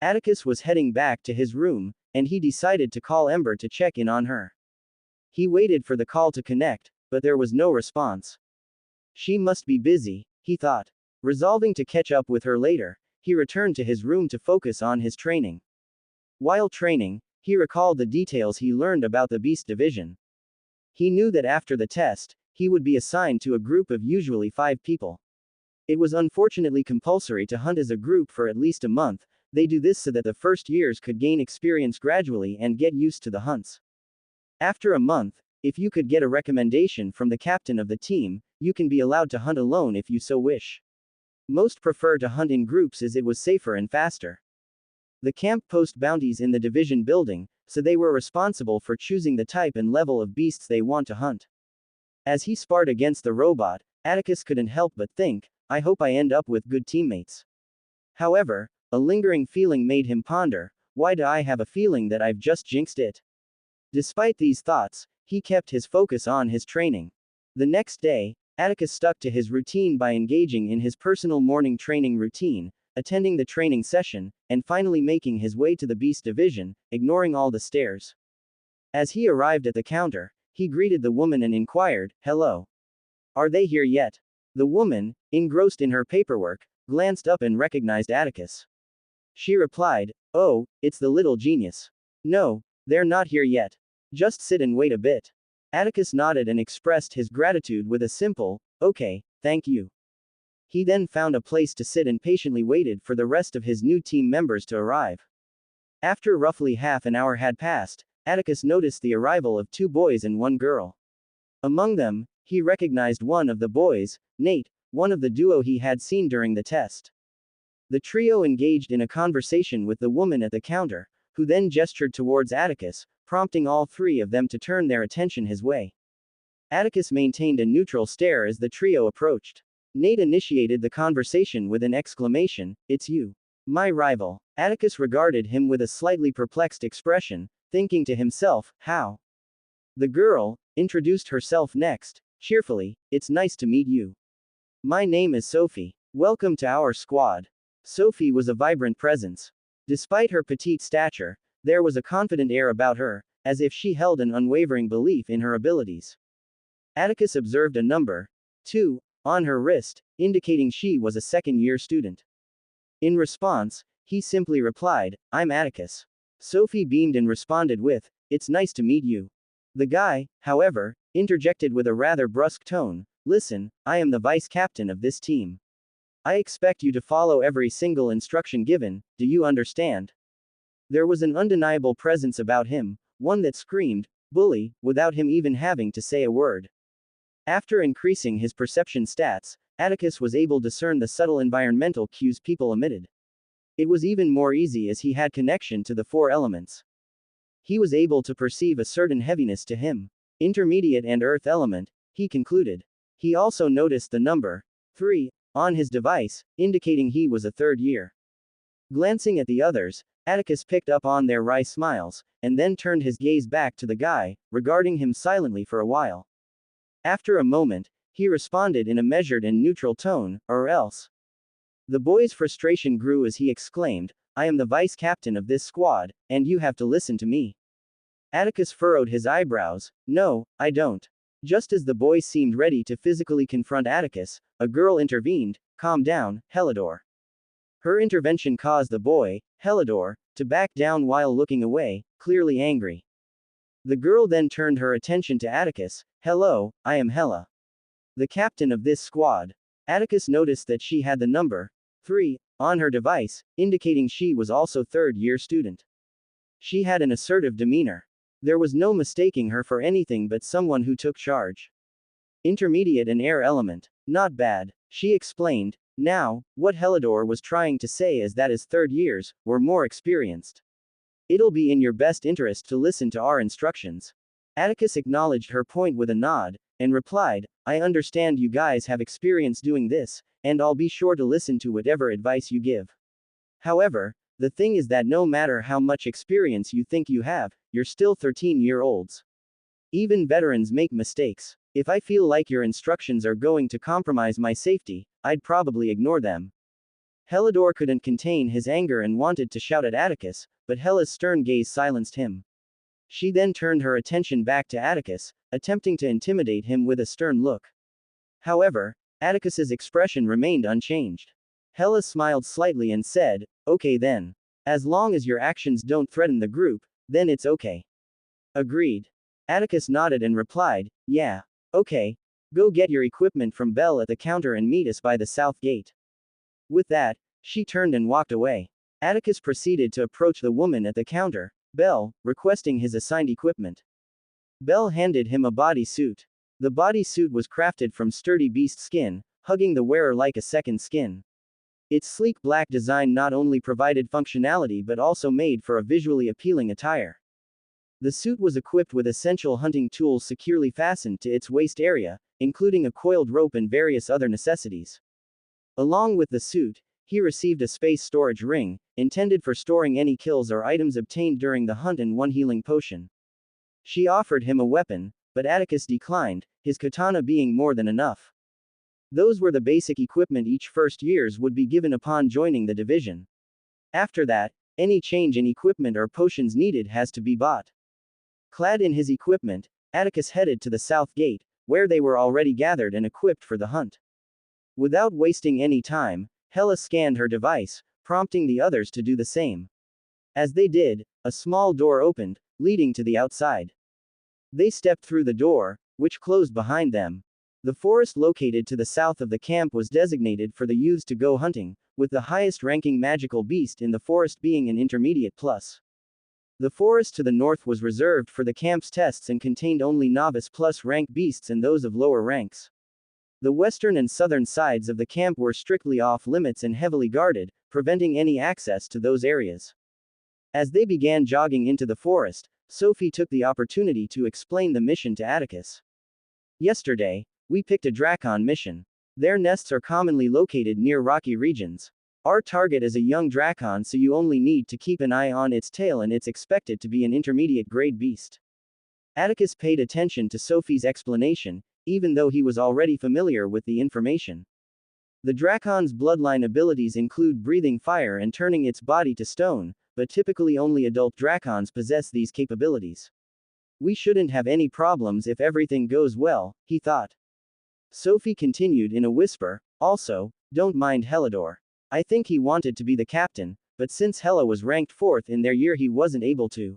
Atticus was heading back to his room, and he decided to call Ember to check in on her. He waited for the call to connect, but there was no response. She must be busy, he thought. Resolving to catch up with her later, he returned to his room to focus on his training. While training, he recalled the details he learned about the Beast Division. He knew that after the test, he would be assigned to a group of usually 5 people. It was unfortunately compulsory to hunt as a group for at least a month. They do this so that the first years could gain experience gradually and get used to the hunts. After a month, if you could get a recommendation from the captain of the team, you can be allowed to hunt alone if you so wish. Most prefer to hunt in groups as it was safer and faster. The camp post bounties in the division building, so they were responsible for choosing the type and level of beasts they want to hunt. As he sparred against the robot, Atticus couldn't help but think, I hope I end up with good teammates. However, a lingering feeling made him ponder, why do I have a feeling that I've just jinxed it? Despite these thoughts, he kept his focus on his training. The next day, Atticus stuck to his routine by engaging in his personal morning training routine, attending the training session, and finally making his way to the Beast Division, ignoring all the stares. As he arrived at the counter, he greeted the woman and inquired, "Hello. Are they here yet?" The woman, engrossed in her paperwork, glanced up and recognized Atticus. She replied, "Oh, it's the little genius. No, they're not here yet. Just sit and wait a bit." Atticus nodded and expressed his gratitude with a simple, "Okay, thank you." He then found a place to sit and patiently waited for the rest of his new team members to arrive. After roughly half an hour had passed, Atticus noticed the arrival of 2 boys and 1 girl. Among them, he recognized one of the boys, Nate, one of the duo he had seen during the test. The trio engaged in a conversation with the woman at the counter, who then gestured towards Atticus, prompting all 3 of them to turn their attention his way. Atticus maintained a neutral stare as the trio approached. Nate initiated the conversation with an exclamation, "It's you. My rival." Atticus regarded him with a slightly perplexed expression, thinking to himself, how? The girl introduced herself next, cheerfully, "It's nice to meet you. My name is Sophie. Welcome to our squad." Sophie was a vibrant presence. Despite her petite stature, there was a confident air about her, as if she held an unwavering belief in her abilities. Atticus observed a number 2 on her wrist, indicating she was a second-year student. In response, he simply replied, "I'm Atticus." Sophie beamed and responded with, "It's nice to meet you." The guy, however, interjected with a rather brusque tone, "Listen, I am the vice captain of this team. I expect you to follow every single instruction given, do you understand?" There was an undeniable presence about him, one that screamed, "Bully," without him even having to say a word. After increasing his perception stats, Atticus was able to discern the subtle environmental cues people emitted. It was even more easy as he had connection to the 4 elements. He was able to perceive a certain heaviness to him. Intermediate and earth element, he concluded. He also noticed the number 3 on his device, indicating he was a 3rd year. Glancing at the others, Atticus picked up on their wry smiles, and then turned his gaze back to the guy, regarding him silently for a while. After a moment, he responded in a measured and neutral tone, "Or else." The boy's frustration grew as he exclaimed, "I am the vice captain of this squad, and you have to listen to me." Atticus furrowed his eyebrows, "No, I don't." Just as the boy seemed ready to physically confront Atticus, a girl intervened, "Calm down, Helidor." Her intervention caused the boy, Helidor, to back down while looking away, clearly angry. The girl then turned her attention to Atticus, "Hello, I am Hela. The captain of this squad." Atticus noticed that she had the number 3 on her device, indicating she was also 3rd-year student. She had an assertive demeanor. There was no mistaking her for anything but someone who took charge. Intermediate and air element. Not bad, she explained. Now, what Helidor was trying to say is that as 3rd years were more experienced. It'll be in your best interest to listen to our instructions. Atticus acknowledged her point with a nod, and replied, "I understand you guys have experience doing this, and I'll be sure to listen to whatever advice you give. However, the thing is that no matter how much experience you think you have, you're still 13-year-olds. Even veterans make mistakes. If I feel like your instructions are going to compromise my safety, I'd probably ignore them." Helidor couldn't contain his anger and wanted to shout at Atticus, but Hela's stern gaze silenced him. She then turned her attention back to Atticus, attempting to intimidate him with a stern look. However, Atticus's expression remained unchanged. Hela smiled slightly and said, "Okay then. As long as your actions don't threaten the group, then it's okay." Agreed. Atticus nodded and replied, "Yeah. Okay. Go get your equipment from Belle at the counter and meet us by the south gate." With that, she turned and walked away. Atticus proceeded to approach the woman at the counter, Belle, requesting his assigned equipment. Belle handed him a body suit. The body suit was crafted from sturdy beast skin, hugging the wearer like a second skin. Its sleek black design not only provided functionality but also made for a visually appealing attire. The suit was equipped with essential hunting tools securely fastened to its waist area, including a coiled rope and various other necessities. Along with the suit, he received a space storage ring, intended for storing any kills or items obtained during the hunt and one healing potion. She offered him a weapon, but Atticus declined, his katana being more than enough. Those were the basic equipment each first years would be given upon joining the division. After that, any change in equipment or potions needed has to be bought. Clad in his equipment, Atticus headed to the south gate, where they were already gathered and equipped for the hunt. Without wasting any time, Hela scanned her device, prompting the others to do the same. As they did, a small door opened, leading to the outside. They stepped through the door, which closed behind them. The forest located to the south of the camp was designated for the youths to go hunting, with the highest-ranking magical beast in the forest being an intermediate plus. The forest to the north was reserved for the camp's tests and contained only novice plus rank beasts and those of lower ranks. The western and southern sides of the camp were strictly off-limits and heavily guarded, preventing any access to those areas. As they began jogging into the forest, Sophie took the opportunity to explain the mission to Atticus. "Yesterday, we picked a Drakon mission. Their nests are commonly located near rocky regions. Our target is a young Drakon, so you only need to keep an eye on its tail and it's expected to be an intermediate grade beast." Atticus paid attention to Sophie's explanation, even though he was already familiar with the information. The Drakon's bloodline abilities include breathing fire and turning its body to stone, but typically only adult Drakons possess these capabilities. "We shouldn't have any problems if everything goes well," he thought. Sophie continued in a whisper, "Also, don't mind Helidor. I think he wanted to be the captain, but since Hela was ranked 4th in their year he wasn't able to."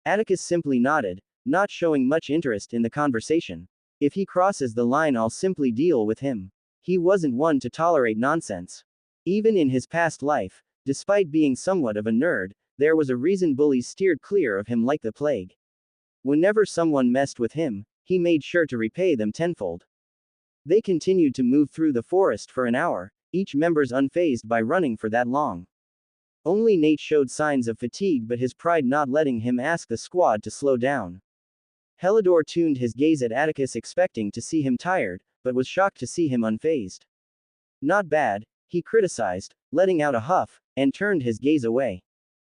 Atticus simply nodded, not showing much interest in the conversation. "If he crosses the line I'll simply deal with him." He wasn't one to tolerate nonsense. Even in his past life, despite being somewhat of a nerd, there was a reason bullies steered clear of him like the plague. Whenever someone messed with him, he made sure to repay them tenfold. They continued to move through the forest for an hour, each member's unfazed by running for that long. Only Nate showed signs of fatigue, but his pride not letting him ask the squad to slow down. Helidor tuned his gaze at Atticus expecting to see him tired, but was shocked to see him unfazed. "Not bad," he criticized, letting out a huff, and turned his gaze away.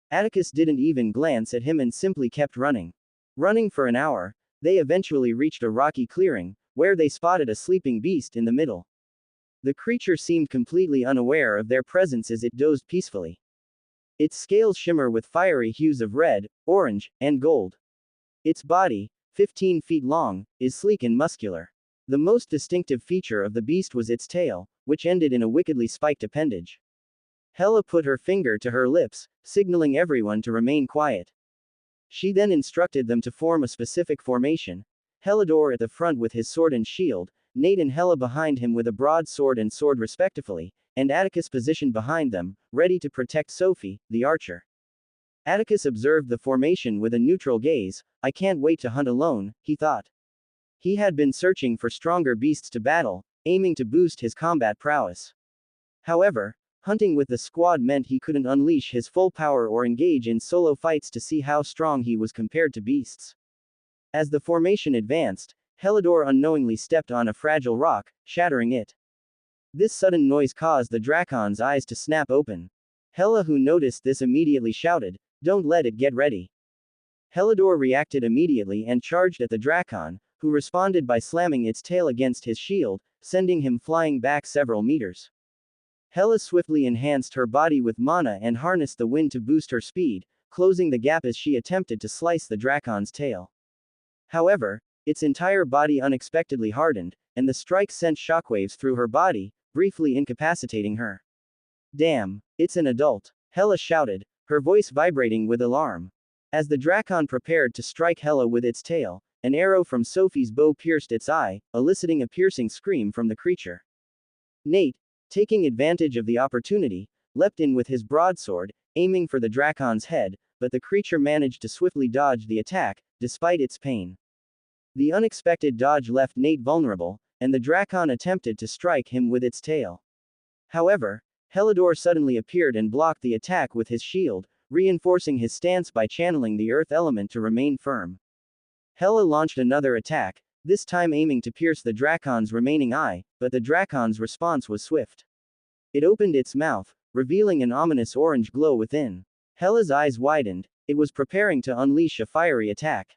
Atticus didn't even glance at him and simply kept running. Running for an hour, they eventually reached a rocky clearing, where they spotted a sleeping beast in the middle. The creature seemed completely unaware of their presence as it dozed peacefully. Its scales shimmer with fiery hues of red, orange, and gold. Its body, 15 feet long, is sleek and muscular. The most distinctive feature of the beast was its tail, which ended in a wickedly spiked appendage. Hela put her finger to her lips, signaling everyone to remain quiet. She then instructed them to form a specific formation, Helidor at the front with his sword and shield, Nate and Hela behind him with a broadsword and sword respectively, and Atticus positioned behind them, ready to protect Sophie, the archer. Atticus observed the formation with a neutral gaze. "I can't wait to hunt alone," he thought. He had been searching for stronger beasts to battle, aiming to boost his combat prowess. However, hunting with the squad meant he couldn't unleash his full power or engage in solo fights to see how strong he was compared to beasts. As the formation advanced, Helidor unknowingly stepped on a fragile rock, shattering it. This sudden noise caused the Drakon's eyes to snap open. Hela, who noticed this, immediately shouted, "Don't let it get ready." Helidor reacted immediately and charged at the Drakon, who responded by slamming its tail against his shield, sending him flying back several meters. Hela swiftly enhanced her body with mana and harnessed the wind to boost her speed, closing the gap as she attempted to slice the dracon's tail. However, its entire body unexpectedly hardened, and the strike sent shockwaves through her body, briefly incapacitating her. Damn, it's an adult, Hela shouted, her voice vibrating with alarm. As the dracon prepared to strike Hela with its tail, an arrow from Sophie's bow pierced its eye, eliciting a piercing scream from the creature. Nate, taking advantage of the opportunity, leapt in with his broadsword, aiming for the dracon's head, but the creature managed to swiftly dodge the attack, despite its pain. The unexpected dodge left Nate vulnerable, and the dracon attempted to strike him with its tail. However, Helidor suddenly appeared and blocked the attack with his shield, reinforcing his stance by channeling the earth element to remain firm. Hela launched another attack, this time aiming to pierce the dracon's remaining eye, but the dracon's response was swift. It opened its mouth, revealing an ominous orange glow within. Hela's eyes widened, it was preparing to unleash a fiery attack.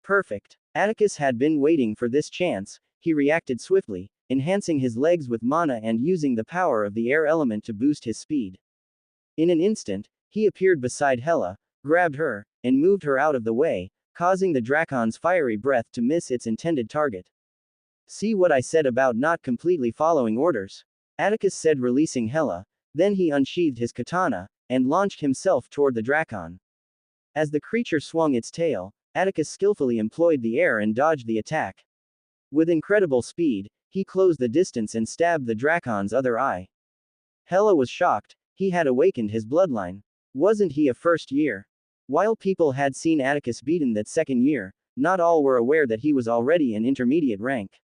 Perfect. Atticus had been waiting for this chance, he reacted swiftly, enhancing his legs with mana and using the power of the air element to boost his speed. In an instant, he appeared beside Hela, grabbed her, and moved her out of the way, causing the dracon's fiery breath to miss its intended target. See what I said about not completely following orders? Atticus said, releasing Hela. Then he unsheathed his katana, and launched himself toward the dracon. As the creature swung its tail, Atticus skillfully employed the air and dodged the attack. With incredible speed, he closed the distance and stabbed the dracon's other eye. Hela was shocked, he had awakened his bloodline. Wasn't he a first year? While people had seen Atticus beaten that second year, not all were aware that he was already an intermediate rank.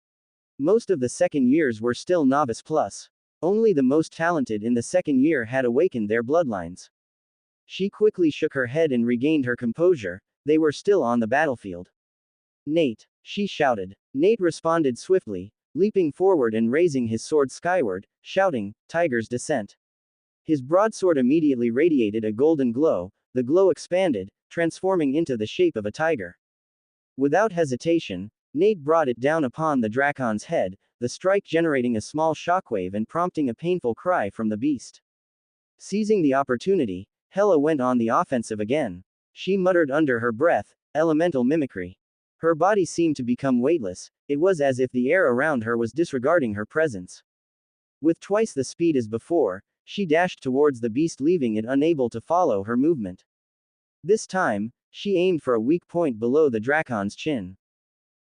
Most of the second years were still novice plus. Only the most talented in the second year had awakened their bloodlines. She quickly shook her head and regained her composure, they were still on the battlefield. Nate, she shouted. Nate responded swiftly, leaping forward and raising his sword skyward, shouting, "Tiger's Descent." His broadsword immediately radiated a golden glow, the glow expanded, transforming into the shape of a tiger. Without hesitation, Nate brought it down upon the dracon's head, the strike generating a small shockwave and prompting a painful cry from the beast. Seizing the opportunity, Hela went on the offensive again. She muttered under her breath, elemental mimicry. Her body seemed to become weightless, it was as if the air around her was disregarding her presence. With twice the speed as before, she dashed towards the beast, leaving it unable to follow her movement. This time, she aimed for a weak point below the dracon's chin.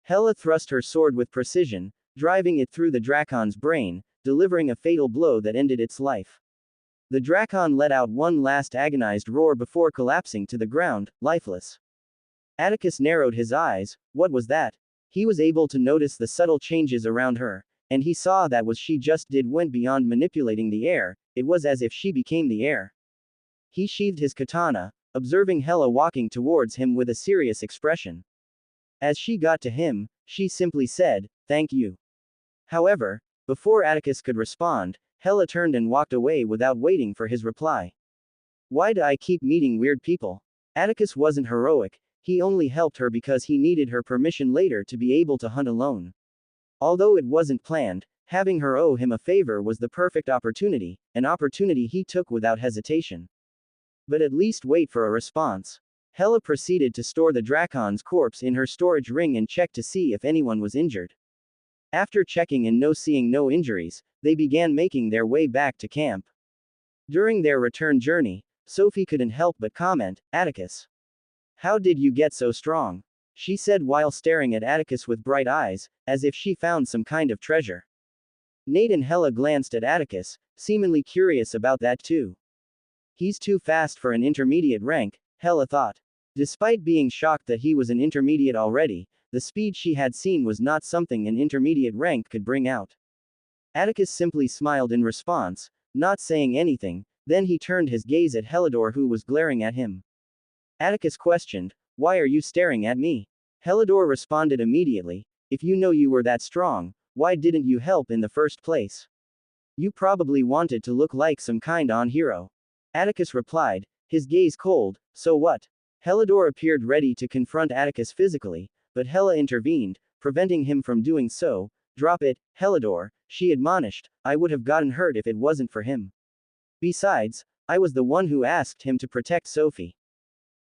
Hela thrust her sword with precision, driving it through the dracon's brain, delivering a fatal blow that ended its life. The dracon let out one last agonized roar before collapsing to the ground, lifeless. Atticus narrowed his eyes. What was that? He was able to notice the subtle changes around her, and he saw that what she just did went beyond manipulating the air, it was as if she became the air. He sheathed his katana, observing Hela walking towards him with a serious expression. As she got to him, she simply said, "Thank you." However, before Atticus could respond, Hela turned and walked away without waiting for his reply. Why do I keep meeting weird people? Atticus wasn't heroic, he only helped her because he needed her permission later to be able to hunt alone. Although it wasn't planned, having her owe him a favor was the perfect opportunity, an opportunity he took without hesitation. But at least wait for a response. Hela proceeded to store the dracon's corpse in her storage ring and check to see if anyone was injured. After checking and seeing no injuries, they began making their way back to camp. During their return journey, Sophie couldn't help but comment, "Atticus, how did you get so strong?" she said while staring at Atticus with bright eyes, as if she found some kind of treasure. Nate and Hela glanced at Atticus, seemingly curious about that too. He's too fast for an intermediate rank, Hela thought. Despite being shocked that he was an intermediate already, the speed she had seen was not something an intermediate rank could bring out. Atticus simply smiled in response, not saying anything, then he turned his gaze at Helidor, who was glaring at him. Atticus questioned, "Why are you staring at me?" Helidor responded immediately, "If you know you were that strong, why didn't you help in the first place? You probably wanted to look like some kind of hero." Atticus replied, his gaze cold, "So what?" Helidor appeared ready to confront Atticus physically, but Hela intervened, preventing him from doing so. "Drop it, Helidor," she admonished, I would have gotten hurt if it wasn't for him. Besides, I was the one who asked him to protect Sophie.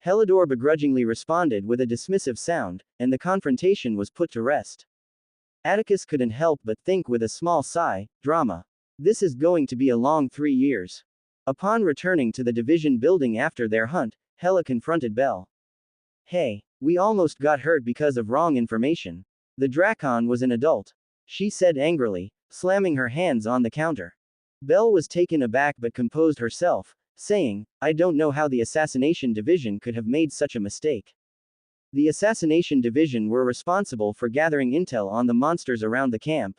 Helidor begrudgingly responded with a dismissive sound, and the confrontation was put to rest. Atticus couldn't help but think with a small sigh, drama. This is going to be a long 3 years. Upon returning to the division building after their hunt, Hela confronted Belle. Hey, we almost got hurt because of wrong information. The Drakon was an adult, she said angrily, slamming her hands on the counter. Belle was taken aback but composed herself, saying, I don't know how the Assassination Division could have made such a mistake. The Assassination Division were responsible for gathering intel on the monsters around the camp.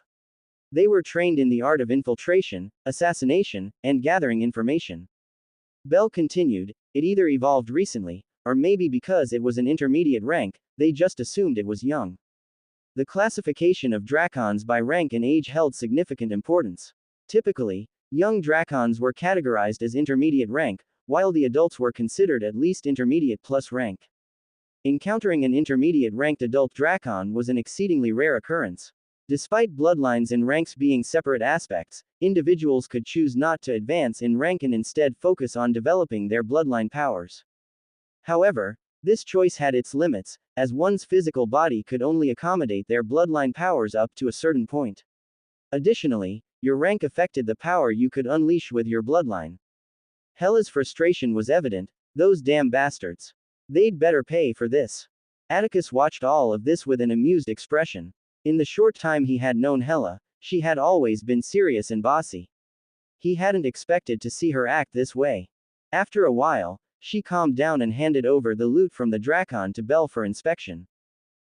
They were trained in the art of infiltration, assassination, and gathering information. Belle continued, it either evolved recently, or maybe because it was an intermediate rank, they just assumed it was young. The classification of Drakons by rank and age held significant importance. Typically, young Drakons were categorized as intermediate rank, while the adults were considered at least intermediate plus rank. Encountering an intermediate ranked adult Drakon was an exceedingly rare occurrence. Despite bloodlines and ranks being separate aspects, individuals could choose not to advance in rank and instead focus on developing their bloodline powers. However, this choice had its limits, as one's physical body could only accommodate their bloodline powers up to a certain point. Additionally, your rank affected the power you could unleash with your bloodline. Hela's frustration was evident, those damn bastards. They'd better pay for this. Atticus watched all of this with an amused expression. In the short time he had known Hela, she had always been serious and bossy. He hadn't expected to see her act this way. After a while, she calmed down and handed over the loot from the Drakon to Belle for inspection.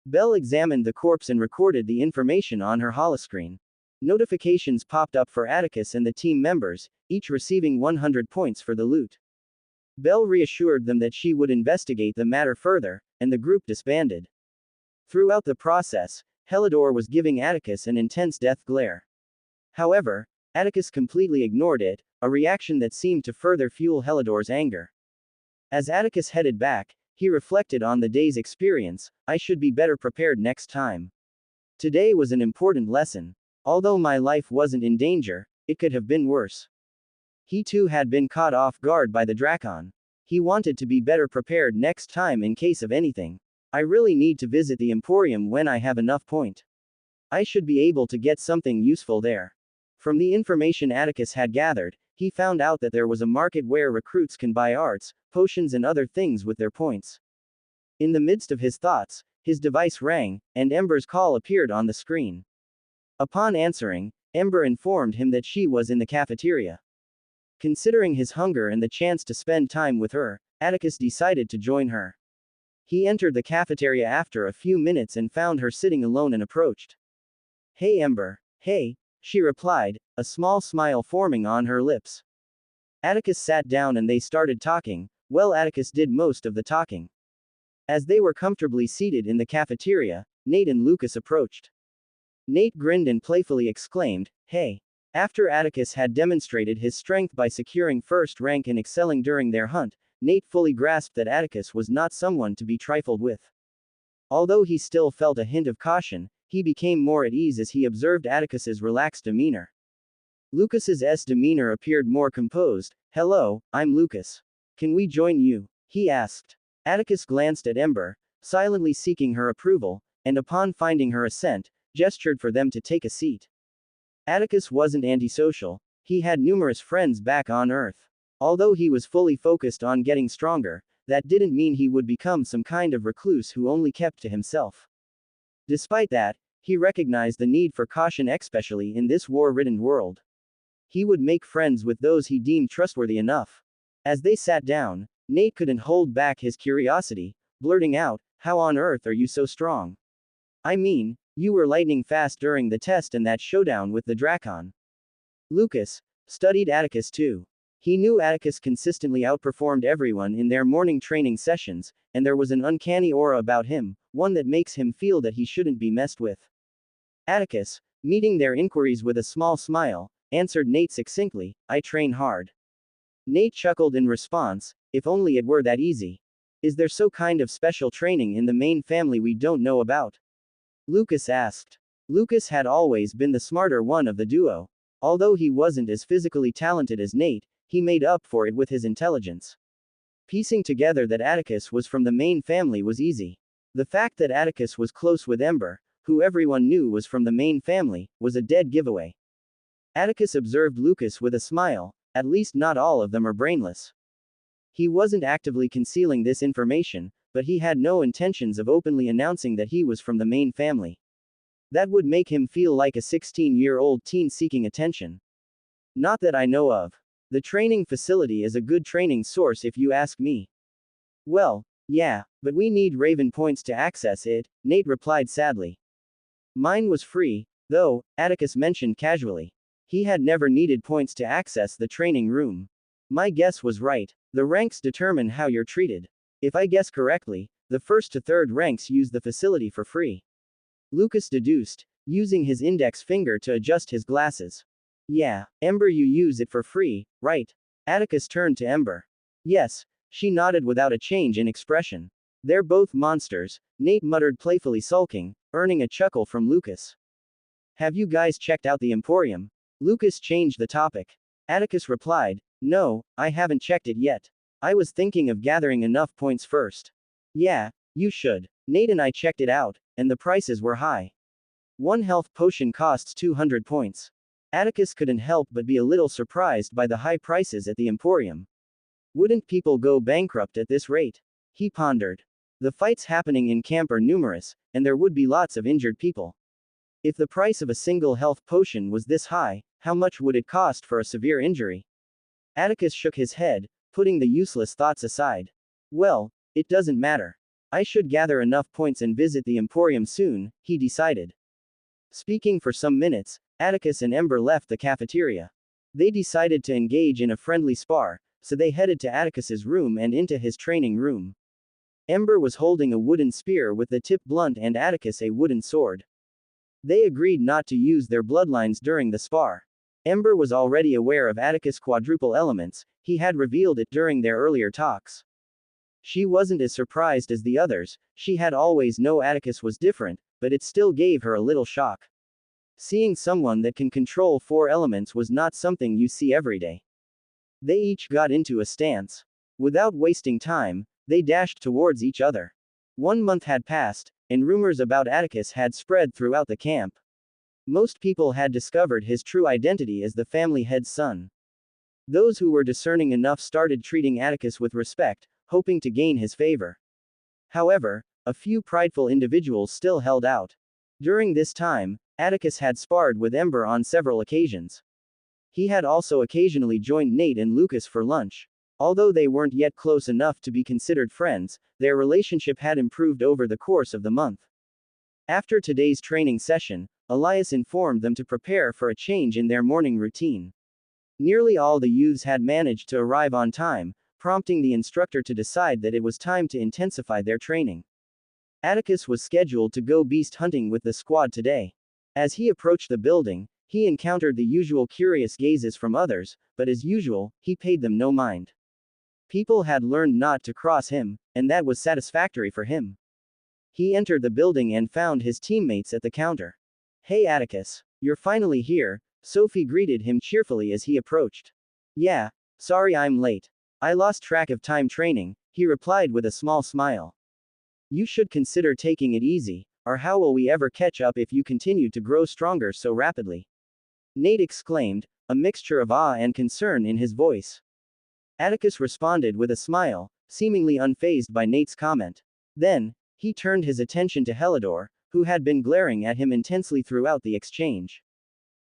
Belle examined the corpse and recorded the information on her holoscreen. Notifications popped up for Atticus and the team members, each receiving 100 points for the loot. Belle reassured them that she would investigate the matter further, and the group disbanded. Throughout the process, Helidor was giving Atticus an intense death glare. However, Atticus completely ignored it, a reaction that seemed to further fuel Helidor's anger. As Atticus headed back, he reflected on the day's experience, I should be better prepared next time. Today was an important lesson. Although my life wasn't in danger, it could have been worse. He too had been caught off guard by the Drakon. He wanted to be better prepared next time in case of anything. I really need to visit the Emporium when I have enough point. I should be able to get something useful there. From the information Atticus had gathered, he found out that there was a market where recruits can buy arts, potions and other things with their points. In the midst of his thoughts, his device rang, and Ember's call appeared on the screen. Upon answering, Ember informed him that she was in the cafeteria. Considering his hunger and the chance to spend time with her, Atticus decided to join her. He entered the cafeteria after a few minutes and found her sitting alone and approached. Hey Ember. Hey, she replied, a small smile forming on her lips. Atticus sat down and they started talking. Well, Atticus did most of the talking. As they were comfortably seated in the cafeteria, Nate and Lucas approached. Nate grinned and playfully exclaimed, hey. After Atticus had demonstrated his strength by securing first rank and excelling during their hunt, Nate fully grasped that Atticus was not someone to be trifled with. Although he still felt a hint of caution, he became more at ease as he observed Atticus's relaxed demeanor. Lucas's demeanor appeared more composed. Hello, I'm Lucas. Can we join you? He asked. Atticus glanced at Ember, silently seeking her approval, and upon finding her assent, gestured for them to take a seat. Atticus wasn't antisocial. He had numerous friends back on Earth. Although he was fully focused on getting stronger, that didn't mean he would become some kind of recluse who only kept to himself. Despite that, he recognized the need for caution, especially in this war-ridden world. He would make friends with those he deemed trustworthy enough. As they sat down, Nate couldn't hold back his curiosity, blurting out, how on earth are you so strong? I mean, you were lightning fast during the test and that showdown with the Drakon. Lucas studied Atticus too. He knew Atticus consistently outperformed everyone in their morning training sessions, and there was an uncanny aura about him, one that makes him feel that he shouldn't be messed with. Atticus, meeting their inquiries with a small smile, answered Nate succinctly, I train hard. Nate chuckled in response, if only it were that easy. Is there so kind of special training in the main family we don't know about? Lucas asked. Lucas had always been the smarter one of the duo. Although he wasn't as physically talented as Nate, he made up for it with his intelligence. Piecing together that Atticus was from the main family was easy. The fact that Atticus was close with Ember, who everyone knew was from the main family, was a dead giveaway. Atticus observed Lucas with a smile. At least not all of them are brainless. He wasn't actively concealing this information, but he had no intentions of openly announcing that he was from the main family. That would make him feel like a 16-year-old teen seeking attention. Not that I know of. The training facility is a good training source if you ask me. Well, yeah, but we need Raven points to access it, Nate replied sadly. Mine was free, though, Atticus mentioned casually. He had never needed points to access the training room. My guess was right. The ranks determine how you're treated. If I guess correctly, the first to third ranks use the facility for free. Lucas deduced, using his index finger to adjust his glasses. Yeah, Ember, you use it for free, right? Atticus turned to Ember. Yes, she nodded without a change in expression. They're both monsters, Nate muttered playfully, sulking, earning a chuckle from Lucas. Have you guys checked out the Emporium? Lucas changed the topic. Atticus replied, no, I haven't checked it yet. I was thinking of gathering enough points first. Yeah, you should. Nate and I checked it out, and the prices were high. One health potion costs 200 points. Atticus couldn't help but be a little surprised by the high prices at the Emporium. Wouldn't people go bankrupt at this rate? He pondered. The fights happening in camp are numerous, and there would be lots of injured people. If the price of a single health potion was this high, how much would it cost for a severe injury? Atticus shook his head, putting the useless thoughts aside. Well, it doesn't matter. I should gather enough points and visit the Emporium soon, he decided. Speaking for some minutes, Atticus and Ember left the cafeteria. They decided to engage in a friendly spar, so they headed to Atticus's room and into his training room. Ember was holding a wooden spear with the tip blunt and Atticus a wooden sword. They agreed not to use their bloodlines during the spar. Ember was already aware of Atticus' quadruple elements, he had revealed it during their earlier talks. She wasn't as surprised as the others, she had always known Atticus was different, but it still gave her a little shock. Seeing someone that can control 4 elements was not something you see every day. They each got into a stance. Without wasting time, they dashed towards each other. 1 month had passed, and rumors about Atticus had spread throughout the camp. Most people had discovered his true identity as the family head's son. Those who were discerning enough started treating Atticus with respect, hoping to gain his favor. However, a few prideful individuals still held out. During this time, Atticus had sparred with Ember on several occasions. He had also occasionally joined Nate and Lucas for lunch. Although they weren't yet close enough to be considered friends, their relationship had improved over the course of the month. After today's training session, Elias informed them to prepare for a change in their morning routine. Nearly all the youths had managed to arrive on time, prompting the instructor to decide that it was time to intensify their training. Atticus was scheduled to go beast hunting with the squad today. As he approached the building, he encountered the usual curious gazes from others, but as usual, he paid them no mind. People had learned not to cross him, and that was satisfactory for him. He entered the building and found his teammates at the counter. Hey Atticus, you're finally here, Sophie greeted him cheerfully as he approached. Yeah, sorry I'm late. I lost track of time training, he replied with a small smile. You should consider taking it easy, or how will we ever catch up if you continue to grow stronger so rapidly? Nate exclaimed, a mixture of awe and concern in his voice. Atticus responded with a smile, seemingly unfazed by Nate's comment. Then, he turned his attention to Helidor, who had been glaring at him intensely throughout the exchange.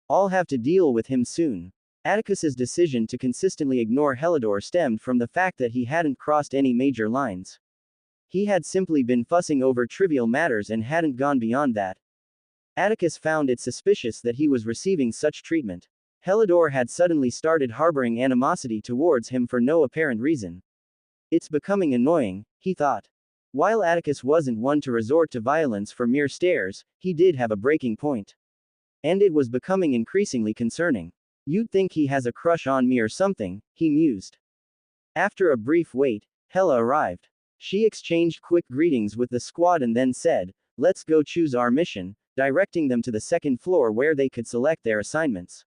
I'll have to deal with him soon. Atticus's decision to consistently ignore Helidor stemmed from the fact that he hadn't crossed any major lines. He had simply been fussing over trivial matters and hadn't gone beyond that. Atticus found it suspicious that he was receiving such treatment. Helidor had suddenly started harboring animosity towards him for no apparent reason. It's becoming annoying, he thought. While Atticus wasn't one to resort to violence for mere stares, he did have a breaking point. And it was becoming increasingly concerning. You'd think he has a crush on me or something, he mused. After a brief wait, Hela arrived. She exchanged quick greetings with the squad and then said, let's go choose our mission, directing them to the second floor where they could select their assignments.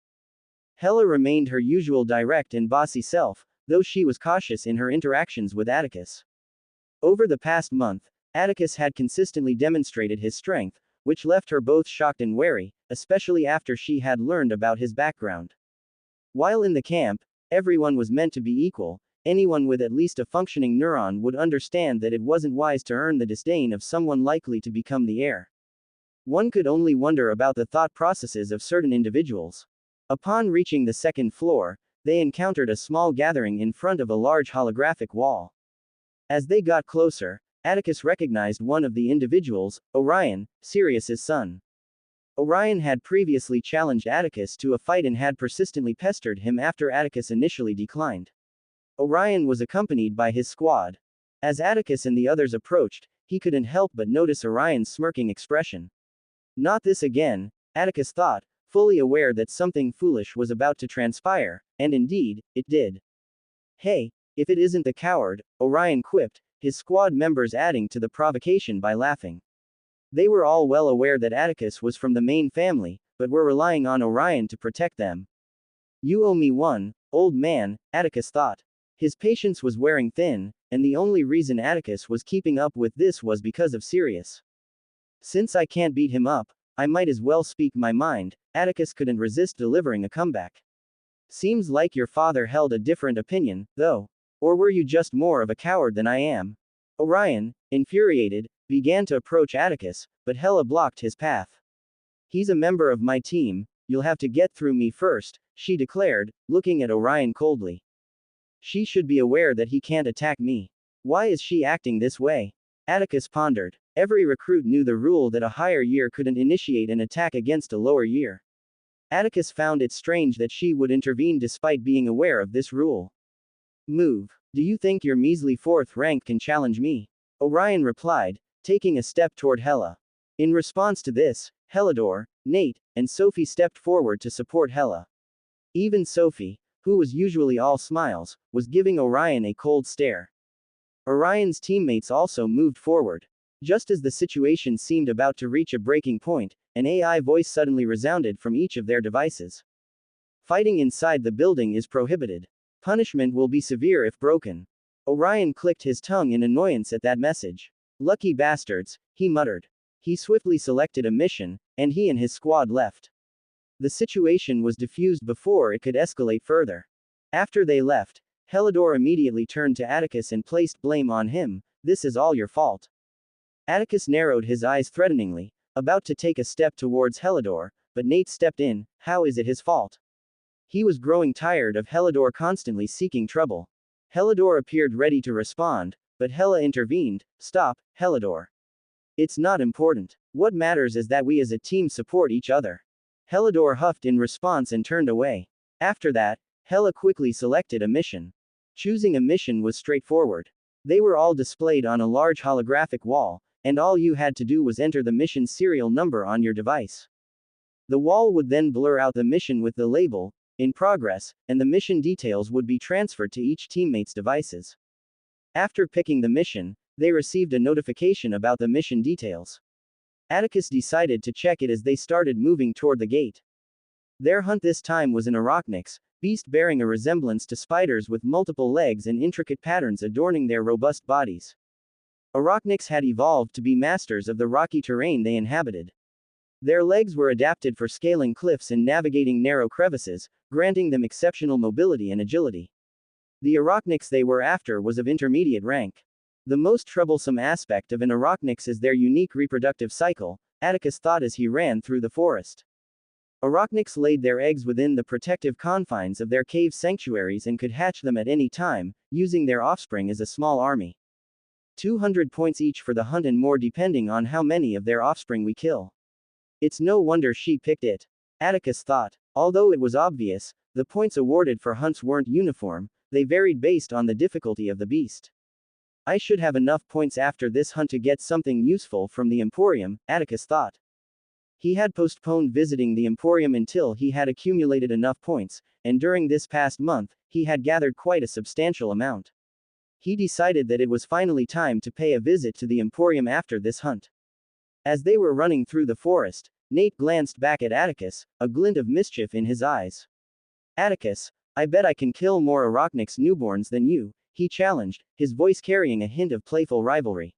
Hella remained her usual direct and bossy self, though she was cautious in her interactions with Atticus. Over the past month, Atticus had consistently demonstrated his strength, which left her both shocked and wary, especially after she had learned about his background. While in the camp, everyone was meant to be equal. Anyone with at least a functioning neuron would understand that it wasn't wise to earn the disdain of someone likely to become the heir. One could only wonder about the thought processes of certain individuals. Upon reaching the second floor, they encountered a small gathering in front of a large holographic wall. As they got closer, Atticus recognized one of the individuals, Orion, Sirius's son. Orion had previously challenged Atticus to a fight and had persistently pestered him after Atticus initially declined. Orion was accompanied by his squad. As Atticus and the others approached, he couldn't help but notice Orion's smirking expression. Not this again, Atticus thought, fully aware that something foolish was about to transpire, and indeed, it did. Hey, if it isn't the coward, Orion quipped, his squad members adding to the provocation by laughing. They were all well aware that Atticus was from the main family, but were relying on Orion to protect them. You owe me one, old man, Atticus thought. His patience was wearing thin, and the only reason Atticus was keeping up with this was because of Sirius. Since I can't beat him up, I might as well speak my mind. Atticus couldn't resist delivering a comeback. Seems like your father held a different opinion, though. Or were you just more of a coward than I am? Orion, infuriated, began to approach Atticus, but Hella blocked his path. He's a member of my team, you'll have to get through me first, she declared, looking at Orion coldly. She should be aware that he can't attack me. Why is she acting this way? Atticus pondered. Every recruit knew the rule that a higher year couldn't initiate an attack against a lower year. Atticus found it strange that she would intervene despite being aware of this rule. Move. Do you think your measly 4th rank can challenge me? Orion replied, taking a step toward Hella. In response to this, Hellador, Nate, and Sophie stepped forward to support Hella. Even Sophie, who was usually all smiles, was giving Orion a cold stare. Orion's teammates also moved forward. Just as the situation seemed about to reach a breaking point, an AI voice suddenly resounded from each of their devices. Fighting inside the building is prohibited. Punishment will be severe if broken. Orion clicked his tongue in annoyance at that message. Lucky bastards, he muttered. He swiftly selected a mission, and he and his squad left. The situation was diffused before it could escalate further. After they left, Hellador immediately turned to Atticus and placed blame on him. This is all your fault. Atticus narrowed his eyes threateningly, about to take a step towards Hellador, but Nate stepped in. How is it his fault? He was growing tired of Hellador constantly seeking trouble. Hellador appeared ready to respond, but Hella intervened. Stop, Hellador. It's not important. What matters is that we as a team support each other. Hellador huffed in response and turned away. After that, Hella quickly selected a mission. Choosing a mission was straightforward. They were all displayed on a large holographic wall, and all you had to do was enter the mission's serial number on your device. The wall would then blur out the mission with the label, in progress, and the mission details would be transferred to each teammate's devices. After picking the mission, they received a notification about the mission details. Atticus decided to check it as they started moving toward the gate. Their hunt this time was an arachnyx, beast bearing a resemblance to spiders with multiple legs and intricate patterns adorning their robust bodies. Arachnyx had evolved to be masters of the rocky terrain they inhabited. Their legs were adapted for scaling cliffs and navigating narrow crevices, granting them exceptional mobility and agility. The arachnyx they were after was of intermediate rank. The most troublesome aspect of an arachnyx is their unique reproductive cycle, Atticus thought as he ran through the forest. Arachnyx laid their eggs within the protective confines of their cave sanctuaries and could hatch them at any time, using their offspring as a small army. 200 points each for the hunt and more depending on how many of their offspring we kill. It's no wonder she picked it. Atticus thought. Although it was obvious, the points awarded for hunts weren't uniform, they varied based on the difficulty of the beast. I should have enough points after this hunt to get something useful from the Emporium, Atticus thought. He had postponed visiting the Emporium until he had accumulated enough points, and during this past month, he had gathered quite a substantial amount. He decided that it was finally time to pay a visit to the Emporium after this hunt. As they were running through the forest, Nate glanced back at Atticus, a glint of mischief in his eyes. Atticus, I bet I can kill more Arachnics newborns than you, he challenged, his voice carrying a hint of playful rivalry.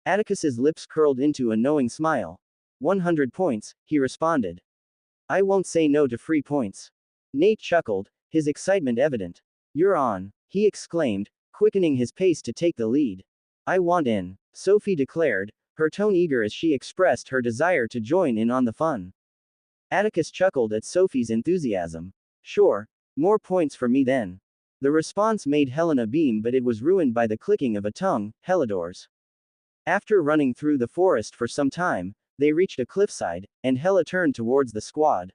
Atticus's lips curled into a knowing smile. 100 points, he responded. I won't say no to free points. Nate chuckled, his excitement evident. You're on, he exclaimed, quickening his pace to take the lead. I want in, Sophie declared, her tone eager as she expressed her desire to join in on the fun. Atticus chuckled at Sophie's enthusiasm. Sure, more points for me then. The response made Helena beam, but it was ruined by the clicking of a tongue, Helidor's. After running through the forest for some time, they reached a cliffside, and Hela turned towards the squad.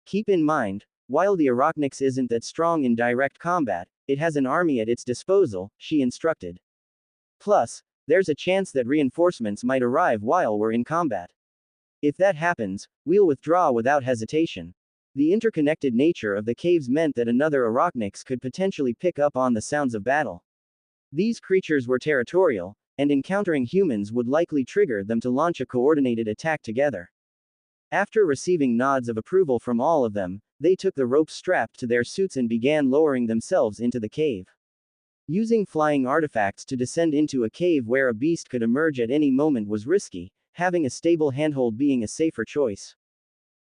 Keep in mind, while the Arachnics isn't that strong in direct combat, it has an army at its disposal, she instructed. Plus, there's a chance that reinforcements might arrive while we're in combat. If that happens, we'll withdraw without hesitation. The interconnected nature of the caves meant that another Arachnics could potentially pick up on the sounds of battle. These creatures were territorial, and encountering humans would likely trigger them to launch a coordinated attack together. After receiving nods of approval from all of them, they took the rope strapped to their suits and began lowering themselves into the cave. Using flying artifacts to descend into a cave where a beast could emerge at any moment was risky, having a stable handhold being a safer choice.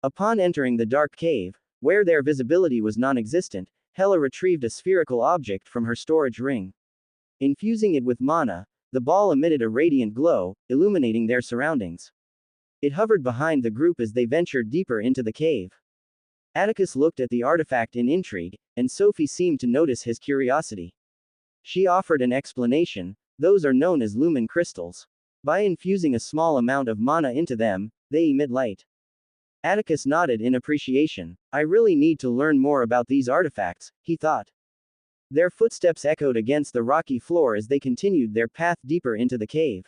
Upon entering the dark cave, where their visibility was non-existent, Hela retrieved a spherical object from her storage ring. Infusing it with mana, the ball emitted a radiant glow, illuminating their surroundings. It hovered behind the group as they ventured deeper into the cave. Atticus looked at the artifact in intrigue, and Sophie seemed to notice his curiosity. She offered an explanation. Those are known as lumen crystals. By infusing a small amount of mana into them, they emit light. Atticus nodded in appreciation. I really need to learn more about these artifacts, he thought. Their footsteps echoed against the rocky floor as they continued their path deeper into the cave.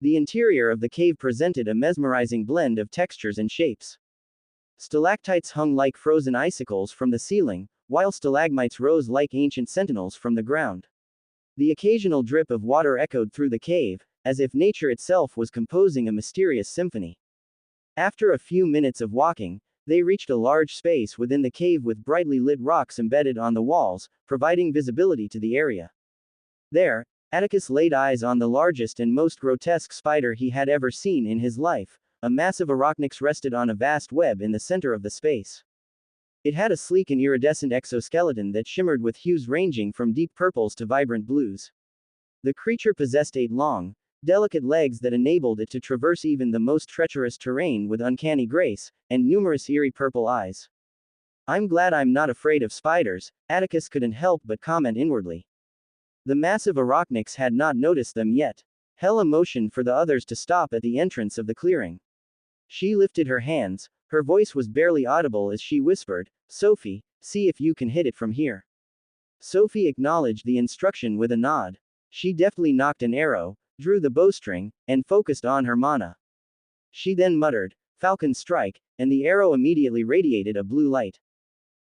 The interior of the cave presented a mesmerizing blend of textures and shapes. Stalactites hung like frozen icicles from the ceiling, while stalagmites rose like ancient sentinels from the ground. The occasional drip of water echoed through the cave, as if nature itself was composing a mysterious symphony. After a few minutes of walking, they reached a large space within the cave with brightly lit rocks embedded on the walls, providing visibility to the area. There, Atticus laid eyes on the largest and most grotesque spider he had ever seen in his life. A massive Arachnix rested on a vast web in the center of the space. It had a sleek and iridescent exoskeleton that shimmered with hues ranging from deep purples to vibrant blues. The creature possessed 8 long, delicate legs that enabled it to traverse even the most treacherous terrain with uncanny grace, and numerous eerie purple eyes. I'm glad I'm not afraid of spiders, Atticus couldn't help but comment inwardly. The massive Arachnix had not noticed them yet. Hela motioned for the others to stop at the entrance of the clearing. She lifted her hands, her voice was barely audible as she whispered, Sophie, see if you can hit it from here. Sophie acknowledged the instruction with a nod. She deftly nocked an arrow, drew the bowstring, and focused on her mana. She then muttered, Falcon strike, and the arrow immediately radiated a blue light.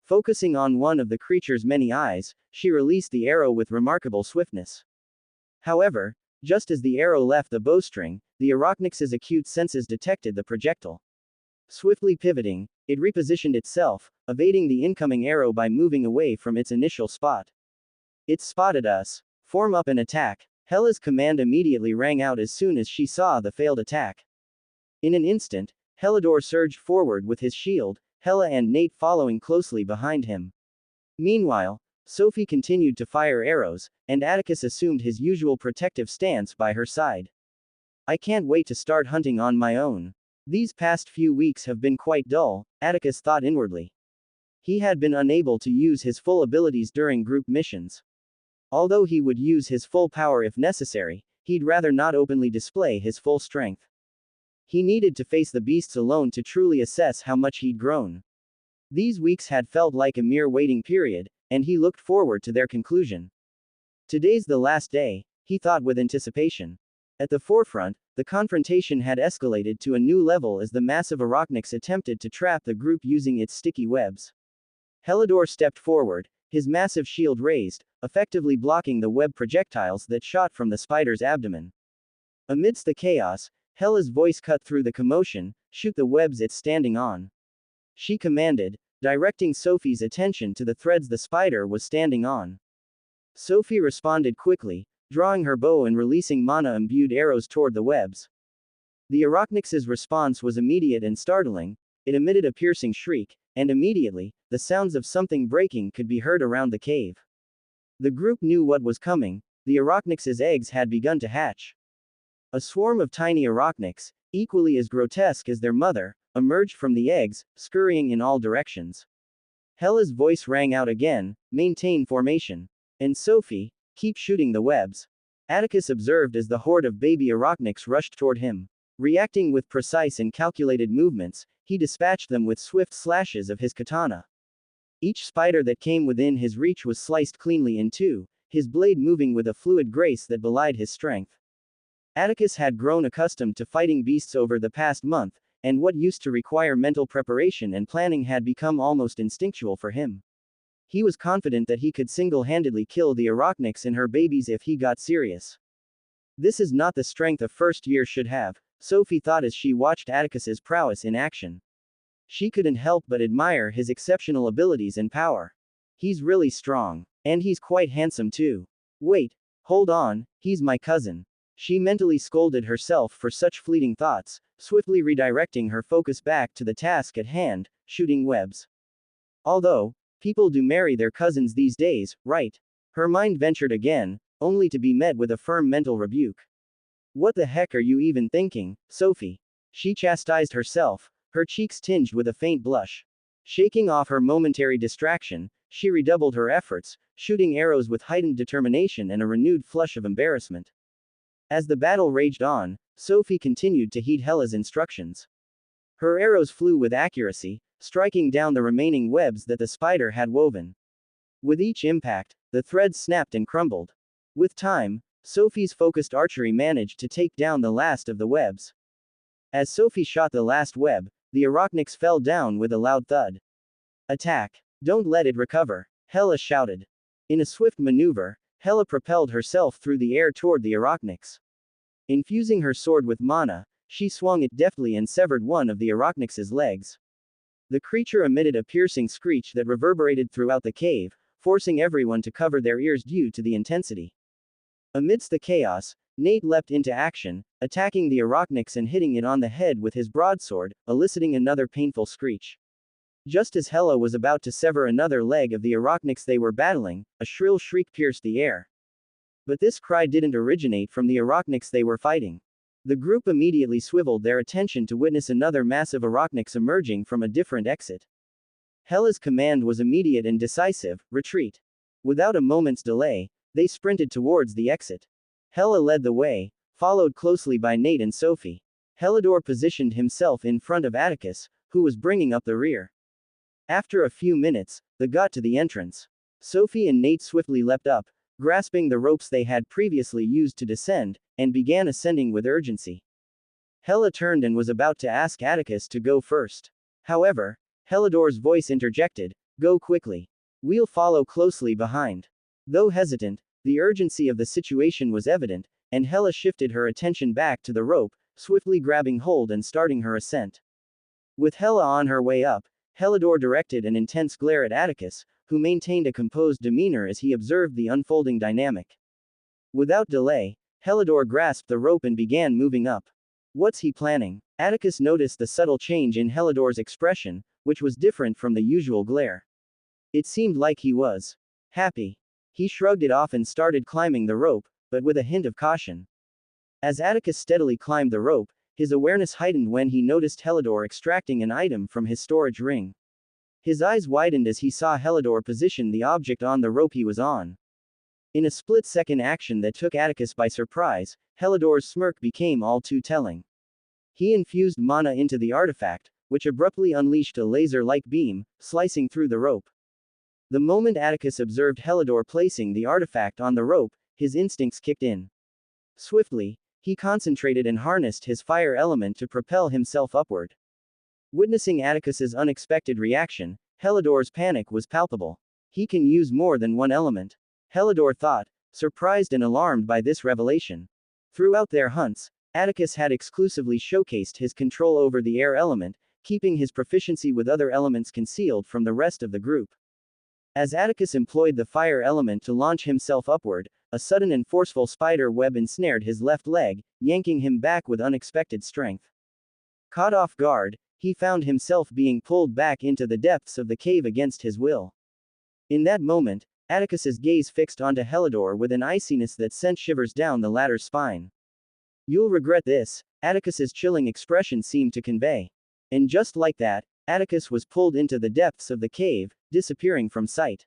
Focusing on one of the creature's many eyes, she released the arrow with remarkable swiftness. However, just as the arrow left the bowstring, the Arachnix's acute senses detected the projectile. Swiftly pivoting, it repositioned itself, evading the incoming arrow by moving away from its initial spot. It spotted us. Form up and attack. Hela's command immediately rang out as soon as she saw the failed attack. In an instant, Helidor surged forward with his shield, Hela and Nate following closely behind him. Meanwhile, Sophie continued to fire arrows, and Atticus assumed his usual protective stance by her side. I can't wait to start hunting on my own. These past few weeks have been quite dull, Atticus thought inwardly. He had been unable to use his full abilities during group missions. Although he would use his full power if necessary, he'd rather not openly display his full strength. He needed to face the beasts alone to truly assess how much he'd grown. These weeks had felt like a mere waiting period, and he looked forward to their conclusion. Today's the last day, he thought with anticipation. At the forefront, the confrontation had escalated to a new level as the massive Arachnix attempted to trap the group using its sticky webs. Helidor stepped forward, his massive shield raised, effectively blocking the web projectiles that shot from the spider's abdomen. Amidst the chaos, Hela's voice cut through the commotion, shoot the webs it's standing on. She commanded, directing Sophie's attention to the threads the spider was standing on. Sophie responded quickly, drawing her bow and releasing mana-imbued arrows toward the webs. The Arachnyx's response was immediate and startling. It emitted a piercing shriek, and immediately, the sounds of something breaking could be heard around the cave. The group knew what was coming. The Arachnyx's eggs had begun to hatch. A swarm of tiny Arachnyx, equally as grotesque as their mother, emerged from the eggs, scurrying in all directions. Hela's voice rang out again, maintain formation. And Sophie, keep shooting the webs. Atticus observed as the horde of baby Arachnyx rushed toward him. Reacting with precise and calculated movements, he dispatched them with swift slashes of his katana. Each spider that came within his reach was sliced cleanly in two, his blade moving with a fluid grace that belied his strength. Atticus had grown accustomed to fighting beasts over the past month, and what used to require mental preparation and planning had become almost instinctual for him. He was confident that he could single-handedly kill the Arachnyx and her babies if he got serious. This is not the strength a first year should have, Sophie thought as she watched Atticus's prowess in action. She couldn't help but admire his exceptional abilities and power. He's really strong. And he's quite handsome too. Wait, hold on, he's my cousin. She mentally scolded herself for such fleeting thoughts, swiftly redirecting her focus back to the task at hand, shooting webs. Although, people do marry their cousins these days, right? Her mind ventured again, only to be met with a firm mental rebuke. What the heck are you even thinking, Sophie? She chastised herself, her cheeks tinged with a faint blush. Shaking off her momentary distraction, she redoubled her efforts, shooting arrows with heightened determination and a renewed flush of embarrassment. As the battle raged on, Sophie continued to heed Hela's instructions. Her arrows flew with accuracy, striking down the remaining webs that the spider had woven. With each impact, the threads snapped and crumbled. With time, Sophie's focused archery managed to take down the last of the webs. As Sophie shot the last web, the Arachnyx fell down with a loud thud. Attack! Don't let it recover, Hela shouted. In a swift maneuver, Hela propelled herself through the air toward the Arachnyx. Infusing her sword with mana, she swung it deftly and severed one of the Arachnyx's legs. The creature emitted a piercing screech that reverberated throughout the cave, forcing everyone to cover their ears due to the intensity. Amidst the chaos, Nate leapt into action, attacking the Arachnyx and hitting it on the head with his broadsword, eliciting another painful screech. Just as Hela was about to sever another leg of the Arachnyx they were battling, a shrill shriek pierced the air. But this cry didn't originate from the Arachnyx they were fighting. The group immediately swiveled their attention to witness another massive Arachnyx emerging from a different exit. Hela's command was immediate and decisive, retreat. Without a moment's delay, they sprinted towards the exit. Hela led the way, followed closely by Nate and Sophie. Helador positioned himself in front of Atticus, who was bringing up the rear. After a few minutes, they got to the entrance. Sophie and Nate swiftly leapt up, grasping the ropes they had previously used to descend, and began ascending with urgency. Hela turned and was about to ask Atticus to go first. However, Helador's voice interjected, "Go quickly. We'll follow closely behind." Though hesitant, the urgency of the situation was evident, and Hela shifted her attention back to the rope, swiftly grabbing hold and starting her ascent. With Hela on her way up, Helador directed an intense glare at Atticus, who maintained a composed demeanor as he observed the unfolding dynamic. Without delay, Helador grasped the rope and began moving up. What's he planning? Atticus noticed the subtle change in Helador's expression, which was different from the usual glare. It seemed like he was happy. He shrugged it off and started climbing the rope, but with a hint of caution. As Atticus steadily climbed the rope, his awareness heightened when he noticed Helador extracting an item from his storage ring. His eyes widened as he saw Helador position the object on the rope he was on. In a split-second action that took Atticus by surprise, Helador's smirk became all too telling. He infused mana into the artifact, which abruptly unleashed a laser-like beam, slicing through the rope. The moment Atticus observed Helador placing the artifact on the rope, his instincts kicked in. Swiftly, he concentrated and harnessed his fire element to propel himself upward. Witnessing Atticus's unexpected reaction, Helador's panic was palpable. He can use more than one element, Helador thought, surprised and alarmed by this revelation. Throughout their hunts, Atticus had exclusively showcased his control over the air element, keeping his proficiency with other elements concealed from the rest of the group. As Atticus employed the fire element to launch himself upward, a sudden and forceful spider web ensnared his left leg, yanking him back with unexpected strength. Caught off guard, he found himself being pulled back into the depths of the cave against his will. In that moment, Atticus's gaze fixed onto Helidor with an iciness that sent shivers down the latter's spine. "You'll regret this," Atticus's chilling expression seemed to convey. And just like that, Atticus was pulled into the depths of the cave, disappearing from sight.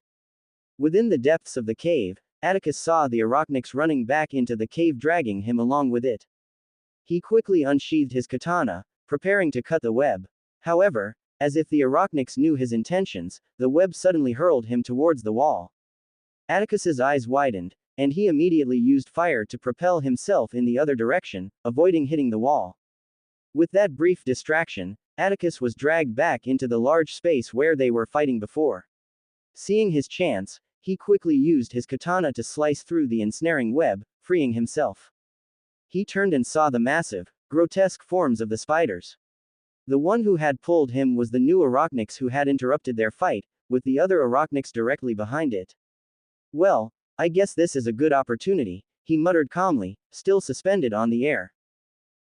Within the depths of the cave, Atticus saw the Arachnyx running back into the cave, dragging him along with it. He quickly unsheathed his katana, preparing to cut the web. However, as if the Arachnyx knew his intentions, the web suddenly hurled him towards the wall. Atticus's eyes widened, and he immediately used fire to propel himself in the other direction, avoiding hitting the wall. With that brief distraction, Atticus was dragged back into the large space where they were fighting before. Seeing his chance, he quickly used his katana to slice through the ensnaring web, freeing himself. He turned and saw the massive, grotesque forms of the spiders. The one who had pulled him was the new Arachnyx who had interrupted their fight, with the other Arachnyx directly behind it. "Well, I guess this is a good opportunity," he muttered calmly, still suspended on the air.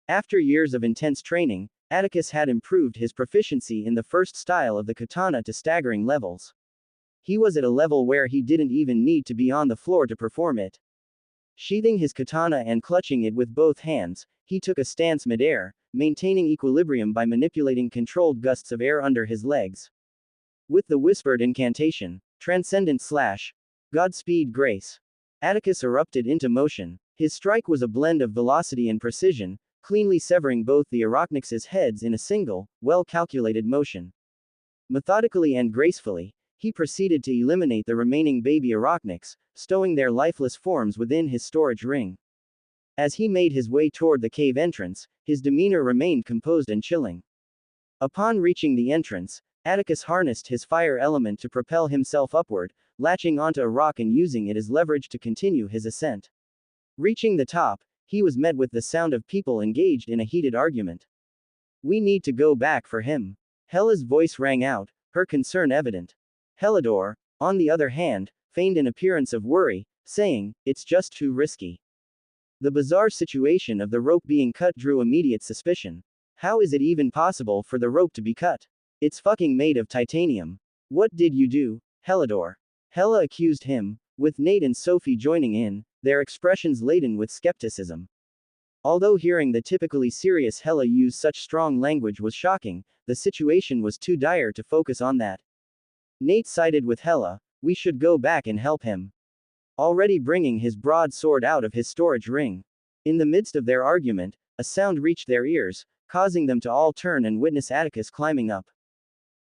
After years of intense training, Atticus had improved his proficiency in the first style of the katana to staggering levels. He was at a level where he didn't even need to be on the floor to perform it. Sheathing his katana and clutching it with both hands, he took a stance midair, maintaining equilibrium by manipulating controlled gusts of air under his legs. With the whispered incantation, "Transcendent Slash, Godspeed Grace," Atticus erupted into motion. His strike was a blend of velocity and precision, cleanly severing both the Arachnyx's heads in a single, well-calculated motion. Methodically and gracefully, he proceeded to eliminate the remaining baby Arachnyx, stowing their lifeless forms within his storage ring. As he made his way toward the cave entrance, his demeanor remained composed and chilling. Upon reaching the entrance, Atticus harnessed his fire element to propel himself upward, latching onto a rock and using it as leverage to continue his ascent. Reaching the top, he was met with the sound of people engaged in a heated argument. "We need to go back for him." Hela's voice rang out, her concern evident. Helidor, on the other hand, feigned an appearance of worry, saying, "It's just too risky." The bizarre situation of the rope being cut drew immediate suspicion. How is it even possible for the rope to be cut? It's fucking made of titanium. "What did you do, Helidor?" Hela accused him, with Nate and Sophie joining in, their expressions laden with skepticism. Although hearing the typically serious Hela use such strong language was shocking, the situation was too dire to focus on that. Nate sided with Hela, "We should go back and help him." Already bringing his broadsword out of his storage ring. In the midst of their argument, a sound reached their ears, causing them to all turn and witness Atticus climbing up.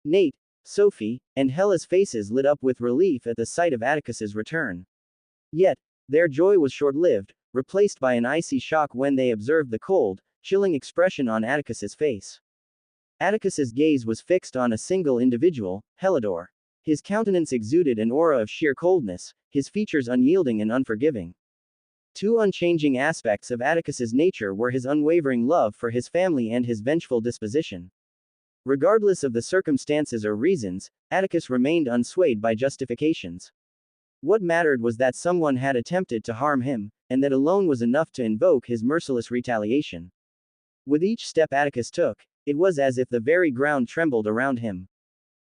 Nate, Sophie, and Hela's faces lit up with relief at the sight of Atticus's return. Yet, their joy was short-lived, replaced by an icy shock when they observed the cold, chilling expression on Atticus's face. Atticus's gaze was fixed on a single individual, Helidor. His countenance exuded an aura of sheer coldness, his features unyielding and unforgiving. Two unchanging aspects of Atticus's nature were his unwavering love for his family and his vengeful disposition. Regardless of the circumstances or reasons, Atticus remained unswayed by justifications. What mattered was that someone had attempted to harm him, and that alone was enough to invoke his merciless retaliation. With each step Atticus took, it was as if the very ground trembled around him.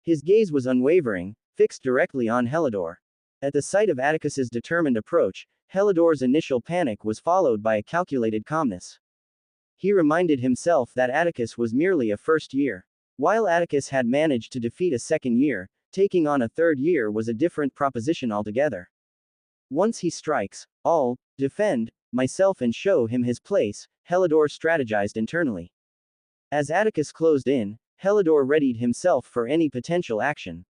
His gaze was unwavering, fixed directly on Helidor. At the sight of Atticus's determined approach, Helidor's initial panic was followed by a calculated calmness. He reminded himself that Atticus was merely a first year. While Atticus had managed to defeat a second year, taking on a third year was a different proposition altogether. Once he strikes, I'll defend myself and show him his place, Helidor strategized internally. As Atticus closed in, Helidor readied himself for any potential action.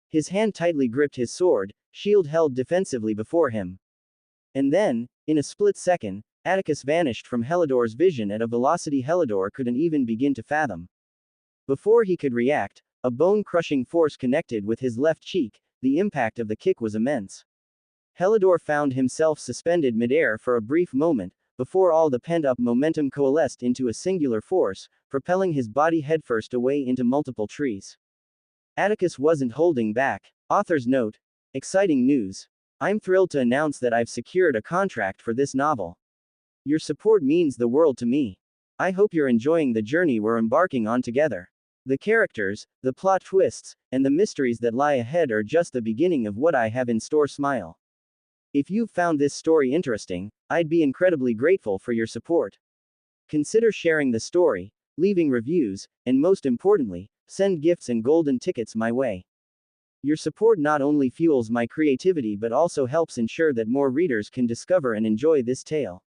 His hand tightly gripped his sword, shield held defensively before him. And then, in a split second, Atticus vanished from Helidor's vision at a velocity Helidor couldn't even begin to fathom. Before he could react, a bone-crushing force connected with his left cheek. The impact of the kick was immense. Helidor found himself suspended midair for a brief moment, before all the pent-up momentum coalesced into a singular force, propelling his body headfirst away into multiple trees. Atticus wasn't holding back. Author's note. Exciting news. I'm thrilled to announce that I've secured a contract for this novel. Your support means the world to me. I hope you're enjoying the journey we're embarking on together. The characters, the plot twists, and the mysteries that lie ahead are just the beginning of what I have in store. Smile. If you've found this story interesting, I'd be incredibly grateful for your support. Consider sharing the story, leaving reviews, and most importantly, send gifts and golden tickets my way. Your support not only fuels my creativity but also helps ensure that more readers can discover and enjoy this tale.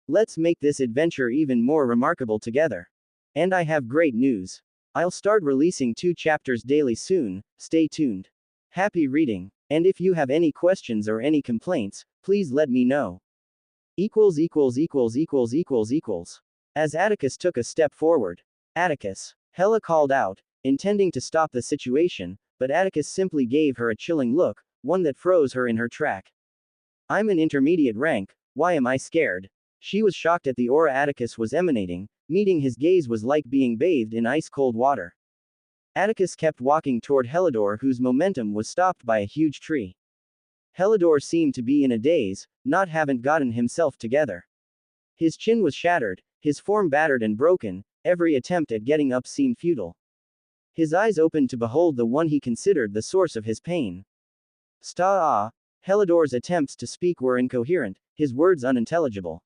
Let's make this adventure even more remarkable together. And I have great news. I'll start releasing 2 chapters daily soon. Stay tuned. Happy reading. And if you have any questions or any complaints, please let me know. As Atticus took a step forward. Atticus. Hella called out, intending to stop the situation, but Atticus simply gave her a chilling look, one that froze her in her track. I'm an intermediate rank, why am I scared? She was shocked at the aura Atticus was emanating. Meeting his gaze was like being bathed in ice-cold water. Atticus kept walking toward Helidor, whose momentum was stopped by a huge tree. Helidor seemed to be in a daze, not having gotten himself together. His chin was shattered, his form battered and broken, every attempt at getting up seemed futile. His eyes opened to behold the one he considered the source of his pain. Helidor's attempts to speak were incoherent, his words unintelligible.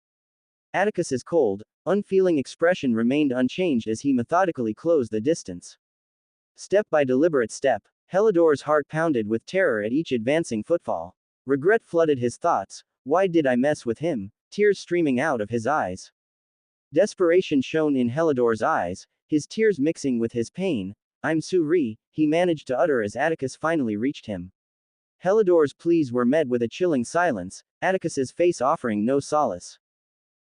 Atticus's cold, unfeeling expression remained unchanged as he methodically closed the distance. Step by deliberate step, Helidor's heart pounded with terror at each advancing footfall. Regret flooded his thoughts. Why did I mess with him? Tears streaming out of his eyes. Desperation shone in Helidor's eyes, his tears mixing with his pain. I'm sorry, he managed to utter as Atticus finally reached him. Helidor's pleas were met with a chilling silence, Atticus's face offering no solace.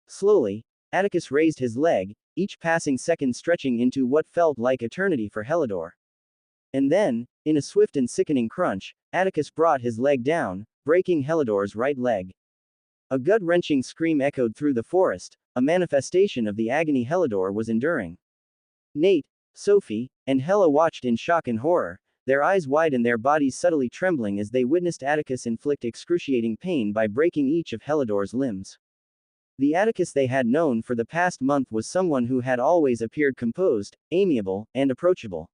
Slowly, Atticus raised his leg, each passing second stretching into what felt like eternity for Helidor. And then, in a swift and sickening crunch, Atticus brought his leg down, breaking Helidor's right leg. A gut-wrenching scream echoed through the forest, a manifestation of the agony Helidor was enduring. Nate, Sophie, and Hella watched in shock and horror, their eyes wide and their bodies subtly trembling as they witnessed Atticus inflict excruciating pain by breaking each of Helidor's limbs. The Atticus they had known for the past month was someone who had always appeared composed, amiable, and approachable.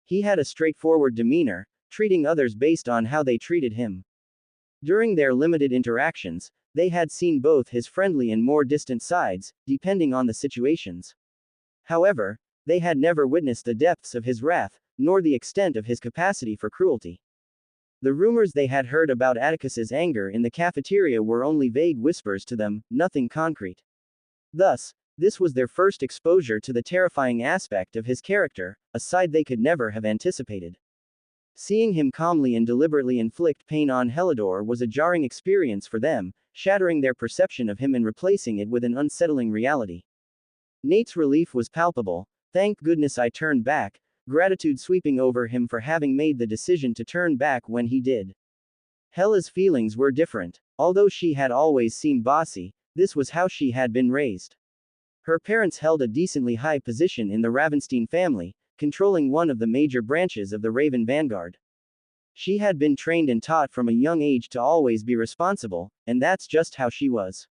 He had a straightforward demeanor, treating others based on how they treated him. During their limited interactions, they had seen both his friendly and more distant sides, depending on the situations. However, they had never witnessed the depths of his wrath, nor the extent of his capacity for cruelty. The rumors they had heard about Atticus's anger in the cafeteria were only vague whispers to them, nothing concrete. Thus, this was their first exposure to the terrifying aspect of his character, a side they could never have anticipated. Seeing him calmly and deliberately inflict pain on Helidor was a jarring experience for them, shattering their perception of him and replacing it with an unsettling reality. Nate's relief was palpable. Thank goodness I turned back, gratitude sweeping over him for having made the decision to turn back when he did. Hella's feelings were different. Although she had always seemed bossy, this was how she had been raised. Her parents held a decently high position in the Ravenstein family, controlling one of the major branches of the Raven Vanguard. She had been trained and taught from a young age to always be responsible, and that's just how she was.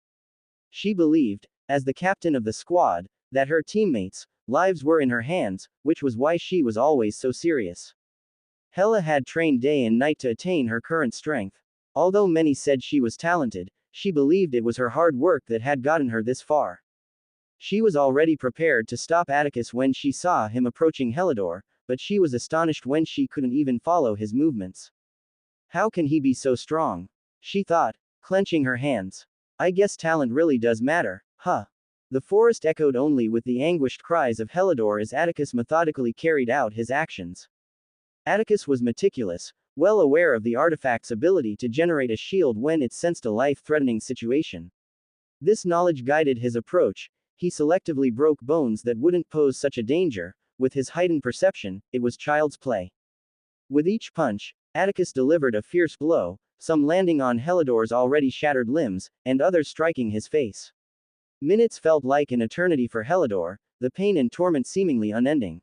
She believed, as the captain of the squad, that her teammates' lives were in her hands, which was why she was always so serious. Hella had trained day and night to attain her current strength. Although many said she was talented, she believed it was her hard work that had gotten her this far. She was already prepared to stop Atticus when she saw him approaching Helidor, but she was astonished when she couldn't even follow his movements. How can he be so strong? She thought, clenching her hands. I guess talent really does matter, huh? The forest echoed only with the anguished cries of Helidor as Atticus methodically carried out his actions. Atticus was meticulous, well aware of the artifact's ability to generate a shield when it sensed a life-threatening situation. This knowledge guided his approach. He selectively broke bones that wouldn't pose such a danger. With his heightened perception, it was child's play. With each punch, Atticus delivered a fierce blow, some landing on Helidor's already shattered limbs, and others striking his face. Minutes felt like an eternity for Helidor, the pain and torment seemingly unending.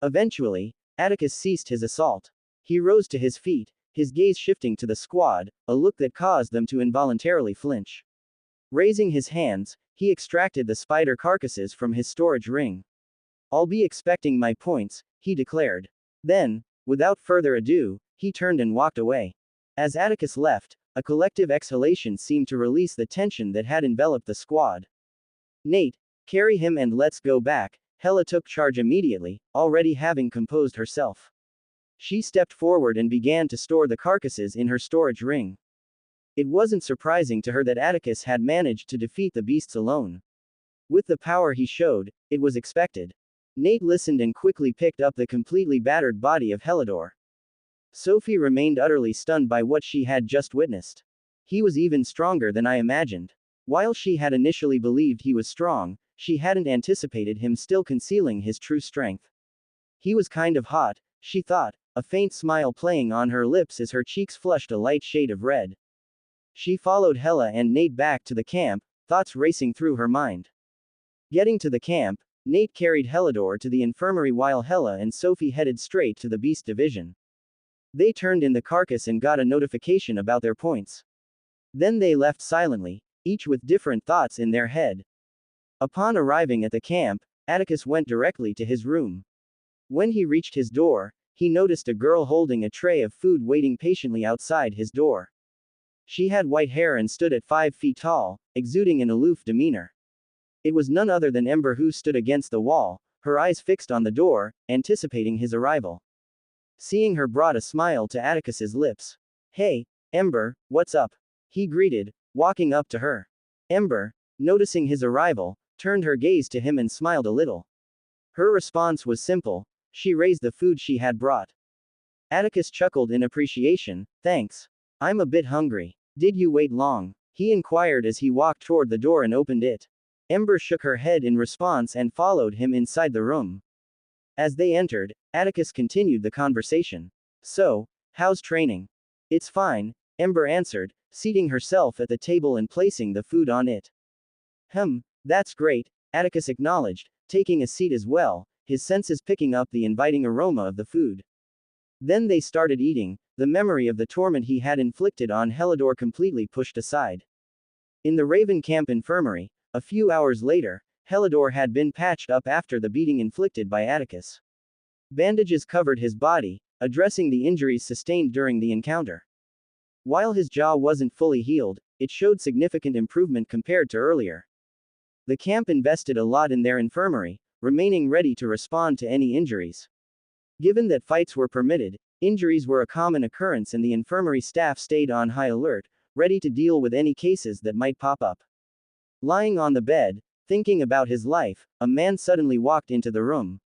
Eventually, Atticus ceased his assault. He rose to his feet, his gaze shifting to the squad, a look that caused them to involuntarily flinch. Raising his hands, he extracted the spider carcasses from his storage ring. "I'll be expecting my points," he declared. Then, without further ado, he turned and walked away. As Atticus left, a collective exhalation seemed to release the tension that had enveloped the squad. "Nate, carry him and let's go back." Hella took charge immediately, already having composed herself. She stepped forward and began to store the carcasses in her storage ring. It wasn't surprising to her that Atticus had managed to defeat the beasts alone. With the power he showed, it was expected. Nate listened and quickly picked up the completely battered body of Helidor. Sophie remained utterly stunned by what she had just witnessed. He was even stronger than I imagined. While she had initially believed he was strong, she hadn't anticipated him still concealing his true strength. He was kind of hot, she thought, a faint smile playing on her lips as her cheeks flushed a light shade of red. She followed Hella and Nate back to the camp, thoughts racing through her mind. Getting to the camp, Nate carried Helidor to the infirmary while Hella and Sophie headed straight to the beast division. They turned in the carcass and got a notification about their points. Then they left silently, each with different thoughts in their head. Upon arriving at the camp, Atticus went directly to his room. When he reached his door, he noticed a girl holding a tray of food waiting patiently outside his door. She had white hair and stood at 5 feet tall, exuding an aloof demeanor. It was none other than Ember, who stood against the wall, her eyes fixed on the door, anticipating his arrival. Seeing her brought a smile to Atticus's lips. "Hey, Ember, what's up?" he greeted, walking up to her. Ember, noticing his arrival, turned her gaze to him and smiled a little. Her response was simple. She raised the food she had brought. Atticus chuckled in appreciation. "Thanks. I'm a bit hungry. Did you wait long?" he inquired as he walked toward the door and opened it. Ember shook her head in response and followed him inside the room. As they entered, Atticus continued the conversation. "So, how's training?" "It's fine," Ember answered, seating herself at the table and placing the food on it. That's great," Atticus acknowledged, taking a seat as well, his senses picking up the inviting aroma of the food. Then they started eating, the memory of the torment he had inflicted on Helidor completely pushed aside. In the Raven Camp infirmary, a few hours later, Helidor had been patched up after the beating inflicted by Atticus. Bandages covered his body, addressing the injuries sustained during the encounter. While his jaw wasn't fully healed, it showed significant improvement compared to earlier. The camp invested a lot in their infirmary, remaining ready to respond to any injuries. Given that fights were permitted, injuries were a common occurrence and the infirmary staff stayed on high alert, ready to deal with any cases that might pop up. Lying on the bed, thinking about his life, a man suddenly walked into the room.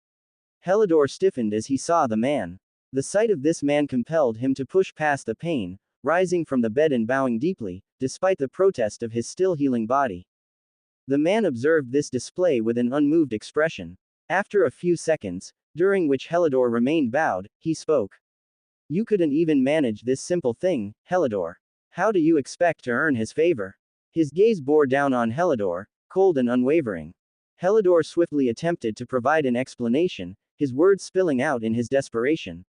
Helidor stiffened as he saw the man. The sight of this man compelled him to push past the pain, rising from the bed and bowing deeply, despite the protest of his still healing body. The man observed this display with an unmoved expression. After a few seconds, during which Helidor remained bowed, he spoke. "You couldn't even manage this simple thing, Helidor. How do you expect to earn his favor?" His gaze bore down on Helidor, cold and unwavering. Helidor swiftly attempted to provide an explanation, his words spilling out in his desperation.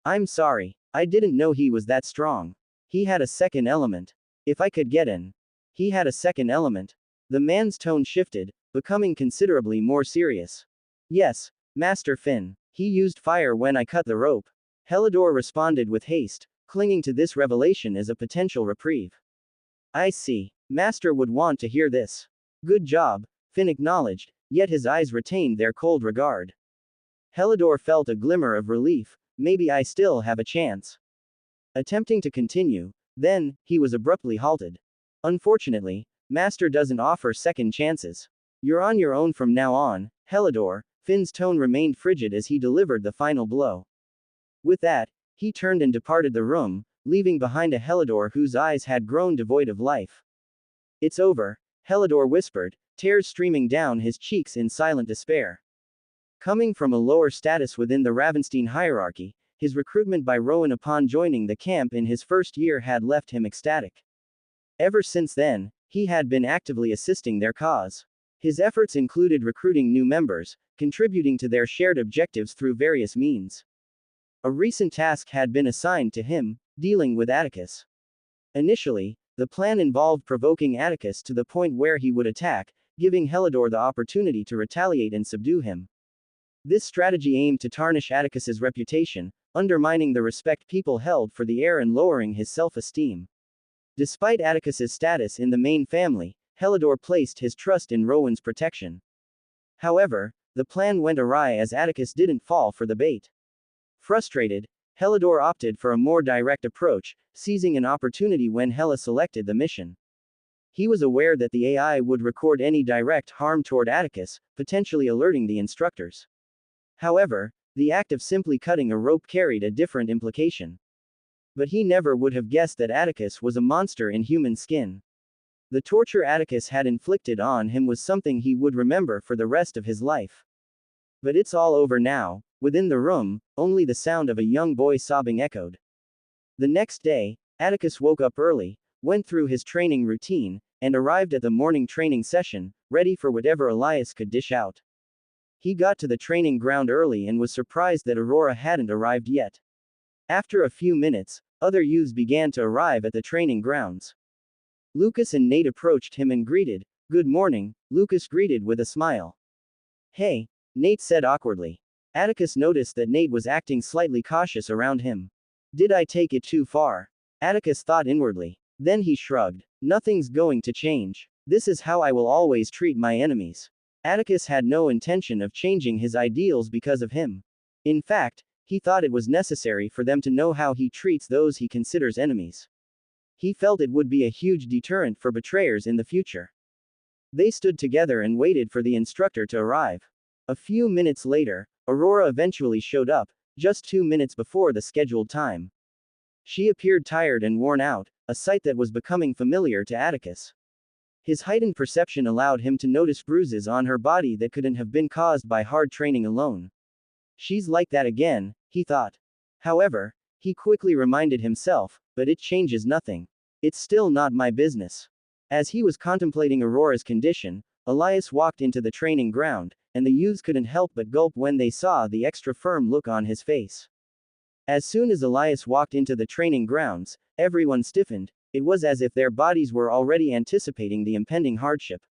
"I'm sorry, I didn't know he was that strong. He had a second element. If I could get in." "He had a second element?" The man's tone shifted, becoming considerably more serious. "Yes, Master Finn. He used fire when I cut the rope." Helidor responded with haste, clinging to this revelation as a potential reprieve. "I see. Master would want to hear this." "Good job," Finn acknowledged, yet his eyes retained their cold regard. Helidor felt a glimmer of relief. Maybe I still have a chance. Attempting to continue, then, he was abruptly halted. "Unfortunately, Master doesn't offer second chances. You're on your own from now on, Helidor." Finn's tone remained frigid as he delivered the final blow. With that, he turned and departed the room, leaving behind a Helidor whose eyes had grown devoid of life. "It's over," Helidor whispered, tears streaming down his cheeks in silent despair. Coming from a lower status within the Ravenstein hierarchy, his recruitment by Rowan upon joining the camp in his first year had left him ecstatic. Ever since then, He had been actively assisting their cause. His efforts included recruiting new members, contributing to their shared objectives through various means. A recent task had been assigned to him, dealing with Atticus. Initially, the plan involved provoking Atticus to the point where he would attack, giving Helidor the opportunity to retaliate and subdue him. This strategy aimed to tarnish Atticus's reputation, undermining the respect people held for the heir and lowering his self-esteem. Despite Atticus's status in the main family, Helidor placed his trust in Rowan's protection. However, the plan went awry as Atticus didn't fall for the bait. Frustrated, Helidor opted for a more direct approach, seizing an opportunity when Hela selected the mission. He was aware that the AI would record any direct harm toward Atticus, potentially alerting the instructors. However, the act of simply cutting a rope carried a different implication. But he never would have guessed that Atticus was a monster in human skin. The torture Atticus had inflicted on him was something he would remember for the rest of his life. But it's all over now. Within the room, only the sound of a young boy sobbing echoed. The next day, Atticus woke up early, went through his training routine, and arrived at the morning training session, ready for whatever Elias could dish out. He got to the training ground early and was surprised that Aurora hadn't arrived yet. After a few minutes, other youths began to arrive at the training grounds. Lucas and Nate approached him and greeted. "Good morning," Lucas greeted with a smile. "Hey," Nate said awkwardly. Atticus noticed that Nate was acting slightly cautious around him. Did I take it too far? Atticus thought inwardly. Then he shrugged. Nothing's going to change. This is how I will always treat my enemies. Atticus had no intention of changing his ideals because of him. In fact, he thought it was necessary for them to know how he treats those he considers enemies. He felt it would be a huge deterrent for betrayers in the future. They stood together and waited for the instructor to arrive. A few minutes later, Aurora eventually showed up, just 2 minutes before the scheduled time. She appeared tired and worn out, a sight that was becoming familiar to Atticus. His heightened perception allowed him to notice bruises on her body that couldn't have been caused by hard training alone. She's like that again, he thought. However, he quickly reminded himself, but it changes nothing. It's still not my business. As he was contemplating Aurora's condition, Elias walked into the training ground, and the youths couldn't help but gulp when they saw the extra firm look on his face. As soon as Elias walked into the training grounds, everyone stiffened. It was as if their bodies were already anticipating the impending hardship.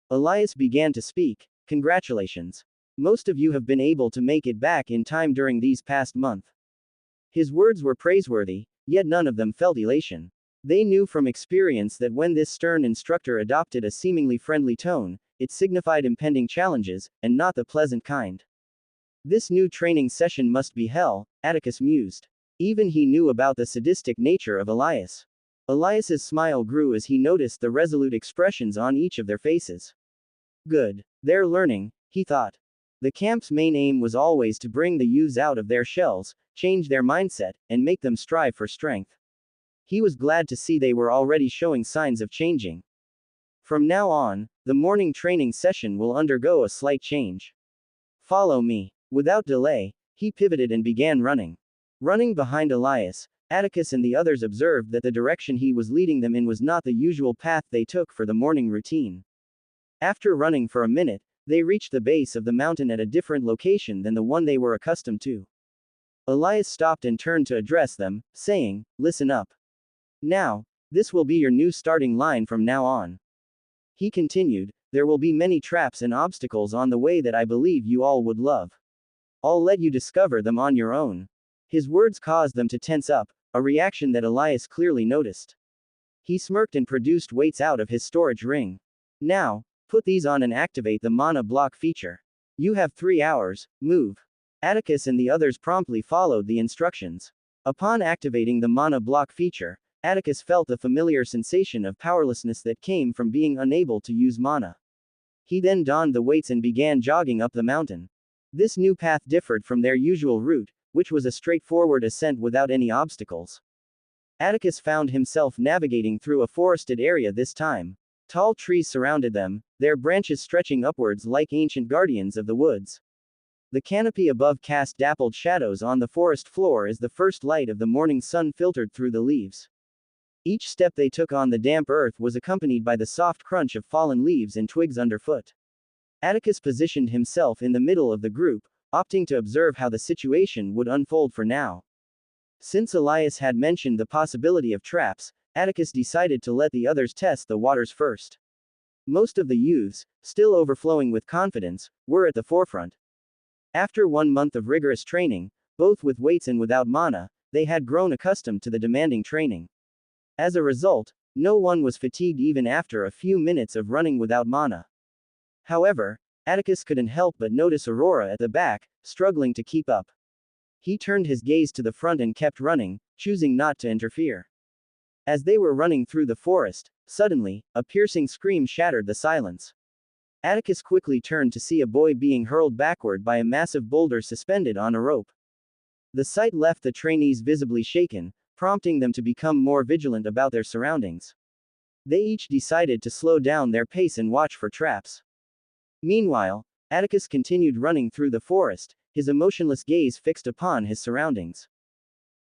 Elias began to speak. "Congratulations. Most of you have been able to make it back in time during these past month." His words were praiseworthy, yet none of them felt elation. They knew from experience that when this stern instructor adopted a seemingly friendly tone, it signified impending challenges, and not the pleasant kind. This new training session must be hell, Atticus mused. Even he knew about the sadistic nature of Elias. Elias's smile grew as he noticed the resolute expressions on each of their faces. Good. They're learning, he thought. The camp's main aim was always to bring the youths out of their shells, change their mindset, and make them strive for strength. He was glad to see they were already showing signs of changing. From now on, the morning training session will undergo a slight change. Follow me. Without delay, he pivoted and began running. Running behind Elias, Atticus and the others observed that the direction he was leading them in was not the usual path they took for the morning routine. After running for a minute, they reached the base of the mountain at a different location than the one they were accustomed to. Elias stopped and turned to address them, saying, "Listen up. Now, this will be your new starting line from now on." He continued, "There will be many traps and obstacles on the way that I believe you all would love. I'll let you discover them on your own." His words caused them to tense up, a reaction that Elias clearly noticed. He smirked and produced weights out of his storage ring. "Now, put these on and activate the mana block feature. You have 3 hours, move." Atticus and the others promptly followed the instructions. Upon activating the mana block feature, Atticus felt the familiar sensation of powerlessness that came from being unable to use mana. He then donned the weights and began jogging up the mountain. This new path differed from their usual route, which was a straightforward ascent without any obstacles. Atticus found himself navigating through a forested area this time. Tall trees surrounded them, their branches stretching upwards like ancient guardians of the woods. The canopy above cast dappled shadows on the forest floor as the first light of the morning sun filtered through the leaves. Each step they took on the damp earth was accompanied by the soft crunch of fallen leaves and twigs underfoot. Atticus positioned himself in the middle of the group, opting to observe how the situation would unfold for now. Since Elias had mentioned the possibility of traps, Atticus decided to let the others test the waters first. Most of the youths, still overflowing with confidence, were at the forefront. After 1 month of rigorous training, both with weights and without mana, they had grown accustomed to the demanding training. As a result, no one was fatigued even after a few minutes of running without mana. However, Atticus couldn't help but notice Aurora at the back, struggling to keep up. He turned his gaze to the front and kept running, choosing not to interfere. As they were running through the forest, suddenly, a piercing scream shattered the silence. Atticus quickly turned to see a boy being hurled backward by a massive boulder suspended on a rope. The sight left the trainees visibly shaken, prompting them to become more vigilant about their surroundings. They each decided to slow down their pace and watch for traps. Meanwhile, Atticus continued running through the forest, his emotionless gaze fixed upon his surroundings.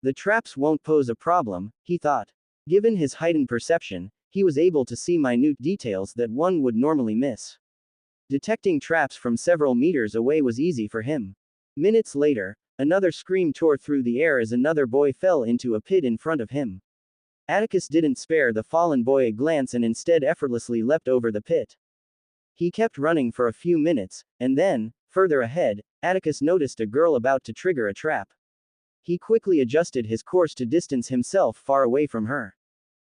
The traps won't pose a problem, he thought. Given his heightened perception, he was able to see minute details that one would normally miss. Detecting traps from several meters away was easy for him. Minutes later, another scream tore through the air as another boy fell into a pit in front of him. Atticus didn't spare the fallen boy a glance and instead effortlessly leapt over the pit. He kept running for a few minutes, and then, further ahead, Atticus noticed a girl about to trigger a trap. He quickly adjusted his course to distance himself far away from her.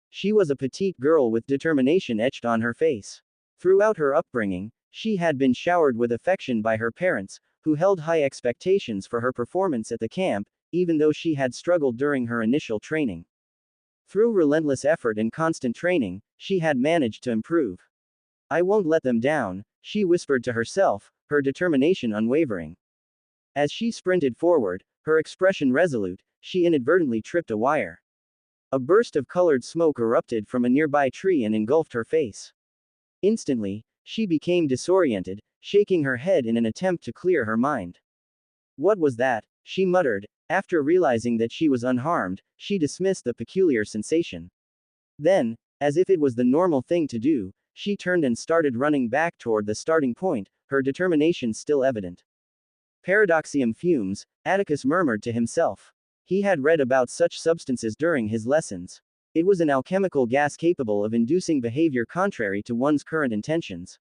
She was a petite girl with determination etched on her face. Throughout her upbringing, she had been showered with affection by her parents, who held high expectations for her performance at the camp, even though she had struggled during her initial training. Through relentless effort and constant training, she had managed to improve. "I won't let them down," she whispered to herself, her determination unwavering. As she sprinted forward, her expression resolute, she inadvertently tripped a wire. A burst of colored smoke erupted from a nearby tree and engulfed her face. Instantly, she became disoriented, shaking her head in an attempt to clear her mind. "What was that?" she muttered. After realizing that she was unharmed, she dismissed the peculiar sensation. Then, as if it was the normal thing to do, she turned and started running back toward the starting point, her determination still evident. "Paradoxium fumes," Atticus murmured to himself. He had read about such substances during his lessons. It was an alchemical gas capable of inducing behavior contrary to one's current intentions.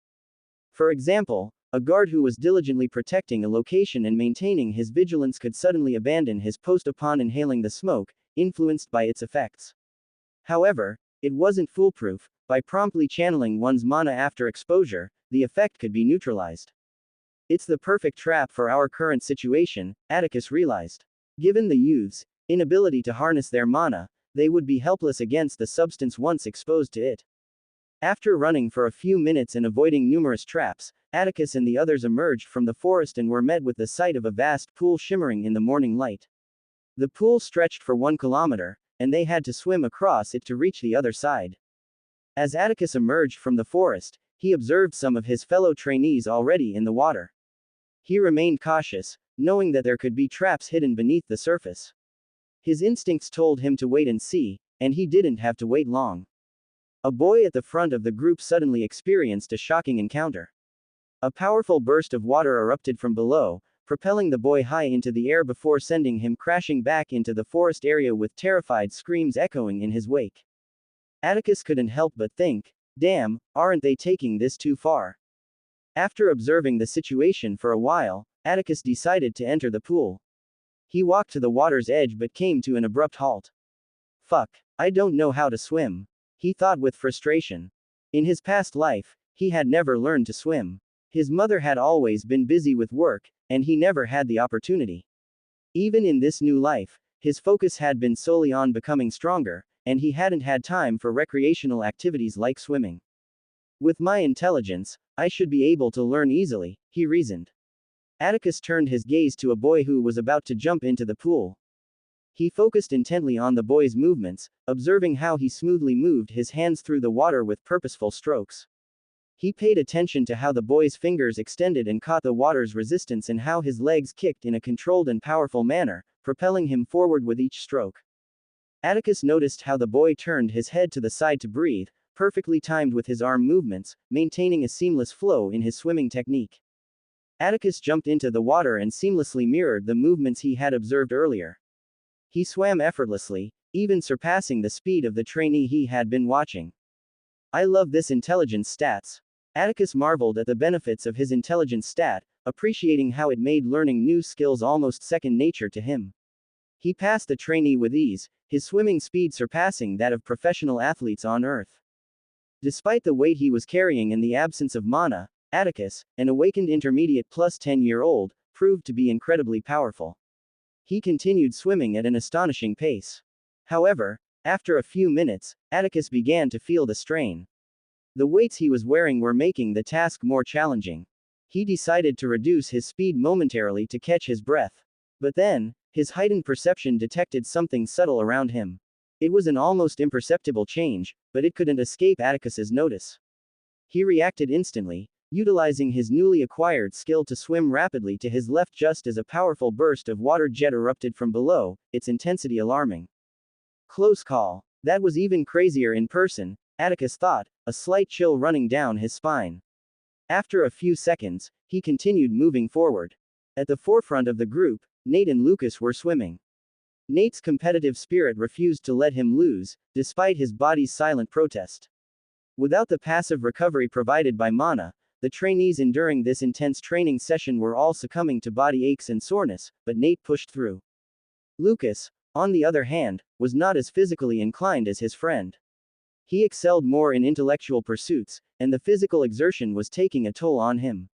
For example, a guard who was diligently protecting a location and maintaining his vigilance could suddenly abandon his post upon inhaling the smoke, influenced by its effects. However, it wasn't foolproof. By promptly channeling one's mana after exposure, the effect could be neutralized. "It's the perfect trap for our current situation," Atticus realized. Given the youth's inability to harness their mana, they would be helpless against the substance once exposed to it. After running for a few minutes and avoiding numerous traps, Atticus and the others emerged from the forest and were met with the sight of a vast pool shimmering in the morning light. The pool stretched for 1 kilometer, and they had to swim across it to reach the other side. As Atticus emerged from the forest, he observed some of his fellow trainees already in the water. He remained cautious, knowing that there could be traps hidden beneath the surface. His instincts told him to wait and see, and he didn't have to wait long. A boy at the front of the group suddenly experienced a shocking encounter. A powerful burst of water erupted from below, propelling the boy high into the air before sending him crashing back into the forest area with terrified screams echoing in his wake. Atticus couldn't help but think, "Damn, aren't they taking this too far?" After observing the situation for a while, Atticus decided to enter the pool. He walked to the water's edge but came to an abrupt halt. "Fuck, I don't know how to swim," he thought with frustration. In his past life, he had never learned to swim. His mother had always been busy with work, and he never had the opportunity. Even in this new life, his focus had been solely on becoming stronger, and he hadn't had time for recreational activities like swimming. "With my intelligence, I should be able to learn easily," he reasoned. Atticus turned his gaze to a boy who was about to jump into the pool. He focused intently on the boy's movements, observing how he smoothly moved his hands through the water with purposeful strokes. He paid attention to how the boy's fingers extended and caught the water's resistance and how his legs kicked in a controlled and powerful manner, propelling him forward with each stroke. Atticus noticed how the boy turned his head to the side to breathe, perfectly timed with his arm movements, maintaining a seamless flow in his swimming technique. Atticus jumped into the water and seamlessly mirrored the movements he had observed earlier. He swam effortlessly, even surpassing the speed of the trainee he had been watching. I love this intelligence stats. Atticus marveled at the benefits of his intelligence stat, appreciating how it made learning new skills almost second nature to him. He passed the trainee with ease, his swimming speed surpassing that of professional athletes on Earth. Despite the weight he was carrying and the absence of mana, Atticus, an awakened intermediate plus 10-year-old, proved to be incredibly powerful. He continued swimming at an astonishing pace. However, after a few minutes, Atticus began to feel the strain. The weights he was wearing were making the task more challenging. He decided to reduce his speed momentarily to catch his breath. But then, his heightened perception detected something subtle around him. It was an almost imperceptible change, but it couldn't escape Atticus's notice. He reacted instantly, utilizing his newly acquired skill to swim rapidly to his left just as a powerful burst of water jet erupted from below, its intensity alarming. Close call. That was even crazier in person, Atticus thought, a slight chill running down his spine. After a few seconds, he continued moving forward. At the forefront of the group, Nate and Lucas were swimming. Nate's competitive spirit refused to let him lose, despite his body's silent protest. Without the passive recovery provided by mana, the trainees enduring this intense training session were all succumbing to body aches and soreness, but Nate pushed through. Lucas, on the other hand, was not as physically inclined as his friend. He excelled more in intellectual pursuits, and the physical exertion was taking a toll on him.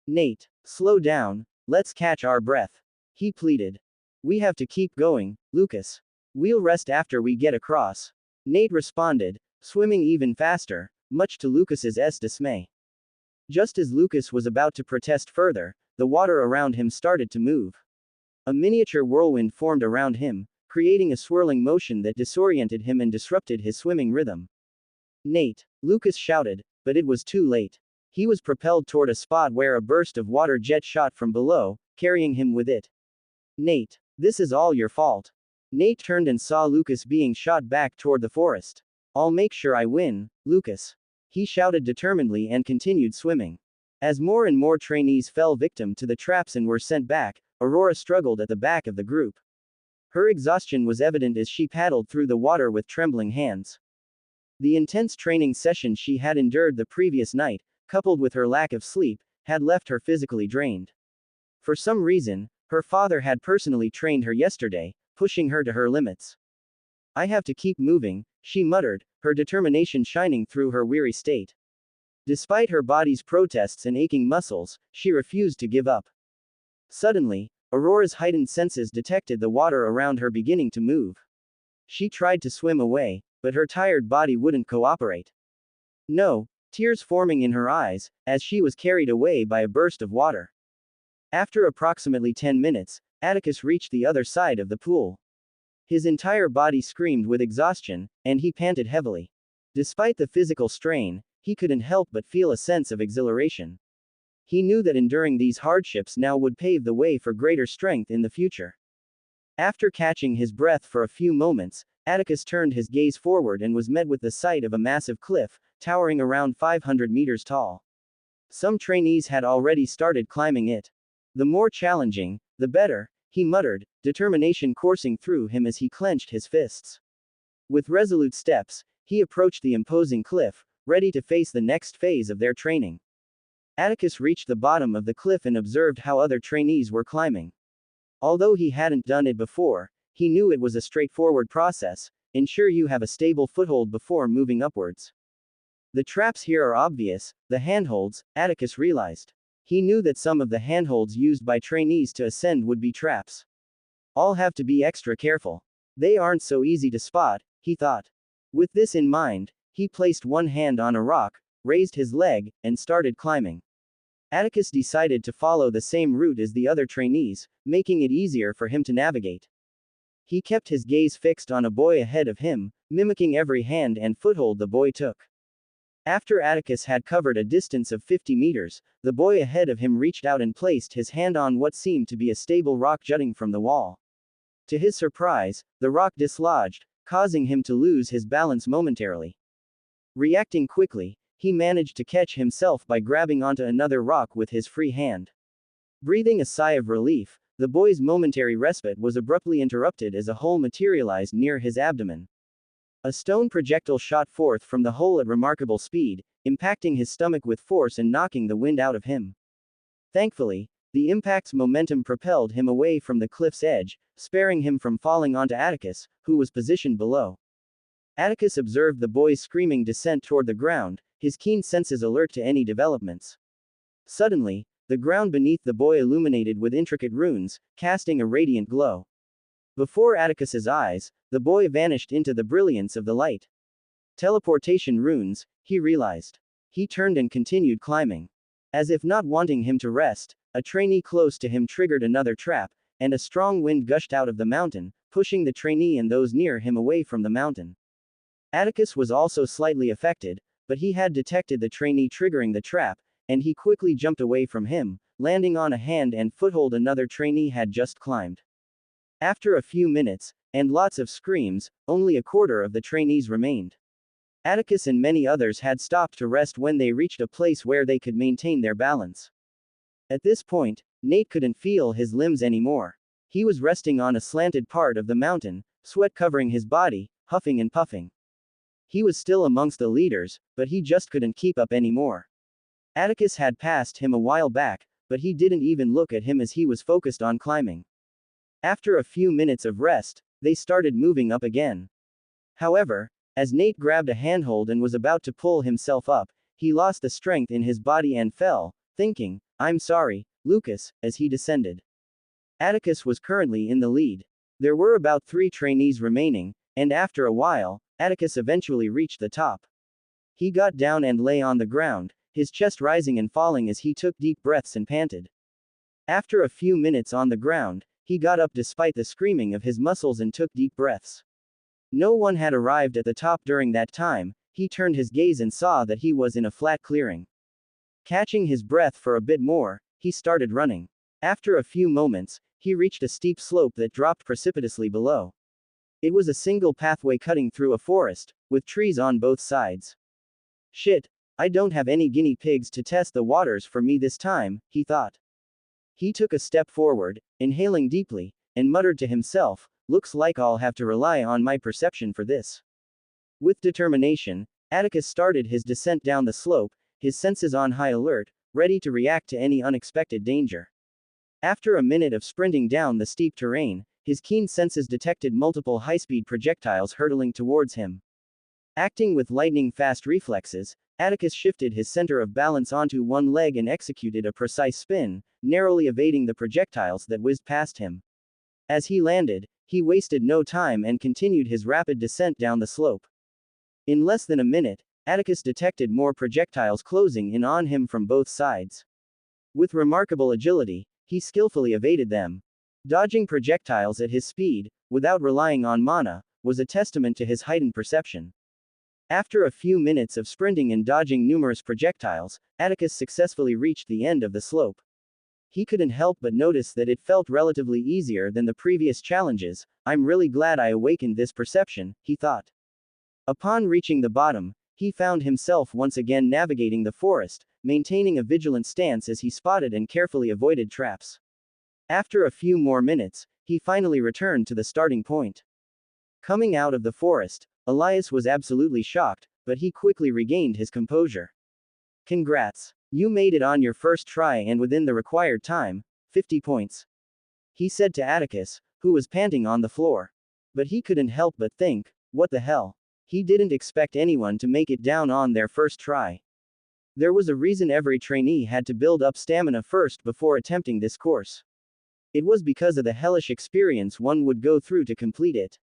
Nate, slow down, let's catch our breath. He pleaded. We have to keep going, Lucas. We'll rest after we get across. Nate responded, swimming even faster, much to Lucas's dismay. Just as Lucas was about to protest further, the water around him started to move. A miniature whirlwind formed around him, creating a swirling motion that disoriented him and disrupted his swimming rhythm. Nate, Lucas shouted, but it was too late. He was propelled toward a spot where a burst of water jet shot from below, carrying him with it. Nate, this is all your fault. Nate turned and saw Lucas being shot back toward the forest. I'll make sure I win, Lucas. He shouted determinedly and continued swimming. As more and more trainees fell victim to the traps and were sent back, Aurora struggled at the back of the group. Her exhaustion was evident as she paddled through the water with trembling hands. The intense training session she had endured the previous night, coupled with her lack of sleep, had left her physically drained. For some reason, her father had personally trained her yesterday, pushing her to her limits. I have to keep moving, she muttered, her determination shining through her weary state. Despite her body's protests and aching muscles, she refused to give up. Suddenly, Aurora's heightened senses detected the water around her beginning to move. She tried to swim away, but her tired body wouldn't cooperate. No, tears forming in her eyes, as she was carried away by a burst of water. After approximately 10 minutes, Atticus reached the other side of the pool. His entire body screamed with exhaustion, and he panted heavily. Despite the physical strain, he couldn't help but feel a sense of exhilaration. He knew that enduring these hardships now would pave the way for greater strength in the future. After catching his breath for a few moments, Atticus turned his gaze forward and was met with the sight of a massive cliff, towering around 500 meters tall. Some trainees had already started climbing it. The more challenging, the better, he muttered, determination coursing through him as he clenched his fists. With resolute steps, he approached the imposing cliff, ready to face the next phase of their training. Atticus reached the bottom of the cliff and observed how other trainees were climbing. Although he hadn't done it before, he knew it was a straightforward process. Ensure you have a stable foothold before moving upwards. The traps here are obvious, the handholds, Atticus realized. He knew that some of the handholds used by trainees to ascend would be traps. All have to be extra careful. They aren't so easy to spot, he thought. With this in mind, he placed one hand on a rock, raised his leg, and started climbing. Atticus decided to follow the same route as the other trainees, making it easier for him to navigate. He kept his gaze fixed on a boy ahead of him, mimicking every hand and foothold the boy took. After Atticus had covered a distance of 50 meters, the boy ahead of him reached out and placed his hand on what seemed to be a stable rock jutting from the wall. To his surprise, the rock dislodged, causing him to lose his balance momentarily. Reacting quickly, he managed to catch himself by grabbing onto another rock with his free hand. Breathing a sigh of relief, the boy's momentary respite was abruptly interrupted as a hole materialized near his abdomen. A stone projectile shot forth from the hole at remarkable speed, impacting his stomach with force and knocking the wind out of him. Thankfully, the impact's momentum propelled him away from the cliff's edge, sparing him from falling onto Atticus, who was positioned below. Atticus observed the boy's screaming descent toward the ground, his keen senses alert to any developments. Suddenly, the ground beneath the boy illuminated with intricate runes, casting a radiant glow. Before Atticus's eyes, the boy vanished into the brilliance of the light. Teleportation runes, he realized. He turned and continued climbing. As if not wanting him to rest, a trainee close to him triggered another trap, and a strong wind gushed out of the mountain, pushing the trainee and those near him away from the mountain. Atticus was also slightly affected, but he had detected the trainee triggering the trap, and he quickly jumped away from him, landing on a hand and foothold another trainee had just climbed. After a few minutes, and lots of screams, only a quarter of the trainees remained. Atticus and many others had stopped to rest when they reached a place where they could maintain their balance. At this point, Nate couldn't feel his limbs anymore. He was resting on a slanted part of the mountain, sweat covering his body, huffing and puffing. He was still amongst the leaders, but he just couldn't keep up anymore. Atticus had passed him a while back, but he didn't even look at him as he was focused on climbing. After a few minutes of rest, they started moving up again. However, as Nate grabbed a handhold and was about to pull himself up, he lost the strength in his body and fell, thinking, "I'm sorry, Lucas," as he descended. Atticus was currently in the lead. There were about 3 trainees remaining, and after a while, Atticus eventually reached the top. He got down and lay on the ground, his chest rising and falling as he took deep breaths and panted. After a few minutes on the ground, he got up despite the screaming of his muscles and took deep breaths. No one had arrived at the top during that time. He turned his gaze and saw that he was in a flat clearing. Catching his breath for a bit more, he started running. After a few moments, he reached a steep slope that dropped precipitously below. It was a single pathway cutting through a forest, with trees on both sides. "Shit, I don't have any guinea pigs to test the waters for me this time," he thought. He took a step forward, inhaling deeply, and muttered to himself, "Looks like I'll have to rely on my perception for this." With determination, Atticus started his descent down the slope, his senses on high alert, ready to react to any unexpected danger. After a minute of sprinting down the steep terrain, his keen senses detected multiple high-speed projectiles hurtling towards him. Acting with lightning-fast reflexes, Atticus shifted his center of balance onto one leg and executed a precise spin, narrowly evading the projectiles that whizzed past him. As he landed, he wasted no time and continued his rapid descent down the slope. In less than a minute, Atticus detected more projectiles closing in on him from both sides. With remarkable agility, he skillfully evaded them. Dodging projectiles at his speed, without relying on mana, was a testament to his heightened perception. After a few minutes of sprinting and dodging numerous projectiles, Atticus successfully reached the end of the slope. He couldn't help but notice that it felt relatively easier than the previous challenges. "I'm really glad I awakened this perception," he thought. Upon reaching the bottom, he found himself once again navigating the forest, maintaining a vigilant stance as he spotted and carefully avoided traps. After a few more minutes, he finally returned to the starting point. Coming out of the forest, Elias was absolutely shocked, but he quickly regained his composure. "Congrats. You made it on your first try and within the required time, 50 points. He said to Atticus, who was panting on the floor. But he couldn't help but think, what the hell? He didn't expect anyone to make it down on their first try. There was a reason every trainee had to build up stamina first before attempting this course. It was because of the hellish experience one would go through to complete it.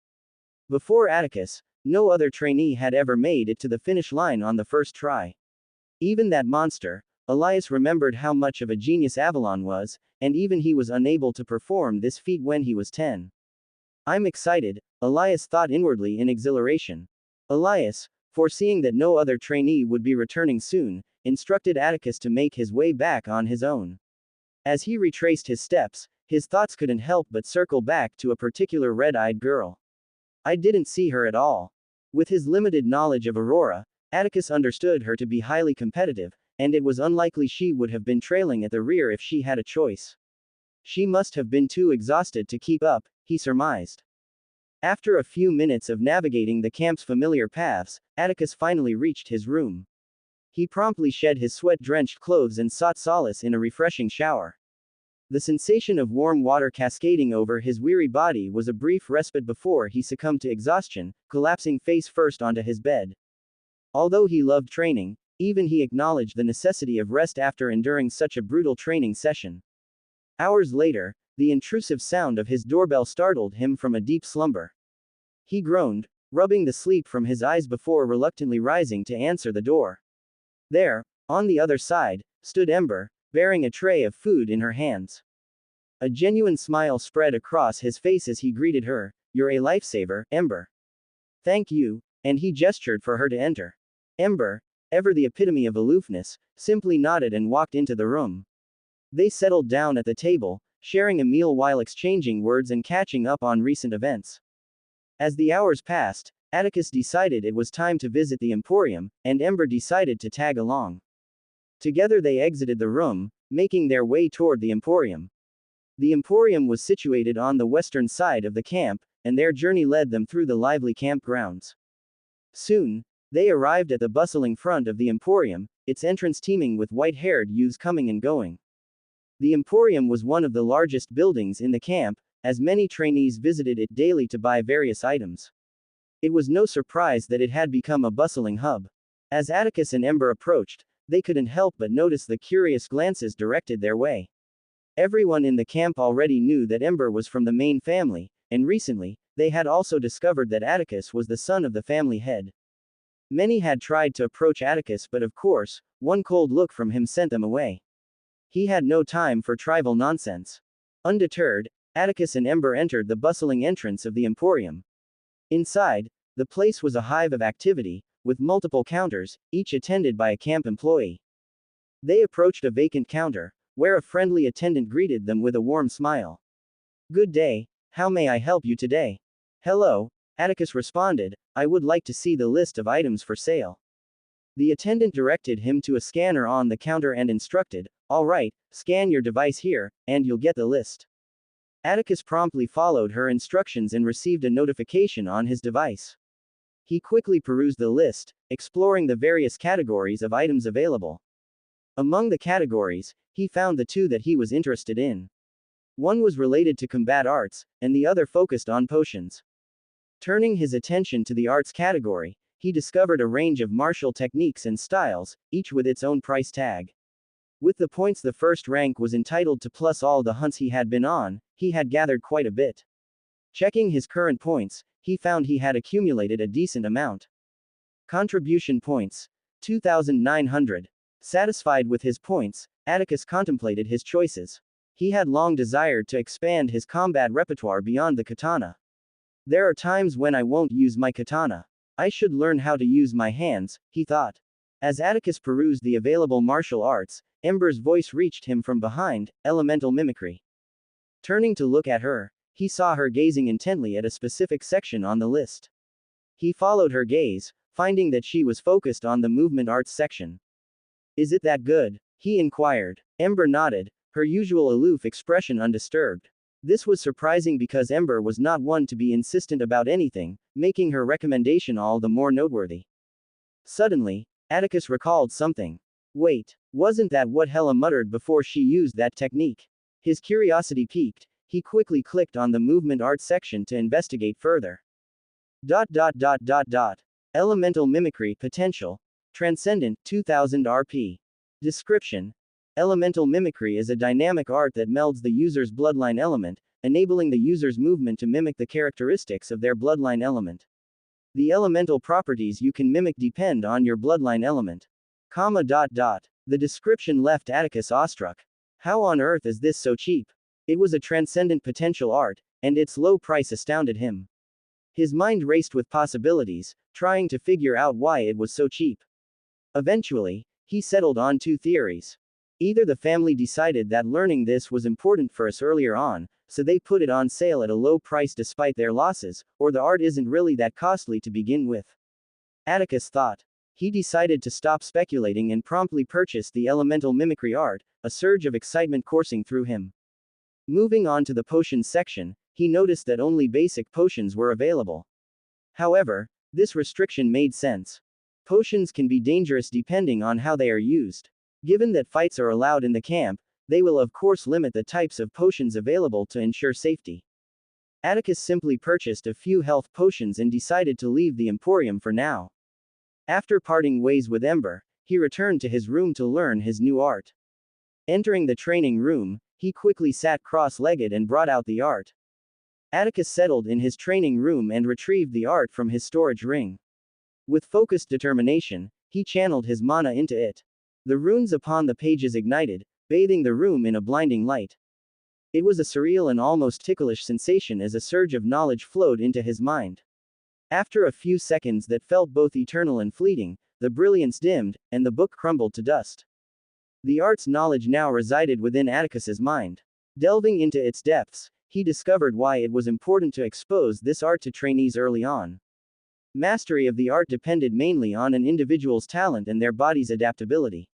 Before Atticus, no other trainee had ever made it to the finish line on the first try. Even that monster, Elias remembered how much of a genius Avalon was, and even he was unable to perform this feat when he was 10. "I'm excited," Elias thought inwardly in exhilaration. Elias, foreseeing that no other trainee would be returning soon, instructed Atticus to make his way back on his own. As he retraced his steps, his thoughts couldn't help but circle back to a particular red-eyed girl. I didn't see her at all. With his limited knowledge of Aurora, Atticus understood her to be highly competitive, and it was unlikely she would have been trailing at the rear if she had a choice. She must have been too exhausted to keep up, he surmised. After a few minutes of navigating the camp's familiar paths, Atticus finally reached his room. He promptly shed his sweat-drenched clothes and sought solace in a refreshing shower. The sensation of warm water cascading over his weary body was a brief respite before he succumbed to exhaustion, collapsing face first onto his bed. Although he loved training, even he acknowledged the necessity of rest after enduring such a brutal training session. Hours later, the intrusive sound of his doorbell startled him from a deep slumber. He groaned, rubbing the sleep from his eyes before reluctantly rising to answer the door. There, on the other side, stood Ember, bearing a tray of food in her hands. A genuine smile spread across his face as he greeted her. "You're a lifesaver, Ember." "Thank you," and he gestured for her to enter. Ember, ever the epitome of aloofness, simply nodded and walked into the room. They settled down at the table, sharing a meal while exchanging words and catching up on recent events. As the hours passed, Atticus decided it was time to visit the Emporium, and Ember decided to tag along. Together they exited the room, making their way toward the Emporium. The Emporium was situated on the western side of the camp, and their journey led them through the lively campgrounds. Soon, they arrived at the bustling front of the Emporium, its entrance teeming with white-haired youths coming and going. The Emporium was one of the largest buildings in the camp, as many trainees visited it daily to buy various items. It was no surprise that it had become a bustling hub. As Atticus and Ember approached, they couldn't help but notice the curious glances directed their way. Everyone in the camp already knew that Ember was from the main family, and recently, they had also discovered that Atticus was the son of the family head. Many had tried to approach Atticus, but of course, one cold look from him sent them away. He had no time for trivial nonsense. Undeterred, Atticus and Ember entered the bustling entrance of the Emporium. Inside, the place was a hive of activity, with multiple counters, each attended by a camp employee. They approached a vacant counter, where a friendly attendant greeted them with a warm smile. "Good day, how may I help you today?" "Hello," Atticus responded, "I would like to see the list of items for sale." The attendant directed him to a scanner on the counter and instructed, "All right, scan your device here, and you'll get the list." Atticus promptly followed her instructions and received a notification on his device. He quickly perused the list, exploring the various categories of items available. Among the categories, he found the two that he was interested in. One was related to combat arts, and the other focused on potions. Turning his attention to the arts category, he discovered a range of martial techniques and styles, each with its own price tag. With the points the first rank was entitled to plus all the hunts he had been on, he had gathered quite a bit. Checking his current points, he found he had accumulated a decent amount. Contribution points: 2,900. Satisfied with his points, Atticus contemplated his choices. He had long desired to expand his combat repertoire beyond the katana. "There are times when I won't use my katana. I should learn how to use my hands," he thought. As Atticus perused the available martial arts, Ember's voice reached him from behind: "Elemental mimicry." Turning to look at her, he saw her gazing intently at a specific section on the list. He followed her gaze, finding that she was focused on the movement arts section. "Is it that good?" he inquired. Ember nodded, her usual aloof expression undisturbed. This was surprising because Ember was not one to be insistent about anything, making her recommendation all the more noteworthy. Suddenly, Atticus recalled something. Wait, wasn't that what Hella muttered before she used that technique? His curiosity piqued, he quickly clicked on the movement arts section to investigate further. Elemental mimicry potential. Transcendent, 2000 RP. Description: Elemental mimicry is a dynamic art that melds the user's bloodline element, enabling the user's movement to mimic the characteristics of their bloodline element. The elemental properties you can mimic depend on your bloodline element. The description left Atticus awestruck. How on earth is this so cheap? It was a transcendent potential art, and its low price astounded him. His mind raced with possibilities, trying to figure out why it was so cheap. Eventually, he settled on two theories. Either the family decided that learning this was important for us earlier on, so they put it on sale at a low price despite their losses, or the art isn't really that costly to begin with. Atticus thought. He decided to stop speculating and promptly purchased the elemental mimicry art, a surge of excitement coursing through him. Moving on to the potions section, he noticed that only basic potions were available. However, this restriction made sense. Potions can be dangerous depending on how they are used. Given that fights are allowed in the camp, they will of course limit the types of potions available to ensure safety. Atticus simply purchased a few health potions and decided to leave the Emporium for now. After parting ways with Ember, he returned to his room to learn his new art. Entering the training room, he quickly sat cross-legged and brought out the art. Atticus settled in his training room and retrieved the art from his storage ring. With focused determination, he channeled his mana into it. The runes upon the pages ignited, bathing the room in a blinding light. It was a surreal and almost ticklish sensation as a surge of knowledge flowed into his mind. After a few seconds that felt both eternal and fleeting, the brilliance dimmed, and the book crumbled to dust. The art's knowledge now resided within Atticus's mind. Delving into its depths, he discovered why it was important to expose this art to trainees early on. Mastery of the art depended mainly on an individual's talent and their body's adaptability.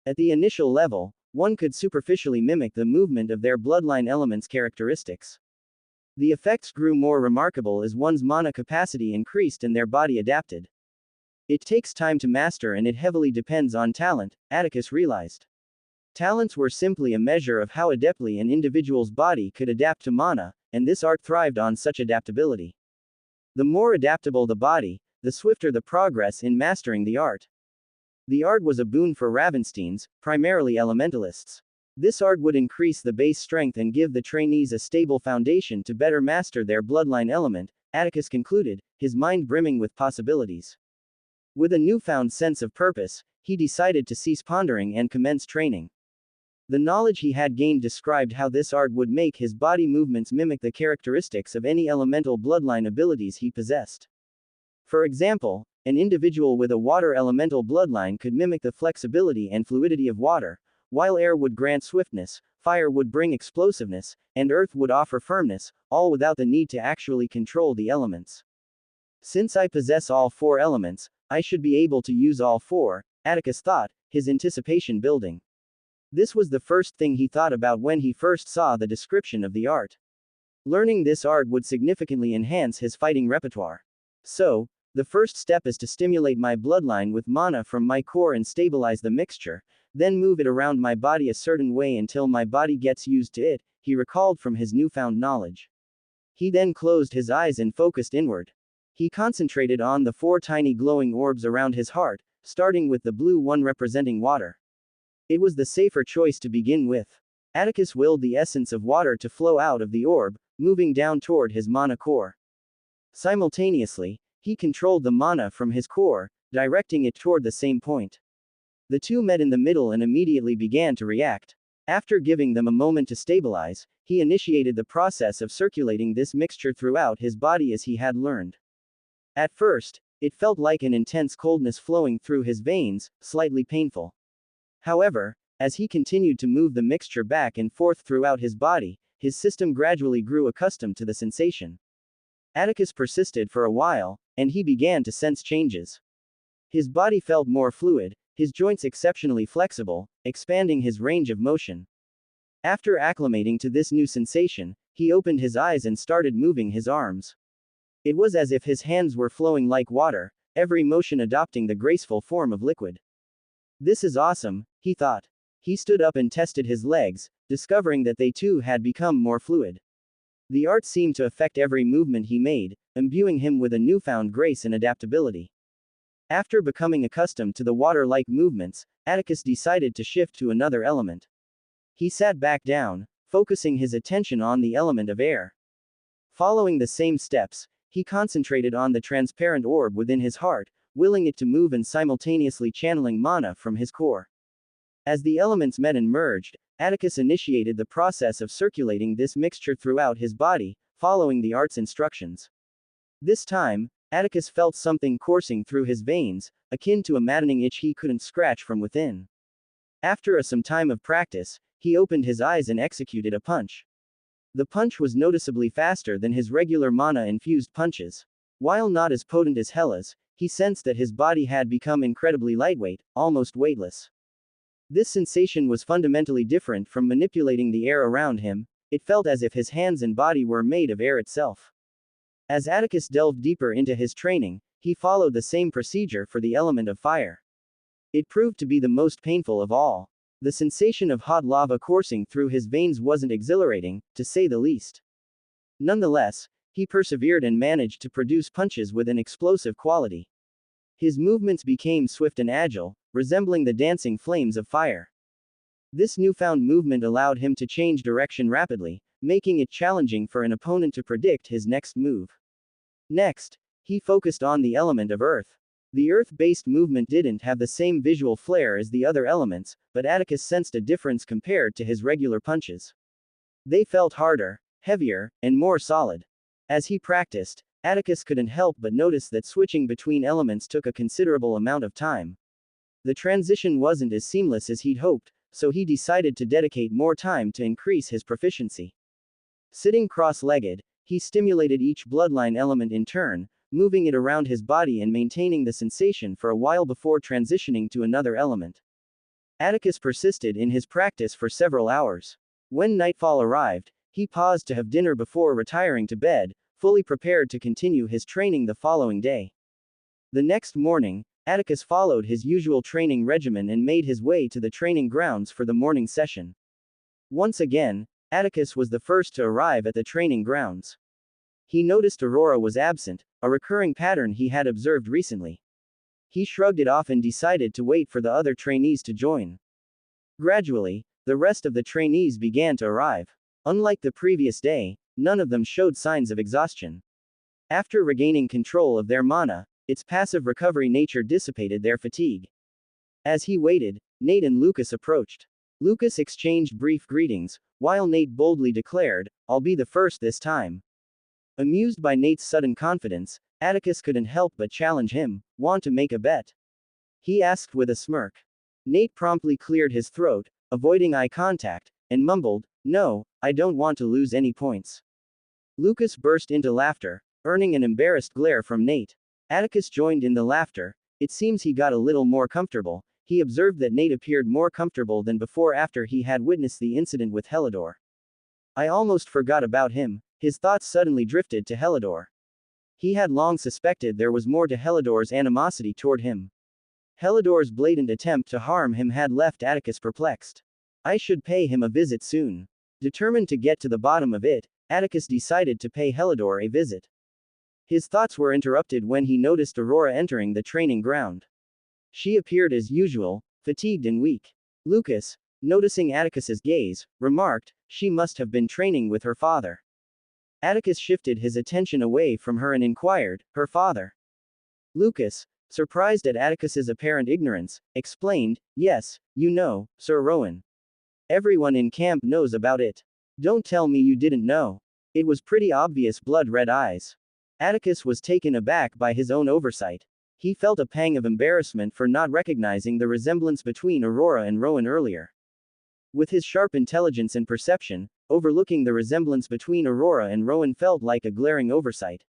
At the initial level, one could superficially mimic the movement of their bloodline element's characteristics. The effects grew more remarkable as one's mana capacity increased and their body adapted. It takes time to master and it heavily depends on talent, Atticus realized. Talents were simply a measure of how adeptly an individual's body could adapt to mana, and this art thrived on such adaptability. The more adaptable the body, the swifter the progress in mastering the art. The art was a boon for Ravensteins, primarily elementalists. This art would increase the base strength and give the trainees a stable foundation to better master their bloodline element, Atticus concluded, his mind brimming with possibilities. With a newfound sense of purpose, he decided to cease pondering and commence training. The knowledge he had gained described how this art would make his body movements mimic the characteristics of any elemental bloodline abilities he possessed. For example, an individual with a water elemental bloodline could mimic the flexibility and fluidity of water, while air would grant swiftness, fire would bring explosiveness, and earth would offer firmness, all without the need to actually control the elements. Since I possess all four elements, I should be able to use all four, Atticus thought, his anticipation building. This was the first thing he thought about when he first saw the description of the art. Learning this art would significantly enhance his fighting repertoire. So, the first step is to stimulate my bloodline with mana from my core and stabilize the mixture, then move it around my body a certain way until my body gets used to it, he recalled from his newfound knowledge. He then closed his eyes and focused inward. He concentrated on the four tiny glowing orbs around his heart, starting with the blue one representing water. It was the safer choice to begin with. Atticus willed the essence of water to flow out of the orb, moving down toward his mana core. Simultaneously, he controlled the mana from his core, directing it toward the same point. The two met in the middle and immediately began to react. After giving them a moment to stabilize, he initiated the process of circulating this mixture throughout his body as he had learned. At first, it felt like an intense coldness flowing through his veins, slightly painful. However, as he continued to move the mixture back and forth throughout his body, his system gradually grew accustomed to the sensation. Atticus persisted for a while, and he began to sense changes. His body felt more fluid, his joints exceptionally flexible, expanding his range of motion. After acclimating to this new sensation, he opened his eyes and started moving his arms. It was as if his hands were flowing like water, every motion adopting the graceful form of liquid. This is awesome, he thought. He stood up and tested his legs, discovering that they too had become more fluid. The art seemed to affect every movement he made, imbuing him with a newfound grace and adaptability. After becoming accustomed to the water-like movements, Atticus decided to shift to another element. He sat back down, focusing his attention on the element of air. Following the same steps, he concentrated on the transparent orb within his heart, willing it to move and simultaneously channeling mana from his core. As the elements met and merged, Atticus initiated the process of circulating this mixture throughout his body, following the art's instructions. This time, Atticus felt something coursing through his veins, akin to a maddening itch he couldn't scratch from within. After some time of practice, he opened his eyes and executed a punch. The punch was noticeably faster than his regular mana-infused punches. While not as potent as Hela's, he sensed that his body had become incredibly lightweight, almost weightless. This sensation was fundamentally different from manipulating the air around him. It felt as if his hands and body were made of air itself. As Atticus delved deeper into his training, he followed the same procedure for the element of fire. It proved to be the most painful of all. The sensation of hot lava coursing through his veins wasn't exhilarating, to say the least. Nonetheless, he persevered and managed to produce punches with an explosive quality. His movements became swift and agile, resembling the dancing flames of fire. This newfound movement allowed him to change direction rapidly, making it challenging for an opponent to predict his next move. Next, he focused on the element of earth. The earth-based movement didn't have the same visual flair as the other elements, but Atticus sensed a difference compared to his regular punches. They felt harder, heavier, and more solid. As he practiced, Atticus couldn't help but notice that switching between elements took a considerable amount of time. The transition wasn't as seamless as he'd hoped, so he decided to dedicate more time to increase his proficiency. Sitting cross-legged, he stimulated each bloodline element in turn, moving it around his body and maintaining the sensation for a while before transitioning to another element. Atticus persisted in his practice for several hours. When nightfall arrived, he paused to have dinner before retiring to bed, fully prepared to continue his training the following day. The next morning, Atticus followed his usual training regimen and made his way to the training grounds for the morning session. Once again, Atticus was the first to arrive at the training grounds. He noticed Aurora was absent, a recurring pattern he had observed recently. He shrugged it off and decided to wait for the other trainees to join. Gradually, the rest of the trainees began to arrive. Unlike the previous day, none of them showed signs of exhaustion. After regaining control of their mana, its passive recovery nature dissipated their fatigue. As he waited, Nate and Lucas approached. Lucas exchanged brief greetings, while Nate boldly declared, "I'll be the first this time." Amused by Nate's sudden confidence, Atticus couldn't help but challenge him. "Want to make a bet?" he asked with a smirk. Nate promptly cleared his throat, avoiding eye contact, and mumbled, "No, I don't want to lose any points." Lucas burst into laughter, earning an embarrassed glare from Nate. Atticus joined in the laughter. It seems he got a little more comfortable. He observed that Nate appeared more comfortable than before after he had witnessed the incident with Helidor. "I almost forgot about him." His thoughts suddenly drifted to Helidor. He had long suspected there was more to Helidor's animosity toward him. Helidor's blatant attempt to harm him had left Atticus perplexed. "I should pay him a visit soon." Determined to get to the bottom of it, Atticus decided to pay Helidor a visit. His thoughts were interrupted when he noticed Aurora entering the training ground. She appeared as usual, fatigued and weak. Lucas, noticing Atticus's gaze, remarked, "She must have been training with her father." Atticus shifted his attention away from her and inquired, "Her father?" Lucas, surprised at Atticus's apparent ignorance, explained, "Yes, you know, Sir Rowan. Everyone in camp knows about it. Don't tell me you didn't know." It was pretty obvious. Blood-red eyes. Atticus was taken aback by his own oversight. He felt a pang of embarrassment for not recognizing the resemblance between Aurora and Rowan earlier. With his sharp intelligence and perception, overlooking the resemblance between Aurora and Rowan felt like a glaring oversight.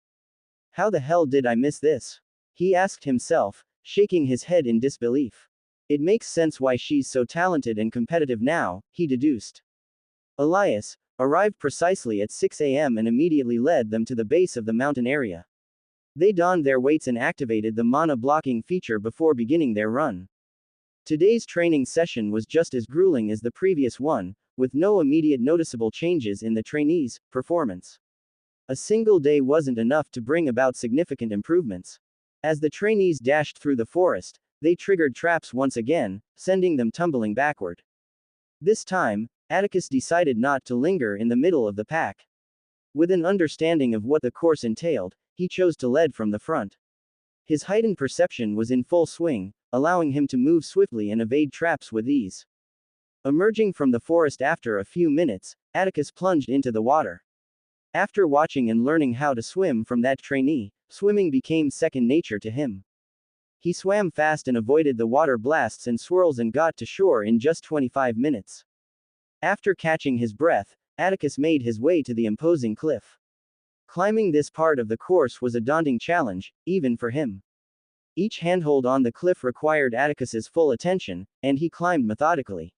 "How the hell did I miss this?" he asked himself, shaking his head in disbelief. "It makes sense why she's so talented and competitive now," he deduced. Elias arrived precisely at 6 a.m. and immediately led them to the base of the mountain area. They donned their weights and activated the mana blocking feature before beginning their run. Today's training session was just as grueling as the previous one, with no immediate noticeable changes in the trainees' performance. A single day wasn't enough to bring about significant improvements. As the trainees dashed through the forest, they triggered traps once again, sending them tumbling backward. This time, Atticus decided not to linger in the middle of the pack. With an understanding of what the course entailed, he chose to lead from the front. His heightened perception was in full swing, allowing him to move swiftly and evade traps with ease. Emerging from the forest after a few minutes, Atticus plunged into the water. After watching and learning how to swim from that trainee, swimming became second nature to him. He swam fast and avoided the water blasts and swirls and got to shore in just 25 minutes. After catching his breath, Atticus made his way to the imposing cliff. Climbing this part of the course was a daunting challenge, even for him. Each handhold on the cliff required Atticus's full attention, and he climbed methodically.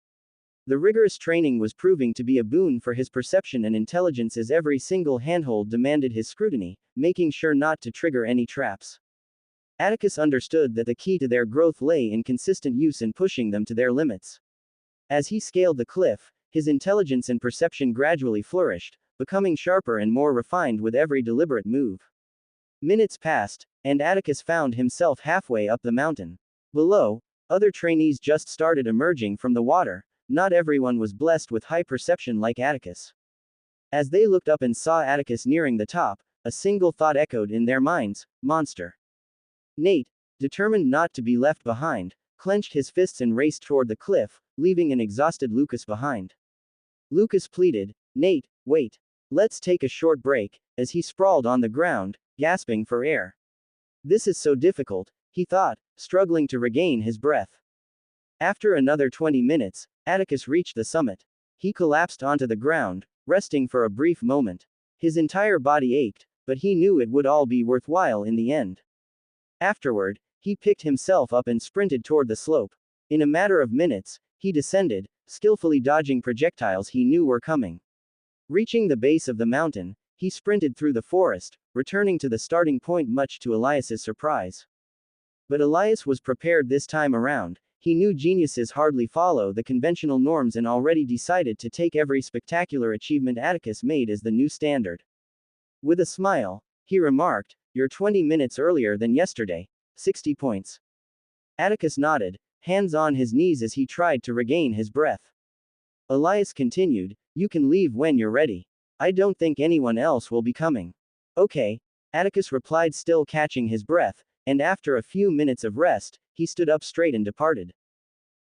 The rigorous training was proving to be a boon for his perception and intelligence as every single handhold demanded his scrutiny, making sure not to trigger any traps. Atticus understood that the key to their growth lay in consistent use and pushing them to their limits. As he scaled the cliff, his intelligence and perception gradually flourished, becoming sharper and more refined with every deliberate move. Minutes passed, and Atticus found himself halfway up the mountain. Below, other trainees just started emerging from the water. Not everyone was blessed with high perception like Atticus. As they looked up and saw Atticus nearing the top, a single thought echoed in their minds: monster. Nate, determined not to be left behind, clenched his fists and raced toward the cliff, leaving an exhausted Lucas behind. Lucas pleaded, "Nate, wait. Let's take a short break," as he sprawled on the ground, gasping for air. This is so difficult, he thought, struggling to regain his breath. After another 20 minutes, Atticus reached the summit. He collapsed onto the ground, resting for a brief moment. His entire body ached, but he knew it would all be worthwhile in the end. Afterward, he picked himself up and sprinted toward the slope. In a matter of minutes, he descended, skillfully dodging projectiles he knew were coming. Reaching the base of the mountain, he sprinted through the forest, returning to the starting point much to Elias's surprise. But Elias was prepared this time around. He knew geniuses hardly follow the conventional norms and already decided to take every spectacular achievement Atticus made as the new standard. With a smile, he remarked, "You're 20 minutes earlier than yesterday. 60 points." Atticus nodded, hands on his knees as he tried to regain his breath. Elias continued, "You can leave when you're ready. I don't think anyone else will be coming." "Okay," Atticus replied, still catching his breath, and after a few minutes of rest, he stood up straight and departed.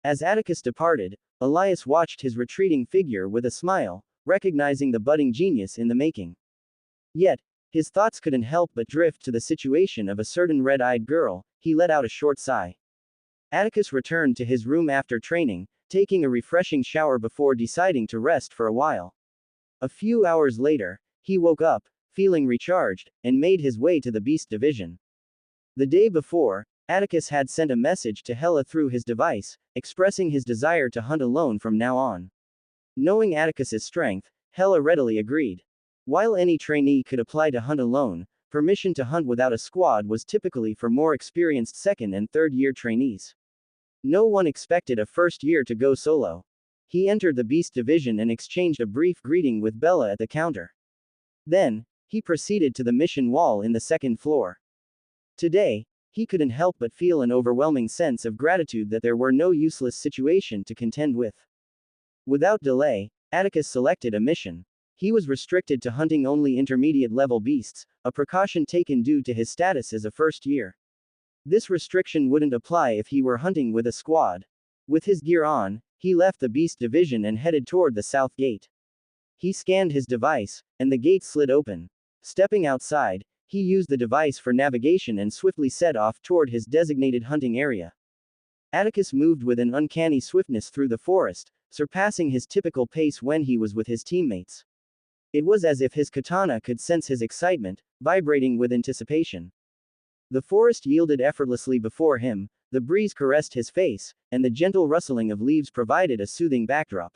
As Atticus departed, Elias watched his retreating figure with a smile, recognizing the budding genius in the making. Yet, his thoughts couldn't help but drift to the situation of a certain red-eyed girl. He let out a short sigh. Atticus returned to his room after training, taking a refreshing shower before deciding to rest for a while. A few hours later, he woke up, feeling recharged, and made his way to the Beast Division. The day before, Atticus had sent a message to Hela through his device, expressing his desire to hunt alone from now on. Knowing Atticus's strength, Hela readily agreed. While any trainee could apply to hunt alone, permission to hunt without a squad was typically for more experienced second and third-year trainees. No one expected a first year to go solo. He entered the Beast Division and exchanged a brief greeting with Bella at the counter. Then, he proceeded to the mission wall in the second floor. Today, he couldn't help but feel an overwhelming sense of gratitude that there were no useless situation to contend with. Without delay, Atticus selected a mission. He was restricted to hunting only intermediate-level beasts, a precaution taken due to his status as a first year. This restriction wouldn't apply if he were hunting with a squad. With his gear on, he left the Beast Division and headed toward the south gate. He scanned his device, and the gate slid open. Stepping outside, he used the device for navigation and swiftly set off toward his designated hunting area. Atticus moved with an uncanny swiftness through the forest, surpassing his typical pace when he was with his teammates. It was as if his katana could sense his excitement, vibrating with anticipation. The forest yielded effortlessly before him, the breeze caressed his face, and the gentle rustling of leaves provided a soothing backdrop.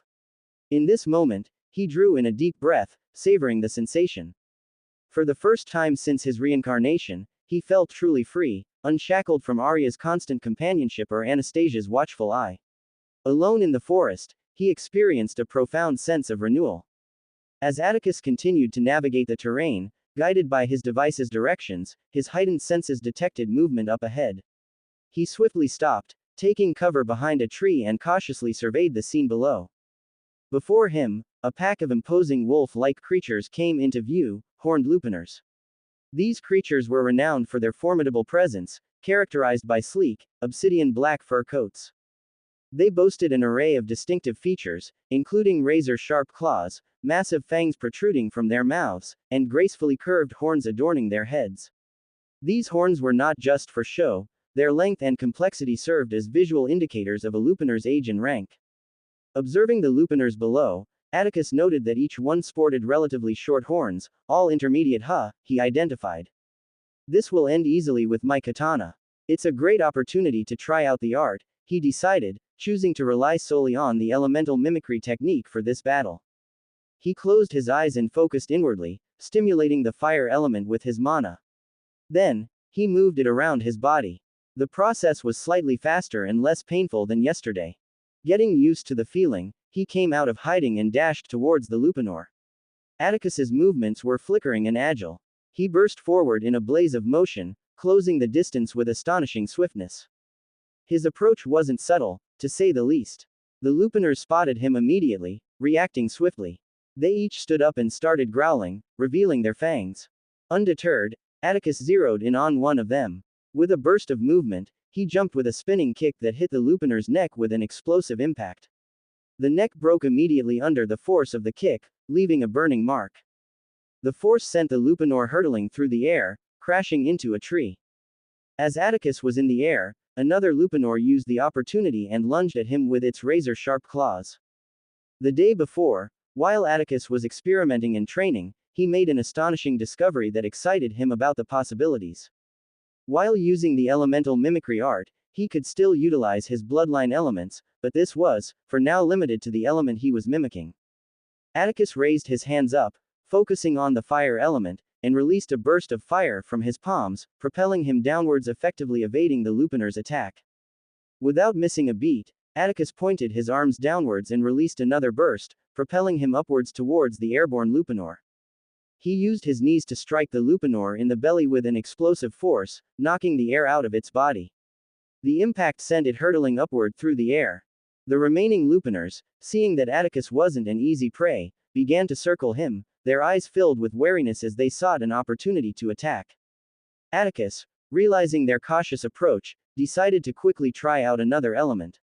In this moment, he drew in a deep breath, savoring the sensation. For the first time since his reincarnation, he felt truly free, unshackled from Arya's constant companionship or Anastasia's watchful eye. Alone in the forest, he experienced a profound sense of renewal. As Atticus continued to navigate the terrain, guided by his device's directions, his heightened senses detected movement up ahead. He swiftly stopped, taking cover behind a tree and cautiously surveyed the scene below. Before him, a pack of imposing wolf-like creatures came into view, horned lupiners. These creatures were renowned for their formidable presence, characterized by sleek, obsidian-black fur coats. They boasted an array of distinctive features, including razor-sharp claws, massive fangs protruding from their mouths, and gracefully curved horns adorning their heads. These horns were not just for show, their length and complexity served as visual indicators of a lupiner's age and rank. Observing the lupiners below, Atticus noted that each one sported relatively short horns, all intermediate he identified. This will end easily with my katana. It's a great opportunity to try out the art, he decided, choosing to rely solely on the elemental mimicry technique for this battle. He closed his eyes and focused inwardly, stimulating the fire element with his mana. Then, he moved it around his body. The process was slightly faster and less painful than yesterday. Getting used to the feeling, he came out of hiding and dashed towards the Lupanor. Atticus's movements were flickering and agile. He burst forward in a blaze of motion, closing the distance with astonishing swiftness. His approach wasn't subtle, to say the least. The Lupanors spotted him immediately, reacting swiftly. They each stood up and started growling, revealing their fangs. Undeterred, Atticus zeroed in on one of them. With a burst of movement, he jumped with a spinning kick that hit the Lupanor's neck with an explosive impact. The neck broke immediately under the force of the kick, leaving a burning mark. The force sent the Lupanor hurtling through the air, crashing into a tree. As Atticus was in the air, another Lupanor used the opportunity and lunged at him with its razor-sharp claws. The day before, while Atticus was experimenting and training, he made an astonishing discovery that excited him about the possibilities. While using the elemental mimicry art, he could still utilize his bloodline elements, but this was, for now, limited to the element he was mimicking. Atticus raised his hands up, focusing on the fire element, and released a burst of fire from his palms, propelling him downwards, effectively evading the Lupanor's attack. Without missing a beat, Atticus pointed his arms downwards and released another burst, propelling him upwards towards the airborne Lupanor. He used his knees to strike the Lupanor in the belly with an explosive force, knocking the air out of its body. The impact sent it hurtling upward through the air. The remaining Lupanors, seeing that Atticus wasn't an easy prey, began to circle him, their eyes filled with wariness as they sought an opportunity to attack. Atticus, realizing their cautious approach, decided to quickly try out another element.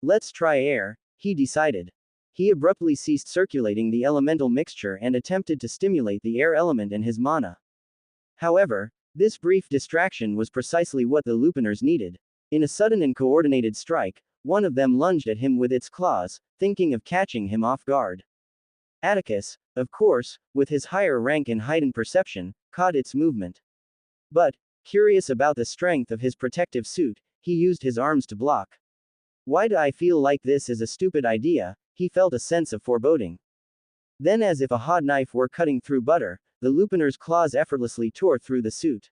Let's try air, he decided. He abruptly ceased circulating the elemental mixture and attempted to stimulate the air element and his mana. However, this brief distraction was precisely what the Lupanors needed. In a sudden and coordinated strike, one of them lunged at him with its claws, thinking of catching him off guard. Atticus, of course, with his higher rank and heightened perception, caught its movement. But, curious about the strength of his protective suit, he used his arms to block. Why do I feel like this is a stupid idea? He felt a sense of foreboding. Then, as if a hot knife were cutting through butter, the Lupanor's claws effortlessly tore through the suit.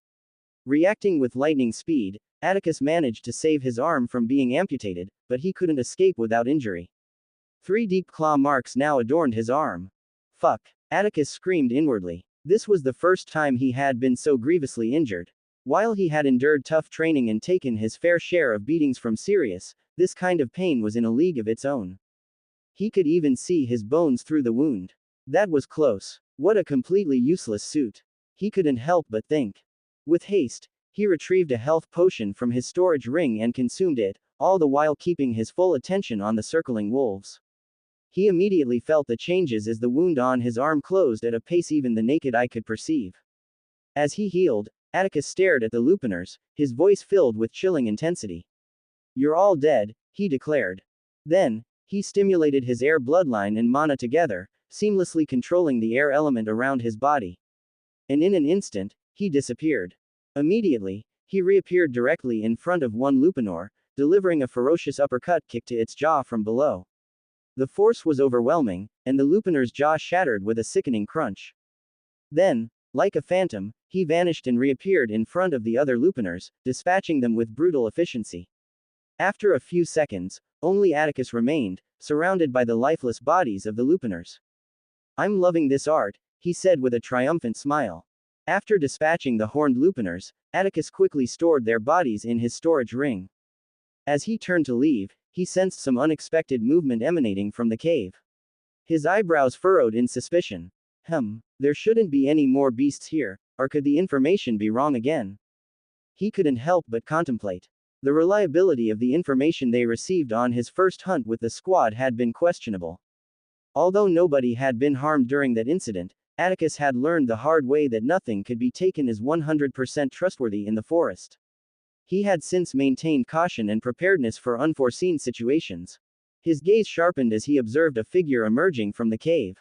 Reacting with lightning speed, Atticus managed to save his arm from being amputated, but he couldn't escape without injury. 3 deep claw marks now adorned his arm. Fuck! Atticus screamed inwardly. This was the first time he had been so grievously injured. While he had endured tough training and taken his fair share of beatings from Sirius, this kind of pain was in a league of its own. He could even see his bones through the wound. That was close. What a completely useless suit. He couldn't help but think. With haste, he retrieved a health potion from his storage ring and consumed it, all the while keeping his full attention on the circling wolves. He immediately felt the changes as the wound on his arm closed at a pace even the naked eye could perceive. As he healed, Atticus stared at the Lupanors, his voice filled with chilling intensity. "You're all dead," he declared. Then, he stimulated his air bloodline and mana together, seamlessly controlling the air element around his body. And in an instant, he disappeared. Immediately, he reappeared directly in front of one Lupanor, delivering a ferocious uppercut kick to its jaw from below. The force was overwhelming, and the Lupanor's jaw shattered with a sickening crunch. Then, like a phantom, he vanished and reappeared in front of the other Lupanors, dispatching them with brutal efficiency. After a few seconds, only Atticus remained, surrounded by the lifeless bodies of the Lupanors. "I'm loving this art," he said with a triumphant smile. After dispatching the horned Lupanors, Atticus quickly stored their bodies in his storage ring. As he turned to leave, he sensed some unexpected movement emanating from the cave. His eyebrows furrowed in suspicion. There shouldn't be any more beasts here, or could the information be wrong again? He couldn't help but contemplate. The reliability of the information they received on his first hunt with the squad had been questionable. Although nobody had been harmed during that incident, Atticus had learned the hard way that nothing could be taken as 100% trustworthy in the forest. He had since maintained caution and preparedness for unforeseen situations. His gaze sharpened as he observed a figure emerging from the cave.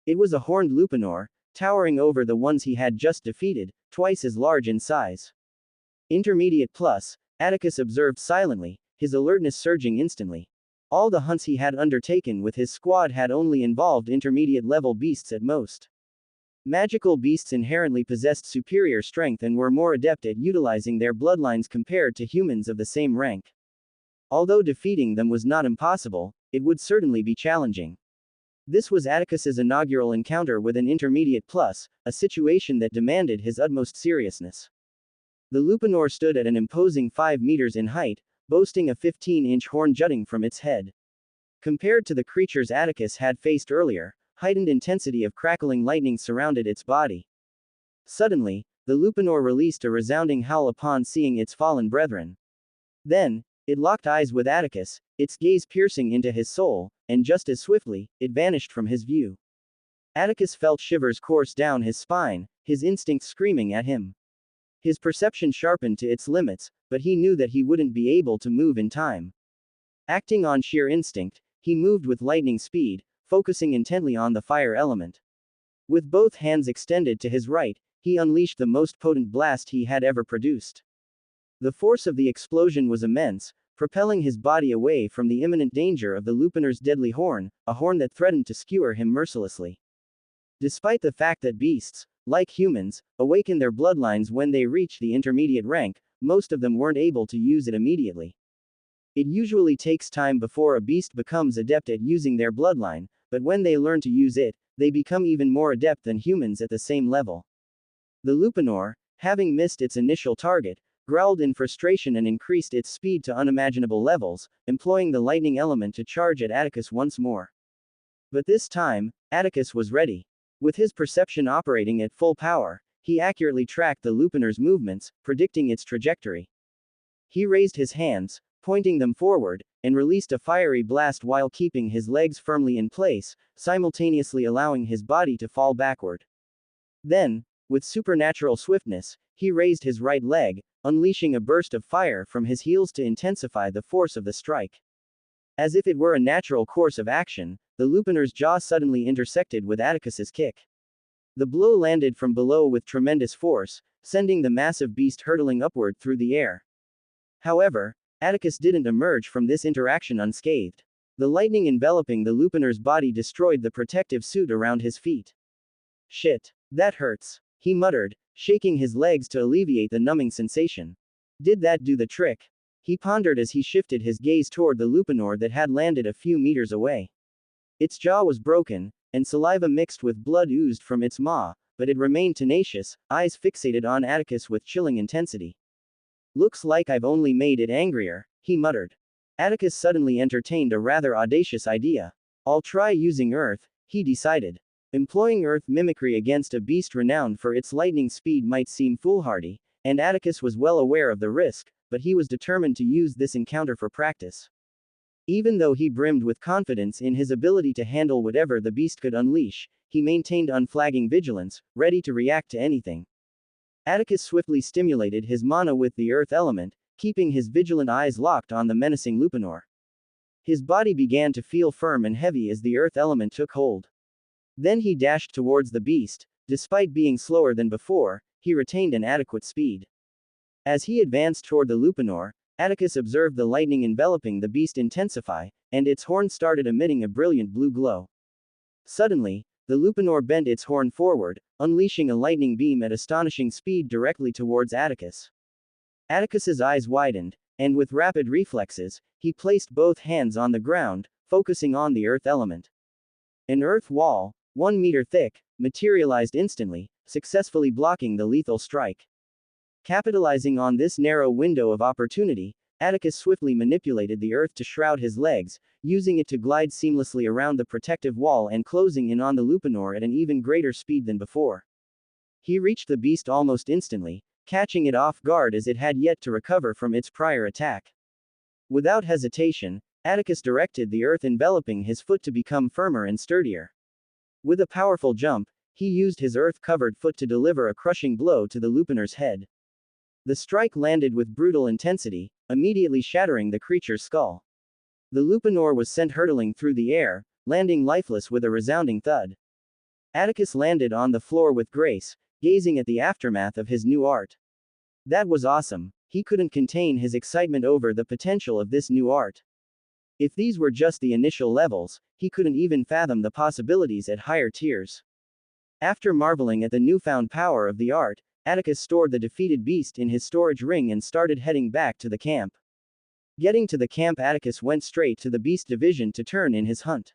It was a horned Lupinor, towering over the ones he had just defeated, twice as large in size. Intermediate plus, Atticus observed silently, his alertness surging instantly. All the hunts he had undertaken with his squad had only involved intermediate-level beasts at most. Magical beasts inherently possessed superior strength and were more adept at utilizing their bloodlines compared to humans of the same rank. Although defeating them was not impossible, it would certainly be challenging. This was Atticus's inaugural encounter with an intermediate plus, a situation that demanded his utmost seriousness. The Lupinor stood at an imposing 5 meters in height, boasting a 15-inch horn jutting from its head. Compared to the creatures Atticus had faced earlier, heightened intensity of crackling lightning surrounded its body. Suddenly, the Lupinor released a resounding howl upon seeing its fallen brethren. Then, it locked eyes with Atticus, its gaze piercing into his soul, and just as swiftly, it vanished from his view. Atticus felt shivers course down his spine, his instincts screaming at him. His perception sharpened to its limits, but he knew that he wouldn't be able to move in time. Acting on sheer instinct, he moved with lightning speed, focusing intently on the fire element. With both hands extended to his right, he unleashed the most potent blast he had ever produced. The force of the explosion was immense, propelling his body away from the imminent danger of the Lupinor's deadly horn, a horn that threatened to skewer him mercilessly. Despite the fact that beasts, like humans, awaken their bloodlines when they reach the intermediate rank, most of them weren't able to use it immediately. It usually takes time before a beast becomes adept at using their bloodline, but when they learn to use it, they become even more adept than humans at the same level. The Lupinor, having missed its initial target, growled in frustration and increased its speed to unimaginable levels, employing the lightning element to charge at Atticus once more. But this time, Atticus was ready. With his perception operating at full power, he accurately tracked the Lupinor's movements, predicting its trajectory. He raised his hands, pointing them forward, and released a fiery blast while keeping his legs firmly in place, simultaneously allowing his body to fall backward. Then, with supernatural swiftness, he raised his right leg, unleashing a burst of fire from his heels to intensify the force of the strike. As if it were a natural course of action, the Lupinor's jaw suddenly intersected with Atticus's kick. The blow landed from below with tremendous force, sending the massive beast hurtling upward through the air. However, Atticus didn't emerge from this interaction unscathed. The lightning enveloping the Lupinor's body destroyed the protective suit around his feet. Shit. That hurts, he muttered, shaking his legs to alleviate the numbing sensation. Did that do the trick? He pondered as he shifted his gaze toward the Lupinor that had landed a few meters away. Its jaw was broken, and saliva mixed with blood oozed from its maw, but it remained tenacious, eyes fixated on Atticus with chilling intensity. Looks like I've only made it angrier, he muttered. Atticus suddenly entertained a rather audacious idea. I'll try using Earth, he decided. Employing Earth mimicry against a beast renowned for its lightning speed might seem foolhardy, and Atticus was well aware of the risk, but he was determined to use this encounter for practice. Even though he brimmed with confidence in his ability to handle whatever the beast could unleash, he maintained unflagging vigilance, ready to react to anything. Atticus swiftly stimulated his mana with the earth element, keeping his vigilant eyes locked on the menacing Lupinor. His body began to feel firm and heavy as the earth element took hold. Then he dashed towards the beast. Despite being slower than before, he retained an adequate speed. As he advanced toward the Lupinor, Atticus observed the lightning enveloping the beast intensify, and its horn started emitting a brilliant blue glow. Suddenly, the Lupinor bent its horn forward, unleashing a lightning beam at astonishing speed directly towards Atticus. Atticus's eyes widened, and with rapid reflexes, he placed both hands on the ground, focusing on the earth element. An earth wall, 1 meter thick, materialized instantly, successfully blocking the lethal strike. Capitalizing on this narrow window of opportunity, Atticus swiftly manipulated the earth to shroud his legs, using it to glide seamlessly around the protective wall and closing in on the Lupinor at an even greater speed than before. He reached the beast almost instantly, catching it off guard as it had yet to recover from its prior attack. Without hesitation, Atticus directed the earth enveloping his foot to become firmer and sturdier. With a powerful jump, he used his earth-covered foot to deliver a crushing blow to the Lupinor's head. The strike landed with brutal intensity, immediately shattering the creature's skull. The Lupanor was sent hurtling through the air, landing lifeless with a resounding thud. Atticus landed on the floor with grace, gazing at the aftermath of his new art. That was awesome. He couldn't contain his excitement over the potential of this new art. If these were just the initial levels, he couldn't even fathom the possibilities at higher tiers. After marveling at the newfound power of the art, Atticus stored the defeated beast in his storage ring and started heading back to the camp. Getting to the camp, Atticus went straight to the beast division to turn in his hunt.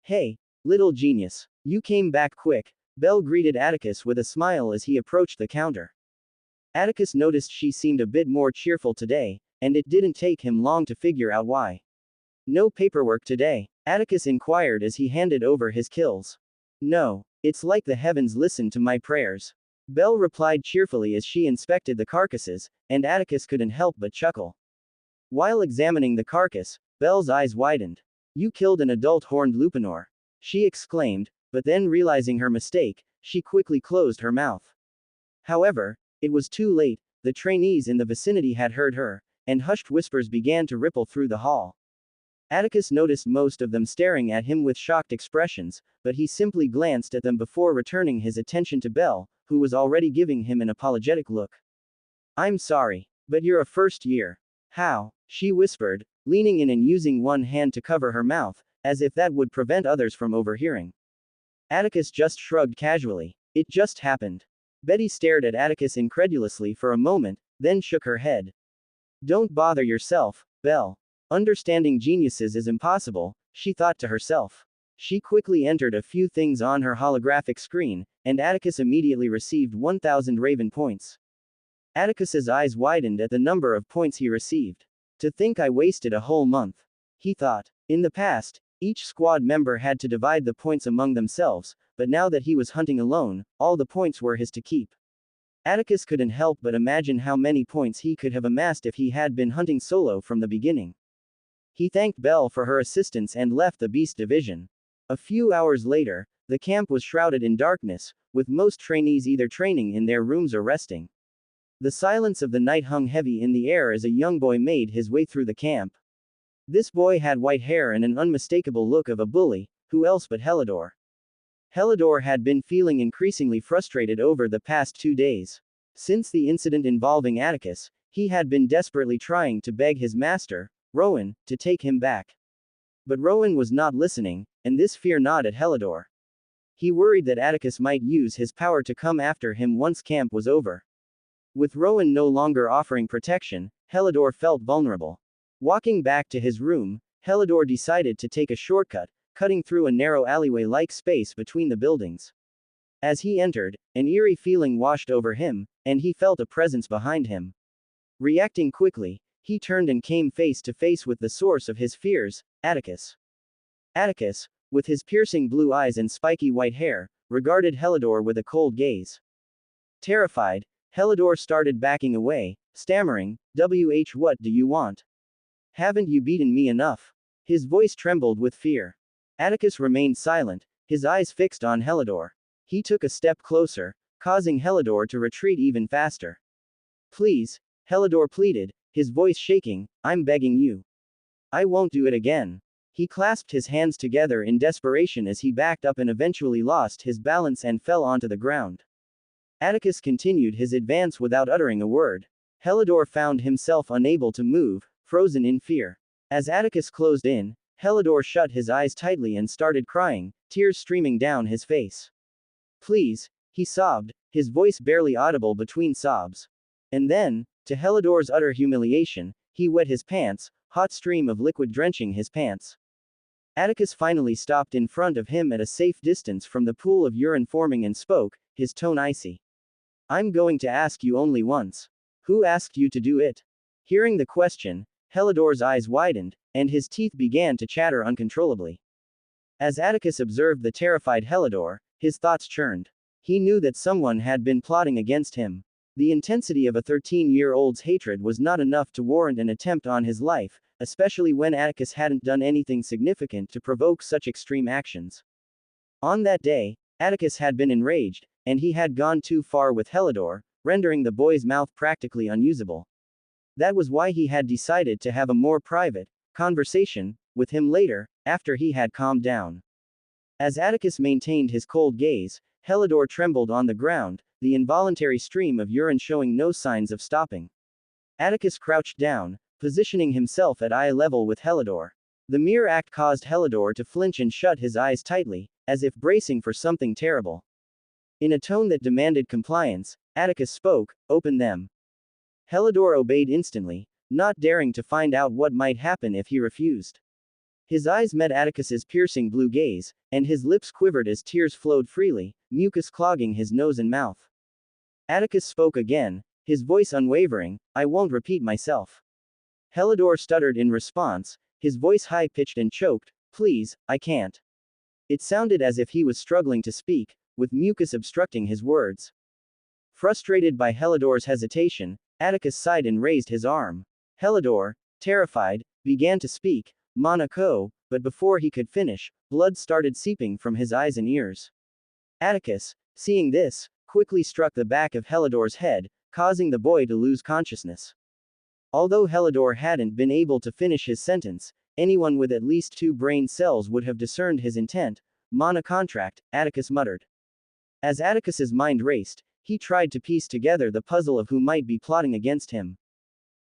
"Hey, little genius. You came back quick," Belle greeted Atticus with a smile as he approached the counter. Atticus noticed she seemed a bit more cheerful today, and it didn't take him long to figure out why. "No paperwork today?" Atticus inquired as he handed over his kills. "No. It's like the heavens listened to my prayers," Belle replied cheerfully as she inspected the carcasses, and Atticus couldn't help but chuckle. While examining the carcass, Belle's eyes widened. "You killed an adult horned Lupanor," she exclaimed, but then realizing her mistake, she quickly closed her mouth. However, it was too late. The trainees in the vicinity had heard her, and hushed whispers began to ripple through the hall. Atticus noticed most of them staring at him with shocked expressions, but he simply glanced at them before returning his attention to Belle, who was already giving him an apologetic look. "I'm sorry, but you're a first year." "How?" she whispered, leaning in and using one hand to cover her mouth, as if that would prevent others from overhearing. Atticus just shrugged casually. "It just happened." Betty stared at Atticus incredulously for a moment, then shook her head. "Don't bother yourself, Belle. Understanding geniuses is impossible," she thought to herself. She quickly entered a few things on her holographic screen, and Atticus immediately received 1,000 Raven points. Atticus's eyes widened at the number of points he received. "To think I wasted a whole month," he thought. In the past, each squad member had to divide the points among themselves, but now that he was hunting alone, all the points were his to keep. Atticus couldn't help but imagine how many points he could have amassed if he had been hunting solo from the beginning. He thanked Belle for her assistance and left the beast division. A few hours later, the camp was shrouded in darkness, with most trainees either training in their rooms or resting. The silence of the night hung heavy in the air as a young boy made his way through the camp. This boy had white hair and an unmistakable look of a bully, who else but Helidor. Helidor had been feeling increasingly frustrated over the past 2 days. Since the incident involving Atticus, he had been desperately trying to beg his master, Rowan, to take him back. But Rowan was not listening, and this fear gnawed at Helidor. He worried that Atticus might use his power to come after him once camp was over. With Rowan no longer offering protection, Helidor felt vulnerable. Walking back to his room, Helidor decided to take a shortcut, cutting through a narrow alleyway-like space between the buildings. As he entered, an eerie feeling washed over him, and he felt a presence behind him. Reacting quickly, he turned and came face to face with the source of his fears, Atticus. Atticus, with his piercing blue eyes and spiky white hair, regarded Helidor with a cold gaze. Terrified, Helidor started backing away, stammering, "What do you want? Haven't you beaten me enough?" His voice trembled with fear. Atticus remained silent, his eyes fixed on Helidor. He took a step closer, causing Helidor to retreat even faster. "Please," Helidor pleaded, his voice shaking, "I'm begging you. I won't do it again." He clasped his hands together in desperation as he backed up and eventually lost his balance and fell onto the ground. Atticus continued his advance without uttering a word. Helidor found himself unable to move, frozen in fear. As Atticus closed in, Helidor shut his eyes tightly and started crying, tears streaming down his face. "Please," he sobbed, his voice barely audible between sobs. And then, to Helidor's utter humiliation, he wet his pants, hot stream of liquid drenching his pants. Atticus finally stopped in front of him at a safe distance from the pool of urine forming and spoke, his tone icy. "I'm going to ask you only once. Who asked you to do it?" Hearing the question, Helidor's eyes widened, and his teeth began to chatter uncontrollably. As Atticus observed the terrified Helidor, his thoughts churned. He knew that someone had been plotting against him. The intensity of a 13-year-old's hatred was not enough to warrant an attempt on his life, especially when Atticus hadn't done anything significant to provoke such extreme actions. On that day, Atticus had been enraged, and he had gone too far with Helidor, rendering the boy's mouth practically unusable. That was why he had decided to have a more private, conversation with him later, after he had calmed down. As Atticus maintained his cold gaze, Helidor trembled on the ground, the involuntary stream of urine showing no signs of stopping. Atticus crouched down, positioning himself at eye level with Helidor. The mere act caused Helidor to flinch and shut his eyes tightly, as if bracing for something terrible. In a tone that demanded compliance, Atticus spoke, "Open them." Helidor obeyed instantly, not daring to find out what might happen if he refused. His eyes met Atticus's piercing blue gaze, and his lips quivered as tears flowed freely, mucus clogging his nose and mouth. Atticus spoke again, his voice unwavering, "I won't repeat myself." Helidor stuttered in response, his voice high-pitched and choked, "Please, I can't." It sounded as if he was struggling to speak, with mucus obstructing his words. Frustrated by Helidor's hesitation, Atticus sighed and raised his arm. Helidor, terrified, began to speak, "Monaco," but before he could finish, blood started seeping from his eyes and ears. Atticus, seeing this, quickly struck the back of Helidor's head, causing the boy to lose consciousness. Although Helidor hadn't been able to finish his sentence, anyone with at least 2 brain cells would have discerned his intent. "Mana contract," Atticus muttered. As Atticus's mind raced, he tried to piece together the puzzle of who might be plotting against him.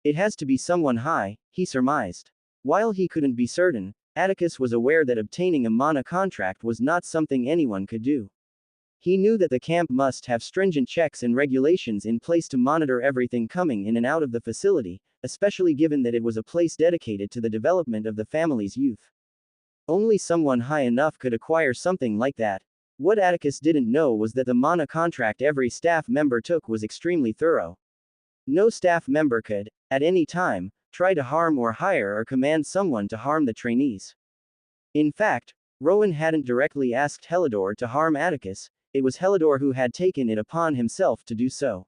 "It has to be someone high," he surmised. While he couldn't be certain, Atticus was aware that obtaining a mana contract was not something anyone could do. He knew that the camp must have stringent checks and regulations in place to monitor everything coming in and out of the facility, especially given that it was a place dedicated to the development of the family's youth. Only someone high enough could acquire something like that. What Atticus didn't know was that the mana contract every staff member took was extremely thorough. No staff member could, at any time, try to harm or hire or command someone to harm the trainees. In fact, Rowan hadn't directly asked Helidor to harm Atticus, it was Helidor who had taken it upon himself to do so.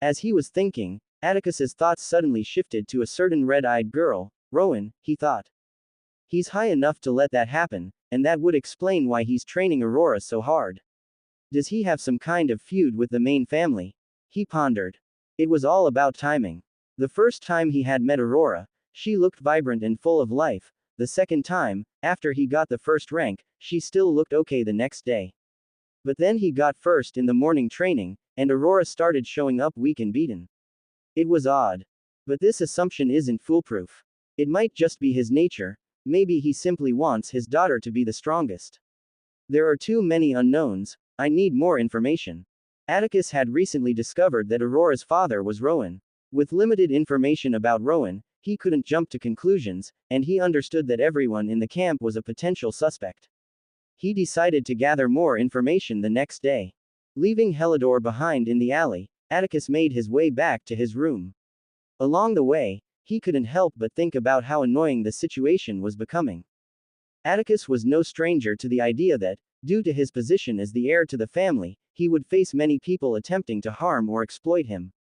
As he was thinking, Atticus's thoughts suddenly shifted to a certain red-eyed girl. Rowan, he thought. He's high enough to let that happen, and that would explain why he's training Aurora so hard. Does he have some kind of feud with the main family? He pondered. It was all about timing. The first time he had met Aurora, she looked vibrant and full of life. The second time, after he got the first rank, she still looked okay the next day. But then he got first in the morning training, and Aurora started showing up weak and beaten. It was odd. But this assumption isn't foolproof. It might just be his nature, maybe he simply wants his daughter to be the strongest. There are too many unknowns, I need more information. Atticus had recently discovered that Aurora's father was Rowan. With limited information about Rowan, he couldn't jump to conclusions, and he understood that everyone in the camp was a potential suspect. He decided to gather more information the next day. Leaving Helidor behind in the alley, Atticus made his way back to his room. Along the way, he couldn't help but think about how annoying the situation was becoming. Atticus was no stranger to the idea that, due to his position as the heir to the family, he would face many people attempting to harm or exploit him.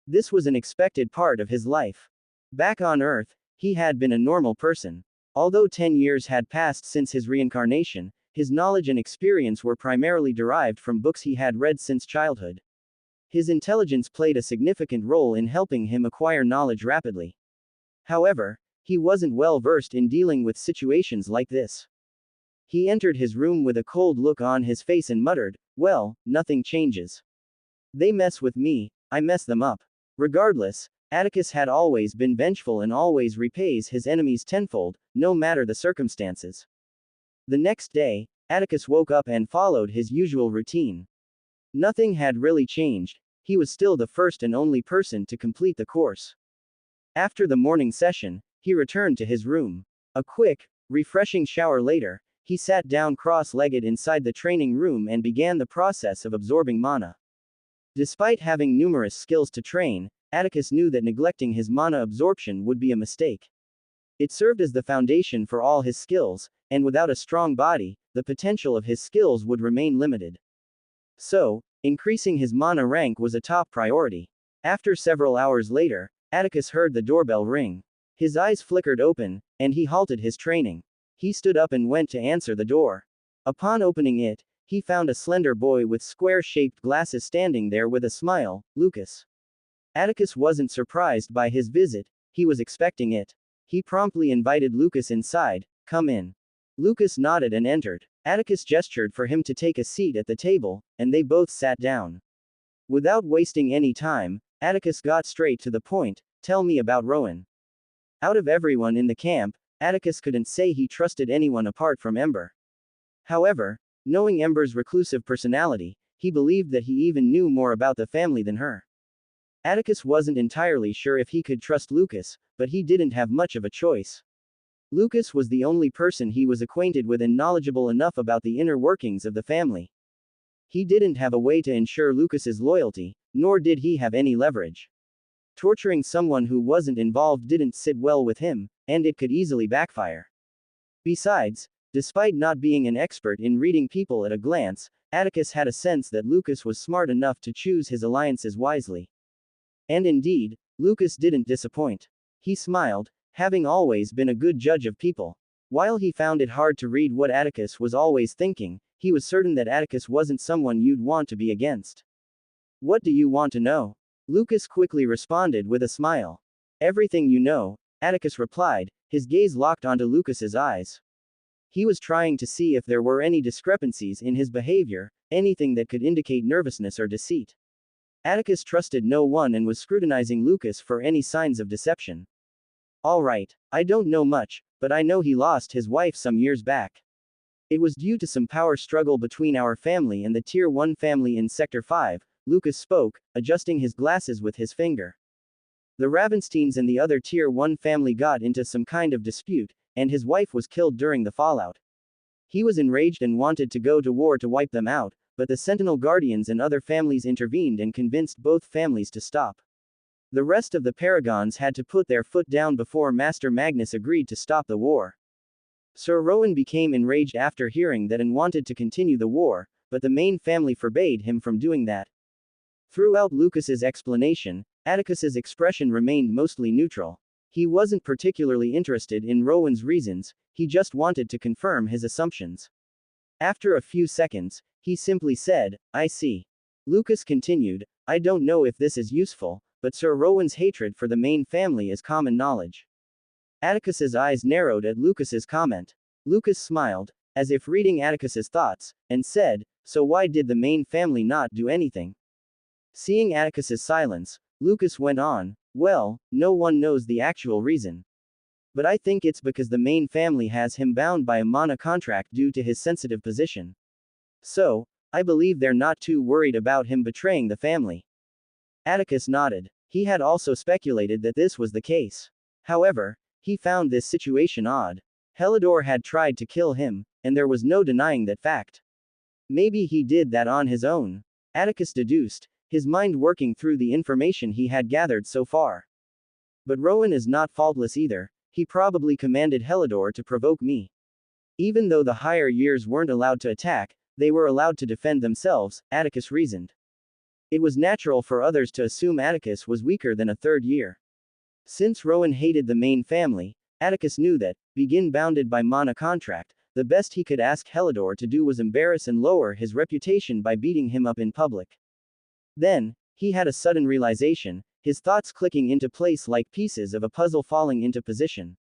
This was an expected part of his life. Back on Earth, he had been a normal person. Although 10 years had passed since his reincarnation, his knowledge and experience were primarily derived from books he had read since childhood. His intelligence played a significant role in helping him acquire knowledge rapidly. However, he wasn't well versed in dealing with situations like this. He entered his room with a cold look on his face and muttered, "Well, nothing changes. They mess with me, I mess them up." Regardless, Atticus had always been vengeful and always repays his enemies tenfold, no matter the circumstances. The next day, Atticus woke up and followed his usual routine. Nothing had really changed, he was still the first and only person to complete the course. After the morning session, he returned to his room. A quick, refreshing shower later, he sat down cross-legged inside the training room and began the process of absorbing mana. Despite having numerous skills to train, Atticus knew that neglecting his mana absorption would be a mistake. It served as the foundation for all his skills, and without a strong body, the potential of his skills would remain limited. So, increasing his mana rank was a top priority. After several hours later, Atticus heard the doorbell ring. His eyes flickered open, and he halted his training. He stood up and went to answer the door. Upon opening it, he found a slender boy with square-shaped glasses standing there with a smile, Lucas. Atticus wasn't surprised by his visit, he was expecting it. He promptly invited Lucas inside. Come in. Lucas nodded and entered. Atticus gestured for him to take a seat at the table, and they both sat down. Without wasting any time, Atticus got straight to the point. Tell me about Rowan. Out of everyone in the camp, Atticus couldn't say he trusted anyone apart from Ember. However, knowing Ember's reclusive personality, he believed that he even knew more about the family than her. Atticus wasn't entirely sure if he could trust Lucas, but he didn't have much of a choice. Lucas was the only person he was acquainted with and knowledgeable enough about the inner workings of the family. He didn't have a way to ensure Lucas's loyalty, nor did he have any leverage. Torturing someone who wasn't involved didn't sit well with him, and it could easily backfire. Besides, despite not being an expert in reading people at a glance, Atticus had a sense that Lucas was smart enough to choose his alliances wisely. And indeed, Lucas didn't disappoint. He smiled, having always been a good judge of people. While he found it hard to read what Atticus was always thinking, he was certain that Atticus wasn't someone you'd want to be against. What do you want to know? Lucas quickly responded with a smile. Everything you know, Atticus replied, his gaze locked onto Lucas's eyes. He was trying to see if there were any discrepancies in his behavior, anything that could indicate nervousness or deceit. Atticus trusted no one and was scrutinizing Lucas for any signs of deception. All right, I don't know much, but I know he lost his wife some years back. It was due to some power struggle between our family and the Tier 1 family in Sector 5, Lucas spoke, adjusting his glasses with his finger. The Ravensteins and the other Tier 1 family got into some kind of dispute, and his wife was killed during the fallout. He was enraged and wanted to go to war to wipe them out, but the Sentinel Guardians and other families intervened and convinced both families to stop. The rest of the Paragons had to put their foot down before Master Magnus agreed to stop the war. Sir Rowan became enraged after hearing that and wanted to continue the war, but the main family forbade him from doing that. Throughout Lucas's explanation, Atticus's expression remained mostly neutral. He wasn't particularly interested in Rowan's reasons, he just wanted to confirm his assumptions. After a few seconds, he simply said, I see. Lucas continued, I don't know if this is useful, but Sir Rowan's hatred for the main family is common knowledge. Atticus's eyes narrowed at Lucas's comment. Lucas smiled, as if reading Atticus's thoughts, and said, so why did the main family not do anything? Seeing Atticus's silence, Lucas went on, well, no one knows the actual reason. But I think it's because the main family has him bound by a mana contract due to his sensitive position. So, I believe they're not too worried about him betraying the family. Atticus nodded. He had also speculated that this was the case. However, he found this situation odd. Helidor had tried to kill him, and there was no denying that fact. Maybe he did that on his own. Atticus deduced, his mind working through the information he had gathered so far. But Rowan is not faultless either, he probably commanded Helidor to provoke me. Even though the higher years weren't allowed to attack, they were allowed to defend themselves, Atticus reasoned. It was natural for others to assume Atticus was weaker than a third year. Since Rowan hated the main family, Atticus knew that, being bounded by mana contract, the best he could ask Helidor to do was embarrass and lower his reputation by beating him up in public. Then, he had a sudden realization, his thoughts clicking into place like pieces of a puzzle falling into position.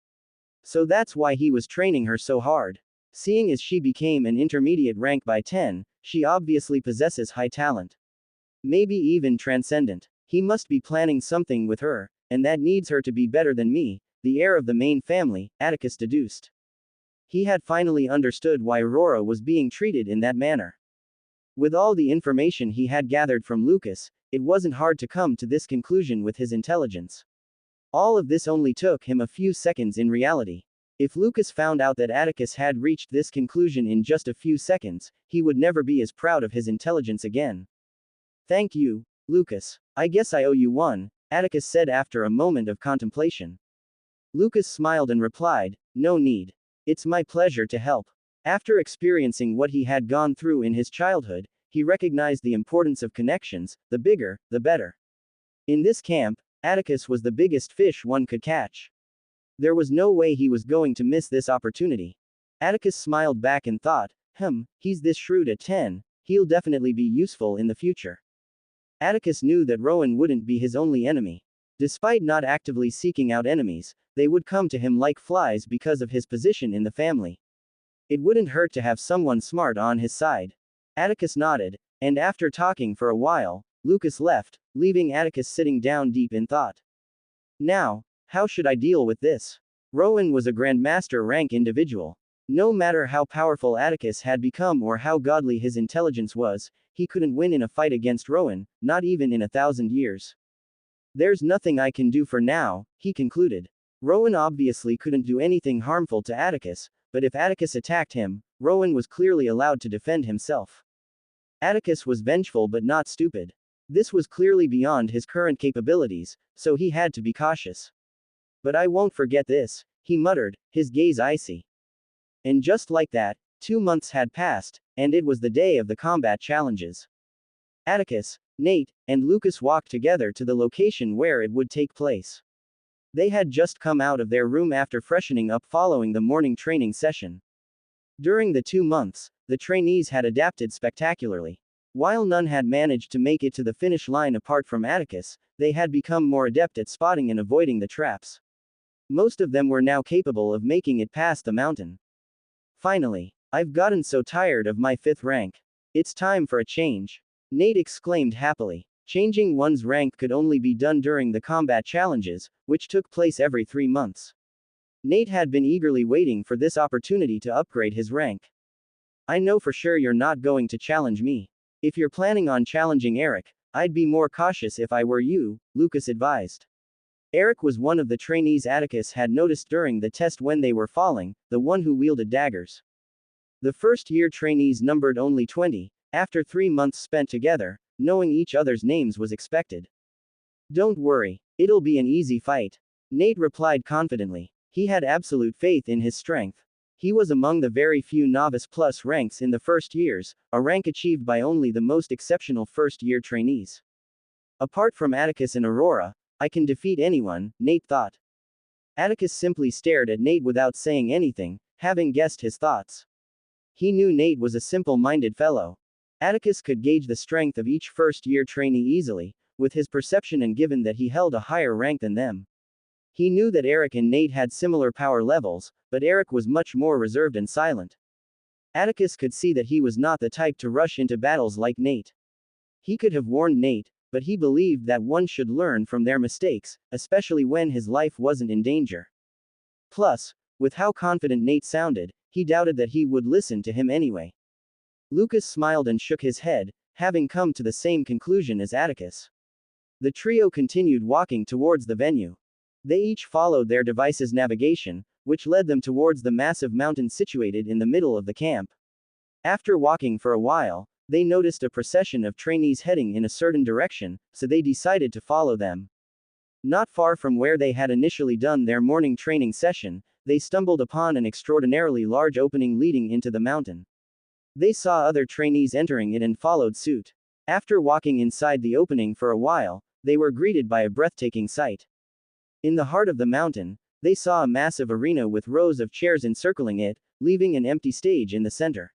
So that's why he was training her so hard. Seeing as she became an intermediate rank by 10, she obviously possesses high talent. Maybe even transcendent. He must be planning something with her, and that needs her to be better than me, the heir of the main family, Atticus deduced. He had finally understood why Aurora was being treated in that manner. With all the information he had gathered from Lucas, it wasn't hard to come to this conclusion with his intelligence. All of this only took him a few seconds in reality. If Lucas found out that Atticus had reached this conclusion in just a few seconds, he would never be as proud of his intelligence again. Thank you, Lucas. I guess I owe you one, Atticus said after a moment of contemplation. Lucas smiled and replied, no need. It's my pleasure to help. After experiencing what he had gone through in his childhood, he recognized the importance of connections, the bigger, the better. In this camp, Atticus was the biggest fish one could catch. There was no way he was going to miss this opportunity. Atticus smiled back and thought, he's this shrewd at 10, he'll definitely be useful in the future. Atticus knew that Rowan wouldn't be his only enemy. Despite not actively seeking out enemies, they would come to him like flies because of his position in the family. It wouldn't hurt to have someone smart on his side. Atticus nodded, and after talking for a while, Lucas left, leaving Atticus sitting down deep in thought. Now, how should I deal with this? Rowan was a Grandmaster rank individual. No matter how powerful Atticus had become or how godly his intelligence was, he couldn't win in a fight against Rowan, not even in 1,000 years. There's nothing I can do for now, he concluded. Rowan obviously couldn't do anything harmful to Atticus, but if Atticus attacked him, Rowan was clearly allowed to defend himself. Atticus was vengeful but not stupid. This was clearly beyond his current capabilities, so he had to be cautious. But I won't forget this, he muttered, his gaze icy. And just like that, 2 months had passed, and it was the day of the combat challenges. Atticus, Nate, and Lucas walked together to the location where it would take place. They had just come out of their room after freshening up following the morning training session. During the 2 months, the trainees had adapted spectacularly. While none had managed to make it to the finish line apart from Atticus, they had become more adept at spotting and avoiding the traps. Most of them were now capable of making it past the mountain. Finally, I've gotten so tired of my 5th rank. It's time for a change. Nate exclaimed happily. Changing one's rank could only be done during the combat challenges, which took place every 3 months. Nate had been eagerly waiting for this opportunity to upgrade his rank. I know for sure you're not going to challenge me. If you're planning on challenging Eric, I'd be more cautious if I were you, Lucas advised. Eric was one of the trainees Atticus had noticed during the test when they were falling, the one who wielded daggers. The first-year trainees numbered only 20, after 3 months spent together, knowing each other's names was expected. Don't worry, it'll be an easy fight, Nate replied confidently. He had absolute faith in his strength. He was among the very few Novice Plus ranks in the first years, a rank achieved by only the most exceptional first-year trainees. Apart from Atticus and Aurora, I can defeat anyone, Nate thought. Atticus simply stared at Nate without saying anything, having guessed his thoughts. He knew Nate was a simple-minded fellow. Atticus could gauge the strength of each first-year trainee easily, with his perception and given that he held a higher rank than them. He knew that Eric and Nate had similar power levels, but Eric was much more reserved and silent. Atticus could see that he was not the type to rush into battles like Nate. He could have warned Nate, but he believed that one should learn from their mistakes, especially when his life wasn't in danger. Plus, with how confident Nate sounded, he doubted that he would listen to him anyway. Lucas smiled and shook his head, having come to the same conclusion as Atticus. The trio continued walking towards the venue. They each followed their device's navigation, which led them towards the massive mountain situated in the middle of the camp. After walking for a while, they noticed a procession of trainees heading in a certain direction, so they decided to follow them. Not far from where they had initially done their morning training session, they stumbled upon an extraordinarily large opening leading into the mountain. They saw other trainees entering it and followed suit. After walking inside the opening for a while, they were greeted by a breathtaking sight. In the heart of the mountain, they saw a massive arena with rows of chairs encircling it, leaving an empty stage in the center.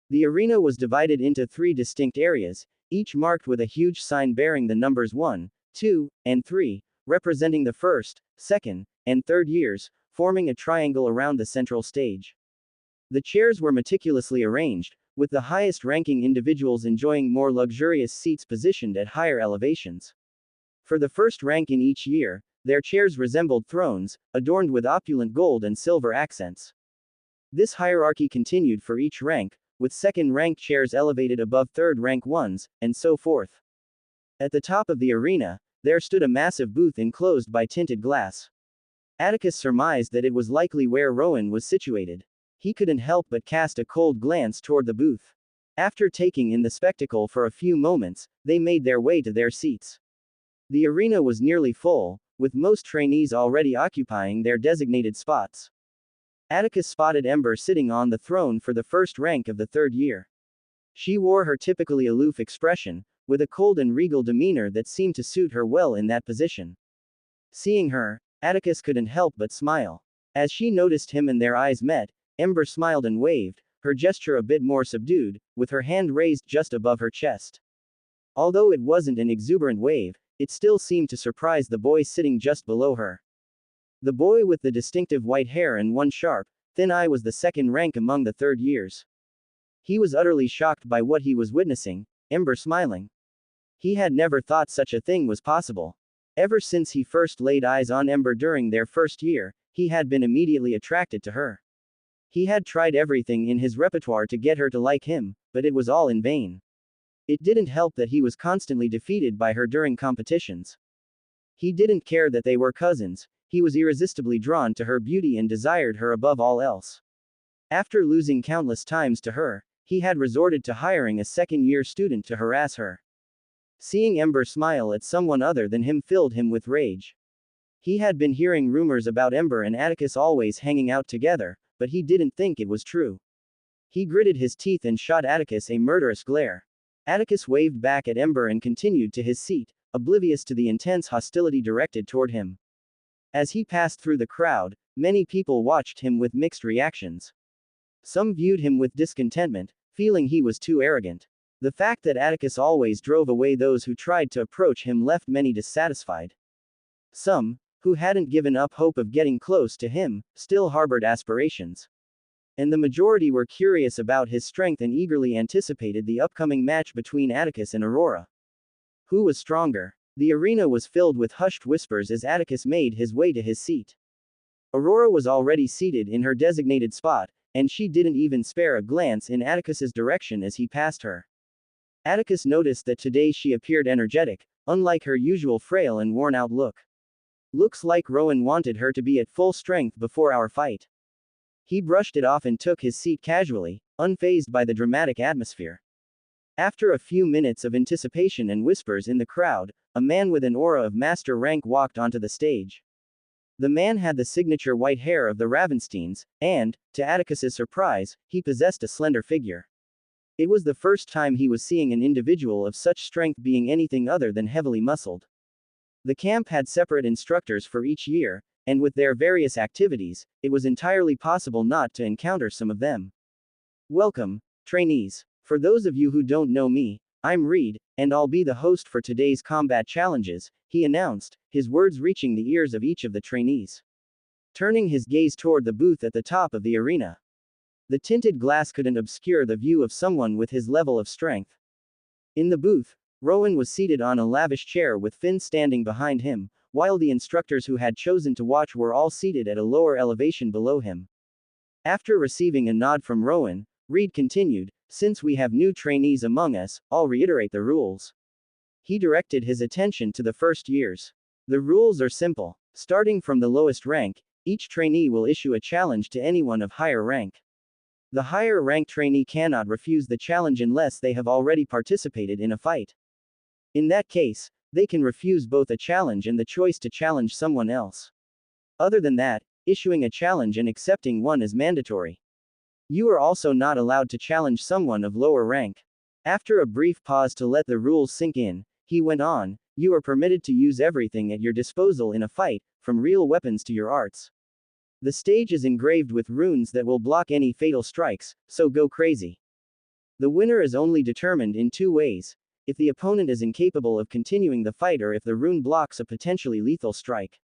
The arena was divided into 3 distinct areas, each marked with a huge sign bearing the numbers 1, 2, and 3, representing the first, second, and third years, forming a triangle around the central stage. The chairs were meticulously arranged, with the highest-ranking individuals enjoying more luxurious seats positioned at higher elevations. For the first rank in each year, their chairs resembled thrones, adorned with opulent gold and silver accents. This hierarchy continued for each rank, with second-rank chairs elevated above third-rank ones, and so forth. At the top of the arena, there stood a massive booth enclosed by tinted glass. Atticus surmised that it was likely where Rowan was situated. He couldn't help but cast a cold glance toward the booth. After taking in the spectacle for a few moments, they made their way to their seats. The arena was nearly full, with most trainees already occupying their designated spots. Atticus spotted Ember sitting on the throne for the first rank of the third year. She wore her typically aloof expression, with a cold and regal demeanor that seemed to suit her well in that position. Seeing her, Atticus couldn't help but smile. As she noticed him and their eyes met, Ember smiled and waved, her gesture a bit more subdued, with her hand raised just above her chest. Although it wasn't an exuberant wave, it still seemed to surprise the boy sitting just below her. The boy with the distinctive white hair and one sharp, thin eye was the second rank among the third years. He was utterly shocked by what he was witnessing, Ember smiling. He had never thought such a thing was possible. Ever since he first laid eyes on Ember during their first year, he had been immediately attracted to her. He had tried everything in his repertoire to get her to like him, but it was all in vain. It didn't help that he was constantly defeated by her during competitions. He didn't care that they were cousins, he was irresistibly drawn to her beauty and desired her above all else. After losing countless times to her, he had resorted to hiring a second-year student to harass her. Seeing Ember smile at someone other than him filled him with rage. He had been hearing rumors about Ember and Atticus always hanging out together, but he didn't think it was true. He gritted his teeth and shot Atticus a murderous glare. Atticus waved back at Ember and continued to his seat, oblivious to the intense hostility directed toward him. As he passed through the crowd, many people watched him with mixed reactions. Some viewed him with discontentment, feeling he was too arrogant. The fact that Atticus always drove away those who tried to approach him left many dissatisfied. Some, who hadn't given up hope of getting close to him, still harbored aspirations. And the majority were curious about his strength and eagerly anticipated the upcoming match between Atticus and Aurora. Who was stronger? The arena was filled with hushed whispers as Atticus made his way to his seat. Aurora was already seated in her designated spot, and she didn't even spare a glance in Atticus's direction as he passed her. Atticus noticed that today she appeared energetic, unlike her usual frail and worn-out look. Looks like Rowan wanted her to be at full strength before our fight. He brushed it off and took his seat casually, unfazed by the dramatic atmosphere. After a few minutes of anticipation and whispers in the crowd, a man with an aura of master rank walked onto the stage. The man had the signature white hair of the Ravensteins, and, to Atticus's surprise, he possessed a slender figure. It was the first time he was seeing an individual of such strength being anything other than heavily muscled. The camp had separate instructors for each year, and with their various activities, it was entirely possible not to encounter some of them. Welcome, trainees. For those of you who don't know me, I'm Reed, and I'll be the host for today's combat challenges, he announced, his words reaching the ears of each of the trainees. Turning his gaze toward the booth at the top of the arena. The tinted glass couldn't obscure the view of someone with his level of strength. In the booth, Rowan was seated on a lavish chair with Finn standing behind him, while the instructors who had chosen to watch were all seated at a lower elevation below him. After receiving a nod from Rowan, Reed continued, "Since we have new trainees among us, I'll reiterate the rules." He directed his attention to the first years. The rules are simple. Starting from the lowest rank, each trainee will issue a challenge to anyone of higher rank. The higher ranked trainee cannot refuse the challenge unless they have already participated in a fight. In that case, they can refuse both a challenge and the choice to challenge someone else. Other than that, issuing a challenge and accepting one is mandatory. You are also not allowed to challenge someone of lower rank. After a brief pause to let the rules sink in, he went on, "You are permitted to use everything at your disposal in a fight, from real weapons to your arts. The stage is engraved with runes that will block any fatal strikes, so go crazy. The winner is only determined in two ways: if the opponent is incapable of continuing the fight or if the rune blocks a potentially lethal strike.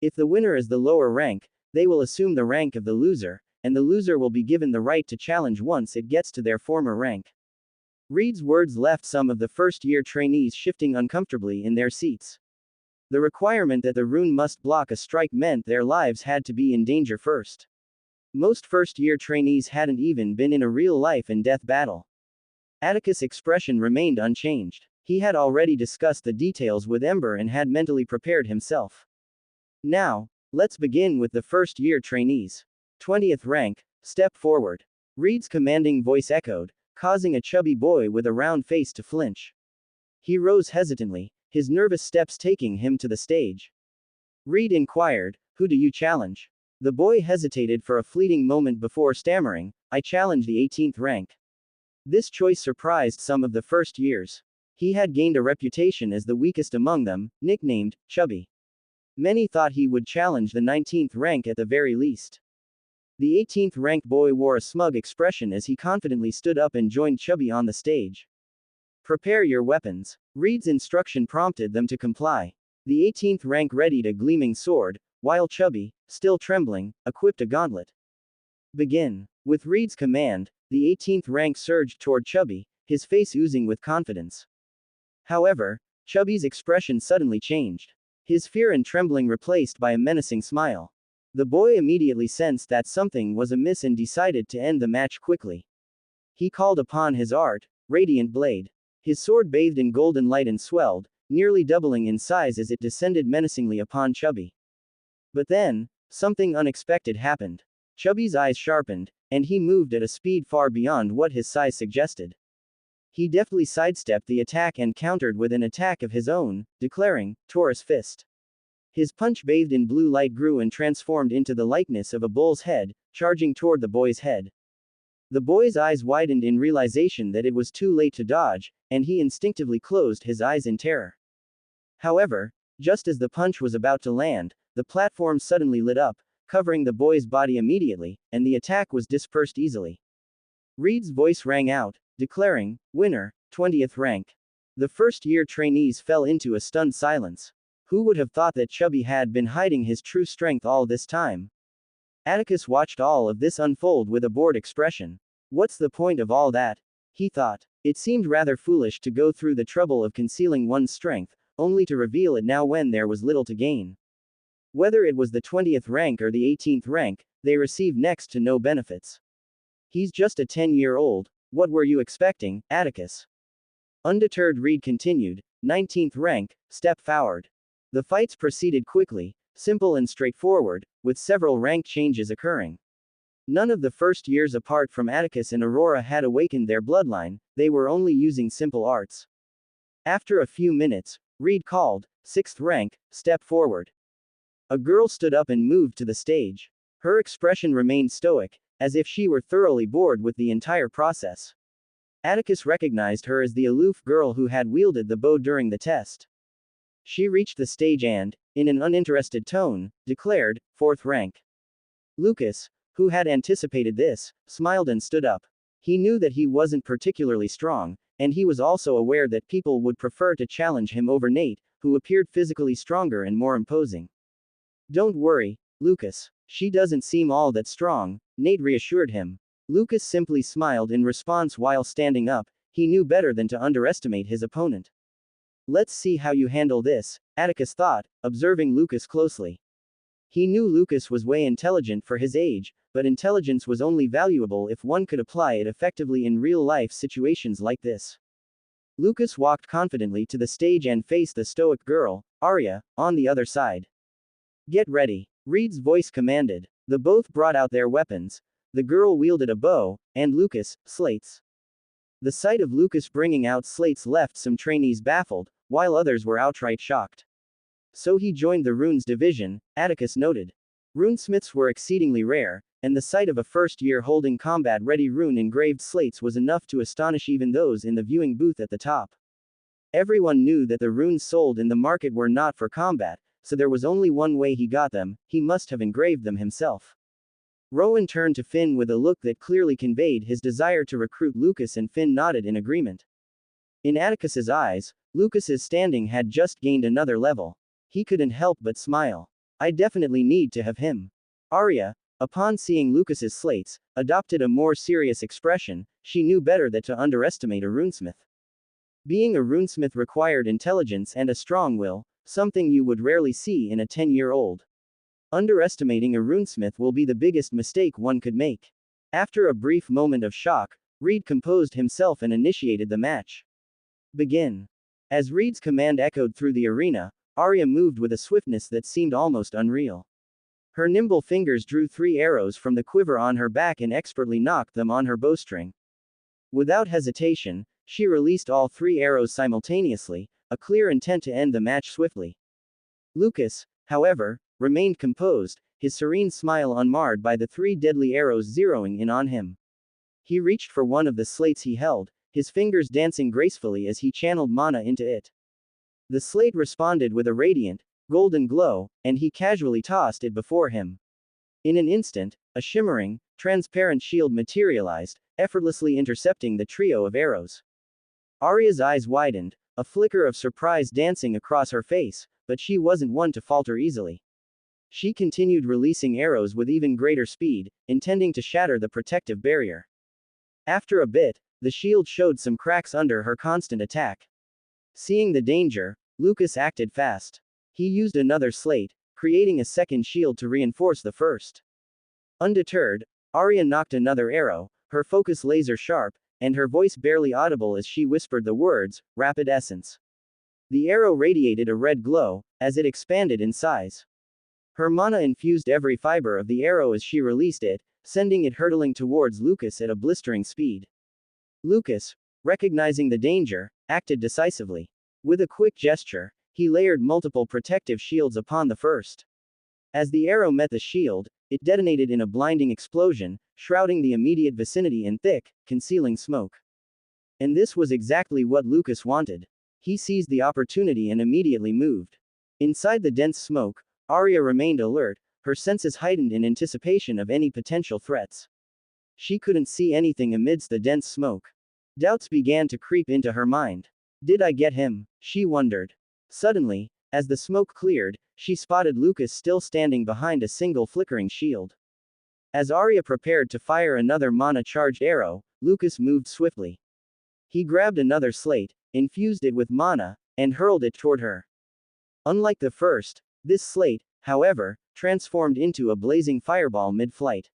If the winner is the lower rank, they will assume the rank of the loser, and the loser will be given the right to challenge once it gets to their former rank." Reed's words left some of the first-year trainees shifting uncomfortably in their seats. The requirement that the rune must block a strike meant their lives had to be in danger first. Most first-year trainees hadn't even been in a real life and death battle. Atticus' expression remained unchanged. He had already discussed the details with Ember and had mentally prepared himself. Now, let's begin with the first-year trainees. 20th rank, step forward. Reed's commanding voice echoed, causing a chubby boy with a round face to flinch. He rose hesitantly, his nervous steps taking him to the stage. Reed inquired, "Who do you challenge?" The boy hesitated for a fleeting moment before stammering, "I challenge the 18th rank." This choice surprised some of the first years. He had gained a reputation as the weakest among them, nicknamed Chubby. Many thought he would challenge the 19th rank at the very least. The 18th ranked boy wore a smug expression as he confidently stood up and joined Chubby on the stage. "Prepare your weapons." Reed's instruction prompted them to comply. The 18th rank readied a gleaming sword, while Chubby, still trembling, equipped a gauntlet. Begin. With Reed's command, the 18th rank surged toward Chubby, his face oozing with confidence. However, Chubby's expression suddenly changed. His fear and trembling replaced by a menacing smile. The boy immediately sensed that something was amiss and decided to end the match quickly. He called upon his art, Radiant Blade. His sword bathed in golden light and swelled, nearly doubling in size as it descended menacingly upon Chubby. But then, something unexpected happened. Chubby's eyes sharpened, and he moved at a speed far beyond what his size suggested. He deftly sidestepped the attack and countered with an attack of his own, declaring, Taurus Fist. His punch bathed in blue light grew and transformed into the likeness of a bull's head, charging toward the boy's head. The boy's eyes widened in realization that it was too late to dodge, and he instinctively closed his eyes in terror. However, just as the punch was about to land, the platform suddenly lit up, covering the boy's body immediately, and the attack was dispersed easily. Reed's voice rang out, declaring, Winner, 20th rank. The first-year trainees fell into a stunned silence. Who would have thought that Chubby had been hiding his true strength all this time? Atticus watched all of this unfold with a bored expression. What's the point of all that? He thought. It seemed rather foolish to go through the trouble of concealing one's strength, only to reveal it now when there was little to gain. Whether it was the 20th rank or the 18th rank, they received next to no benefits. He's just a 10-year-old, what were you expecting, Atticus? Undeterred Reed continued, 19th rank, step forward. The fights proceeded quickly, simple and straightforward, with several rank changes occurring. None of the first years apart from Atticus and Aurora had awakened their bloodline, they were only using simple arts. After a few minutes, Reed called, 6th rank, step forward. A girl stood up and moved to the stage. Her expression remained stoic, as if she were thoroughly bored with the entire process. Atticus recognized her as the aloof girl who had wielded the bow during the test. She reached the stage and, in an uninterested tone, declared, 4th rank. Lucas, who had anticipated this, smiled and stood up. He knew that he wasn't particularly strong, and he was also aware that people would prefer to challenge him over Nate, who appeared physically stronger and more imposing. Don't worry, Lucas. She doesn't seem all that strong, Nate reassured him. Lucas simply smiled in response while standing up. He knew better than to underestimate his opponent. Let's see how you handle this, Atticus thought, observing Lucas closely. He knew Lucas was way intelligent for his age, but intelligence was only valuable if one could apply it effectively in real-life situations like this. Lucas walked confidently to the stage and faced the stoic girl, Arya, on the other side. Get ready, Reed's voice commanded. The both brought out their weapons. The girl wielded a bow, and Lucas, slates. The sight of Lucas bringing out slates left some trainees baffled, while others were outright shocked. So he joined the runes division, Atticus noted. Runesmiths were exceedingly rare, and the sight of a first year holding combat-ready rune-engraved slates was enough to astonish even those in the viewing booth at the top. Everyone knew that the runes sold in the market were not for combat, so there was only one way he got them, he must have engraved them himself. Rowan turned to Finn with a look that clearly conveyed his desire to recruit Lucas, and Finn nodded in agreement. In Atticus's eyes, Lucas's standing had just gained another level. He couldn't help but smile. I definitely need to have him. Arya, upon seeing Lucas's slates, adopted a more serious expression. She knew better than to underestimate a runesmith. Being a runesmith required intelligence and a strong will, something you would rarely see in a 10-year-old. Underestimating a runesmith will be the biggest mistake one could make. After a brief moment of shock, Reed composed himself and initiated the match. Begin. As Reed's command echoed through the arena, Arya moved with a swiftness that seemed almost unreal. Her nimble fingers drew 3 arrows from the quiver on her back and expertly nocked them on her bowstring. Without hesitation, she released all 3 arrows simultaneously, a clear intent to end the match swiftly. Lucas, however, remained composed, his serene smile unmarred by the 3 deadly arrows zeroing in on him. He reached for one of the slates he held, his fingers dancing gracefully as he channeled mana into it. The slate responded with a radiant, golden glow, and he casually tossed it before him. In an instant, a shimmering, transparent shield materialized, effortlessly intercepting the trio of arrows. Arya's eyes widened, a flicker of surprise dancing across her face, but she wasn't one to falter easily. She continued releasing arrows with even greater speed, intending to shatter the protective barrier. After a bit, the shield showed some cracks under her constant attack. Seeing the danger, Lucas acted fast. He used another slate, creating a second shield to reinforce the first. Undeterred, Arya knocked another arrow, her focus laser sharp, and her voice barely audible as she whispered the words, "Rapid Essence." The arrow radiated a red glow, as it expanded in size. Her mana infused every fiber of the arrow as she released it, sending it hurtling towards Lucas at a blistering speed. Lucas, recognizing the danger, acted decisively. With a quick gesture, he layered multiple protective shields upon the first. As the arrow met the shield, it detonated in a blinding explosion, shrouding the immediate vicinity in thick, concealing smoke. And this was exactly what Lucas wanted. He seized the opportunity and immediately moved. Inside the dense smoke, Arya remained alert, her senses heightened in anticipation of any potential threats. She couldn't see anything amidst the dense smoke. Doubts began to creep into her mind. Did I get him? She wondered. Suddenly, as the smoke cleared, she spotted Lucas still standing behind a single flickering shield. As Arya prepared to fire another mana-charged arrow, Lucas moved swiftly. He grabbed another slate, infused it with mana, and hurled it toward her. Unlike the first, this slate, however, transformed into a blazing fireball mid-flight.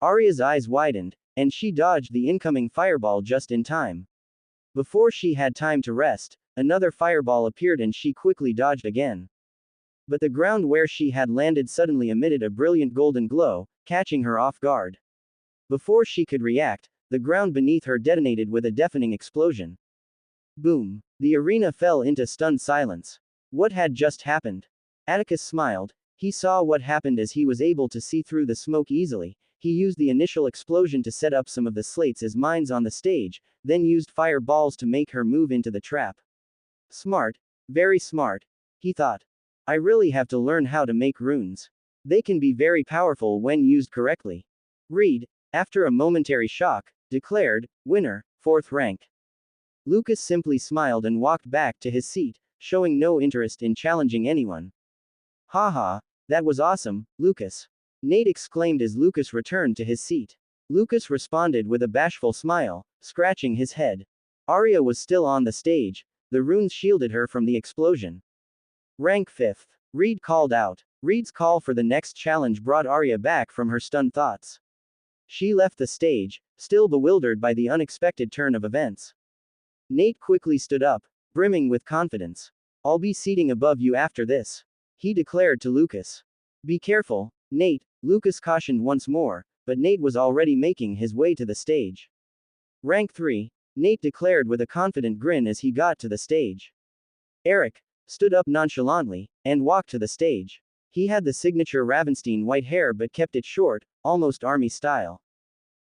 Arya's eyes widened, and she dodged the incoming fireball just in time. Before she had time to rest, another fireball appeared and she quickly dodged again. But the ground where she had landed suddenly emitted a brilliant golden glow, catching her off guard. Before she could react, the ground beneath her detonated with a deafening explosion. Boom! The arena fell into stunned silence. What had just happened? Atticus smiled. He saw what happened as he was able to see through the smoke easily. He used the initial explosion to set up some of the slates as mines on the stage, then used fireballs to make her move into the trap. Smart. Very smart. He thought. I really have to learn how to make runes. They can be very powerful when used correctly. Reed, after a momentary shock, declared, "Winner, 4th rank." Lucas simply smiled and walked back to his seat, showing no interest in challenging anyone. Haha, that was awesome, Lucas. Nate exclaimed as Lucas returned to his seat. Lucas responded with a bashful smile, scratching his head. Arya was still on the stage, the runes shielded her from the explosion. Rank 5th. Reed called out. Reed's call for the next challenge brought Arya back from her stunned thoughts. She left the stage, still bewildered by the unexpected turn of events. Nate quickly stood up, brimming with confidence. I'll be seating above you after this, he declared to Lucas. Be careful, Nate, Lucas cautioned once more, but Nate was already making his way to the stage. Rank 3, Nate declared with a confident grin as he got to the stage. Eric stood up nonchalantly and walked to the stage. He had the signature Ravenstein white hair but kept it short, almost army style.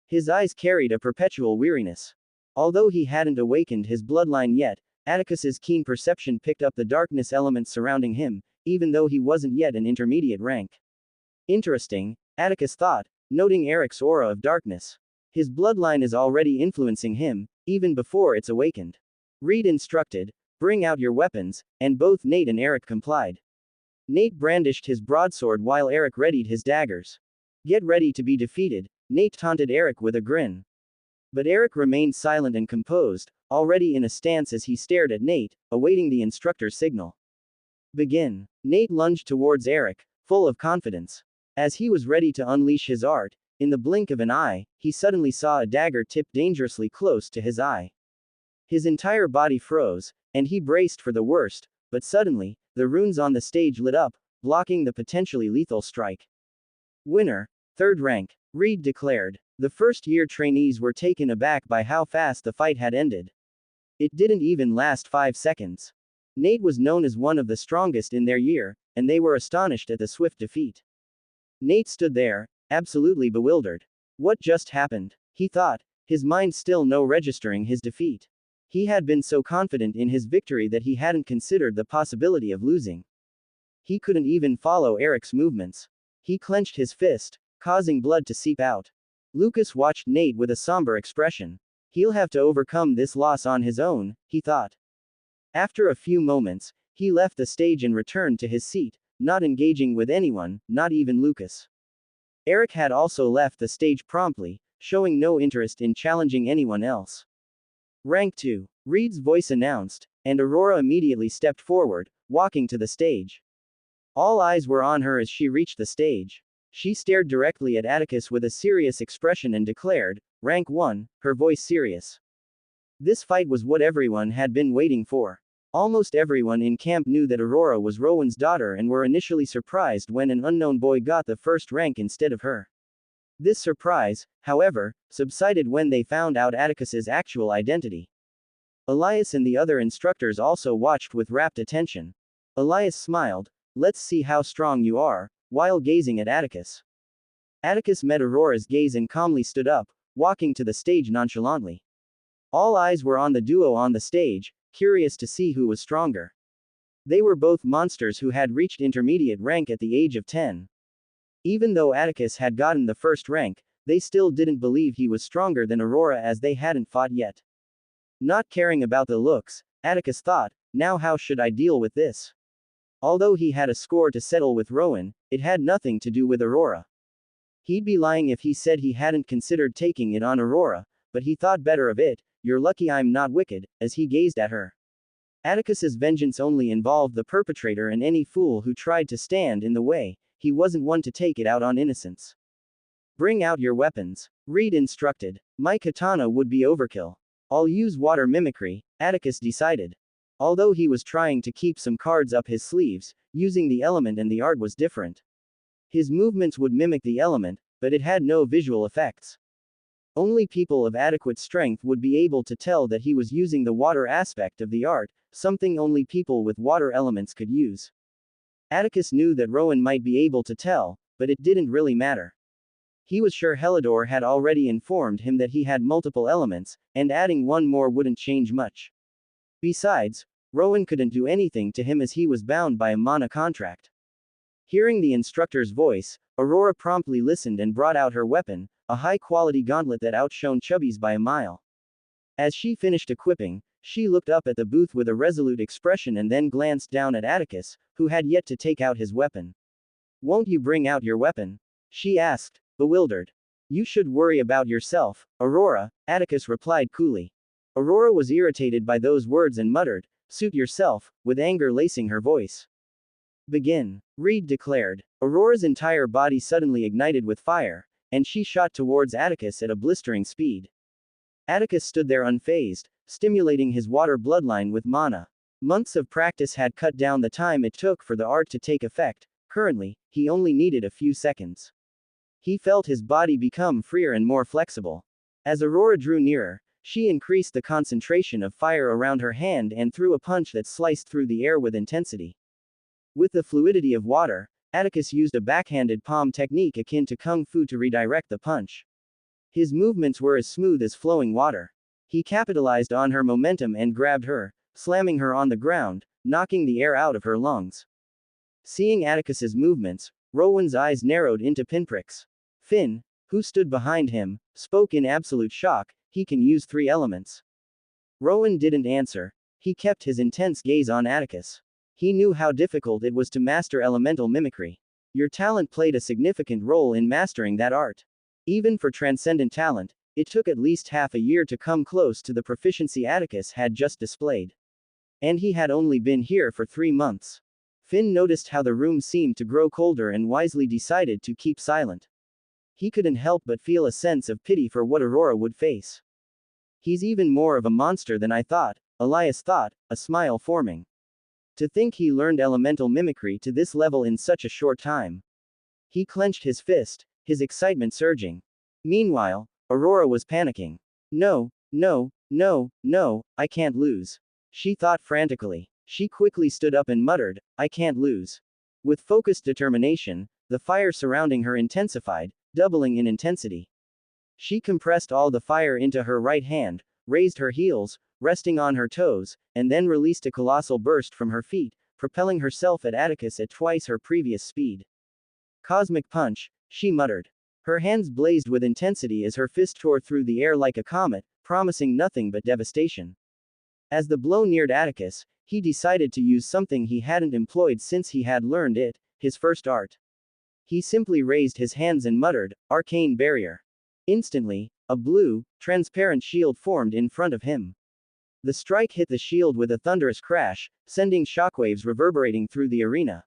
His eyes carried a perpetual weariness. Although he hadn't awakened his bloodline yet, Atticus's keen perception picked up the darkness elements surrounding him, even though he wasn't yet an intermediate rank. Interesting, Atticus thought, noting Eric's aura of darkness. His bloodline is already influencing him, even before it's awakened. Reed instructed, bring out your weapons, and both Nate and Eric complied. Nate brandished his broadsword while Eric readied his daggers. Get ready to be defeated, Nate taunted Eric with a grin. But Eric remained silent and composed, already in a stance as he stared at Nate, awaiting the instructor's signal. Begin. Nate lunged towards Eric, full of confidence. As he was ready to unleash his art, in the blink of an eye, he suddenly saw a dagger tipped dangerously close to his eye. His entire body froze, and he braced for the worst, but suddenly, the runes on the stage lit up, blocking the potentially lethal strike. Winner, 3rd rank, Reed declared. The first-year trainees were taken aback by how fast the fight had ended. It didn't even last 5 seconds. Nate was known as one of the strongest in their year, and they were astonished at the swift defeat. Nate stood there, absolutely bewildered. What just happened? He thought, his mind still no registering his defeat. He had been so confident in his victory that he hadn't considered the possibility of losing. He couldn't even follow Eric's movements. He clenched his fist, causing blood to seep out. Lucas watched Nate with a somber expression. He'll have to overcome this loss on his own, he thought. After a few moments, he left the stage and returned to his seat, not engaging with anyone, not even Lucas. Eric had also left the stage promptly, showing no interest in challenging anyone else. Rank 2. Reed's voice announced, and Aurora immediately stepped forward, walking to the stage. All eyes were on her as she reached the stage. She stared directly at Atticus with a serious expression and declared, "Rank 1, her voice serious." This fight was what everyone had been waiting for. Almost everyone in camp knew that Aurora was Rowan's daughter and were initially surprised when an unknown boy got the first rank instead of her. This surprise, however, subsided when they found out Atticus's actual identity. Elias and the other instructors also watched with rapt attention. Elias smiled, "Let's see how strong you are," while gazing at Atticus. Atticus met Aurora's gaze and calmly stood up, walking to the stage nonchalantly. All eyes were on the duo on the stage, curious to see who was stronger. They were both monsters who had reached intermediate rank at the age of 10. Even though Atticus had gotten the first rank, they still didn't believe he was stronger than Aurora as they hadn't fought yet. Not caring about the looks, Atticus thought, "Now how should I deal with this?" Although he had a score to settle with Rowan, it had nothing to do with Aurora. He'd be lying if he said he hadn't considered taking it on Aurora, but he thought better of it. "You're lucky I'm not wicked," as he gazed at her. Atticus's vengeance only involved the perpetrator and any fool who tried to stand in the way. He wasn't one to take it out on innocents. "Bring out your weapons," Reed instructed. "My katana would be overkill. I'll use water mimicry," Atticus decided. Although he was trying to keep some cards up his sleeves, using the element and the art was different. His movements would mimic the element, but it had no visual effects. Only people of adequate strength would be able to tell that he was using the water aspect of the art, something only people with water elements could use. Atticus knew that Rowan might be able to tell, but it didn't really matter. He was sure Helidor had already informed him that he had multiple elements, and adding one more wouldn't change much. Besides, Rowan couldn't do anything to him as he was bound by a mana contract. Hearing the instructor's voice, Aurora promptly listened and brought out her weapon, a high-quality gauntlet that outshone Chubby's by a mile. As she finished equipping, she looked up at the booth with a resolute expression and then glanced down at Atticus, who had yet to take out his weapon. "Won't you bring out your weapon?" she asked, bewildered. "You should worry about yourself, Aurora," Atticus replied coolly. Aurora was irritated by those words and muttered, "Suit yourself," with anger lacing her voice. "Begin," Reed declared. Aurora's entire body suddenly ignited with fire, and she shot towards Atticus at a blistering speed. Atticus stood there unfazed, stimulating his water bloodline with mana. Months of practice had cut down the time it took for the art to take effect. Currently, he only needed a few seconds. He felt his body become freer and more flexible. As Aurora drew nearer, she increased the concentration of fire around her hand and threw a punch that sliced through the air with intensity. With the fluidity of water, Atticus used a backhanded palm technique akin to kung fu to redirect the punch. His movements were as smooth as flowing water. He capitalized on her momentum and grabbed her, slamming her on the ground, knocking the air out of her lungs. Seeing Atticus's movements, Rowan's eyes narrowed into pinpricks. Finn, who stood behind him, spoke in absolute shock, "He can use 3 elements." Rowan didn't answer. He kept his intense gaze on Atticus. He knew how difficult it was to master elemental mimicry. Your talent played a significant role in mastering that art. Even for transcendent talent, it took at least half a year to come close to the proficiency Atticus had just displayed. And he had only been here for 3 months. Finn noticed how the room seemed to grow colder and wisely decided to keep silent. He couldn't help but feel a sense of pity for what Aurora would face. "He's even more of a monster than I thought," Elias thought, a smile forming. To think he learned elemental mimicry to this level in such a short time. He clenched his fist, his excitement surging. Meanwhile, Aurora was panicking. "No, no, no, no, I can't lose," she thought frantically. She quickly stood up and muttered, "I can't lose." With focused determination, the fire surrounding her intensified, doubling in intensity. She compressed all the fire into her right hand, raised her heels, resting on her toes, and then released a colossal burst from her feet, propelling herself at Atticus at twice her previous speed. "Cosmic punch," she muttered. Her hands blazed with intensity as her fist tore through the air like a comet, promising nothing but devastation. As the blow neared Atticus, he decided to use something he hadn't employed since he had learned it, his first art. He simply raised his hands and muttered, "Arcane barrier." Instantly, a blue, transparent shield formed in front of him. The strike hit the shield with a thunderous crash, sending shockwaves reverberating through the arena.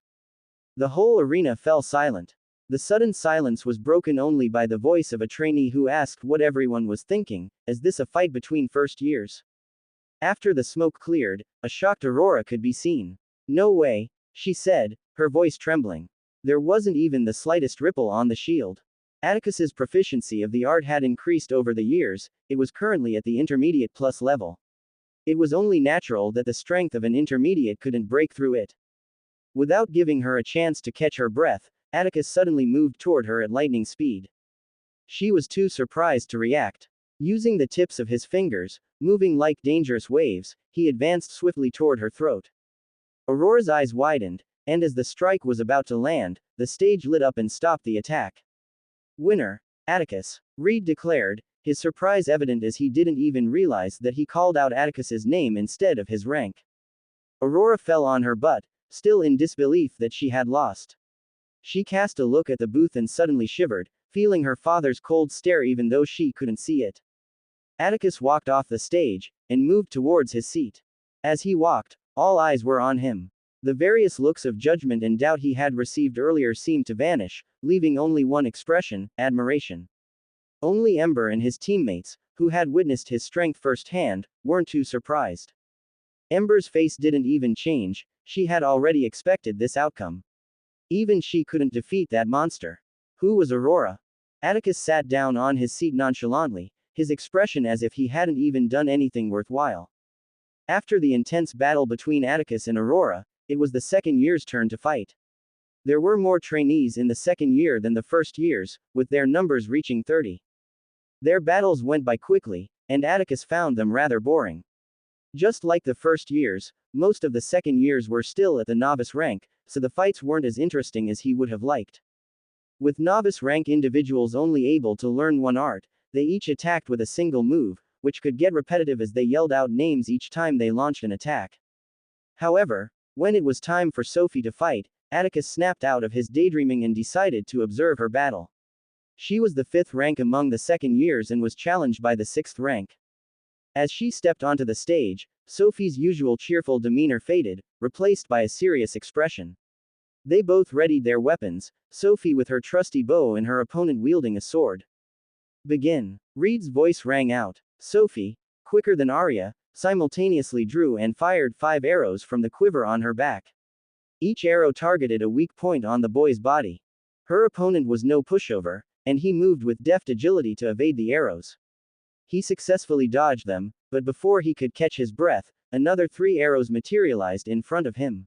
The whole arena fell silent. The sudden silence was broken only by the voice of a trainee who asked what everyone was thinking. Is this a fight between first years? After the smoke cleared, a shocked Aurora could be seen. No way, she said, her voice trembling. There wasn't even the slightest ripple on the shield. Atticus's proficiency of the art had increased over the years, it was currently at the intermediate plus level. It was only natural that the strength of an intermediate couldn't break through it. Without giving her a chance to catch her breath, Atticus suddenly moved toward her at lightning speed. She was too surprised to react. Using the tips of his fingers, moving like dangerous waves, he advanced swiftly toward her throat. Aurora's eyes widened, and as the strike was about to land, the stage lit up and stopped the attack. "Winner, Atticus," Reed declared, his surprise evident as he didn't even realize that he called out Atticus's name instead of his rank. Aurora fell on her butt, still in disbelief that she had lost. She cast a look at the booth and suddenly shivered, feeling her father's cold stare even though she couldn't see it. Atticus walked off the stage, and moved towards his seat. As he walked, all eyes were on him. The various looks of judgment and doubt he had received earlier seemed to vanish, leaving only one expression, admiration. Only Ember and his teammates, who had witnessed his strength firsthand, weren't too surprised. Ember's face didn't even change, she had already expected this outcome. Even she couldn't defeat that monster. Who was Aurora? Atticus sat down on his seat nonchalantly, his expression as if he hadn't even done anything worthwhile. After the intense battle between Atticus and Aurora, it was the second year's turn to fight. There were more trainees in the second year than the first years, with their numbers reaching 30. Their battles went by quickly, and Atticus found them rather boring. Just like the first years, most of the second years were still at the novice rank, so the fights weren't as interesting as he would have liked. With novice rank individuals only able to learn one art, they each attacked with a single move, which could get repetitive as they yelled out names each time they launched an attack. However, when it was time for Sophie to fight, Atticus snapped out of his daydreaming and decided to observe her battle. She was the 5th rank among the second years and was challenged by the 6th rank. As she stepped onto the stage, Sophie's usual cheerful demeanor faded, replaced by a serious expression. They both readied their weapons, Sophie with her trusty bow and her opponent wielding a sword. "Begin." Reed's voice rang out. Sophie, quicker than Arya, simultaneously drew and fired 5 arrows from the quiver on her back. Each arrow targeted a weak point on the boy's body. Her opponent was no pushover, and he moved with deft agility to evade the arrows. He successfully dodged them, but before he could catch his breath, another 3 arrows materialized in front of him.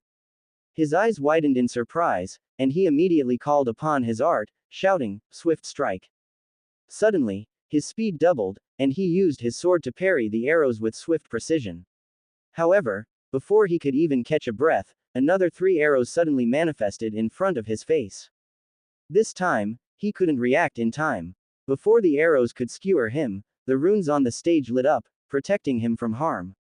His eyes widened in surprise, and he immediately called upon his art, shouting, "Swift strike." Suddenly, his speed doubled, and he used his sword to parry the arrows with swift precision. However, before he could even catch a breath, another 3 arrows suddenly manifested in front of his face. This time, he couldn't react in time. Before the arrows could skewer him, the runes on the stage lit up, protecting him from harm.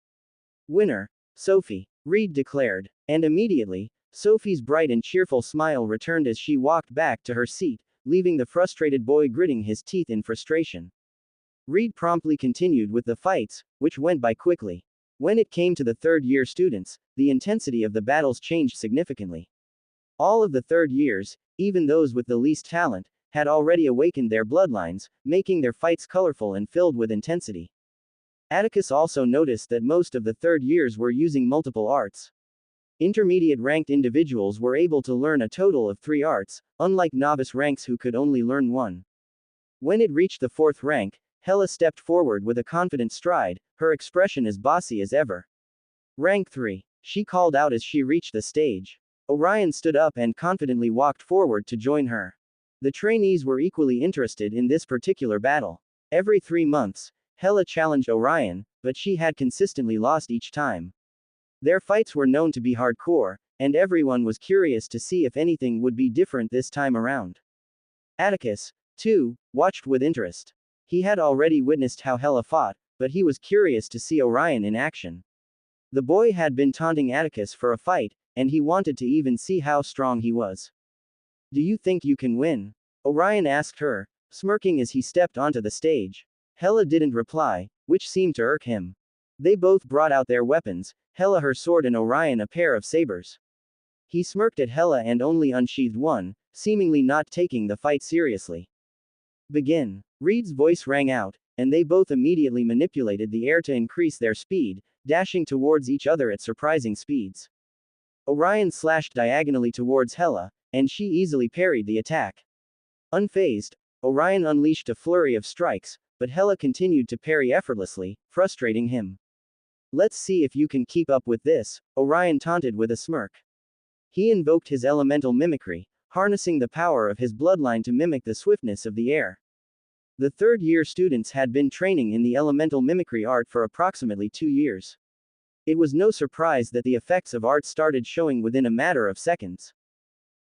"Winner, Sophie," Reed declared, and immediately, Sophie's bright and cheerful smile returned as she walked back to her seat, leaving the frustrated boy gritting his teeth in frustration. Reed promptly continued with the fights, which went by quickly. When it came to the third-year students, the intensity of the battles changed significantly. All of the third years, even those with the least talent, had already awakened their bloodlines, making their fights colorful and filled with intensity. Atticus also noticed that most of the third years were using multiple arts. Intermediate ranked individuals were able to learn a total of 3 arts, unlike novice ranks who could only learn 1. When it reached the 4th rank, Hella stepped forward with a confident stride, her expression as bossy as ever. "Rank 3, she called out as she reached the stage. Orion stood up and confidently walked forward to join her. The trainees were equally interested in this particular battle. Every 3 months, Hella challenged Orion, but she had consistently lost each time. Their fights were known to be hardcore, and everyone was curious to see if anything would be different this time around. Atticus, too, watched with interest. He had already witnessed how Hella fought, but he was curious to see Orion in action. The boy had been taunting Atticus for a fight, and he wanted to even see how strong he was. Do you think you can win? Orion asked her, smirking as he stepped onto the stage. Hela didn't reply, which seemed to irk him. They both brought out their weapons, Hela her sword and Orion a pair of sabers. He smirked at Hela and only unsheathed one, seemingly not taking the fight seriously. Begin. Reed's voice rang out, and they both immediately manipulated the air to increase their speed, dashing towards each other at surprising speeds. Orion slashed diagonally towards Hela, and she easily parried the attack. Unfazed, Orion unleashed a flurry of strikes, but Hela continued to parry effortlessly, frustrating him. Let's see if you can keep up with this, Orion taunted with a smirk. He invoked his elemental mimicry, harnessing the power of his bloodline to mimic the swiftness of the air. The third-year students had been training in the elemental mimicry art for approximately 2 years. It was no surprise that the effects of art started showing within a matter of seconds.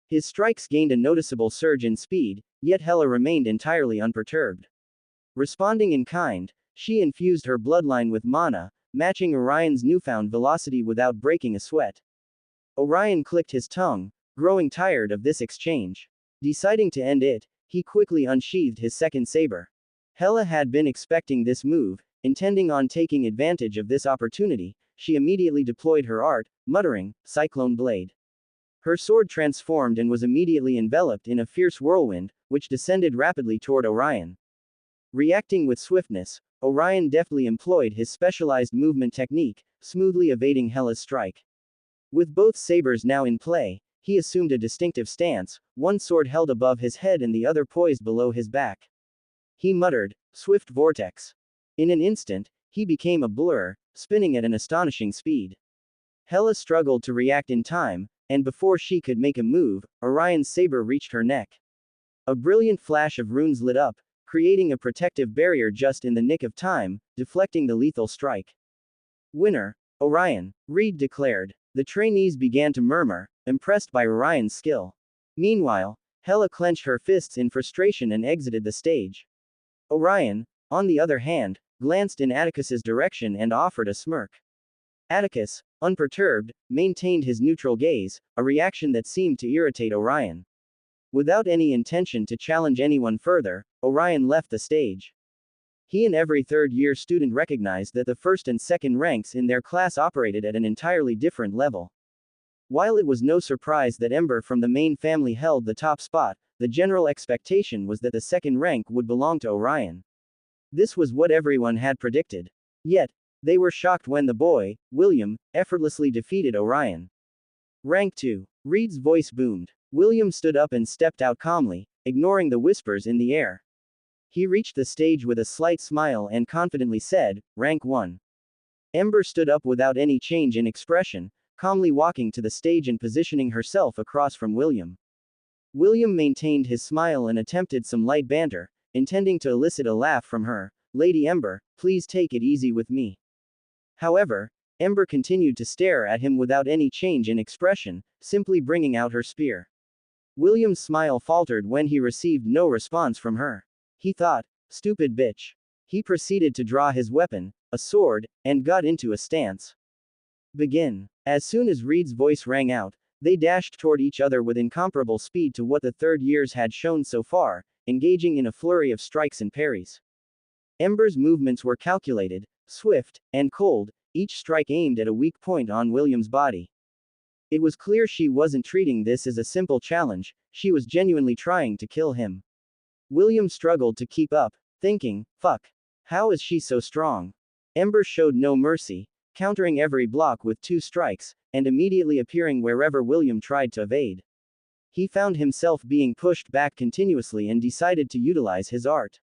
His strikes gained a noticeable surge in speed, yet Hela remained entirely unperturbed. Responding in kind, she infused her bloodline with mana, matching Orion's newfound velocity without breaking a sweat. Orion clicked his tongue, growing tired of this exchange. Deciding to end it, he quickly unsheathed his second saber. Hela had been expecting this move, intending on taking advantage of this opportunity. She immediately deployed her art, muttering, "Cyclone Blade." Her sword transformed and was immediately enveloped in a fierce whirlwind, which descended rapidly toward Orion. Reacting with swiftness, Orion deftly employed his specialized movement technique, smoothly evading Hela's strike. With both sabers now in play, he assumed a distinctive stance, one sword held above his head and the other poised below his back. He muttered, "Swift vortex." In an instant, he became a blur, spinning at an astonishing speed. Hela struggled to react in time, and before she could make a move, Orion's saber reached her neck. A brilliant flash of runes lit up, creating a protective barrier just in the nick of time, deflecting the lethal strike. "Winner, Orion," Reed declared. The trainees began to murmur, impressed by Orion's skill. Meanwhile, Hela clenched her fists in frustration and exited the stage. Orion, on the other hand, glanced in Atticus's direction and offered a smirk. Atticus, unperturbed, maintained his neutral gaze, a reaction that seemed to irritate Orion. Without any intention to challenge anyone further, Orion left the stage. He and every third-year student recognized that the first and second ranks in their class operated at an entirely different level. While it was no surprise that Ember from the main family held the top spot, the general expectation was that the second rank would belong to Orion. This was what everyone had predicted. Yet, they were shocked when the boy, William, effortlessly defeated Orion. Rank 2. Reed's voice boomed. William stood up and stepped out calmly, ignoring the whispers in the air. He reached the stage with a slight smile and confidently said, "Rank 1. Ember stood up without any change in expression, calmly walking to the stage and positioning herself across from William. William maintained his smile and attempted some light banter, intending to elicit a laugh from her. "Lady Ember, please take it easy with me." However, Ember continued to stare at him without any change in expression, simply bringing out her spear. William's smile faltered when he received no response from her. He thought, "Stupid bitch." He proceeded to draw his weapon, a sword, and got into a stance. Begin. As soon as Reed's voice rang out, they dashed toward each other with incomparable speed to what the third years had shown so far, engaging in a flurry of strikes and parries. Ember's movements were calculated, swift, and cold, each strike aimed at a weak point on William's body. It was clear she wasn't treating this as a simple challenge, she was genuinely trying to kill him. William struggled to keep up, thinking, "Fuck. How is she so strong?" Ember showed no mercy, countering every block with 2 strikes, and immediately appearing wherever William tried to evade. He found himself being pushed back continuously and decided to utilize his art.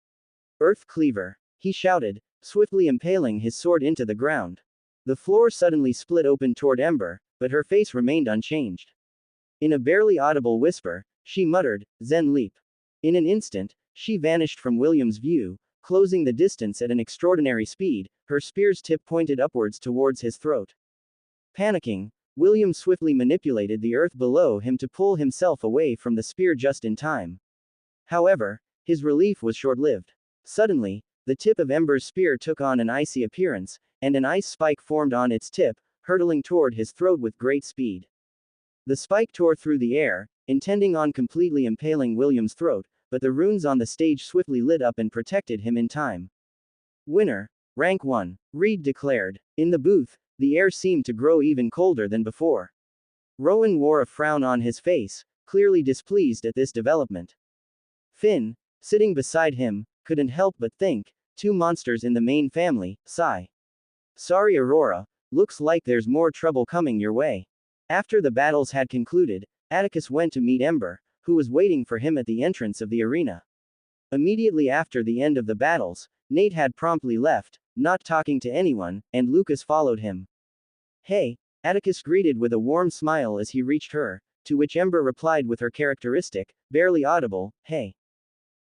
"Earth Cleaver," he shouted, swiftly impaling his sword into the ground. The floor suddenly split open toward Ember, but her face remained unchanged. In a barely audible whisper, she muttered, "Zen Leap." In an instant, she vanished from William's view, closing the distance at an extraordinary speed, her spear's tip pointed upwards towards his throat. Panicking, William swiftly manipulated the earth below him to pull himself away from the spear just in time. However, his relief was short-lived. Suddenly, the tip of Ember's spear took on an icy appearance, and an ice spike formed on its tip, hurtling toward his throat with great speed. The spike tore through the air, intending on completely impaling William's throat, but the runes on the stage swiftly lit up and protected him in time. Winner. Rank 1. Reed declared. In the booth, the air seemed to grow even colder than before. Rowan wore a frown on his face, clearly displeased at this development. Finn, sitting beside him, couldn't help but think, two monsters in the main family, sigh. Sorry Aurora, looks like there's more trouble coming your way. After the battles had concluded, Atticus went to meet Ember, who was waiting for him at the entrance of the arena. Immediately after the end of the battles, Nate had promptly left, not talking to anyone, and Lucas followed him. Hey, Atticus greeted with a warm smile as he reached her, to which Ember replied with her characteristic, barely audible, hey.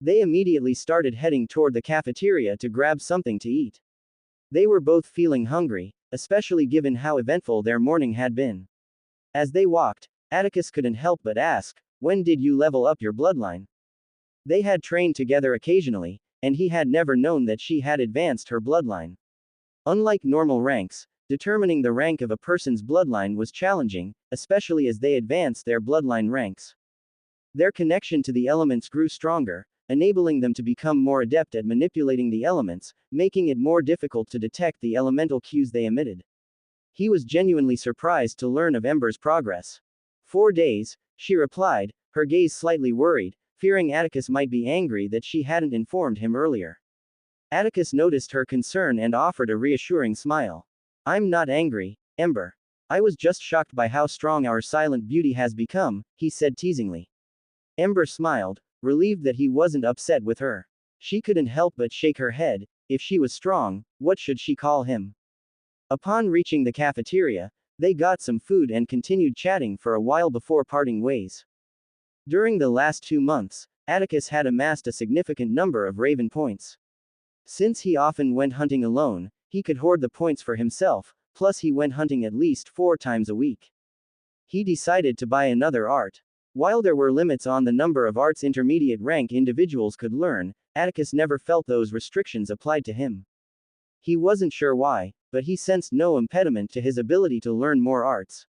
They immediately started heading toward the cafeteria to grab something to eat. They were both feeling hungry, especially given how eventful their morning had been. As they walked, Atticus couldn't help but ask, when did you level up your bloodline? They had trained together occasionally, and he had never known that she had advanced her bloodline. Unlike normal ranks, determining the rank of a person's bloodline was challenging, especially as they advanced their bloodline ranks. Their connection to the elements grew stronger, enabling them to become more adept at manipulating the elements, making it more difficult to detect the elemental cues they emitted. He was genuinely surprised to learn of Ember's progress. 4 days, she replied, her gaze slightly worried, fearing Atticus might be angry that she hadn't informed him earlier. Atticus noticed her concern and offered a reassuring smile. I'm not angry, Ember. I was just shocked by how strong our silent beauty has become, he said teasingly. Ember smiled, relieved that he wasn't upset with her. She couldn't help but shake her head. If she was strong, what should she call him? Upon reaching the cafeteria, they got some food and continued chatting for a while before parting ways. During the last 2 months, Atticus had amassed a significant number of Raven points. Since he often went hunting alone, he could hoard the points for himself, plus he went hunting at least 4 times a week. He decided to buy another art. While there were limits on the number of arts intermediate rank individuals could learn, Atticus never felt those restrictions applied to him. He wasn't sure why, but he sensed no impediment to his ability to learn more arts.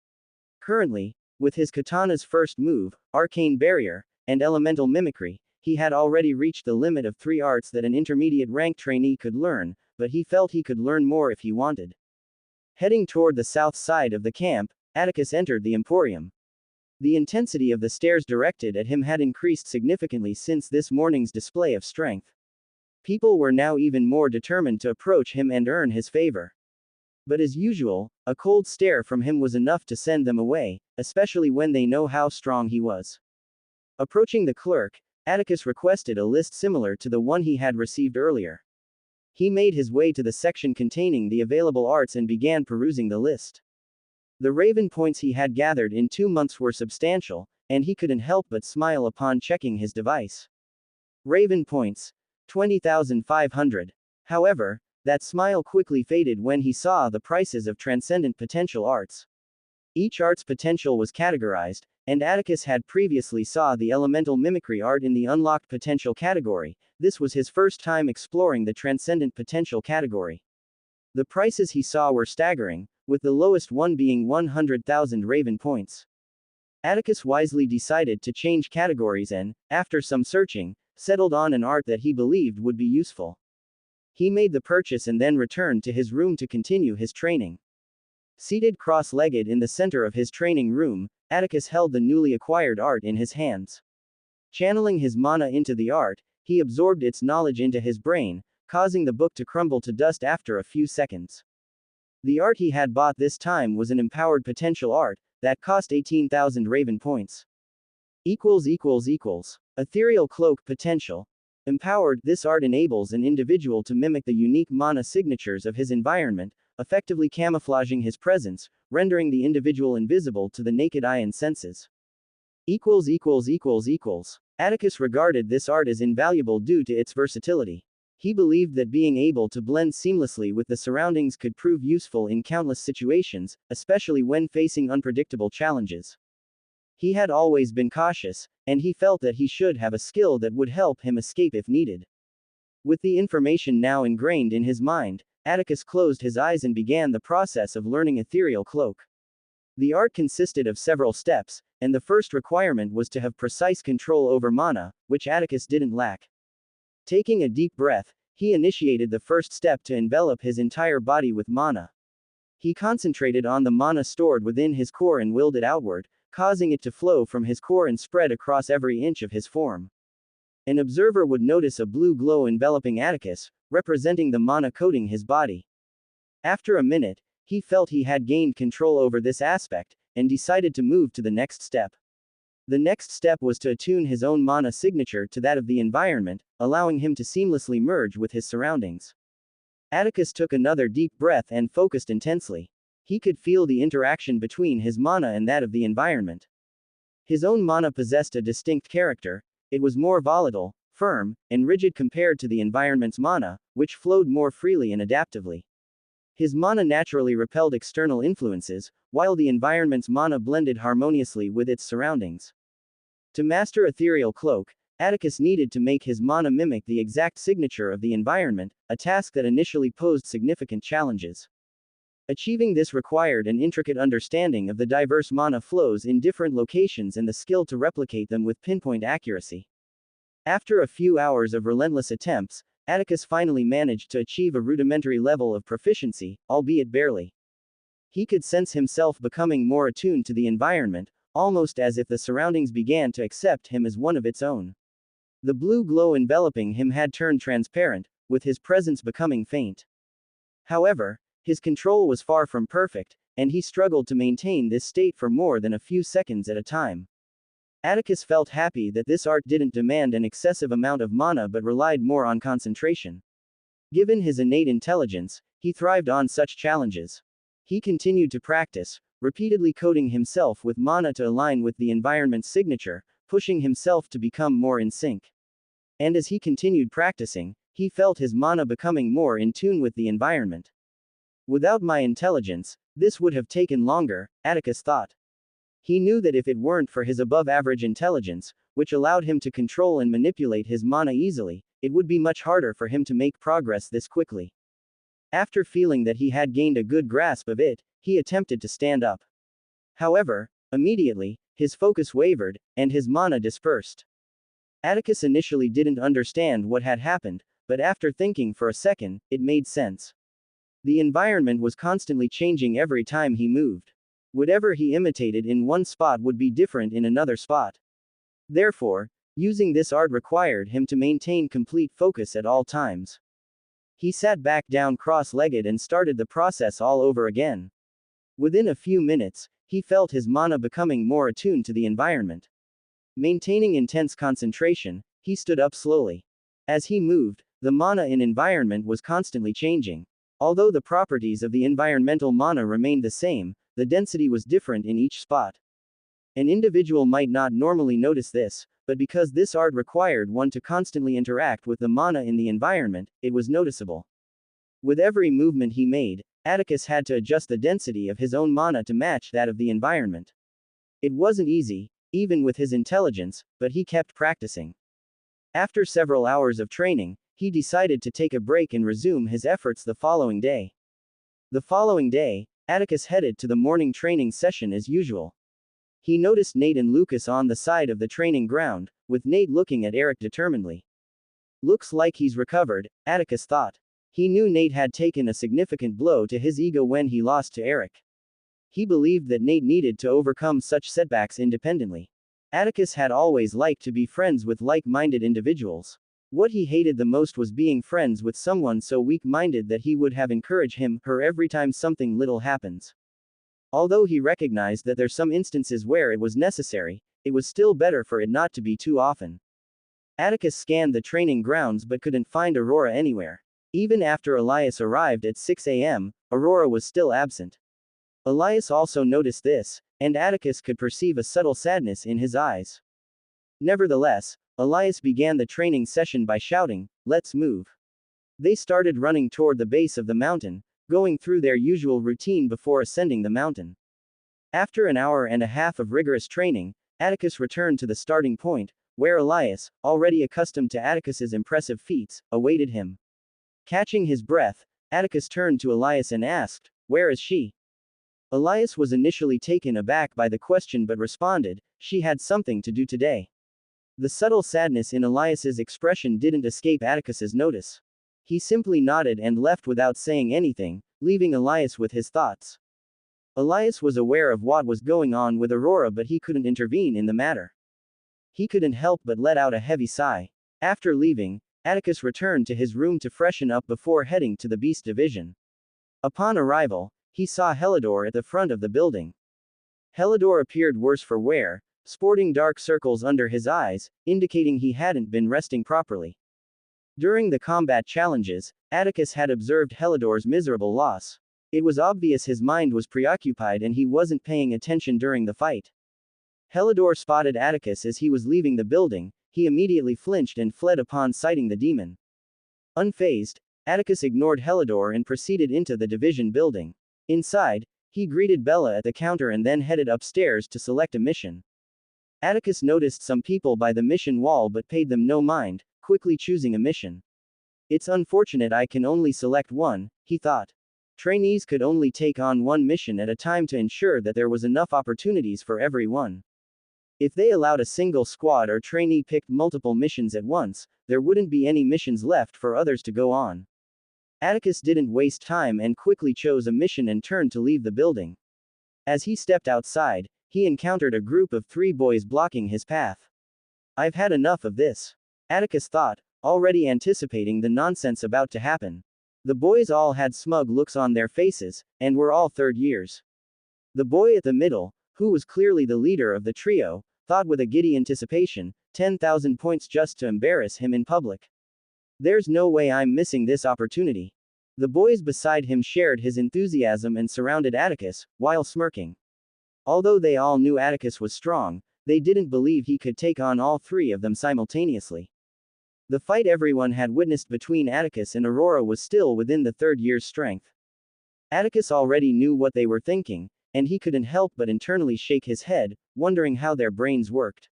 Currently, with his katana's first move, Arcane Barrier, and Elemental Mimicry, he had already reached the limit of 3 arts that an intermediate rank trainee could learn, but he felt he could learn more if he wanted. Heading toward the south side of the camp, Atticus entered the Emporium. The intensity of the stares directed at him had increased significantly since this morning's display of strength. People were now even more determined to approach him and earn his favor. But as usual, a cold stare from him was enough to send them away, especially when they know how strong he was. Approaching the clerk, Atticus requested a list similar to the one he had received earlier. He made his way to the section containing the available arts and began perusing the list. The Raven points he had gathered in 2 months were substantial, and he couldn't help but smile upon checking his device. Raven points. 20,500. However, that smile quickly faded when he saw the prices of transcendent potential arts. Each art's potential was categorized, and Atticus had previously saw the elemental mimicry art in the unlocked potential category. This was his first time exploring the transcendent potential category. The prices he saw were staggering, with the lowest one being 100,000 Raven points. Atticus wisely decided to change categories and, after some searching, settled on an art that he believed would be useful. He made the purchase and then returned to his room to continue his training. Seated cross-legged in the center of his training room, Atticus held the newly acquired art in his hands. Channeling his mana into the art, he absorbed its knowledge into his brain, causing the book to crumble to dust after a few seconds. The art he had bought this time was an empowered potential art, that cost 18,000 Raven points. Ethereal Cloak Potential. Empowered, this art enables an individual to mimic the unique mana signatures of his environment, effectively camouflaging his presence, rendering the individual invisible to the naked eye and senses. Atticus regarded this art as invaluable due to its versatility. He believed that being able to blend seamlessly with the surroundings could prove useful in countless situations, especially when facing unpredictable challenges. He had always been cautious, and he felt that he should have a skill that would help him escape if needed. With the information now ingrained in his mind, Atticus closed his eyes and began the process of learning Ethereal Cloak. The art consisted of several steps, and the first requirement was to have precise control over mana, which Atticus didn't lack. Taking a deep breath, he initiated the first step to envelop his entire body with mana. He concentrated on the mana stored within his core and willed it outward, causing it to flow from his core and spread across every inch of his form. An observer would notice a blue glow enveloping Atticus, representing the mana coating his body. After a minute, he felt he had gained control over this aspect, and decided to move to the next step. The next step was to attune his own mana signature to that of the environment, allowing him to seamlessly merge with his surroundings. Atticus took another deep breath and focused intensely. He could feel the interaction between his mana and that of the environment. His own mana possessed a distinct character. It was more volatile, firm, and rigid compared to the environment's mana, which flowed more freely and adaptively. His mana naturally repelled external influences, while the environment's mana blended harmoniously with its surroundings. To master Ethereal Cloak, Atticus needed to make his mana mimic the exact signature of the environment, a task that initially posed significant challenges. Achieving this required an intricate understanding of the diverse mana flows in different locations and the skill to replicate them with pinpoint accuracy. After a few hours of relentless attempts, Atticus finally managed to achieve a rudimentary level of proficiency, albeit barely. He could sense himself becoming more attuned to the environment, almost as if the surroundings began to accept him as one of its own. The blue glow enveloping him had turned transparent, with his presence becoming faint. However, his control was far from perfect, and he struggled to maintain this state for more than a few seconds at a time. Atticus felt happy that this art didn't demand an excessive amount of mana but relied more on concentration. Given his innate intelligence, he thrived on such challenges. He continued to practice, repeatedly coating himself with mana to align with the environment's signature, pushing himself to become more in sync. And as he continued practicing, he felt his mana becoming more in tune with the environment. Without my intelligence, this would have taken longer, Atticus thought. He knew that if it weren't for his above-average intelligence, which allowed him to control and manipulate his mana easily, it would be much harder for him to make progress this quickly. After feeling that he had gained a good grasp of it, he attempted to stand up. However, immediately, his focus wavered, and his mana dispersed. Atticus initially didn't understand what had happened, but after thinking for a second, it made sense. The environment was constantly changing every time he moved. Whatever he imitated in one spot would be different in another spot. Therefore, using this art required him to maintain complete focus at all times. He sat back down cross-legged and started the process all over again. Within a few minutes, he felt his mana becoming more attuned to the environment. Maintaining intense concentration, he stood up slowly. As he moved, the mana in environment was constantly changing. Although the properties of the environmental mana remained the same, the density was different in each spot. An individual might not normally notice this, but because this art required one to constantly interact with the mana in the environment, it was noticeable. With every movement he made, Atticus had to adjust the density of his own mana to match that of the environment. It wasn't easy, even with his intelligence, but he kept practicing. After several hours of training, he decided to take a break and resume his efforts the following day. The following day, Atticus headed to the morning training session as usual. He noticed Nate and Lucas on the side of the training ground, with Nate looking at Eric determinedly. Looks like he's recovered, Atticus thought. He knew Nate had taken a significant blow to his ego when he lost to Eric. He believed that Nate needed to overcome such setbacks independently. Atticus had always liked to be friends with like-minded individuals. What he hated the most was being friends with someone so weak-minded that he would have encouraged him, her every time something little happens. Although he recognized that there's some instances where it was necessary, it was still better for it not to be too often. Atticus scanned the training grounds but couldn't find Aurora anywhere. Even after Elias arrived at 6 a.m., Aurora was still absent. Elias also noticed this, and Atticus could perceive a subtle sadness in his eyes. Nevertheless, Elias began the training session by shouting, "Let's move." They started running toward the base of the mountain, going through their usual routine before ascending the mountain. After an hour and a half of rigorous training, Atticus returned to the starting point, where Elias, already accustomed to Atticus's impressive feats, awaited him. Catching his breath, Atticus turned to Elias and asked, "Where is she?" Elias was initially taken aback by the question but responded, "She had something to do today." The subtle sadness in Elias's expression didn't escape Atticus's notice. He simply nodded and left without saying anything, leaving Elias with his thoughts. Elias was aware of what was going on with Aurora, but he couldn't intervene in the matter. He couldn't help but let out a heavy sigh. After leaving, Atticus returned to his room to freshen up before heading to the Beast Division. Upon arrival, he saw Helidor at the front of the building. Helidor appeared worse for wear, sporting dark circles under his eyes, indicating he hadn't been resting properly. During the combat challenges, Atticus had observed Helidor's miserable loss. It was obvious his mind was preoccupied and he wasn't paying attention during the fight. Helidor spotted Atticus as he was leaving the building. He immediately flinched and fled upon sighting the demon. Unfazed, Atticus ignored Helidor and proceeded into the division building. Inside, he greeted Bella at the counter and then headed upstairs to select a mission. Atticus noticed some people by the mission wall but paid them no mind, quickly choosing a mission. "It's unfortunate I can only select one," he thought. Trainees could only take on one mission at a time to ensure that there was enough opportunities for everyone. If they allowed a single squad or trainee picked multiple missions at once, there wouldn't be any missions left for others to go on. Atticus didn't waste time and quickly chose a mission and turned to leave the building. As he stepped outside, he encountered a group of 3 boys blocking his path. "I've had enough of this," Atticus thought, already anticipating the nonsense about to happen. The boys all had smug looks on their faces, and were all third years. The boy at the middle, who was clearly the leader of the trio, thought with a giddy anticipation, 10,000 points just to embarrass him in public. "There's no way I'm missing this opportunity." The boys beside him shared his enthusiasm and surrounded Atticus, while smirking. Although they all knew Atticus was strong, they didn't believe he could take on all 3 of them simultaneously. The fight everyone had witnessed between Atticus and Aurora was still within the third year's strength. Atticus already knew what they were thinking, and he couldn't help but internally shake his head, wondering how their brains worked.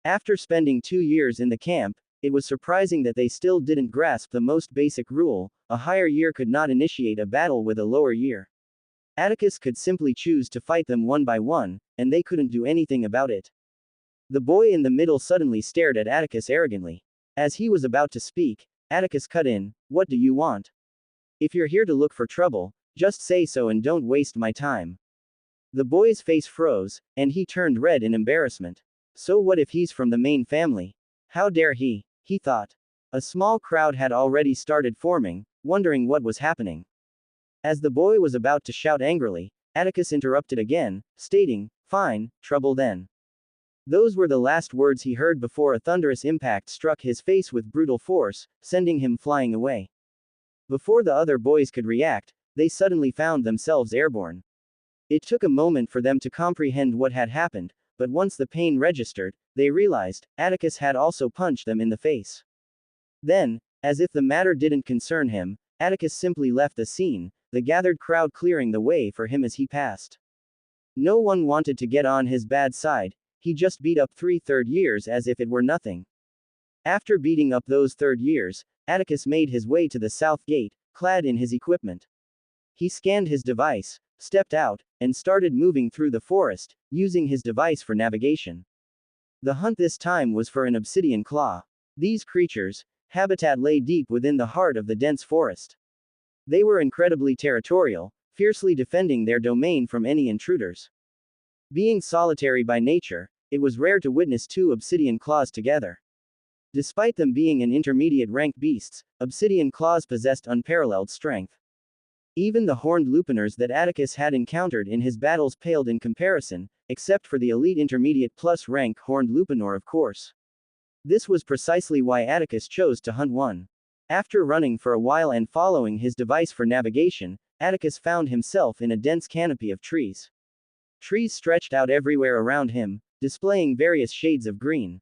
After spending 2 years in the camp, it was surprising that they still didn't grasp the most basic rule: a higher year could not initiate a battle with a lower year. Atticus could simply choose to fight them one by one, and they couldn't do anything about it. The boy in the middle suddenly stared at Atticus arrogantly. As he was about to speak, Atticus cut in, "What do you want? If you're here to look for trouble, just say so and don't waste my time." The boy's face froze, and he turned red in embarrassment. So what if he's from the main family? How dare he thought. A small crowd had already started forming, wondering what was happening. As the boy was about to shout angrily, Atticus interrupted again, stating, "Fine, trouble then." Those were the last words he heard before a thunderous impact struck his face with brutal force, sending him flying away. Before the other boys could react, they suddenly found themselves airborne. It took a moment for them to comprehend what had happened, but once the pain registered, they realized Atticus had also punched them in the face. Then, as if the matter didn't concern him, Atticus simply left the scene, the gathered crowd clearing the way for him as he passed. No one wanted to get on his bad side. He just beat up 3 third years as if it were nothing. After beating up those third years, Atticus made his way to the south gate, clad in his equipment. He scanned his device, stepped out, and started moving through the forest, using his device for navigation. The hunt this time was for an obsidian claw. These creatures' habitat lay deep within the heart of the dense forest. They were incredibly territorial, fiercely defending their domain from any intruders. Being solitary by nature, it was rare to witness 2 obsidian claws together. Despite them being an intermediate rank beasts, obsidian claws possessed unparalleled strength. Even the horned lupiners that Atticus had encountered in his battles paled in comparison, except for the elite intermediate plus rank horned lupinor, of course. This was precisely why Atticus chose to hunt one. After running for a while and following his device for navigation, Atticus found himself in a dense canopy of trees. Trees stretched out everywhere around him, displaying various shades of green.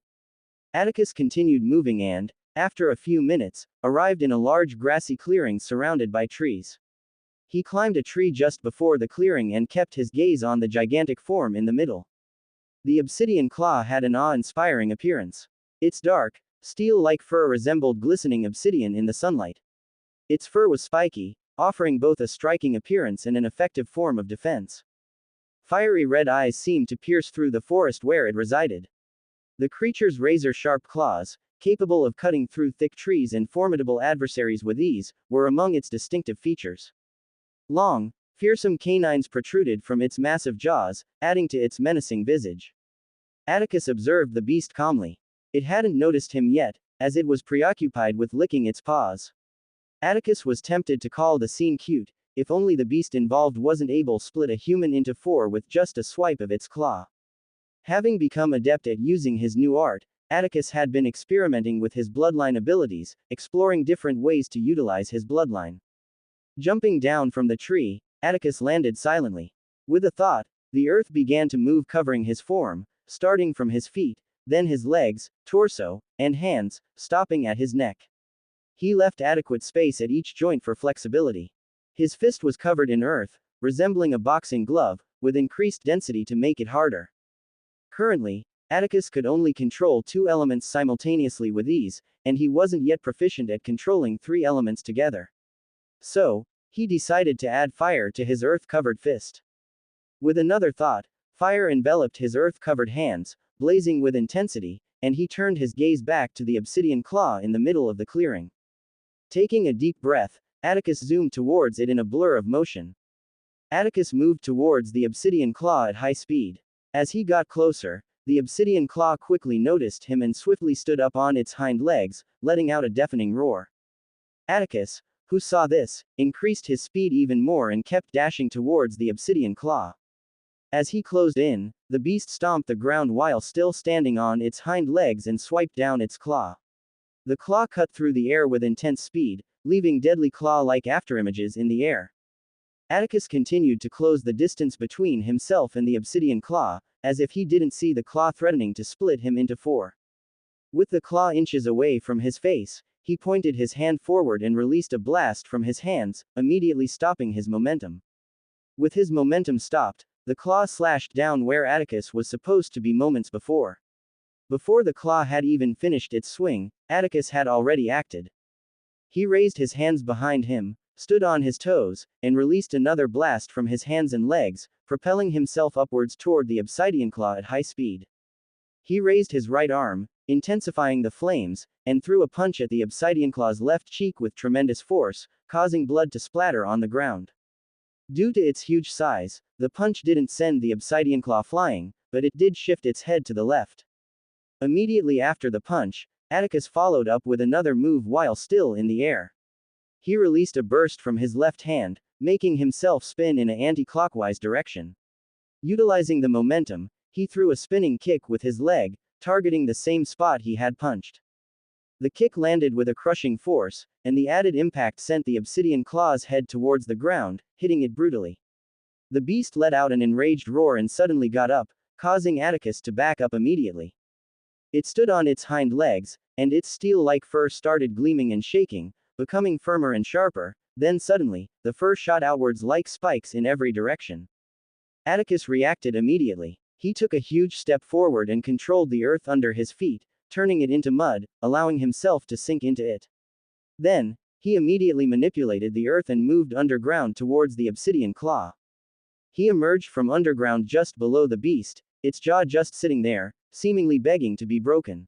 Atticus continued moving and, after a few minutes, arrived in a large grassy clearing surrounded by trees. He climbed a tree just before the clearing and kept his gaze on the gigantic form in the middle. The obsidian claw had an awe-inspiring appearance. Its dark, steel-like fur resembled glistening obsidian in the sunlight. Its fur was spiky, offering both a striking appearance and an effective form of defense. Fiery red eyes seemed to pierce through the forest where it resided. The creature's razor-sharp claws, capable of cutting through thick trees and formidable adversaries with ease, were among its distinctive features. Long, fearsome canines protruded from its massive jaws, adding to its menacing visage. Atticus observed the beast calmly. It hadn't noticed him yet, as it was preoccupied with licking its paws. Atticus was tempted to call the scene cute, if only the beast involved wasn't able to split a human into four with just a swipe of its claw. Having become adept at using his new art, Atticus had been experimenting with his bloodline abilities, exploring different ways to utilize his bloodline. Jumping down from the tree, Atticus landed silently. With a thought, the earth began to move, covering his form, starting from his feet, then his legs, torso, and hands, stopping at his neck. He left adequate space at each joint for flexibility. His fist was covered in earth, resembling a boxing glove, with increased density to make it harder. Currently, Atticus could only control two elements simultaneously with ease, and he wasn't yet proficient at controlling three elements together. So, he decided to add fire to his earth-covered fist. With another thought, fire enveloped his earth-covered hands, blazing with intensity, and he turned his gaze back to the obsidian claw in the middle of the clearing. Taking a deep breath, Atticus zoomed towards it in a blur of motion. Atticus moved towards the obsidian claw at high speed. As he got closer, the obsidian claw quickly noticed him and swiftly stood up on its hind legs, letting out a deafening roar. Atticus, who saw this, increased his speed even more and kept dashing towards the obsidian claw. As he closed in, the beast stomped the ground while still standing on its hind legs and swiped down its claw. The claw cut through the air with intense speed, leaving deadly claw-like afterimages in the air. Atticus continued to close the distance between himself and the obsidian claw, as if he didn't see the claw threatening to split him into four. With the claw inches away from his face, he pointed his hand forward and released a blast from his hands, immediately stopping his momentum. With his momentum stopped, the claw slashed down where Atticus was supposed to be moments before. Before the claw had even finished its swing, Atticus had already acted. He raised his hands behind him, stood on his toes, and released another blast from his hands and legs, propelling himself upwards toward the obsidian claw at high speed. He raised his right arm, intensifying the flames, and threw a punch at the obsidian claw's left cheek with tremendous force, causing blood to splatter on the ground. Due to its huge size, the punch didn't send the obsidian claw flying, but it did shift its head to the left. Immediately after the punch, Atticus followed up with another move while still in the air. He released a burst from his left hand, making himself spin in an anti-clockwise direction. Utilizing the momentum, he threw a spinning kick with his leg, targeting the same spot he had punched. The kick landed with a crushing force, and the added impact sent the obsidian claw's head towards the ground, hitting it brutally. The beast let out an enraged roar and suddenly got up, causing Atticus to back up immediately. It stood on its hind legs, and its steel-like fur started gleaming and shaking, becoming firmer and sharper, then suddenly, the fur shot outwards like spikes in every direction. Atticus reacted immediately. He took a huge step forward and controlled the earth under his feet, turning it into mud, allowing himself to sink into it. Then, he immediately manipulated the earth and moved underground towards the obsidian claw. He emerged from underground just below the beast, its jaw just sitting there, seemingly begging to be broken.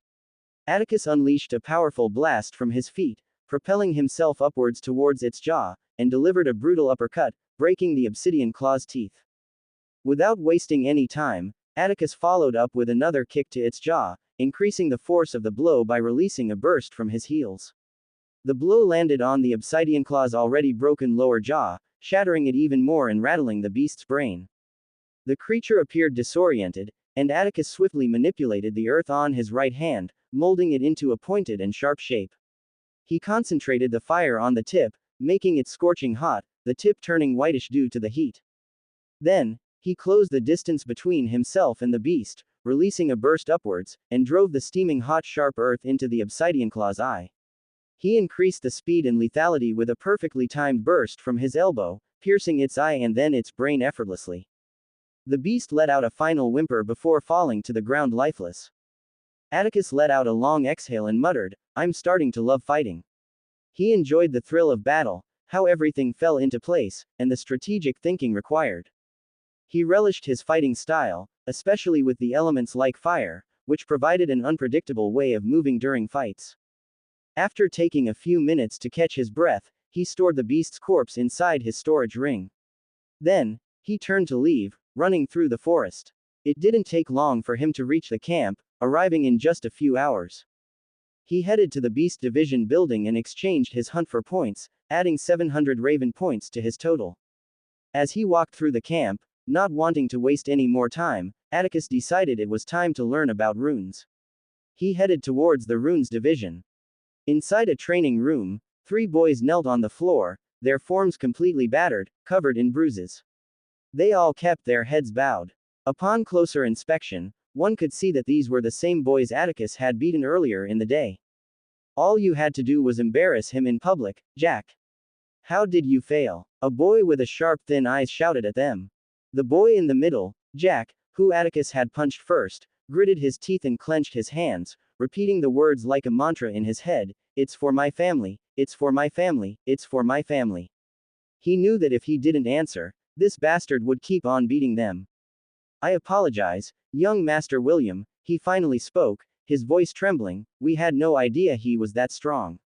Atticus unleashed a powerful blast from his feet, propelling himself upwards towards its jaw, and delivered a brutal uppercut, breaking the obsidian claw's teeth. Without wasting any time, Atticus followed up with another kick to its jaw, increasing the force of the blow by releasing a burst from his heels. The blow landed on the obsidian claw's already broken lower jaw, shattering it even more and rattling the beast's brain. The creature appeared disoriented, and Atticus swiftly manipulated the earth on his right hand, molding it into a pointed and sharp shape. He concentrated the fire on the tip, making it scorching hot, the tip turning whitish due to the heat. Then, he closed the distance between himself and the beast, releasing a burst upwards, and drove the steaming hot sharp earth into the obsidian claw's eye. He increased the speed and lethality with a perfectly timed burst from his elbow, piercing its eye and then its brain effortlessly. The beast let out a final whimper before falling to the ground lifeless. Atticus let out a long exhale and muttered, "I'm starting to love fighting." He enjoyed the thrill of battle, how everything fell into place, and the strategic thinking required. He relished his fighting style, especially with the elements like fire, which provided an unpredictable way of moving during fights. After taking a few minutes to catch his breath, he stored the beast's corpse inside his storage ring. Then, he turned to leave, running through the forest. It didn't take long for him to reach the camp, arriving in just a few hours. He headed to the Beast Division building and exchanged his hunt for points, adding 700 Raven points to his total. As he walked through the camp, not wanting to waste any more time, Atticus decided it was time to learn about runes. He headed towards the Runes Division. Inside a training room, 3 boys knelt on the floor, their forms completely battered, covered in bruises. They all kept their heads bowed. Upon closer inspection, one could see that these were the same boys Atticus had beaten earlier in the day. All you had to do was embarrass him in public, Jack. How did you fail? A boy with a sharp thin eyes shouted at them. The boy in the middle, Jack, who Atticus had punched first, gritted his teeth and clenched his hands, repeating the words like a mantra in his head, "It's for my family, it's for my family, it's for my family." He knew that if he didn't answer, this bastard would keep on beating them. "I apologize, young Master William," he finally spoke, his voice trembling, "we had no idea he was that strong."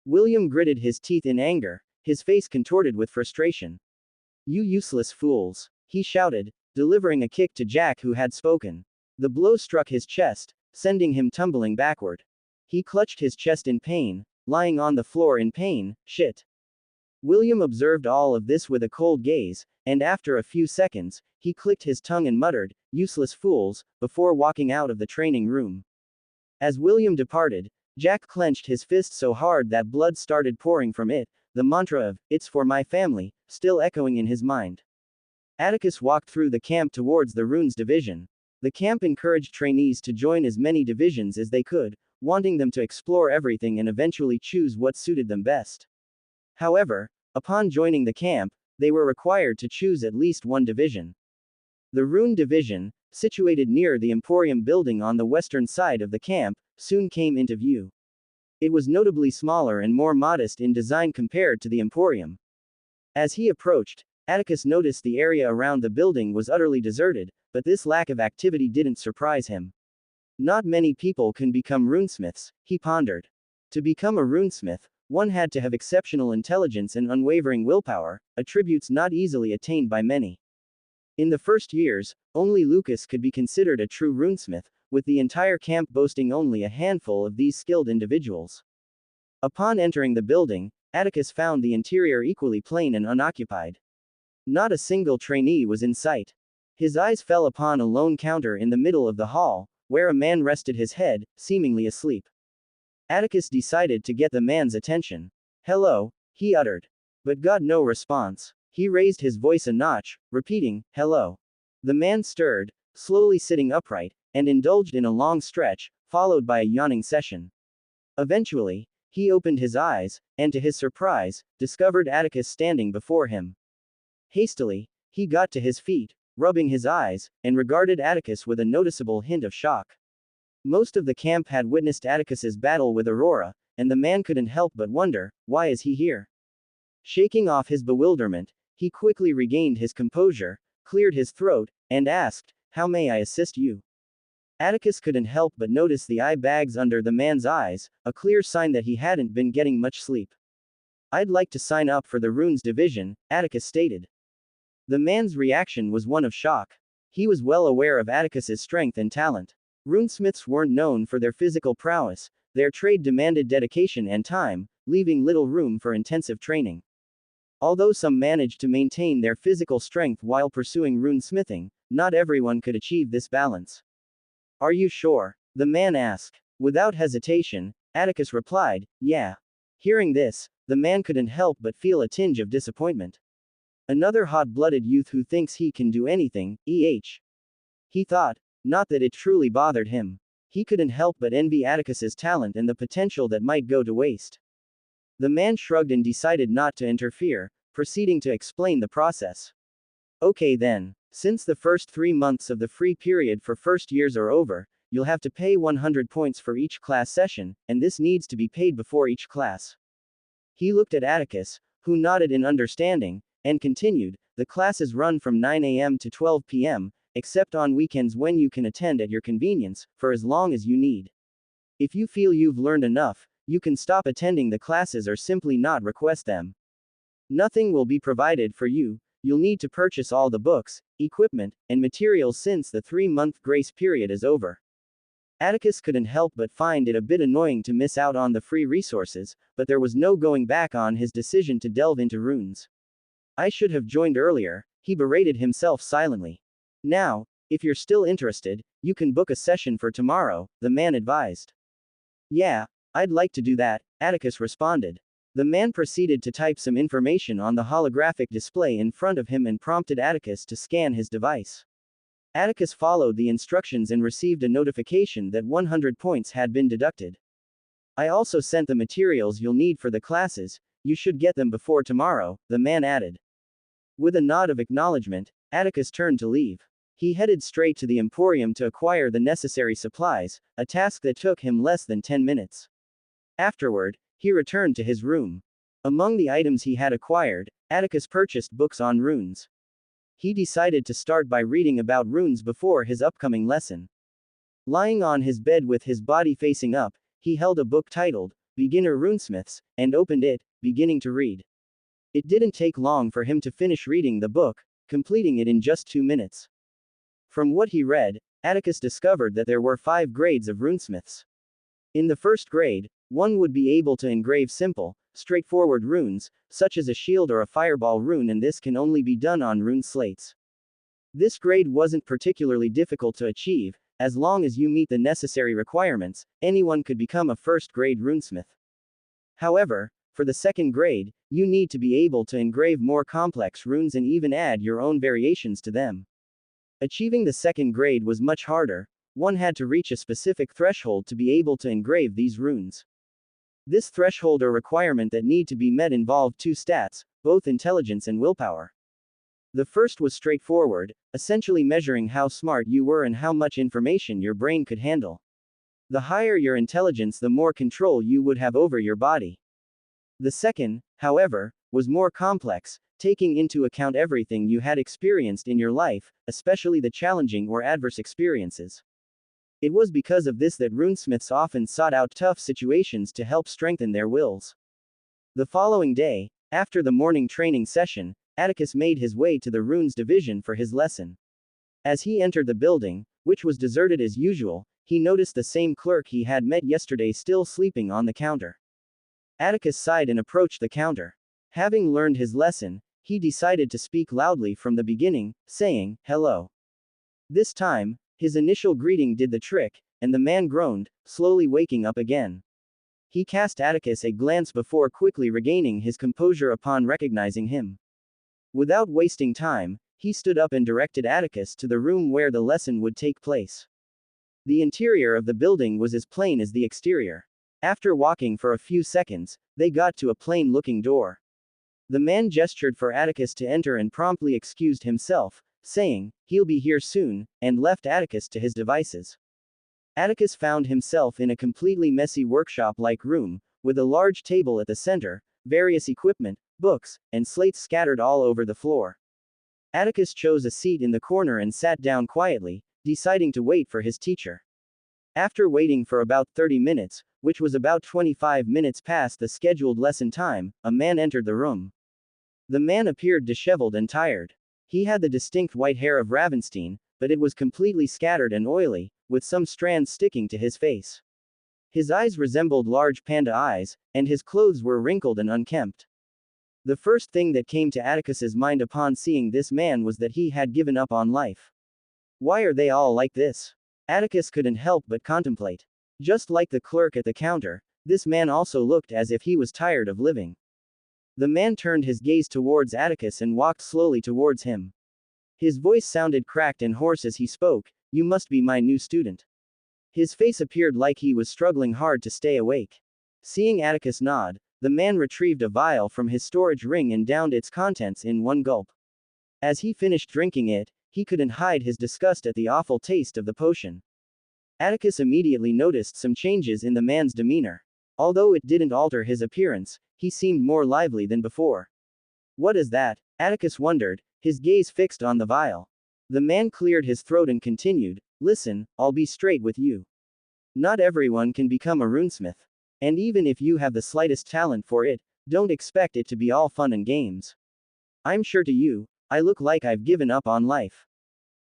William gritted his teeth in anger, his face contorted with frustration. "You useless fools," he shouted, delivering a kick to Jack who had spoken. The blow struck his chest, sending him tumbling backward. He clutched his chest in pain, lying on the floor in pain. "Shit." William observed all of this with a cold gaze, and after a few seconds, he clicked his tongue and muttered, "Useless fools," before walking out of the training room. As William departed, Jack clenched his fist so hard that blood started pouring from it, the mantra of, "It's for my family," still echoing in his mind. Atticus walked through the camp towards the Runes Division. The camp encouraged trainees to join as many divisions as they could, wanting them to explore everything and eventually choose what suited them best. However, upon joining the camp, they were required to choose at least one division. The Rune Division, situated near the Emporium building on the western side of the camp, soon came into view. It was notably smaller and more modest in design compared to the Emporium. As he approached, Atticus noticed the area around the building was utterly deserted, but this lack of activity didn't surprise him. Not many people can become runesmiths, he pondered. To become a runesmith, one had to have exceptional intelligence and unwavering willpower, attributes not easily attained by many. In the first years, only Lucas could be considered a true runesmith, with the entire camp boasting only a handful of these skilled individuals. Upon entering the building, Atticus found the interior equally plain and unoccupied. Not a single trainee was in sight. His eyes fell upon a lone counter in the middle of the hall, where a man rested his head, seemingly asleep. Atticus decided to get the man's attention. "Hello," he uttered. But got no response. He raised his voice a notch, repeating, "Hello." The man stirred, slowly sitting upright, and indulged in a long stretch, followed by a yawning session. Eventually, he opened his eyes, and to his surprise, discovered Atticus standing before him. Hastily, he got to his feet, rubbing his eyes, and regarded Atticus with a noticeable hint of shock. Most of the camp had witnessed Atticus's battle with Aurora, and the man couldn't help but wonder, why is he here? Shaking off his bewilderment, he quickly regained his composure, cleared his throat, and asked, "How may I assist you?" Atticus couldn't help but notice the eye bags under the man's eyes, a clear sign that he hadn't been getting much sleep. "I'd like to sign up for the Runes Division," Atticus stated. The man's reaction was one of shock. He was well aware of Atticus's strength and talent. Runesmiths weren't known for their physical prowess, their trade demanded dedication and time, leaving little room for intensive training. Although some managed to maintain their physical strength while pursuing runesmithing, not everyone could achieve this balance. "Are you sure?" the man asked. Without hesitation, Atticus replied, "Yeah." Hearing this, the man couldn't help but feel a tinge of disappointment. Another hot-blooded youth who thinks he can do anything, he thought. Not that it truly bothered him. He couldn't help but envy Atticus's talent and the potential that might go to waste. The man shrugged and decided not to interfere, proceeding to explain the process. "Okay then. Since the first 3 months of the free period for first years are over, you'll have to pay 100 points for each class session, and this needs to be paid before each class." He looked at Atticus, who nodded in understanding, and continued, the classes run from 9 a.m. to 12 p.m., except on weekends when you can attend at your convenience, for as long as you need. If you feel you've learned enough, you can stop attending the classes or simply not request them. Nothing will be provided for you, you'll need to purchase all the books, equipment, and materials since the 3-month grace period is over. Atticus couldn't help but find it a bit annoying to miss out on the free resources, but there was no going back on his decision to delve into runes. I should have joined earlier, he berated himself silently. Now, if you're still interested, you can book a session for tomorrow, the man advised. Yeah, I'd like to do that, Atticus responded. The man proceeded to type some information on the holographic display in front of him and prompted Atticus to scan his device. Atticus followed the instructions and received a notification that 100 points had been deducted. I also sent the materials you'll need for the classes, you should get them before tomorrow, the man added. With a nod of acknowledgement, Atticus turned to leave. He headed straight to the Emporium to acquire the necessary supplies, a task that took him less than 10 minutes. Afterward, he returned to his room. Among the items he had acquired, Atticus purchased books on runes. He decided to start by reading about runes before his upcoming lesson. Lying on his bed with his body facing up, he held a book titled, Beginner Runesmiths, and opened it, beginning to read. It didn't take long for him to finish reading the book, completing it in just 2 minutes. From what he read, Atticus discovered that there were 5 grades of runesmiths. In the first grade, one would be able to engrave simple, straightforward runes, such as a shield or a fireball rune, and this can only be done on rune slates. This grade wasn't particularly difficult to achieve, as long as you meet the necessary requirements, anyone could become a first-grade runesmith. However, for the second grade, you need to be able to engrave more complex runes and even add your own variations to them. Achieving the second grade was much harder, one had to reach a specific threshold to be able to engrave these runes. This threshold or requirement that need to be met involved 2 stats, both intelligence and willpower. The first was straightforward, essentially measuring how smart you were and how much information your brain could handle. The higher your intelligence, the more control you would have over your body. The second, however, was more complex, taking into account everything you had experienced in your life, especially the challenging or adverse experiences. It was because of this that runesmiths often sought out tough situations to help strengthen their wills. The following day, after the morning training session, Atticus made his way to the runes division for his lesson. As he entered the building, which was deserted as usual, he noticed the same clerk he had met yesterday still sleeping on the counter. Atticus sighed and approached the counter. Having learned his lesson, he decided to speak loudly from the beginning, saying, "Hello." This time, his initial greeting did the trick, and the man groaned, slowly waking up again. He cast Atticus a glance before quickly regaining his composure upon recognizing him. Without wasting time, he stood up and directed Atticus to the room where the lesson would take place. The interior of the building was as plain as the exterior. After walking for a few seconds, they got to a plain-looking door. The man gestured for Atticus to enter and promptly excused himself, saying, "He'll be here soon," and left Atticus to his devices. Atticus found himself in a completely messy workshop-like room, with a large table at the center, various equipment, books, and slates scattered all over the floor. Atticus chose a seat in the corner and sat down quietly, deciding to wait for his teacher. After waiting for about 30 minutes, which was about 25 minutes past the scheduled lesson time, a man entered the room. The man appeared disheveled and tired. He had the distinct white hair of Ravenstein, but it was completely scattered and oily, with some strands sticking to his face. His eyes resembled large panda eyes, and his clothes were wrinkled and unkempt. The first thing that came to Atticus's mind upon seeing this man was that he had given up on life. Why are they all like this? Atticus couldn't help but contemplate. Just like the clerk at the counter, this man also looked as if he was tired of living. The man turned his gaze towards Atticus and walked slowly towards him. His voice sounded cracked and hoarse as he spoke, "You must be my new student." His face appeared like he was struggling hard to stay awake. Seeing Atticus nod, the man retrieved a vial from his storage ring and downed its contents in one gulp. As he finished drinking it, he couldn't hide his disgust at the awful taste of the potion. Atticus immediately noticed some changes in the man's demeanor. Although it didn't alter his appearance, he seemed more lively than before. What is that? Atticus wondered, his gaze fixed on the vial. The man cleared his throat and continued, "Listen, I'll be straight with you. Not everyone can become a runesmith. And even if you have the slightest talent for it, don't expect it to be all fun and games. I'm sure to you, I look like I've given up on life."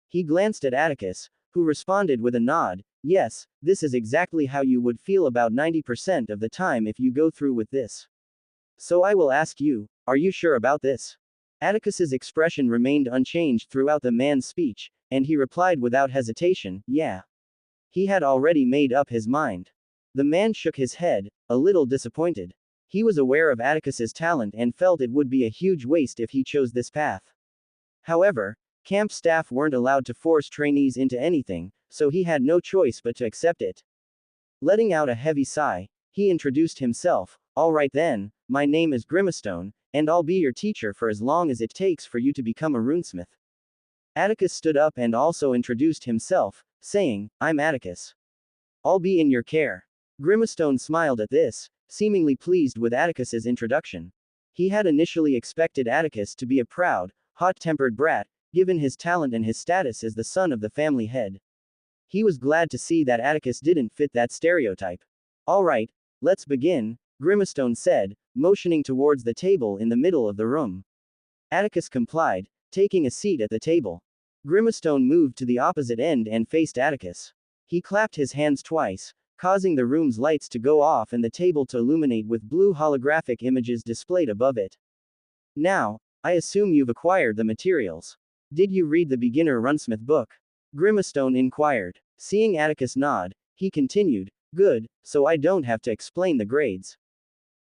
He glanced at Atticus, who responded with a nod, "Yes, this is exactly how you would feel about 90% of the time if you go through with this. So I will ask you, are you sure about this?" Atticus's expression remained unchanged throughout the man's speech, and he replied without hesitation, "Yeah." He had already made up his mind. The man shook his head, a little disappointed. He was aware of Atticus's talent and felt it would be a huge waste if he chose this path. However, camp staff weren't allowed to force trainees into anything, so he had no choice but to accept it. Letting out a heavy sigh, he introduced himself. "All right then, my name is Grimstone, and I'll be your teacher for as long as it takes for you to become a runesmith." Atticus stood up and also introduced himself, saying, "I'm Atticus. I'll be in your care." Grimstone smiled at this, seemingly pleased with Atticus's introduction. He had initially expected Atticus to be a proud, hot-tempered brat, given his talent and his status as the son of the family head. He was glad to see that Atticus didn't fit that stereotype. "All right, let's begin," Grimstone said, motioning towards the table in the middle of the room. Atticus complied, taking a seat at the table. Grimstone moved to the opposite end and faced Atticus. He clapped his hands twice, causing the room's lights to go off and the table to illuminate with blue holographic images displayed above it. "Now, I assume you've acquired the materials. Did you read the beginner runesmith book?" Grimstone inquired. Seeing Atticus nod, he continued, "Good, so I don't have to explain the grades.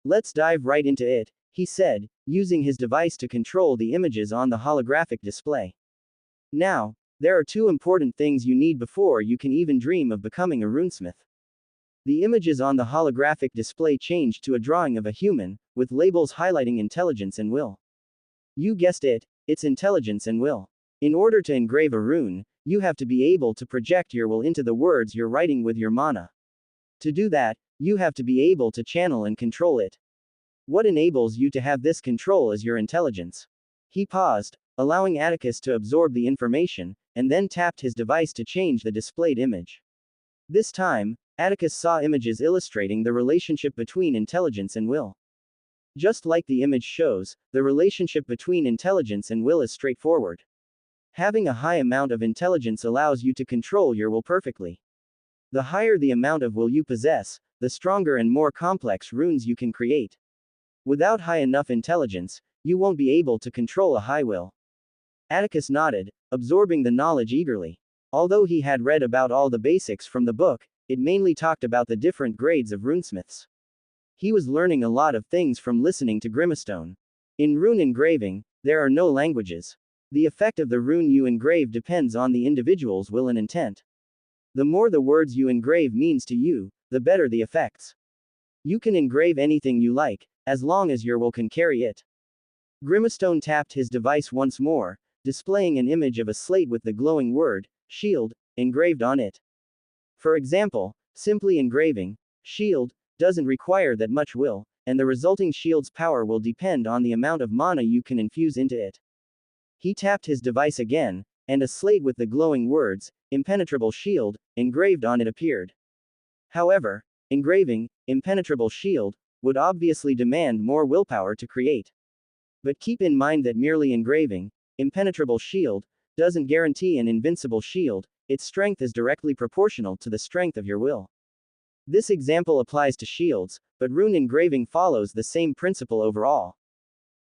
Let's dive right into it," he said, using his device to control the images on the holographic display. "Now, there are two important things you need before you can even dream of becoming a runesmith." The images on the holographic display changed to a drawing of a human, with labels highlighting intelligence and will. You guessed it, it's intelligence and will. In order to engrave a rune, you have to be able to project your will into the words you're writing with your mana. To do that, you have to be able to channel and control it. What enables you to have this control is your intelligence. He paused, allowing Atticus to absorb the information, and then tapped his device to change the displayed image. This time, Atticus saw images illustrating the relationship between intelligence and will. Just like the image shows, the relationship between intelligence and will is straightforward. Having a high amount of intelligence allows you to control your will perfectly. The higher the amount of will you possess, the stronger and more complex runes you can create. Without high enough intelligence, you won't be able to control a high will. Atticus nodded, absorbing the knowledge eagerly. Although he had read about all the basics from the book, it mainly talked about the different grades of runesmiths. He was learning a lot of things from listening to Grimstone. In rune engraving, there are no languages. The effect of the rune you engrave depends on the individual's will and intent. The more the words you engrave means to you, the better the effects. You can engrave anything you like, as long as your will can carry it. Grimstone tapped his device once more, displaying an image of a slate with the glowing word, "Shield," engraved on it. For example, simply engraving, "Shield," doesn't require that much will, and the resulting shield's power will depend on the amount of mana you can infuse into it. He tapped his device again, and a slate with the glowing words, "Impenetrable Shield," engraved on it appeared. However, engraving, "Impenetrable Shield," would obviously demand more willpower to create. But keep in mind that merely engraving, "Impenetrable Shield," doesn't guarantee an invincible shield, its strength is directly proportional to the strength of your will. This example applies to shields, but rune engraving follows the same principle overall.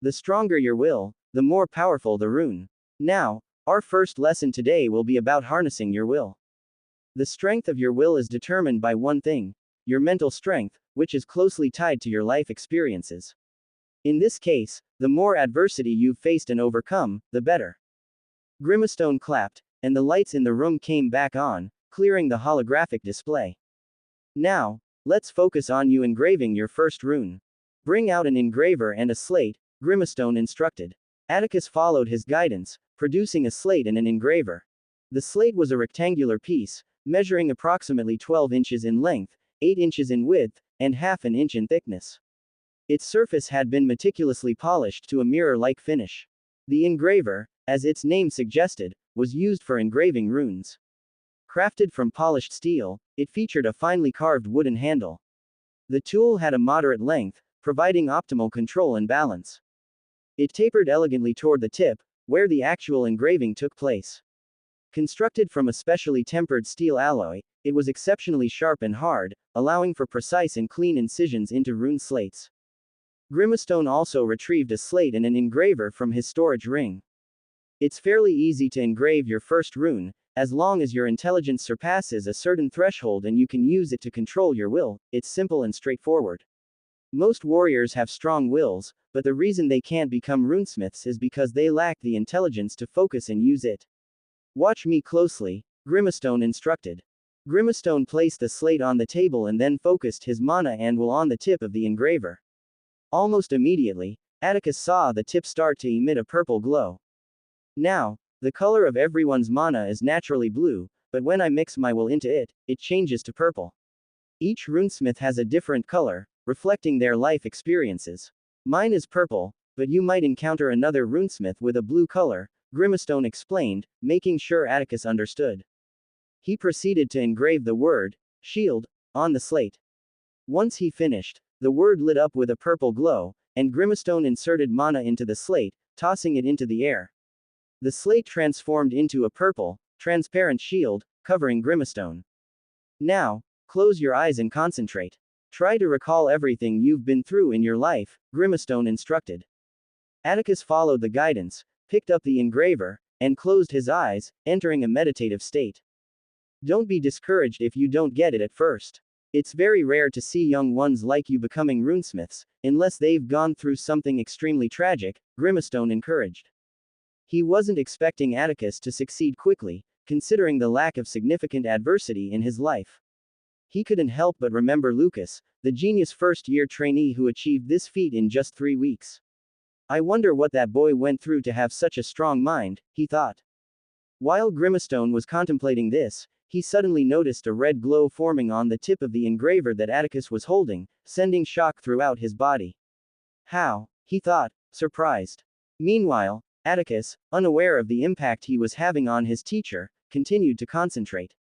The stronger your will, the more powerful the rune. Now, our first lesson today will be about harnessing your will. The strength of your will is determined by one thing: your mental strength, which is closely tied to your life experiences. In this case, the more adversity you've faced and overcome, the better. Grimstone clapped, and the lights in the room came back on, clearing the holographic display. Now, let's focus on you engraving your first rune. Bring out an engraver and a slate, Grimstone instructed. Atticus followed his guidance, producing a slate and an engraver. The slate was a rectangular piece, measuring approximately 12 inches in length, 8 inches in width, and half an inch in thickness. Its surface had been meticulously polished to a mirror-like finish. The engraver, as its name suggested, was used for engraving runes. Crafted from polished steel, it featured a finely carved wooden handle. The tool had a moderate length, providing optimal control and balance. It tapered elegantly toward the tip, where the actual engraving took place. Constructed from a specially tempered steel alloy, it was exceptionally sharp and hard, allowing for precise and clean incisions into rune slates. Grimstone also retrieved a slate and an engraver from his storage ring. It's fairly easy to engrave your first rune, as long as your intelligence surpasses a certain threshold and you can use it to control your will. It's simple and straightforward. Most warriors have strong wills, but the reason they can't become runesmiths is because they lack the intelligence to focus and use it. Watch me closely, Grimstone instructed. Grimstone placed the slate on the table and then focused his mana anvil on the tip of the engraver. Almost immediately, Atticus saw the tip start to emit a purple glow. Now, the color of everyone's mana is naturally blue, but when I mix my will into it, it changes to purple. Each runesmith has a different color, reflecting their life experiences. Mine is purple, but you might encounter another runesmith with a blue color, Grimstone explained, making sure Atticus understood. He proceeded to engrave the word, shield, on the slate. Once he finished, the word lit up with a purple glow, and Grimstone inserted mana into the slate, tossing it into the air. The slate transformed into a purple, transparent shield, covering Grimstone. Now, close your eyes and concentrate. Try to recall everything you've been through in your life, Grimstone instructed. Atticus followed the guidance, picked up the engraver, and closed his eyes, entering a meditative state. Don't be discouraged if you don't get it at first. It's very rare to see young ones like you becoming runesmiths, unless they've gone through something extremely tragic, Grimstone encouraged. He wasn't expecting Atticus to succeed quickly, considering the lack of significant adversity in his life. He couldn't help but remember Lucas, the genius first-year trainee who achieved this feat in just 3 weeks. I wonder what that boy went through to have such a strong mind, he thought. While Grimstone was contemplating this, he suddenly noticed a red glow forming on the tip of the engraver that Atticus was holding, sending shock throughout his body. How? He thought, surprised. Meanwhile, Atticus, unaware of the impact he was having on his teacher, continued to concentrate.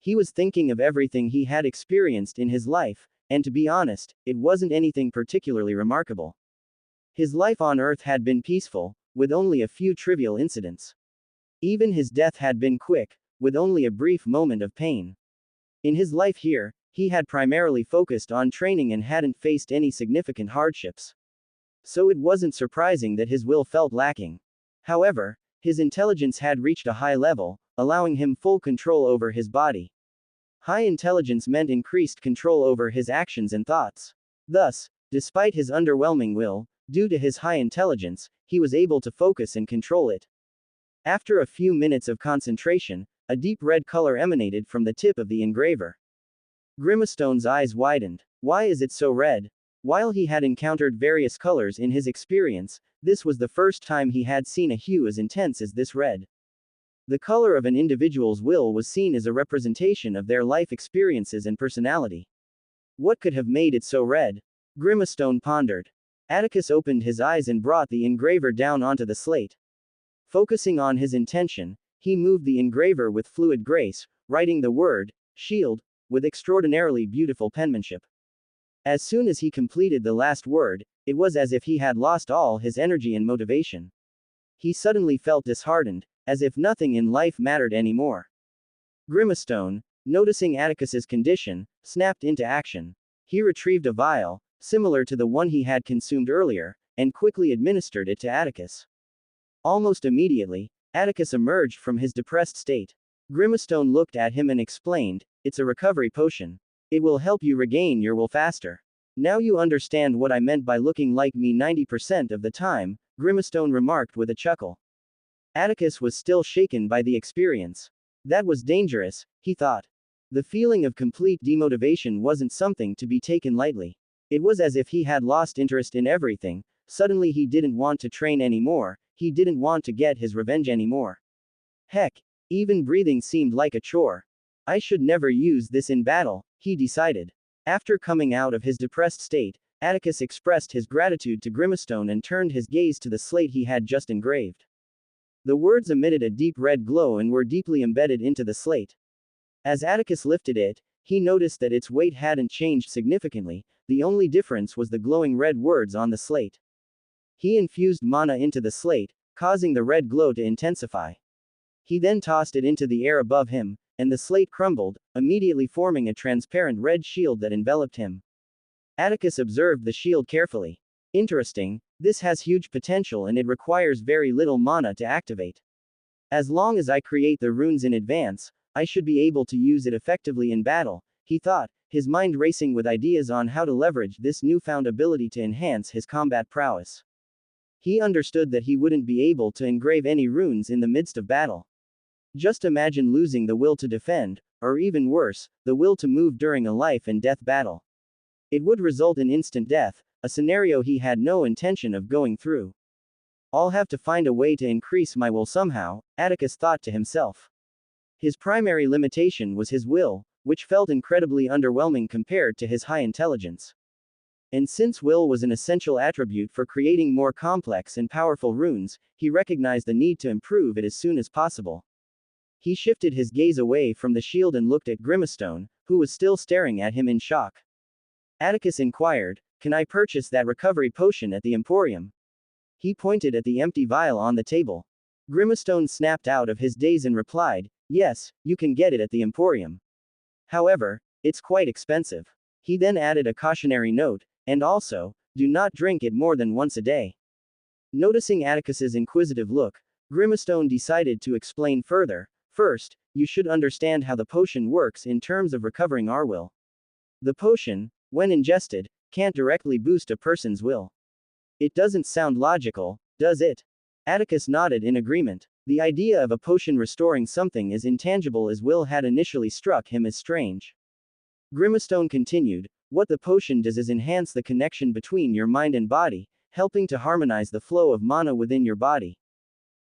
He was thinking of everything he had experienced in his life, and to be honest, it wasn't anything particularly remarkable. His life on Earth had been peaceful, with only a few trivial incidents. Even his death had been quick, with only a brief moment of pain. In his life here, he had primarily focused on training and hadn't faced any significant hardships. So it wasn't surprising that his will felt lacking. However, his intelligence had reached a high level, allowing him full control over his body. High intelligence meant increased control over his actions and thoughts. Thus, despite his underwhelming will, due to his high intelligence, he was able to focus and control it. After a few minutes of concentration, a deep red color emanated from the tip of the engraver. Grimstone's eyes widened. Why is it so red? While he had encountered various colors in his experience, this was the first time he had seen a hue as intense as this red. The color of an individual's will was seen as a representation of their life experiences and personality. What could have made it so red? Grimstone pondered. Atticus opened his eyes and brought the engraver down onto the slate. Focusing on his intention, he moved the engraver with fluid grace, writing the word, shield, with extraordinarily beautiful penmanship. As soon as he completed the last word, it was as if he had lost all his energy and motivation. He suddenly felt disheartened, as if nothing in life mattered anymore. Grimstone, noticing Atticus's condition, snapped into action. He retrieved a vial, similar to the one he had consumed earlier, and quickly administered it to Atticus. Almost immediately, Atticus emerged from his depressed state. Grimstone looked at him and explained, "It's a recovery potion. It will help you regain your will faster. Now you understand what I meant by looking like me 90% of the time," Grimstone remarked with a chuckle. Atticus was still shaken by the experience. That was dangerous, he thought. The feeling of complete demotivation wasn't something to be taken lightly. It was as if he had lost interest in everything. Suddenly he didn't want to train anymore, he didn't want to get his revenge anymore. Heck, even breathing seemed like a chore. I should never use this in battle, he decided. After coming out of his depressed state, Atticus expressed his gratitude to Grimstone and turned his gaze to the slate he had just engraved. The words emitted a deep red glow and were deeply embedded into the slate. As Atticus lifted it, he noticed that its weight hadn't changed significantly, the only difference was the glowing red words on the slate. He infused mana into the slate, causing the red glow to intensify. He then tossed it into the air above him, and the slate crumbled, immediately forming a transparent red shield that enveloped him. Atticus observed the shield carefully. Interesting, this has huge potential and it requires very little mana to activate. As long as I create the runes in advance, I should be able to use it effectively in battle, he thought, his mind racing with ideas on how to leverage this newfound ability to enhance his combat prowess. He understood that he wouldn't be able to engrave any runes in the midst of battle. Just imagine losing the will to defend, or even worse, the will to move during a life and death battle. It would result in instant death, a scenario he had no intention of going through. I'll have to find a way to increase my will somehow, Atticus thought to himself. His primary limitation was his will, which felt incredibly underwhelming compared to his high intelligence. And since will was an essential attribute for creating more complex and powerful runes, he recognized the need to improve it as soon as possible. He shifted his gaze away from the shield and looked at Grimstone, who was still staring at him in shock. Atticus inquired, "Can I purchase that recovery potion at the Emporium?" He pointed at the empty vial on the table. Grimstone snapped out of his daze and replied, "Yes, you can get it at the Emporium. However, it's quite expensive." He then added a cautionary note, "And also, do not drink it more than once a day." Noticing Atticus's inquisitive look, Grimstone decided to explain further. "First, you should understand how the potion works in terms of recovering our will. The potion, when ingested, can't directly boost a person's will. It doesn't sound logical, does it?" Atticus nodded in agreement. The idea of a potion restoring something as intangible as will had initially struck him as strange. Grimstone continued, "What the potion does is enhance the connection between your mind and body, helping to harmonize the flow of mana within your body.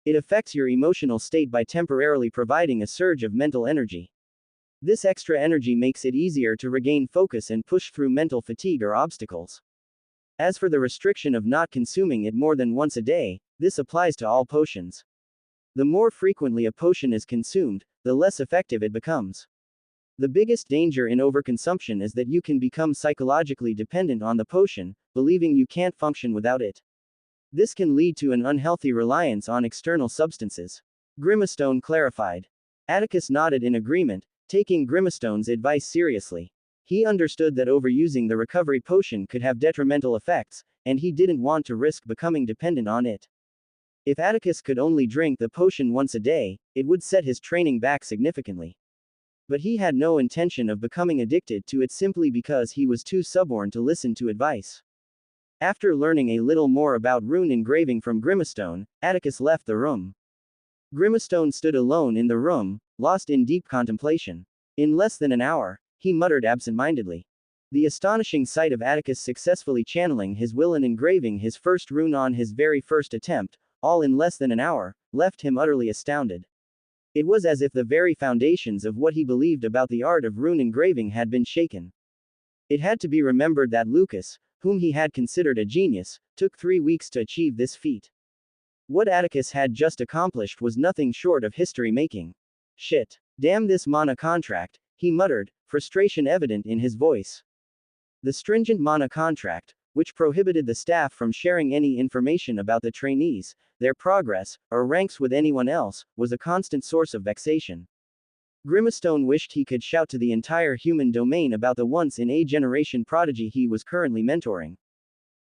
It affects your emotional state by temporarily providing a surge of mental energy. This extra energy makes it easier to regain focus and push through mental fatigue or obstacles. As for the restriction of not consuming it more than once a day, this applies to all potions. The more frequently a potion is consumed, the less effective it becomes. The biggest danger in overconsumption is that you can become psychologically dependent on the potion, believing you can't function without it. This can lead to an unhealthy reliance on external substances." Grimstone clarified. Atticus nodded in agreement, taking Grimstone's advice seriously. He understood that overusing the recovery potion could have detrimental effects, and he didn't want to risk becoming dependent on it. If Atticus could only drink the potion once a day, it would set his training back significantly. But he had no intention of becoming addicted to it simply because he was too stubborn to listen to advice. After learning a little more about rune engraving from Grimstone, Atticus left the room. Grimstone stood alone in the room, lost in deep contemplation. In less than an hour, he muttered absent-mindedly. The astonishing sight of Atticus successfully channeling his will and engraving his first rune on his very first attempt, all in less than an hour, left him utterly astounded. It was as if the very foundations of what he believed about the art of rune engraving had been shaken. It had to be remembered that Lucas, whom he had considered a genius, took 3 weeks to achieve this feat. What Atticus had just accomplished was nothing short of history-making. "Shit. Damn this mana contract," he muttered, frustration evident in his voice. The stringent mana contract, which prohibited the staff from sharing any information about the trainees, their progress, or ranks with anyone else, was a constant source of vexation. Grimstone wished he could shout to the entire human domain about the once-in-a-generation prodigy he was currently mentoring.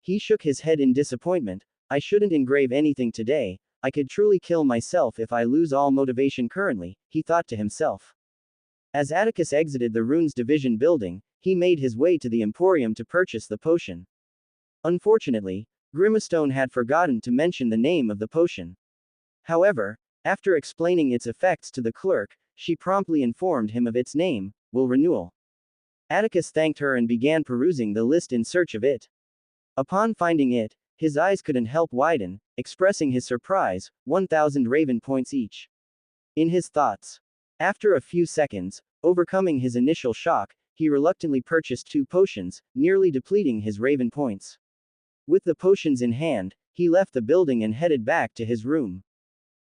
He shook his head in disappointment. "I shouldn't engrave anything today, I could truly kill myself if I lose all motivation currently," he thought to himself. As Atticus exited the Runes Division building, he made his way to the Emporium to purchase the potion. Unfortunately, Grimstone had forgotten to mention the name of the potion. However, after explaining its effects to the clerk, she promptly informed him of its name, Will Renewal. Atticus thanked her and began perusing the list in search of it. Upon finding it, his eyes couldn't help widen, expressing his surprise, 1,000 raven points each. In his thoughts. After a few seconds, overcoming his initial shock, he reluctantly purchased 2 potions, nearly depleting his raven points. With the potions in hand, he left the building and headed back to his room.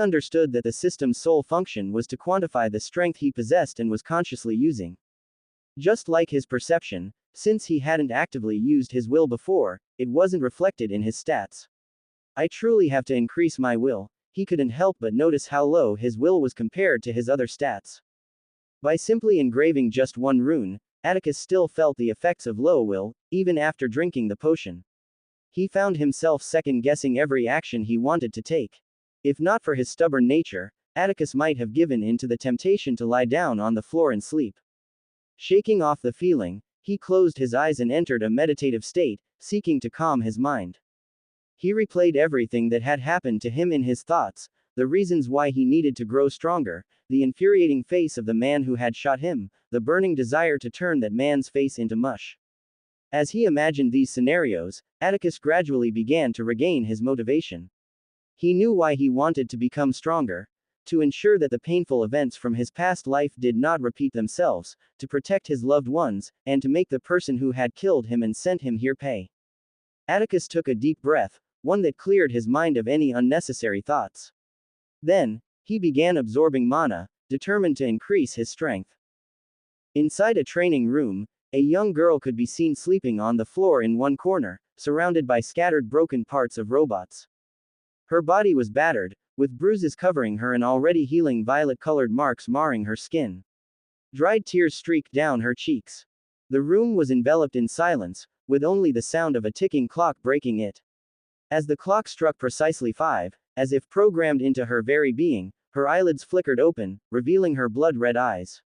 understood that the system's sole function was to quantify the strength he possessed and was consciously using. Just like his perception, since he hadn't actively used his will before, it wasn't reflected in his stats. I truly have to increase my will. He couldn't help but notice how low his will was compared to his other stats. By simply engraving just one rune, Atticus still felt the effects of low will, even after drinking the potion. He found himself second-guessing every action he wanted to take. If not for his stubborn nature, Atticus might have given in to the temptation to lie down on the floor and sleep. Shaking off the feeling, he closed his eyes and entered a meditative state, seeking to calm his mind. He replayed everything that had happened to him in his thoughts, the reasons why he needed to grow stronger, the infuriating face of the man who had shot him, the burning desire to turn that man's face into mush. As he imagined these scenarios, Atticus gradually began to regain his motivation. He knew why he wanted to become stronger: to ensure that the painful events from his past life did not repeat themselves, to protect his loved ones, and to make the person who had killed him and sent him here pay. Atticus took a deep breath, one that cleared his mind of any unnecessary thoughts. Then, he began absorbing mana, determined to increase his strength. Inside a training room, a young girl could be seen sleeping on the floor in one corner, surrounded by scattered broken parts of robots. Her body was battered, with bruises covering her and already healing violet-colored marks marring her skin. Dried tears streaked down her cheeks. The room was enveloped in silence, with only the sound of a ticking clock breaking it. As the clock struck precisely 5, as if programmed into her very being, her eyelids flickered open, revealing her blood-red eyes.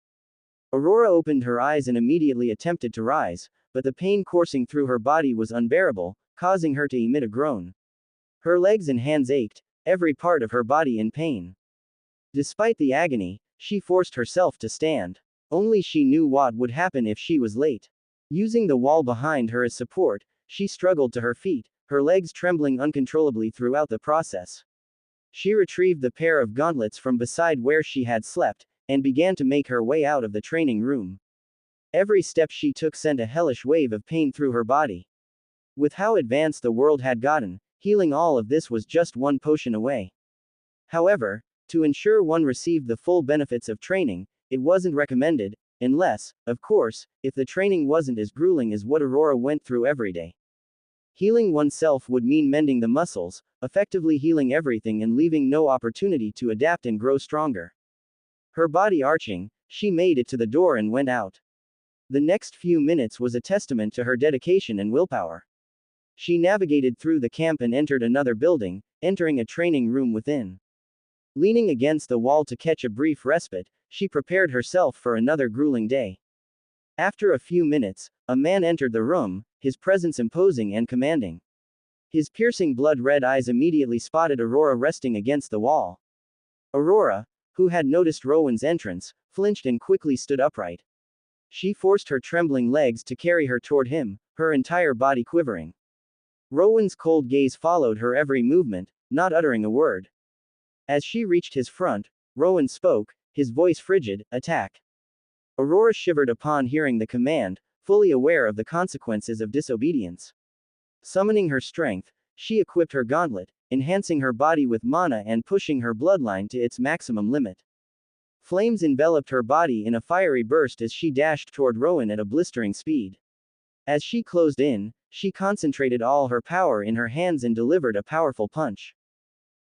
Aurora opened her eyes and immediately attempted to rise, but the pain coursing through her body was unbearable, causing her to emit a groan. Her legs and hands ached, every part of her body in pain. Despite the agony, she forced herself to stand. Only she knew what would happen if she was late. Using the wall behind her as support, she struggled to her feet, her legs trembling uncontrollably throughout the process. She retrieved the pair of gauntlets from beside where she had slept, and began to make her way out of the training room. Every step she took sent a hellish wave of pain through her body. With how advanced the world had gotten, healing all of this was just one potion away. However, to ensure one received the full benefits of training, it wasn't recommended, unless, of course, if the training wasn't as grueling as what Aurora went through every day. Healing oneself would mean mending the muscles, effectively healing everything and leaving no opportunity to adapt and grow stronger. Her body arching, she made it to the door and went out. The next few minutes was a testament to her dedication and willpower. She navigated through the camp and entered another building, entering a training room within. Leaning against the wall to catch a brief respite, she prepared herself for another grueling day. After a few minutes, a man entered the room, his presence imposing and commanding. His piercing blood-red eyes immediately spotted Aurora resting against the wall. Aurora, who had noticed Rowan's entrance, flinched and quickly stood upright. She forced her trembling legs to carry her toward him, her entire body quivering. Rowan's cold gaze followed her every movement, not uttering a word. As she reached his front, Rowan spoke, his voice frigid, "Attack." Aurora shivered upon hearing the command, fully aware of the consequences of disobedience. Summoning her strength, she equipped her gauntlet, enhancing her body with mana and pushing her bloodline to its maximum limit. Flames enveloped her body in a fiery burst as she dashed toward Rowan at a blistering speed. As she closed in, she concentrated all her power in her hands and delivered a powerful punch.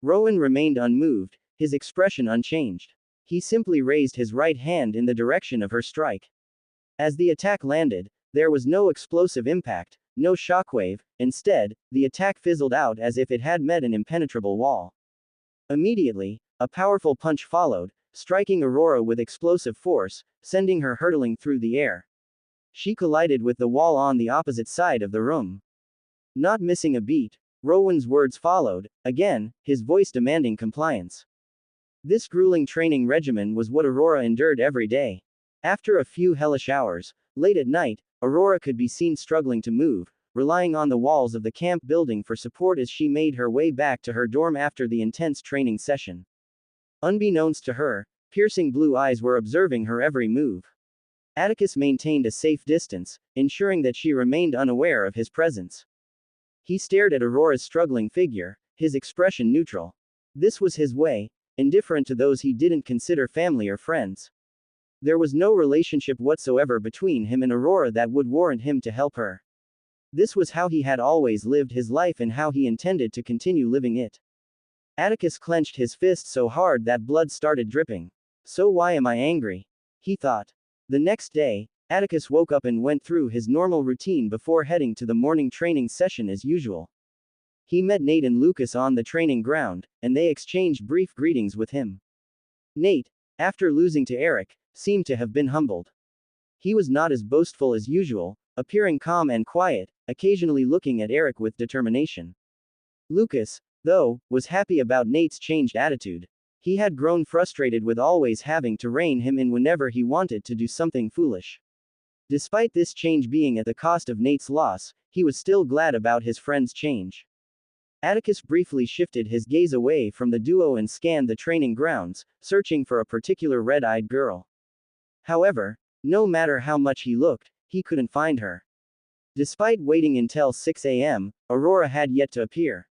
Rowan remained unmoved, his expression unchanged. He simply raised his right hand in the direction of her strike. As the attack landed, there was no explosive impact, no shockwave, instead, the attack fizzled out as if it had met an impenetrable wall. Immediately, a powerful punch followed, striking Aurora with explosive force, sending her hurtling through the air. She collided with the wall on the opposite side of the room. Not missing a beat, Rowan's words followed, again, his voice demanding compliance. This grueling training regimen was what Aurora endured every day. After a few hellish hours, late at night, Aurora could be seen struggling to move, relying on the walls of the camp building for support as she made her way back to her dorm after the intense training session. Unbeknownst to her, piercing blue eyes were observing her every move. Atticus maintained a safe distance, ensuring that she remained unaware of his presence. He stared at Aurora's struggling figure, his expression neutral. This was his way, indifferent to those he didn't consider family or friends. There was no relationship whatsoever between him and Aurora that would warrant him to help her. This was how he had always lived his life and how he intended to continue living it. Atticus clenched his fist so hard that blood started dripping. So why am I angry? He thought. The next day, Atticus woke up and went through his normal routine before heading to the morning training session as usual. He met Nate and Lucas on the training ground, and they exchanged brief greetings with him. Nate, after losing to Eric, seemed to have been humbled. He was not as boastful as usual, appearing calm and quiet, occasionally looking at Eric with determination. Lucas, though, was happy about Nate's changed attitude. He had grown frustrated with always having to rein him in whenever he wanted to do something foolish. Despite this change being at the cost of Nate's loss, he was still glad about his friend's change. Atticus briefly shifted his gaze away from the duo and scanned the training grounds, searching for a particular red-eyed girl. However, no matter how much he looked, he couldn't find her. Despite waiting until 6 a.m., Aurora had yet to appear.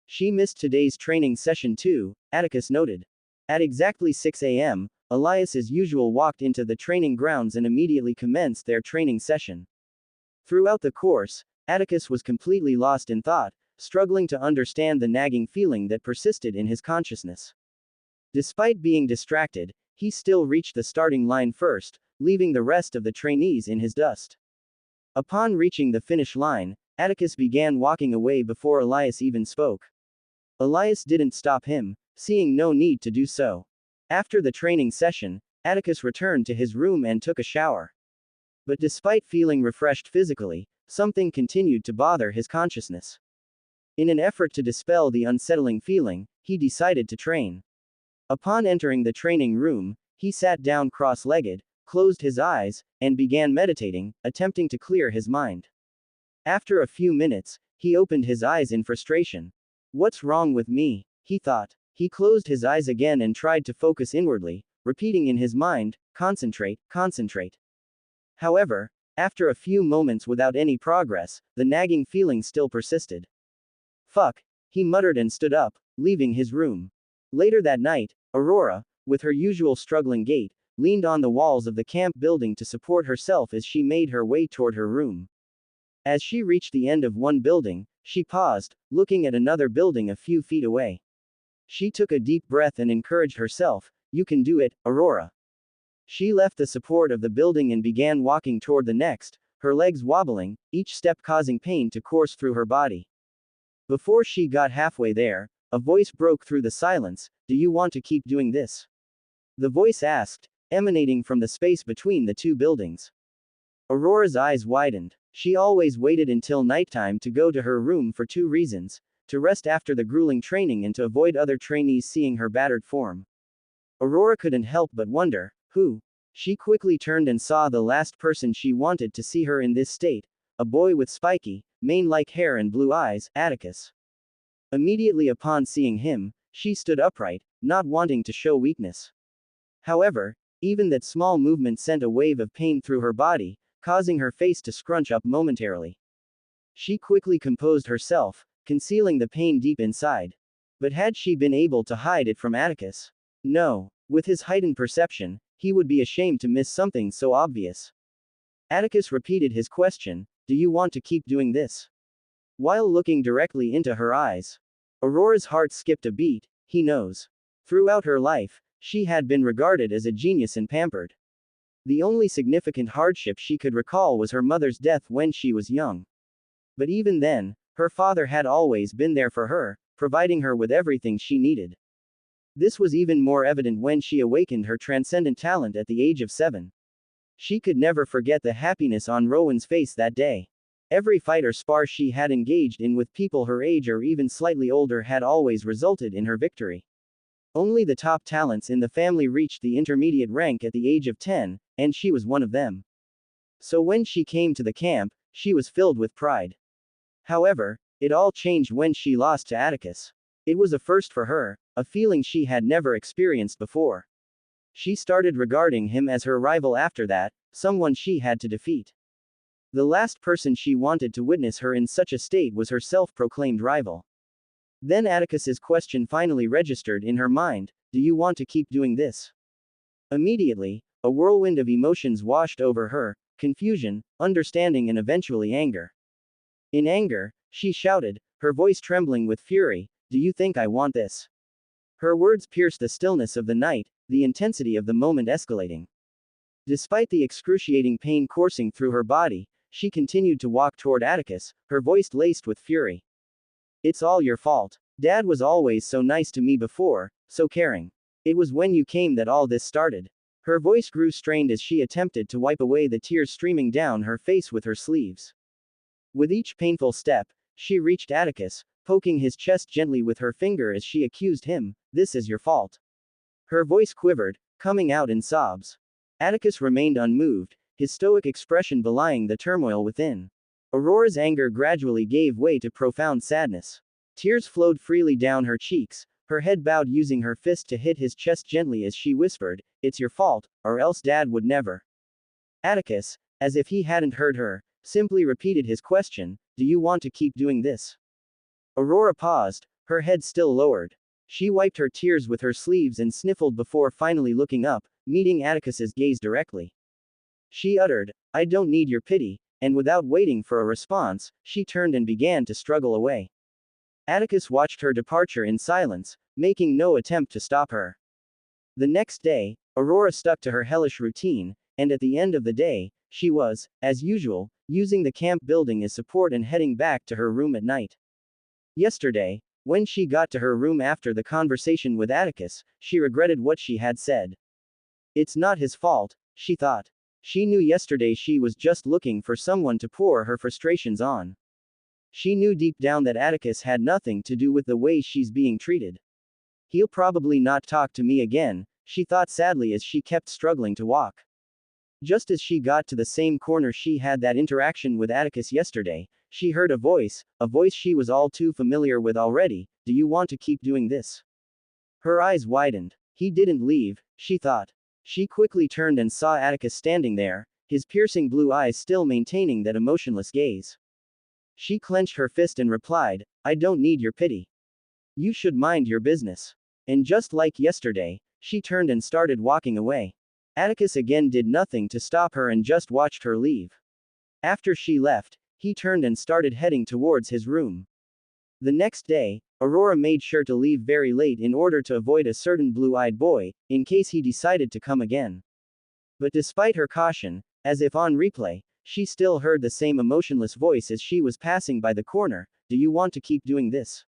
She missed today's training session too, Atticus noted. At exactly 6 a.m., Elias as usual walked into the training grounds and immediately commenced their training session. Throughout the course, Atticus was completely lost in thought, struggling to understand the nagging feeling that persisted in his consciousness. Despite being distracted, he still reached the starting line first, leaving the rest of the trainees in his dust. Upon reaching the finish line, Atticus began walking away before Elias even spoke. Elias didn't stop him, seeing no need to do so. After the training session, Atticus returned to his room and took a shower. But despite feeling refreshed physically, something continued to bother his consciousness. In an effort to dispel the unsettling feeling, he decided to train. Upon entering the training room, he sat down cross-legged, closed his eyes, and began meditating, attempting to clear his mind. After a few minutes, he opened his eyes in frustration. What's wrong with me? He thought. He closed his eyes again and tried to focus inwardly, repeating in his mind, concentrate, concentrate. However, after a few moments without any progress, the nagging feeling still persisted. Fuck, he muttered and stood up, leaving his room. Later that night, Aurora, with her usual struggling gait, leaned on the walls of the camp building to support herself as she made her way toward her room. As she reached the end of one building, she paused, looking at another building a few feet away. She took a deep breath and encouraged herself, "You can do it, Aurora." She left the support of the building and began walking toward the next, her legs wobbling, each step causing pain to course through her body. Before she got halfway there, a voice broke through the silence, "Do you want to keep doing this?" The voice asked, emanating from the space between the two buildings. Aurora's eyes widened. She always waited until nighttime to go to her room for two reasons: to rest after the grueling training and to avoid other trainees seeing her battered form. Aurora couldn't help but wonder, who? She quickly turned and saw the last person she wanted to see her in this state, a boy with spiky, mane-like hair and blue eyes, Atticus. Immediately upon seeing him, she stood upright, not wanting to show weakness. However, even that small movement sent a wave of pain through her body, causing her face to scrunch up momentarily. She quickly composed herself, concealing the pain deep inside. But had she been able to hide it from Atticus? No. With his heightened perception, he would be ashamed to miss something so obvious. Atticus repeated his question, "Do you want to keep doing this?" While looking directly into her eyes. Aurora's heart skipped a beat. He knows. Throughout her life, she had been regarded as a genius and pampered. The only significant hardship she could recall was her mother's death when she was young. But even then, her father had always been there for her, providing her with everything she needed. This was even more evident when she awakened her transcendent talent at the age of 7. She could never forget the happiness on Rowan's face that day. Every fight or spar she had engaged in with people her age or even slightly older had always resulted in her victory. Only the top talents in the family reached the intermediate rank at the age of 10, and she was one of them. So when she came to the camp, she was filled with pride. However, it all changed when she lost to Atticus. It was a first for her, a feeling she had never experienced before. She started regarding him as her rival after that, someone she had to defeat. The last person she wanted to witness her in such a state was her self-proclaimed rival. Then Atticus's question finally registered in her mind, "Do you want to keep doing this?" Immediately, a whirlwind of emotions washed over her: confusion, understanding, and eventually anger. In anger, she shouted, her voice trembling with fury, "Do you think I want this?" Her words pierced the stillness of the night, the intensity of the moment escalating. Despite the excruciating pain coursing through her body, she continued to walk toward Atticus, her voice laced with fury. "It's all your fault. Dad was always so nice to me before, so caring. It was when you came that all this started." Her voice grew strained as she attempted to wipe away the tears streaming down her face with her sleeves. With each painful step, she reached Atticus, poking his chest gently with her finger as she accused him, "This is your fault." Her voice quivered, coming out in sobs. Atticus remained unmoved, his stoic expression belying the turmoil within. Aurora's anger gradually gave way to profound sadness. Tears flowed freely down her cheeks, her head bowed, using her fist to hit his chest gently as she whispered, "It's your fault, or else Dad would never." Atticus, as if he hadn't heard her, simply repeated his question, "Do you want to keep doing this?" Aurora paused, her head still lowered. She wiped her tears with her sleeves and sniffled before finally looking up, meeting Atticus's gaze directly. She uttered, "I don't need your pity," and without waiting for a response, she turned and began to struggle away. Atticus watched her departure in silence, making no attempt to stop her. The next day, Aurora stuck to her hellish routine, and at the end of the day, she was, as usual, using the camp building as support and heading back to her room at night. Yesterday, when she got to her room after the conversation with Atticus, she regretted what she had said. It's not his fault, she thought. She knew yesterday she was just looking for someone to pour her frustrations on. She knew deep down that Atticus had nothing to do with the way she's being treated. He'll probably not talk to me again, she thought sadly as she kept struggling to walk. Just as she got to the same corner she had that interaction with Atticus yesterday, she heard a voice she was all too familiar with already, "Do you want to keep doing this?" Her eyes widened. He didn't leave, she thought. She quickly turned and saw Atticus standing there, his piercing blue eyes still maintaining that emotionless gaze. She clenched her fist and replied, "I don't need your pity. You should mind your business." And just like yesterday, she turned and started walking away. Atticus again did nothing to stop her and just watched her leave. After she left, He turned and started heading towards his room. The next day, Aurora made sure to leave very late in order to avoid a certain blue-eyed boy, in case he decided to come again. But despite her caution, as if on replay, she still heard the same emotionless voice as she was passing by the corner. Do you want to keep doing this?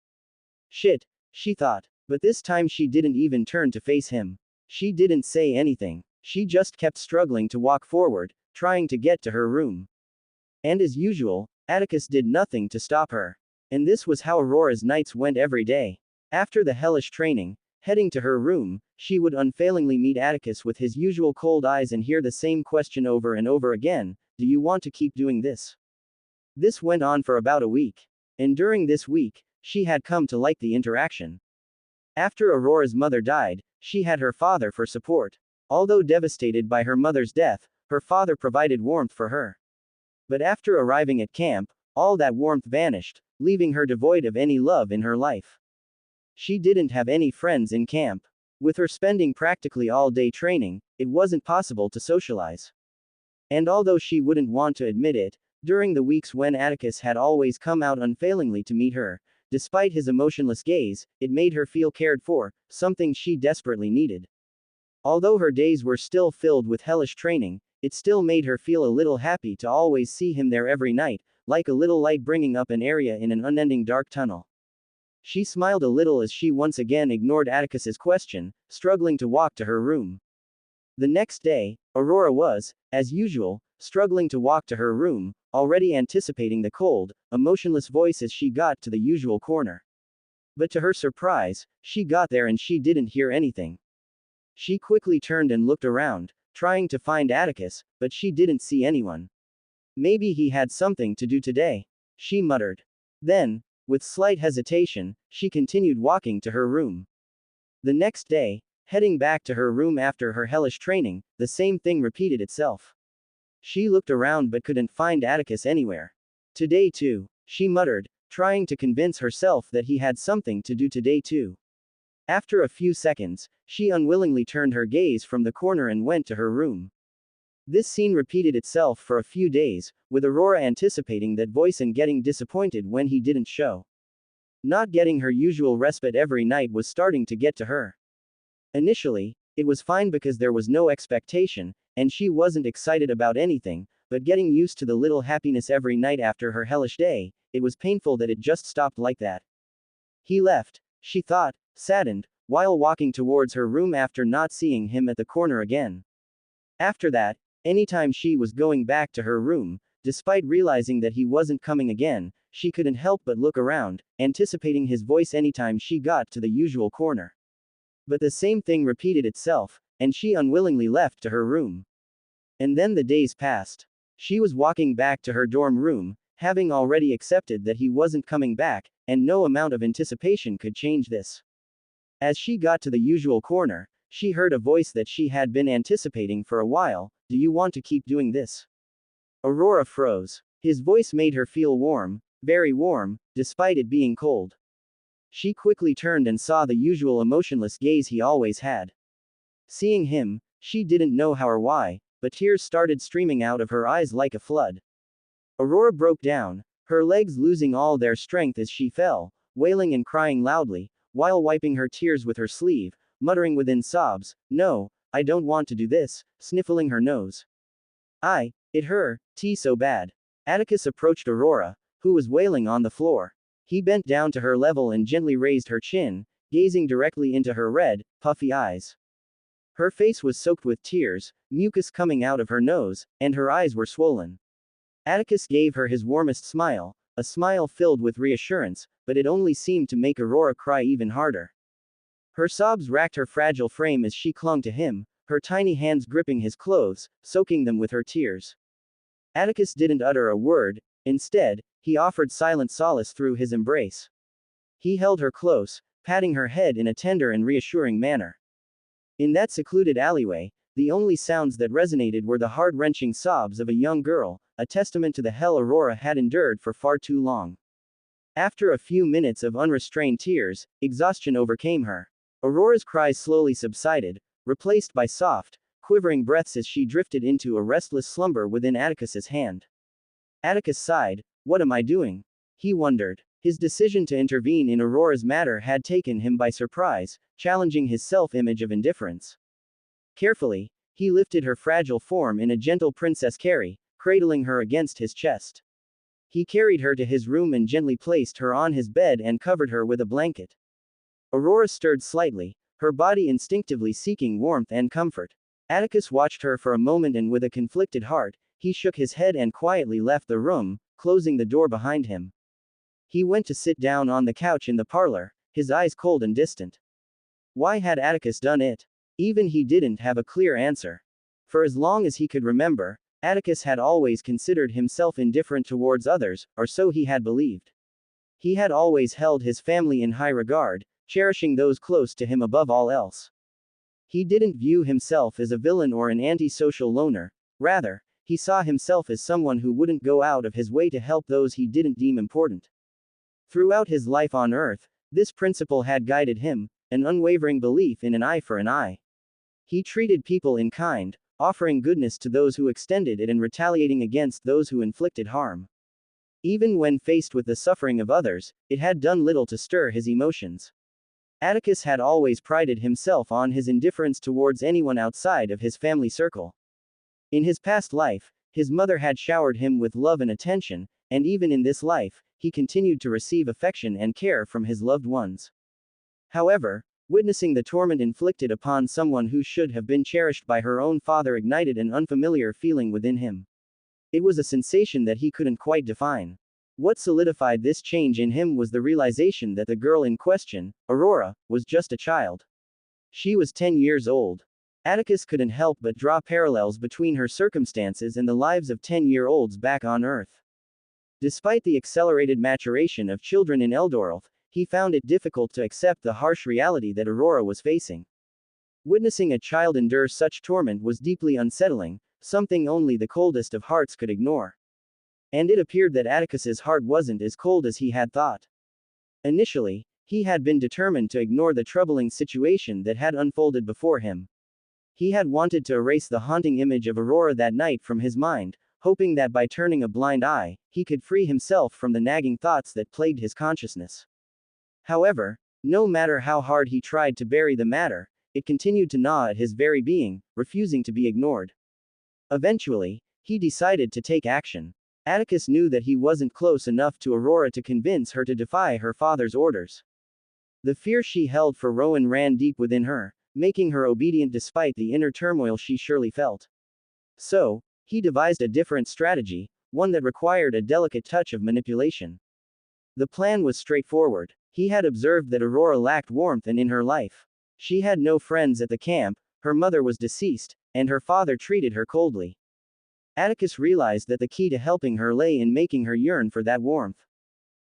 Shit, she thought. But this time she didn't even turn to face him. She didn't say anything. She just kept struggling to walk forward, trying to get to her room. And as usual, Atticus did nothing to stop her. And this was how Aurora's nights went every day. After the hellish training, heading to her room, she would unfailingly meet Atticus with his usual cold eyes and hear the same question over and over again. Do you want to keep doing this? This went on for about a week. And during this week, she had come to like the interaction. After Aurora's mother died, she had her father for support. Although devastated by her mother's death, her father provided warmth for her. But after arriving at camp, all that warmth vanished, leaving her devoid of any love in her life. She didn't have any friends in camp. With her spending practically all day training, it wasn't possible to socialize. And although she wouldn't want to admit it, during the weeks when Atticus had always come out unfailingly to meet her, despite his emotionless gaze, it made her feel cared for, something she desperately needed. Although her days were still filled with hellish training, it still made her feel a little happy to always see him there every night, like a little light bringing up an area in an unending dark tunnel. She smiled a little as she once again ignored Atticus's question, struggling to walk to her room. The next day, Aurora was, as usual, struggling to walk to her room, already anticipating the cold, emotionless voice as she got to the usual corner. But to her surprise, she got there and she didn't hear anything. She quickly turned and looked around, trying to find Atticus, but she didn't see anyone. Maybe he had something to do today, she muttered. Then, with slight hesitation, she continued walking to her room. The next day, heading back to her room after her hellish training, the same thing repeated itself. She looked around but couldn't find Atticus anywhere. Today too, she muttered, trying to convince herself that he had something to do today too. After a few seconds, she unwillingly turned her gaze from the corner and went to her room. This scene repeated itself for a few days, with Aurora anticipating that voice and getting disappointed when he didn't show. Not getting her usual respite every night was starting to get to her. Initially, it was fine because there was no expectation, and she wasn't excited about anything, but getting used to the little happiness every night after her hellish day, it was painful that it just stopped like that. He left, she thought, saddened, while walking towards her room after not seeing him at the corner again. After that, anytime she was going back to her room, despite realizing that he wasn't coming again, she couldn't help but look around, anticipating his voice anytime she got to the usual corner. But the same thing repeated itself, and she unwillingly left to her room. And then the days passed. She was walking back to her dorm room, having already accepted that he wasn't coming back, and no amount of anticipation could change this. As she got to the usual corner, she heard a voice that she had been anticipating for a while. Do you want to keep doing this? Aurora froze. His voice made her feel warm, very warm, despite it being cold. She quickly turned and saw the usual emotionless gaze he always had. Seeing him, she didn't know how or why, but tears started streaming out of her eyes like a flood. Aurora broke down, her legs losing all their strength as she fell, wailing and crying loudly, while wiping her tears with her sleeve, muttering within sobs, "No, I don't want to do this," sniffling her nose. It hurt so bad. Atticus approached Aurora, who was wailing on the floor. He bent down to her level and gently raised her chin, gazing directly into her red, puffy eyes. Her face was soaked with tears, mucus coming out of her nose, and her eyes were swollen. Atticus gave her his warmest smile, a smile filled with reassurance, but it only seemed to make Aurora cry even harder. Her sobs racked her fragile frame as she clung to him, her tiny hands gripping his clothes, soaking them with her tears. Atticus didn't utter a word, instead, he offered silent solace through his embrace. He held her close, patting her head in a tender and reassuring manner. In that secluded alleyway, the only sounds that resonated were the heart-wrenching sobs of a young girl, a testament to the hell Aurora had endured for far too long. After a few minutes of unrestrained tears, exhaustion overcame her. Aurora's cries slowly subsided, replaced by soft, quivering breaths as she drifted into a restless slumber within Atticus's hand. Atticus sighed, What am I doing? He wondered. His decision to intervene in Aurora's matter had taken him by surprise, challenging his self-image of indifference. Carefully, he lifted her fragile form in a gentle princess carry, cradling her against his chest. He carried her to his room and gently placed her on his bed and covered her with a blanket. Aurora stirred slightly, her body instinctively seeking warmth and comfort. Atticus watched her for a moment and with a conflicted heart, he shook his head and quietly left the room, closing the door behind him. He went to sit down on the couch in the parlor, his eyes cold and distant. Why had Atticus done it? Even he didn't have a clear answer. For as long as he could remember, Atticus had always considered himself indifferent towards others, or so he had believed. He had always held his family in high regard, cherishing those close to him above all else. He didn't view himself as a villain or an antisocial loner, rather, he saw himself as someone who wouldn't go out of his way to help those he didn't deem important. Throughout his life on Earth, this principle had guided him, an unwavering belief in an eye for an eye. He treated people in kind, offering goodness to those who extended it and retaliating against those who inflicted harm. Even when faced with the suffering of others, it had done little to stir his emotions. Atticus had always prided himself on his indifference towards anyone outside of his family circle. In his past life, his mother had showered him with love and attention, and even in this life, he continued to receive affection and care from his loved ones. However, witnessing the torment inflicted upon someone who should have been cherished by her own father ignited an unfamiliar feeling within him. It was a sensation that he couldn't quite define. What solidified this change in him was the realization that the girl in question, Aurora, was just a child. She was 10 years old. Atticus couldn't help but draw parallels between her circumstances and the lives of 10-year-olds back on Earth. Despite the accelerated maturation of children in Eldoralth, he found it difficult to accept the harsh reality that Aurora was facing. Witnessing a child endure such torment was deeply unsettling, something only the coldest of hearts could ignore. And it appeared that Atticus's heart wasn't as cold as he had thought. Initially, he had been determined to ignore the troubling situation that had unfolded before him. He had wanted to erase the haunting image of Aurora that night from his mind, hoping that by turning a blind eye, he could free himself from the nagging thoughts that plagued his consciousness. However, no matter how hard he tried to bury the matter, it continued to gnaw at his very being, refusing to be ignored. Eventually, he decided to take action. Atticus knew that he wasn't close enough to Aurora to convince her to defy her father's orders. The fear she held for Rowan ran deep within her, making her obedient despite the inner turmoil she surely felt. So, he devised a different strategy, one that required a delicate touch of manipulation. The plan was straightforward. He had observed that Aurora lacked warmth in her life. She had no friends at the camp, her mother was deceased, and her father treated her coldly. Atticus realized that the key to helping her lay in making her yearn for that warmth.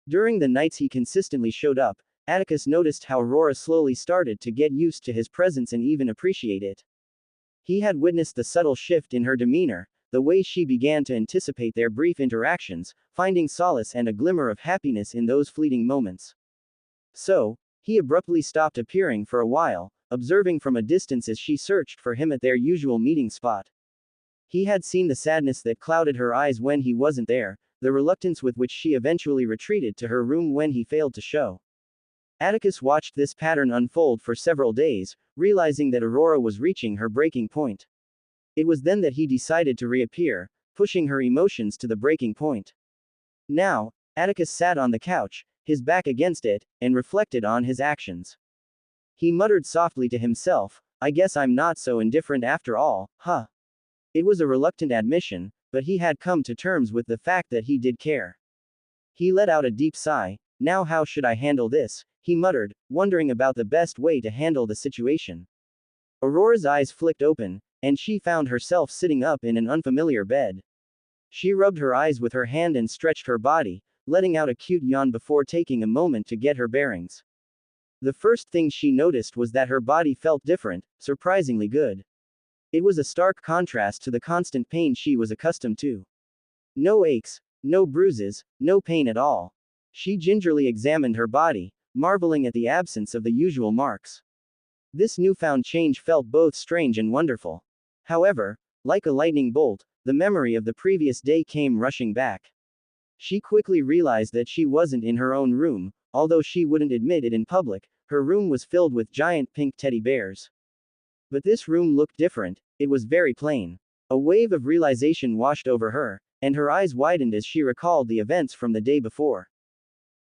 During the nights he consistently showed up, Atticus noticed how Aurora slowly started to get used to his presence and even appreciate it. He had witnessed the subtle shift in her demeanor, the way she began to anticipate their brief interactions, finding solace and a glimmer of happiness in those fleeting moments. So, he abruptly stopped appearing for a while, observing from a distance as she searched for him at their usual meeting spot. He had seen the sadness that clouded her eyes when he wasn't there, the reluctance with which she eventually retreated to her room when he failed to show. Atticus watched this pattern unfold for several days, realizing that Aurora was reaching her breaking point. It was then that he decided to reappear, pushing her emotions to the breaking point. Now, Atticus sat on the couch, his back against it, and reflected on his actions. He muttered softly to himself, "I guess I'm not so indifferent after all, huh?" It was a reluctant admission, but he had come to terms with the fact that he did care. He let out a deep sigh. "Now how should I handle this?" he muttered, wondering about the best way to handle the situation. Aurora's eyes flicked open, and she found herself sitting up in an unfamiliar bed. She rubbed her eyes with her hand and stretched her body, letting out a cute yawn before taking a moment to get her bearings. The first thing she noticed was that her body felt different, surprisingly good. It was a stark contrast to the constant pain she was accustomed to. No aches, no bruises, no pain at all. She gingerly examined her body, marveling at the absence of the usual marks. This newfound change felt both strange and wonderful. However, like a lightning bolt, the memory of the previous day came rushing back. She quickly realized that she wasn't in her own room, although she wouldn't admit it in public. Her room was filled with giant pink teddy bears. But this room looked different, it was very plain. A wave of realization washed over her, and her eyes widened as she recalled the events from the day before.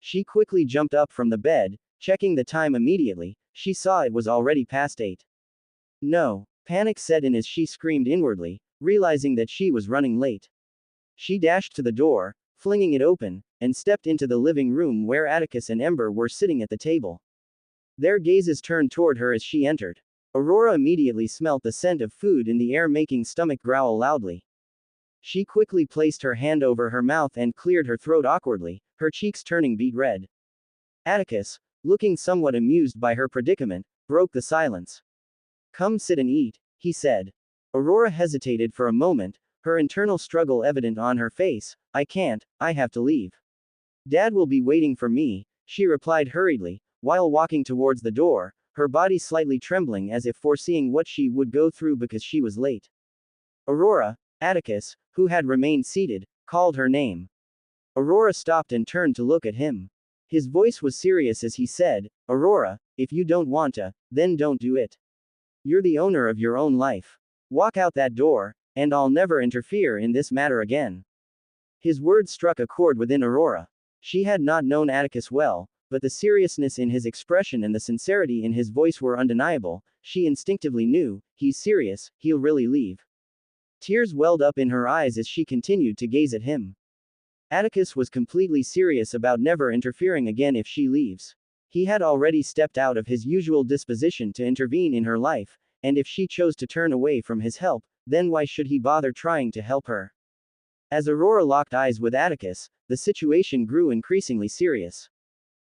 She quickly jumped up from the bed, checking the time immediately. She saw it was already past 8. No, panic set in as she screamed inwardly, realizing that she was running late. She dashed to the door, flinging it open, and stepped into the living room where Atticus and Ember were sitting at the table. Their gazes turned toward her as she entered. Aurora immediately smelt the scent of food in the air, making stomach growl loudly. She quickly placed her hand over her mouth and cleared her throat awkwardly, her cheeks turning beet red. Atticus, looking somewhat amused by her predicament, broke the silence. "Come sit and eat," he said. Aurora hesitated for a moment, her internal struggle evident on her face. "I can't, I have to leave. Dad will be waiting for me," she replied hurriedly, while walking towards the door, her body slightly trembling as if foreseeing what she would go through because she was late. "Aurora," Atticus, who had remained seated, called her name. Aurora stopped and turned to look at him. His voice was serious as he said, "Aurora, if you don't want to, then don't do it. You're the owner of your own life. Walk out that door, and I'll never interfere in this matter again." His words struck a chord within Aurora. She had not known Atticus well, but the seriousness in his expression and the sincerity in his voice were undeniable. She instinctively knew, he's serious, he'll really leave. Tears welled up in her eyes as she continued to gaze at him. Atticus was completely serious about never interfering again if she leaves. He had already stepped out of his usual disposition to intervene in her life, and if she chose to turn away from his help, then why should he bother trying to help her? As Aurora locked eyes with Atticus, the situation grew increasingly serious.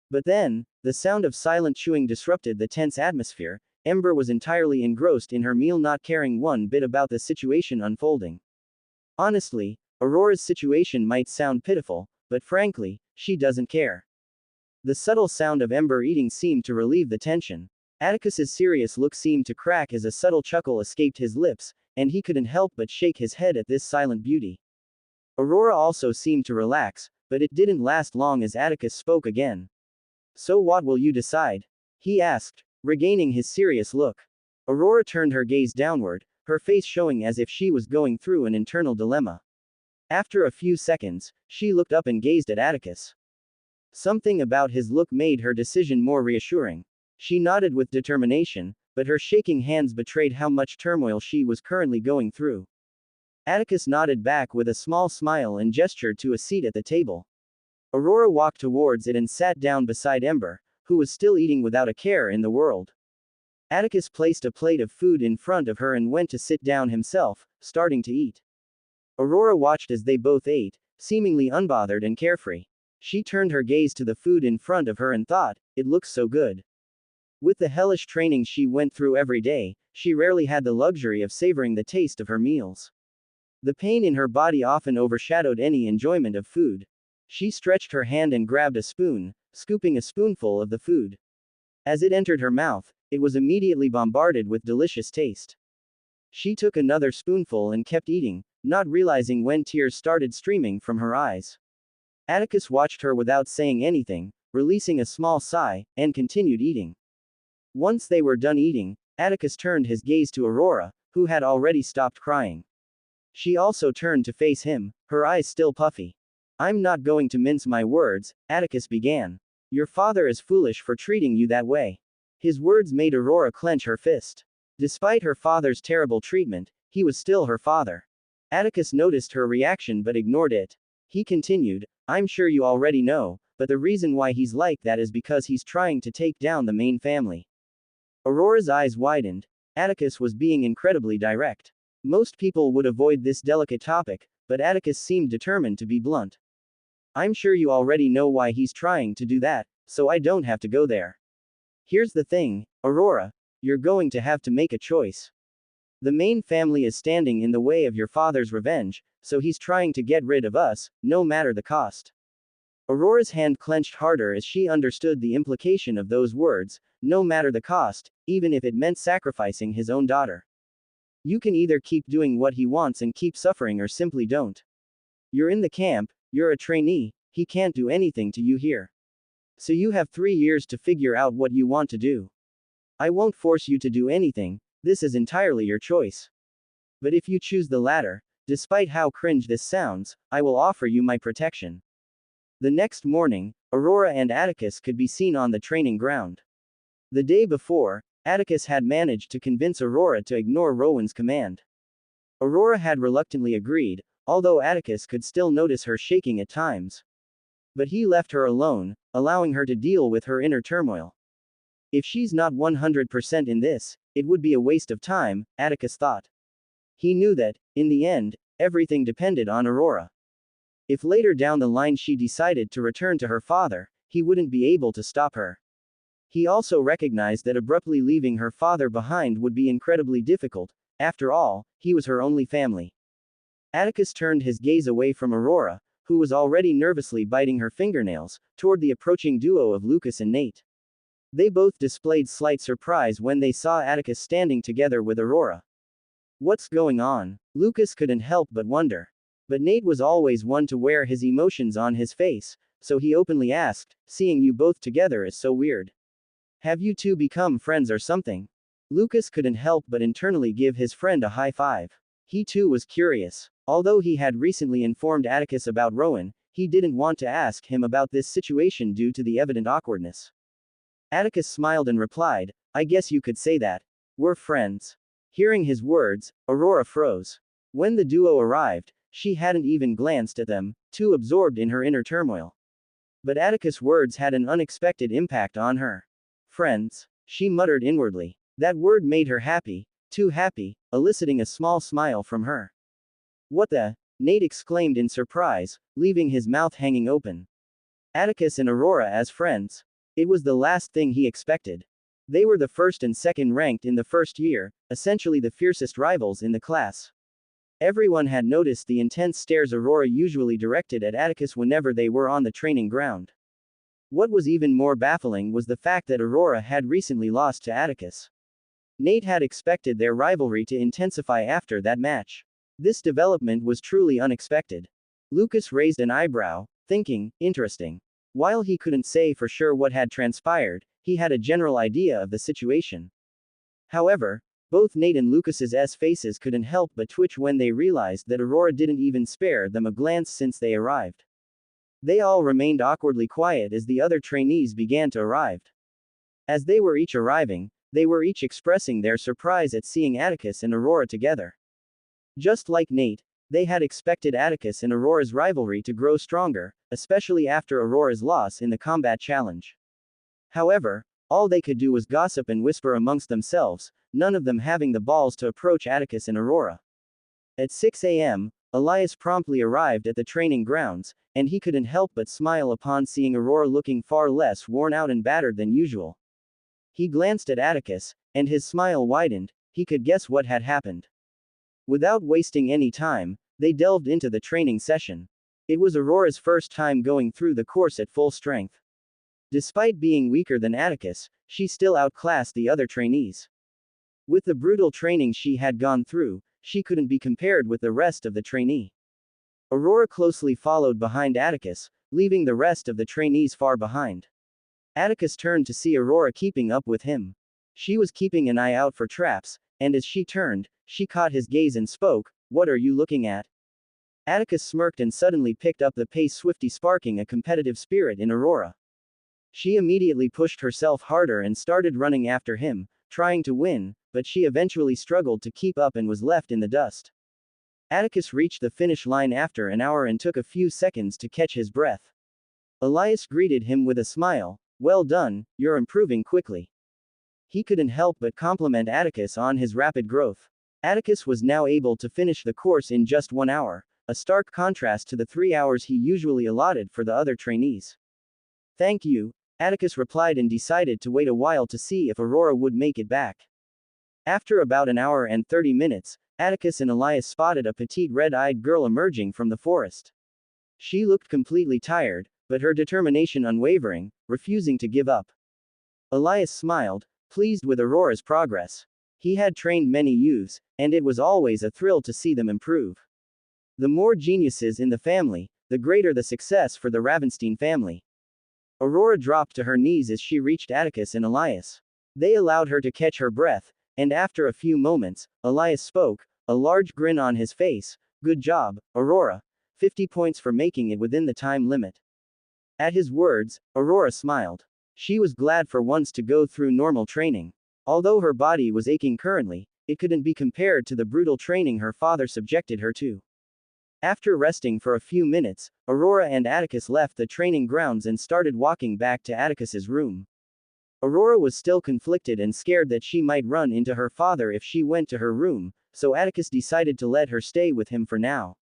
But then, the sound of silent chewing disrupted the tense atmosphere. Ember was entirely engrossed in her meal, not caring one bit about the situation unfolding. Honestly, Aurora's situation might sound pitiful, but frankly, she doesn't care. The subtle sound of Ember eating seemed to relieve the tension. Atticus's serious look seemed to crack as a subtle chuckle escaped his lips, and he couldn't help but shake his head at this silent beauty. Aurora also seemed to relax, but it didn't last long as Atticus spoke again. "So what will you decide?" he asked, regaining his serious look. Aurora turned her gaze downward, her face showing as if she was going through an internal dilemma. After a few seconds, she looked up and gazed at Atticus. Something about his look made her decision more reassuring. She nodded with determination, but her shaking hands betrayed how much turmoil she was currently going through. Atticus nodded back with a small smile and gestured to a seat at the table. Aurora walked towards it and sat down beside Ember, who was still eating without a care in the world. Atticus placed a plate of food in front of her and went to sit down himself, starting to eat. Aurora watched as they both ate, seemingly unbothered and carefree. She turned her gaze to the food in front of her and thought, it looks so good. With the hellish training she went through every day, she rarely had the luxury of savoring the taste of her meals. The pain in her body often overshadowed any enjoyment of food. She stretched her hand and grabbed a spoon, scooping a spoonful of the food. As it entered her mouth, it was immediately bombarded with delicious taste. She took another spoonful and kept eating, not realizing when tears started streaming from her eyes. Atticus watched her without saying anything, releasing a small sigh, and continued eating. Once they were done eating, Atticus turned his gaze to Aurora, who had already stopped crying. She also turned to face him, her eyes still puffy. "I'm not going to mince my words," Atticus began. "Your father is foolish for treating you that way." His words made Aurora clench her fist. Despite her father's terrible treatment, he was still her father. Atticus noticed her reaction but ignored it. He continued, "I'm sure you already know, but the reason why he's like that is because he's trying to take down the main family." Aurora's eyes widened. Atticus was being incredibly direct. Most people would avoid this delicate topic, but Atticus seemed determined to be blunt. "I'm sure you already know why he's trying to do that, so I don't have to go there. Here's the thing, Aurora, you're going to have to make a choice. The main family is standing in the way of your father's revenge, so he's trying to get rid of us, no matter the cost." Aurora's hand clenched harder as she understood the implication of those words, no matter the cost, even if it meant sacrificing his own daughter. You can either keep doing what he wants and keep suffering or simply don't. You're in the camp, You're a trainee, he can't do anything to you here. So you have 3 years to figure out what you want to do. I won't force you to do anything, this is entirely your choice. But if you choose the latter, despite how cringe this sounds, I will offer you my protection. The next morning, Aurora and Atticus could be seen on the training ground. The day before, Atticus had managed to convince Aurora to ignore Rowan's command. Aurora had reluctantly agreed, although Atticus could still notice her shaking at times. But he left her alone, allowing her to deal with her inner turmoil. If she's not 100% in this, it would be a waste of time, Atticus thought. He knew that, in the end, everything depended on Aurora. If later down the line she decided to return to her father, he wouldn't be able to stop her. He also recognized that abruptly leaving her father behind would be incredibly difficult. After all, he was her only family. Atticus turned his gaze away from Aurora, who was already nervously biting her fingernails, toward the approaching duo of Lucas and Nate. They both displayed slight surprise when they saw Atticus standing together with Aurora. What's going on? Lucas couldn't help but wonder. But Nate was always one to wear his emotions on his face, so he openly asked, seeing you both together is so weird. Have you two become friends or something? Lucas couldn't help but internally give his friend a high five. He too was curious. Although he had recently informed Atticus about Rowan, he didn't want to ask him about this situation due to the evident awkwardness. Atticus smiled and replied, I guess you could say that. We're friends. Hearing his words, Aurora froze. When the duo arrived, she hadn't even glanced at them, too absorbed in her inner turmoil. But Atticus' words had an unexpected impact on her. Friends, she muttered inwardly. That word made her happy, too happy, eliciting a small smile from her. What the? Nate exclaimed in surprise, leaving his mouth hanging open. Atticus and Aurora as friends? It was the last thing he expected. They were the first and second ranked in the first year, essentially the fiercest rivals in the class. Everyone had noticed the intense stares Aurora usually directed at Atticus whenever they were on the training ground. What was even more baffling was the fact that Aurora had recently lost to Atticus. Nate had expected their rivalry to intensify after that match. This development was truly unexpected. Lucas raised an eyebrow, thinking, interesting. While he couldn't say for sure what had transpired, he had a general idea of the situation. However, both Nate and Lucas's faces couldn't help but twitch when they realized that Aurora didn't even spare them a glance since they arrived. They all remained awkwardly quiet as the other trainees began to arrive. As they were each arriving, they were each expressing their surprise at seeing Atticus and Aurora together. Just like Nate, they had expected Atticus and Aurora's rivalry to grow stronger, especially after Aurora's loss in the combat challenge. However, all they could do was gossip and whisper amongst themselves, none of them having the balls to approach Atticus and Aurora. At 6 a.m., Elias promptly arrived at the training grounds, and he couldn't help but smile upon seeing Aurora looking far less worn out and battered than usual. He glanced at Atticus, and his smile widened. He could guess what had happened. Without wasting any time, they delved into the training session. It was Aurora's first time going through the course at full strength. Despite being weaker than Atticus, she still outclassed the other trainees. With the brutal training she had gone through, she couldn't be compared with the rest of the trainee. Aurora closely followed behind Atticus, leaving the rest of the trainees far behind. Atticus turned to see Aurora keeping up with him. She was keeping an eye out for traps, and as she turned, she caught his gaze and spoke, "What are you looking at?" Atticus smirked and suddenly picked up the pace, swiftly sparking a competitive spirit in Aurora. She immediately pushed herself harder and started running after him, trying to win, but she eventually struggled to keep up and was left in the dust. Atticus reached the finish line after an hour and took a few seconds to catch his breath. Elias greeted him with a smile, "Well done, you're improving quickly." He couldn't help but compliment Atticus on his rapid growth. Atticus was now able to finish the course in just 1 hour, a stark contrast to the 3 hours he usually allotted for the other trainees. Thank you, Atticus replied and decided to wait a while to see if Aurora would make it back. After about an hour and 30 minutes, Atticus and Elias spotted a petite red-eyed girl emerging from the forest. She looked completely tired, but her determination unwavering, refusing to give up. Elias smiled, pleased with Aurora's progress. He had trained many youths, and it was always a thrill to see them improve. The more geniuses in the family, the greater the success for the Ravenstein family. Aurora dropped to her knees as she reached Atticus and Elias. They allowed her to catch her breath, and after a few moments, Elias spoke, a large grin on his face. Good job, Aurora. 50 points for making it within the time limit. At his words, Aurora smiled. She was glad for once to go through normal training. Although her body was aching currently, it couldn't be compared to the brutal training her father subjected her to. After resting for a few minutes, Aurora and Atticus left the training grounds and started walking back to Atticus's room. Aurora was still conflicted and scared that she might run into her father if she went to her room, so Atticus decided to let her stay with him for now.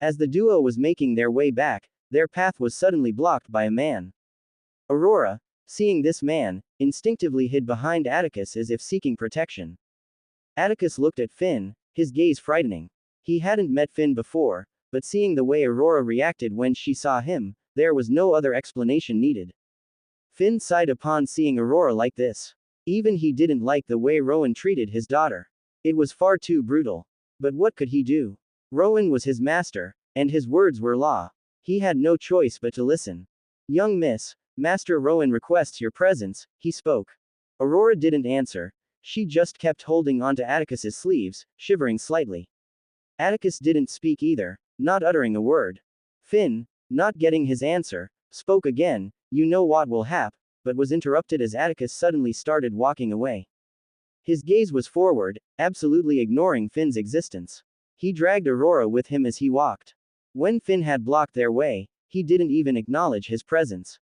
As the duo was making their way back, their path was suddenly blocked by a man. Aurora, seeing this man, instinctively hid behind Atticus as if seeking protection. Atticus looked at Finn, his gaze frightening. He hadn't met Finn before, but seeing the way Aurora reacted when she saw him, there was no other explanation needed. Finn sighed upon seeing Aurora like this. Even he didn't like the way Rowan treated his daughter. It was far too brutal. But what could he do? Rowan was his master, and his words were law. He had no choice but to listen. Young miss, Master Rowan requests your presence, he spoke. Aurora didn't answer. She just kept holding onto Atticus's sleeves, shivering slightly. Atticus didn't speak either, not uttering a word. Finn, not getting his answer, spoke again, you know what will happen, but was interrupted as Atticus suddenly started walking away. His gaze was forward, absolutely ignoring Finn's existence. He dragged Aurora with him as he walked. When Finn had blocked their way, he didn't even acknowledge his presence.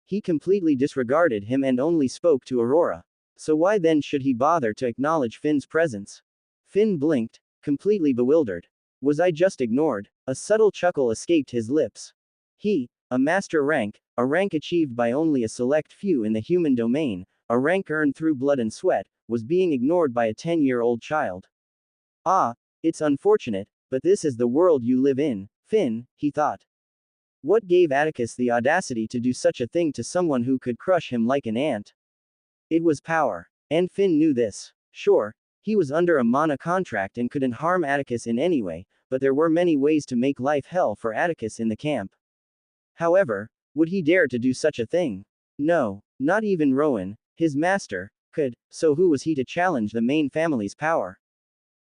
He completely disregarded him and only spoke to Aurora. So why then should he bother to acknowledge Finn's presence? Finn blinked, completely bewildered. Was I just ignored? A subtle chuckle escaped his lips. He, a master rank, a rank achieved by only a select few in the human domain, a rank earned through blood and sweat, was being ignored by a 10-year-old child. Ah, it's unfortunate, but this is the world you live in, Finn, he thought. What gave Atticus the audacity to do such a thing to someone who could crush him like an ant? It was power. And Finn knew this. Sure, he was under a mana contract and couldn't harm Atticus in any way, but there were many ways to make life hell for Atticus in the camp. However, would he dare to do such a thing? No, not even Rowan, his master, could, so who was he to challenge the main family's power?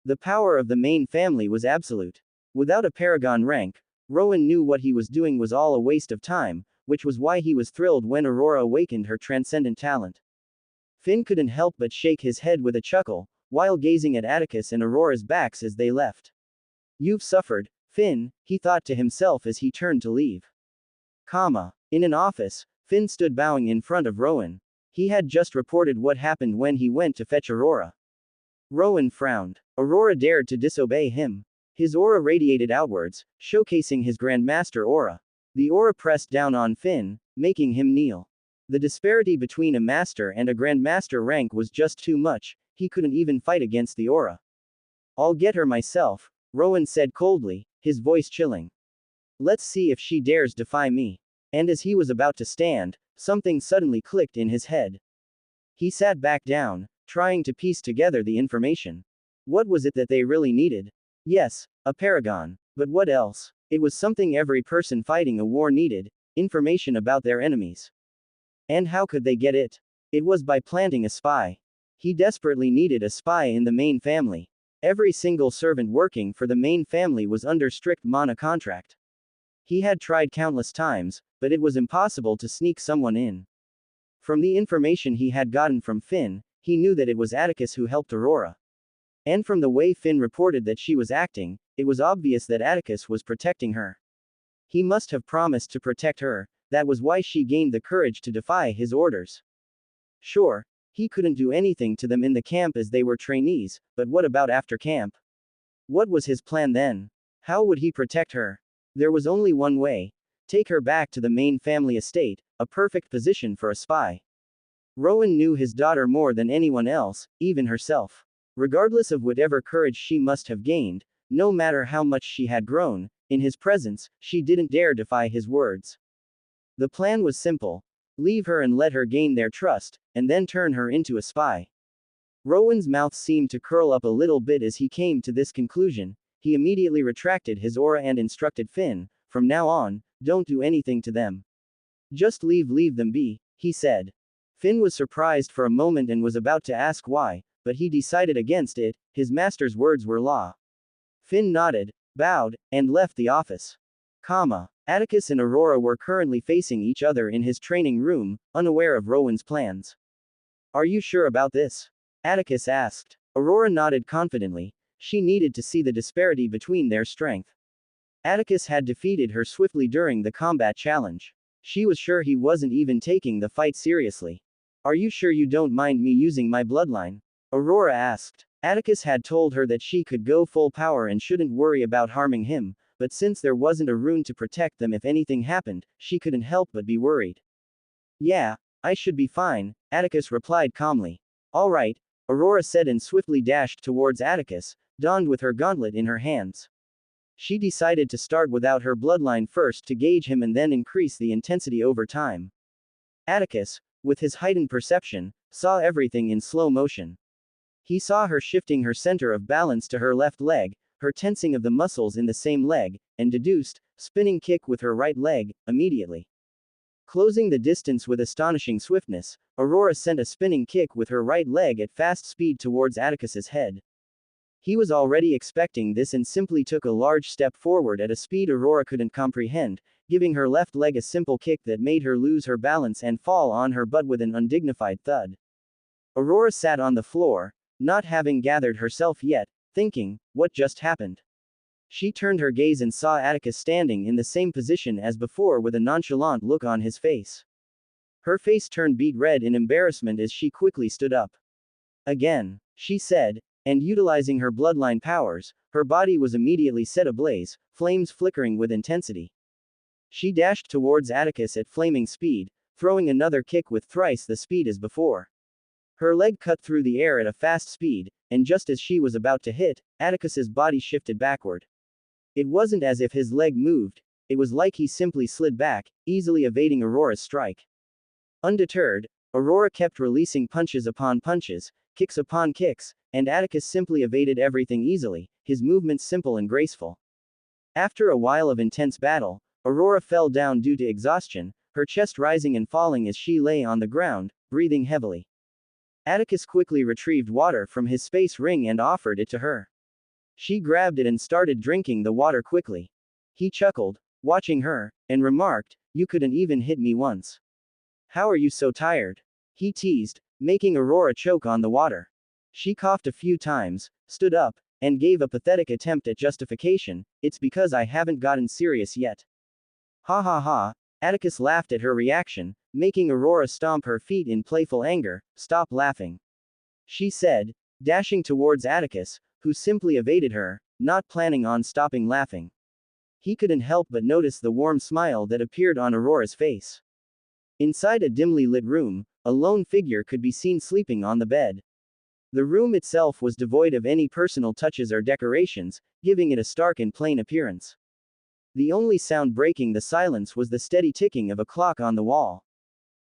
The power of the main family was absolute. Without a paragon rank, Rowan knew what he was doing was all a waste of time, which was why he was thrilled when Aurora awakened her transcendent talent. Finn couldn't help but shake his head with a chuckle, while gazing at Atticus and Aurora's backs as they left. You've suffered, Finn, he thought to himself as he turned to leave. In an office, Finn stood bowing in front of Rowan. He had just reported what happened when he went to fetch Aurora. Rowan frowned. Aurora dared to disobey him. His aura radiated outwards, showcasing his Grandmaster aura. The aura pressed down on Finn, making him kneel. The disparity between a master and a Grandmaster rank was just too much, he couldn't even fight against the aura. I'll get her myself, Rowan said coldly, his voice chilling. Let's see if she dares defy me. And as he was about to stand, something suddenly clicked in his head. He sat back down, trying to piece together the information. What was it that they really needed? Yes, a paragon. But what else? It was something every person fighting a war needed, information about their enemies. And how could they get it? It was by planting a spy. He desperately needed a spy in the main family. Every single servant working for the main family was under strict mana contract. He had tried countless times, but it was impossible to sneak someone in. From the information he had gotten from Finn, he knew that it was Atticus who helped Aurora. And from the way Finn reported that she was acting, it was obvious that Atticus was protecting her. He must have promised to protect her, that was why she gained the courage to defy his orders. Sure, he couldn't do anything to them in the camp as they were trainees, but what about after camp? What was his plan then? How would he protect her? There was only one way. Take her back to the main family estate, a perfect position for a spy. Rowan knew his daughter more than anyone else, even herself. Regardless of whatever courage she must have gained, no matter how much she had grown, in his presence, she didn't dare defy his words. The plan was simple. Leave her and let her gain their trust, and then turn her into a spy. Rowan's mouth seemed to curl up a little bit as he came to this conclusion. He immediately retracted his aura and instructed Finn, from now on, don't do anything to them. Just leave them be, he said. Finn was surprised for a moment and was about to ask why, but he decided against it, his master's words were law. Finn nodded, bowed, and left the office. Atticus and Aurora were currently facing each other in his training room, unaware of Rowan's plans. Are you sure about this? Atticus asked. Aurora nodded confidently. She needed to see the disparity between their strength. Atticus had defeated her swiftly during the combat challenge. She was sure he wasn't even taking the fight seriously. Are you sure you don't mind me using my bloodline? Aurora asked. Atticus had told her that she could go full power and shouldn't worry about harming him, but since there wasn't a rune to protect them if anything happened, she couldn't help but be worried. Yeah, I should be fine, Atticus replied calmly. All right, Aurora said and swiftly dashed towards Atticus, donned with her gauntlet in her hands. She decided to start without her bloodline first to gauge him and then increase the intensity over time. Atticus, with his heightened perception, saw everything in slow motion. He saw her shifting her center of balance to her left leg, her tensing of the muscles in the same leg, and deduced, spinning kick with her right leg, immediately. Closing the distance with astonishing swiftness, Aurora sent a spinning kick with her right leg at fast speed towards Atticus's head. He was already expecting this and simply took a large step forward at a speed Aurora couldn't comprehend, giving her left leg a simple kick that made her lose her balance and fall on her butt with an undignified thud. Aurora sat on the floor, not having gathered herself yet, thinking, what just happened? She turned her gaze and saw Atticus standing in the same position as before with a nonchalant look on his face. Her face turned beet red in embarrassment as she quickly stood up. Again, she said, and utilizing her bloodline powers, her body was immediately set ablaze, flames flickering with intensity. She dashed towards Atticus at flaming speed, throwing another kick with thrice the speed as before. Her leg cut through the air at a fast speed, and just as she was about to hit, Atticus's body shifted backward. It wasn't as if his leg moved, it was like he simply slid back, easily evading Aurora's strike. Undeterred, Aurora kept releasing punches upon punches, kicks upon kicks, and Atticus simply evaded everything easily, his movements simple and graceful. After a while of intense battle, Aurora fell down due to exhaustion, her chest rising and falling as she lay on the ground, breathing heavily. Atticus quickly retrieved water from his space ring and offered it to her. She grabbed it and started drinking the water quickly. He chuckled, watching her, and remarked, "You couldn't even hit me once. How are you so tired?" He teased, making Aurora choke on the water. She coughed a few times, stood up, and gave a pathetic attempt at justification, "It's because I haven't gotten serious yet." Ha ha ha, Atticus laughed at her reaction, making Aurora stomp her feet in playful anger. "Stop laughing," she said, dashing towards Atticus, who simply evaded her, not planning on stopping laughing. He couldn't help but notice the warm smile that appeared on Aurora's face. Inside a dimly lit room, a lone figure could be seen sleeping on the bed. The room itself was devoid of any personal touches or decorations, giving it a stark and plain appearance. The only sound breaking the silence was the steady ticking of a clock on the wall.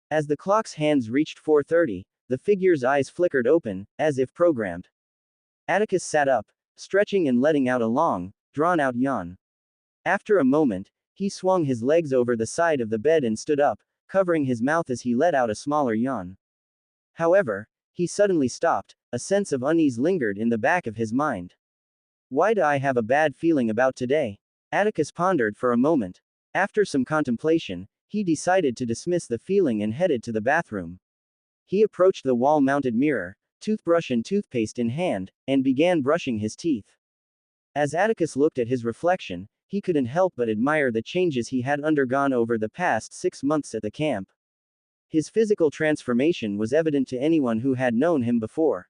As the clock's hands reached 4:30, the figure's eyes flickered open, as if programmed. Atticus sat up, stretching and letting out a long, drawn-out yawn. After a moment, he swung his legs over the side of the bed and stood up, covering his mouth as he let out a smaller yawn. However, he suddenly stopped, a sense of unease lingered in the back of his mind. Why do I have a bad feeling about today? Atticus pondered for a moment. After some contemplation, he decided to dismiss the feeling and headed to the bathroom. He approached the wall-mounted mirror, toothbrush and toothpaste in hand, and began brushing his teeth. As Atticus looked at his reflection, he couldn't help but admire the changes he had undergone over the past 6 months at the camp. His physical transformation was evident to anyone who had known him before.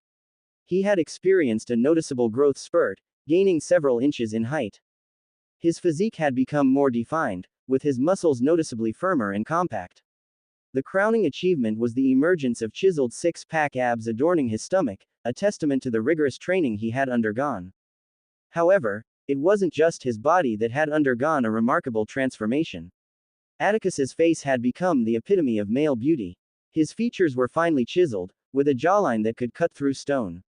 He had experienced a noticeable growth spurt, gaining several inches in height. His physique had become more defined, with his muscles noticeably firmer and compact. The crowning achievement was the emergence of chiseled six-pack abs adorning his stomach, a testament to the rigorous training he had undergone. However, it wasn't just his body that had undergone a remarkable transformation. Atticus's face had become the epitome of male beauty. His features were finely chiseled, with a jawline that could cut through stone.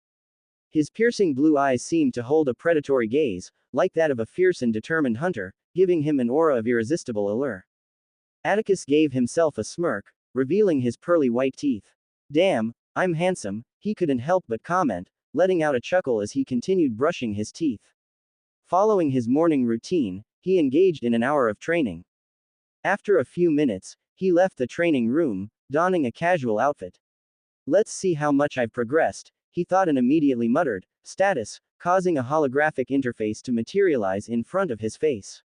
His piercing blue eyes seemed to hold a predatory gaze, like that of a fierce and determined hunter, giving him an aura of irresistible allure. Atticus gave himself a smirk, revealing his pearly white teeth. Damn, I'm handsome, he couldn't help but comment, letting out a chuckle as he continued brushing his teeth. Following his morning routine, he engaged in an hour of training. After a few minutes, he left the training room, donning a casual outfit. Let's see how much I've progressed, he thought and immediately muttered, status, causing a holographic interface to materialize in front of his face.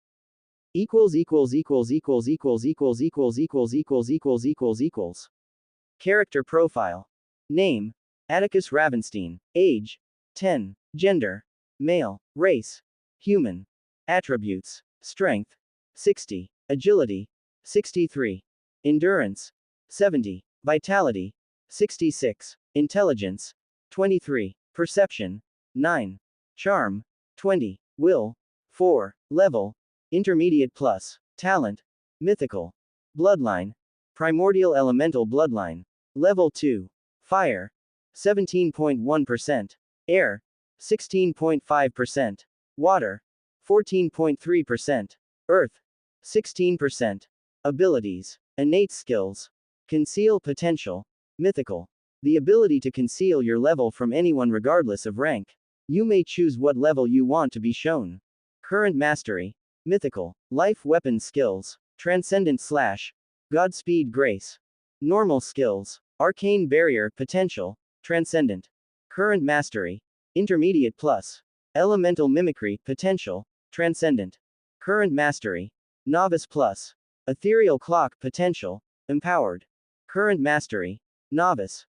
Character profile. Name: Atticus Ravenstein. Age: 10. Gender: male. Race: human. Attributes: strength: 60. Agility: 63. Endurance: 70. Vitality: 66. Intelligence: 23. Perception: 9. Charm: 20. Will: 4. Level: intermediate plus. Talent: mythical. Bloodline: primordial elemental bloodline. Level 2. Fire: 17.1%. Air: 16.5%. Water: 14.3%. Earth: 16%. Abilities: innate skills. Conceal potential. Mythical. The ability to conceal your level from anyone regardless of rank. You may choose what level you want to be shown. Current mastery: mythical. Life weapon skills: transcendent slash. Godspeed grace. Normal skills: arcane barrier potential, transcendent. Current mastery: intermediate plus. Elemental mimicry potential, transcendent. Current mastery: novice plus. Ethereal clock potential, empowered. Current mastery: novice.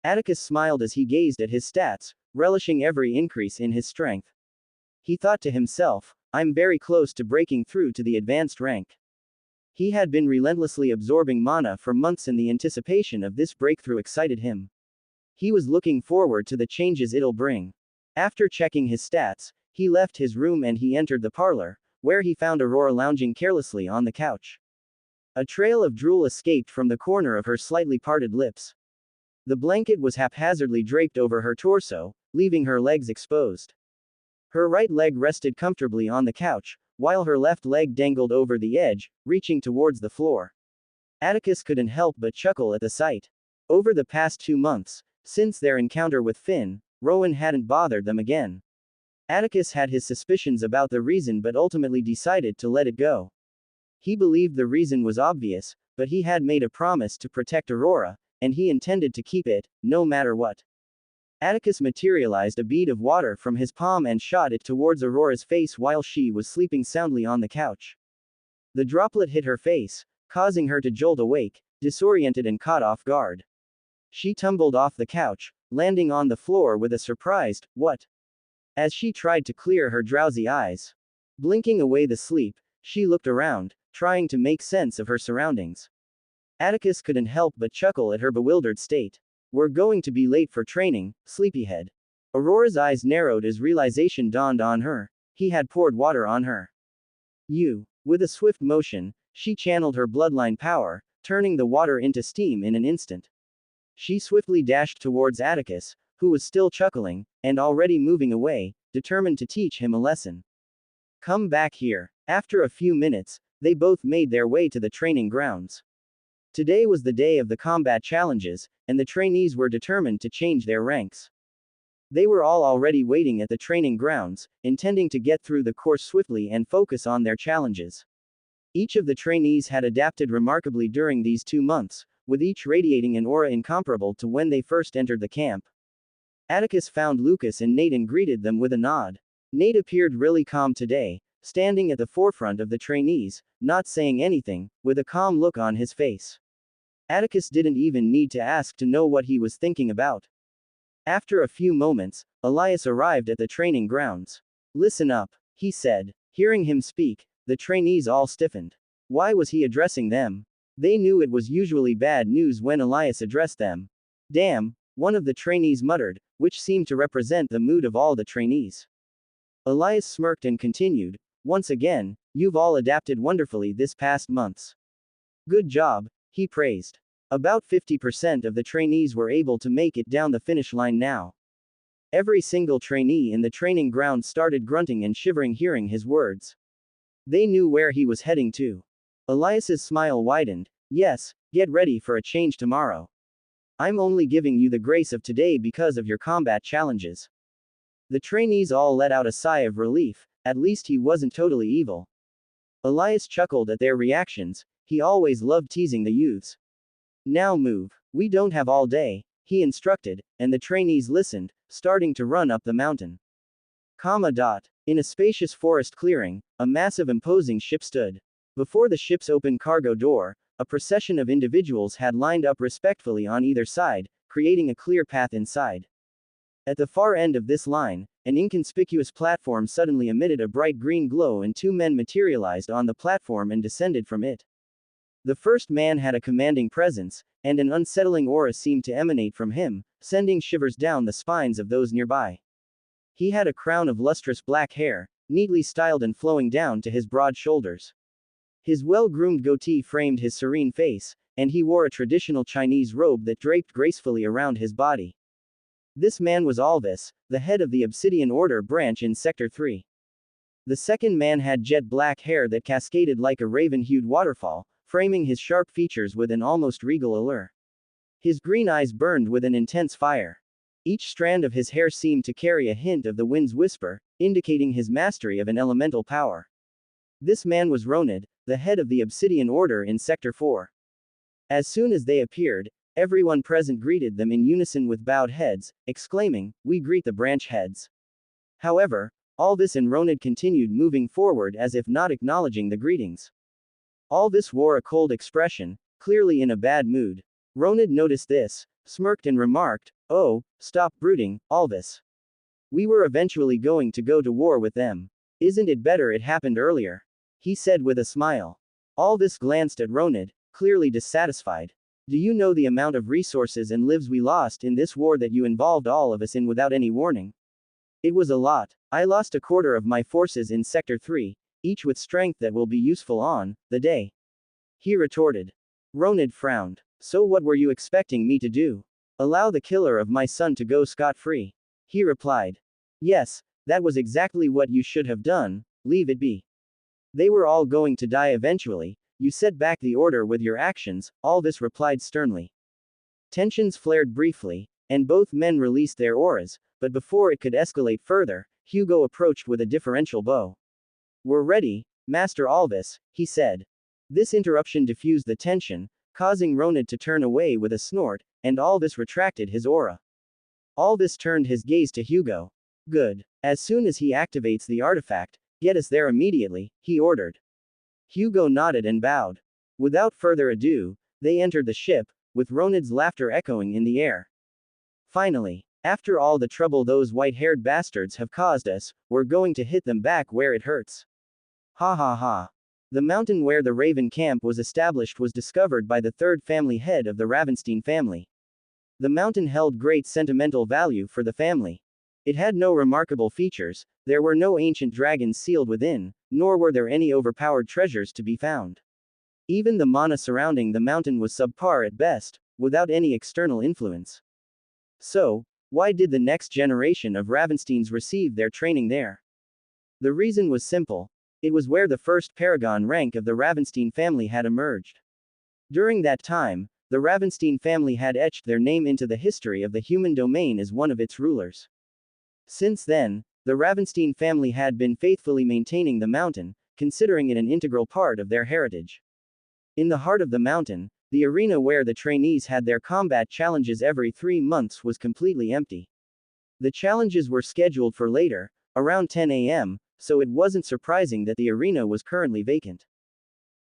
Atticus smiled as he gazed at his stats, relishing every increase in his strength. He thought to himself, I'm very close to breaking through to the advanced rank. He had been relentlessly absorbing mana for months and the anticipation of this breakthrough excited him. He was looking forward to the changes it'll bring. After checking his stats, he left his room and he entered the parlor, where he found Aurora lounging carelessly on the couch. A trail of drool escaped from the corner of her slightly parted lips. The blanket was haphazardly draped over her torso, leaving her legs exposed. Her right leg rested comfortably on the couch, while her left leg dangled over the edge, reaching towards the floor. Atticus couldn't help but chuckle at the sight. Over the past 2 months, since their encounter with Finn, Rowan hadn't bothered them again. Atticus had his suspicions about the reason but ultimately decided to let it go. He believed the reason was obvious, but he had made a promise to protect Aurora, and he intended to keep it, no matter what. Atticus materialized a bead of water from his palm and shot it towards Aurora's face while she was sleeping soundly on the couch. The droplet hit her face, causing her to jolt awake, disoriented and caught off guard. She tumbled off the couch, landing on the floor with a surprised, "What?" as she tried to clear her drowsy eyes. Blinking away the sleep, she looked around, trying to make sense of her surroundings. Atticus couldn't help but chuckle at her bewildered state. We're going to be late for training, sleepyhead. Aurora's eyes narrowed as realization dawned on her. He had poured water on her. With a swift motion, she channeled her bloodline power, turning the water into steam in an instant. She swiftly dashed towards Atticus, who was still chuckling, and already moving away, determined to teach him a lesson. Come back here. After a few minutes, they both made their way to the training grounds. Today was the day of the combat challenges, and the trainees were determined to change their ranks. They were all already waiting at the training grounds, intending to get through the course swiftly and focus on their challenges. Each of the trainees had adapted remarkably during these 2 months, with each radiating an aura incomparable to when they first entered the camp. Atticus found Lucas and Nate and greeted them with a nod. Nate appeared really calm today, standing at the forefront of the trainees, not saying anything, with a calm look on his face. Atticus didn't even need to ask to know what he was thinking about. After a few moments, Elias arrived at the training grounds. Listen up, he said. Hearing him speak, the trainees all stiffened. Why was he addressing them? They knew it was usually bad news when Elias addressed them. Damn, one of the trainees muttered, which seemed to represent the mood of all the trainees. Elias smirked and continued, once again, you've all adapted wonderfully this past months. Good job, he praised. About 50% of the trainees were able to make it down the finish line now. Every single trainee in the training ground started grunting and shivering hearing his words. They knew where he was heading to. Elias's smile widened. Yes, get ready for a change tomorrow. I'm only giving you the grace of today because of your combat challenges. The trainees all let out a sigh of relief, at least he wasn't totally evil. Elias chuckled at their reactions, he always loved teasing the youths. Now move. We don't have all day, he instructed, and the trainees listened, starting to run up the mountain. In a spacious forest clearing, a massive imposing ship stood. Before the ship's open cargo door, a procession of individuals had lined up respectfully on either side, creating a clear path inside. At the far end of this line, an inconspicuous platform suddenly emitted a bright green glow and two men materialized on the platform and descended from it. The first man had a commanding presence, and an unsettling aura seemed to emanate from him, sending shivers down the spines of those nearby. He had a crown of lustrous black hair, neatly styled and flowing down to his broad shoulders. His well-groomed goatee framed his serene face, and he wore a traditional Chinese robe that draped gracefully around his body. This man was Alvis, the head of the Obsidian Order branch in Sector 3. The second man had jet black hair that cascaded like a raven-hued waterfall, framing his sharp features with an almost regal allure. His green eyes burned with an intense fire. Each strand of his hair seemed to carry a hint of the wind's whisper, indicating his mastery of an elemental power. This man was Ronid, the head of the Obsidian Order in Sector 4. As soon as they appeared, everyone present greeted them in unison with bowed heads, exclaiming, "We greet the branch heads." However, Alvis and Ronid continued moving forward as if not acknowledging the greetings. Alvis wore a cold expression, clearly in a bad mood. Ronid noticed this, smirked and remarked, "Oh, stop brooding, Alvis. We were eventually going to go to war with them. Isn't it better it happened earlier?" he said with a smile. Alvis glanced at Ronid, clearly dissatisfied. "Do you know the amount of resources and lives we lost in this war that you involved all of us in without any warning? It was a lot. I lost a quarter of my forces in Sector 3, each with strength that will be useful on the day," he retorted. Ronid frowned. "So what were you expecting me to do? Allow the killer of my son to go scot-free?" he replied. "Yes, that was exactly what you should have done, leave it be. They were all going to die eventually, you set back the order with your actions," Alvis replied sternly. Tensions flared briefly, and both men released their auras, but before it could escalate further, Hugo approached with a differential bow. "We're ready, Master Alvis," he said. This interruption diffused the tension, causing Ronid to turn away with a snort, and Alvis retracted his aura. Alvis turned his gaze to Hugo. "Good. As soon as he activates the artifact, get us there immediately," he ordered. Hugo nodded and bowed. Without further ado, they entered the ship, with Ronid's laughter echoing in the air. "Finally. After all the trouble those white-haired bastards have caused us, we're going to hit them back where it hurts. Ha ha ha." The mountain where the Raven camp was established was discovered by the third family head of the Ravenstein family. The mountain held great sentimental value for the family. It had no remarkable features, there were no ancient dragons sealed within, nor were there any overpowered treasures to be found. Even the mana surrounding the mountain was subpar at best, without any external influence. So, why did the next generation of Ravensteins receive their training there? The reason was simple. It was where the first paragon rank of the Ravenstein family had emerged. During that time, the Ravenstein family had etched their name into the history of the human domain as one of its rulers. Since then, the Ravenstein family had been faithfully maintaining the mountain, considering it an integral part of their heritage. In the heart of the mountain, the arena where the trainees had their combat challenges every 3 months was completely empty. The challenges were scheduled for later, around 10 a.m., so it wasn't surprising that the arena was currently vacant.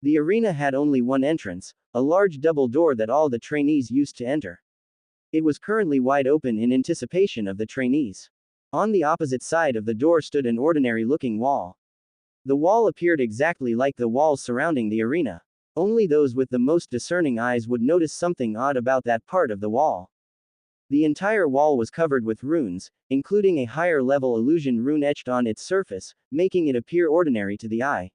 The arena had only one entrance, a large double door that all the trainees used to enter. It was currently wide open in anticipation of the trainees. On the opposite side of the door stood an ordinary-looking wall. The wall appeared exactly like the walls surrounding the arena. Only those with the most discerning eyes would notice something odd about that part of the wall. The entire wall was covered with runes, including a higher-level illusion rune etched on its surface, making it appear ordinary to the eye.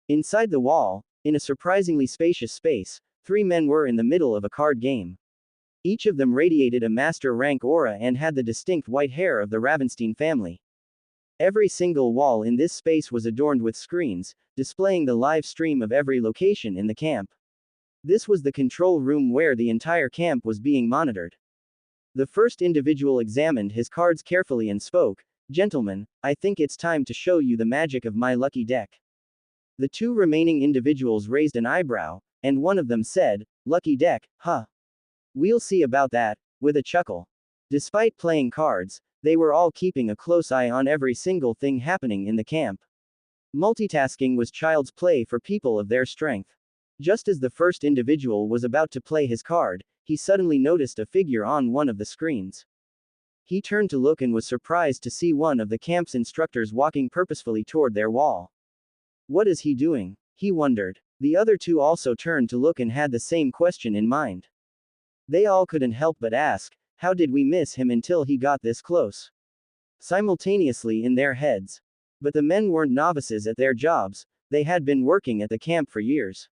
Inside the wall, in a surprisingly spacious space, 3 men were in the middle of a card game. Each of them radiated a master rank aura and had the distinct white hair of the Ravenstein family. Every single wall in this space was adorned with screens, displaying the live stream of every location in the camp. This was the control room where the entire camp was being monitored. The first individual examined his cards carefully and spoke, "Gentlemen, I think it's time to show you the magic of my lucky deck." The two remaining individuals raised an eyebrow, and one of them said, "Lucky deck, huh? We'll see about that," with a chuckle. Despite playing cards, they were all keeping a close eye on every single thing happening in the camp. Multitasking was child's play for people of their strength. Just as the first individual was about to play his card, he suddenly noticed a figure on one of the screens. He turned to look and was surprised to see one of the camp's instructors walking purposefully toward their wall. What is he doing? He wondered. The other two also turned to look and had the same question in mind. They all couldn't help but ask, how did we miss him until he got this close? Simultaneously in their heads. But the men weren't novices at their jobs, they had been working at the camp for years.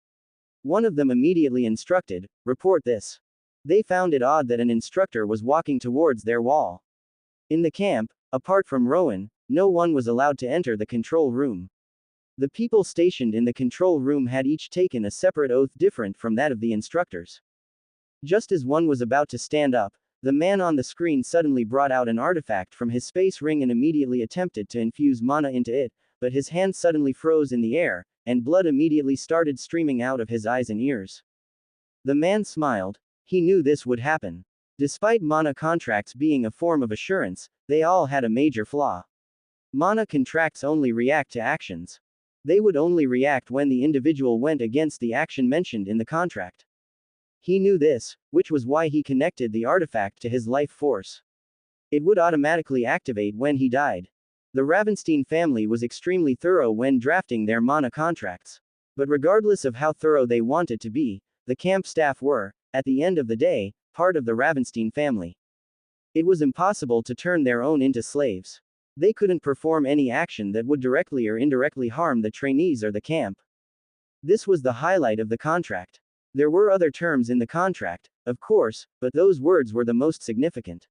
One of them immediately instructed, "Report this." They found it odd that an instructor was walking towards their wall. In the camp, apart from Rowan, no one was allowed to enter the control room. The people stationed in the control room had each taken a separate oath different from that of the instructors. Just as one was about to stand up, the man on the screen suddenly brought out an artifact from his space ring and immediately attempted to infuse mana into it, but his hand suddenly froze in the air, and blood immediately started streaming out of his eyes and ears. The man smiled. He knew this would happen. Despite mana contracts being a form of assurance, they all had a major flaw. Mana contracts only react to actions. They would only react when the individual went against the action mentioned in the contract. He knew this, which was why he connected the artifact to his life force. It would automatically activate when he died. The Ravenstein family was extremely thorough when drafting their mana contracts. But regardless of how thorough they wanted to be, the camp staff were, at the end of the day, part of the Ravenstein family. It was impossible to turn their own into slaves. They couldn't perform any action that would directly or indirectly harm the trainees or the camp. This was the highlight of the contract. There were other terms in the contract, of course, but those words were the most significant.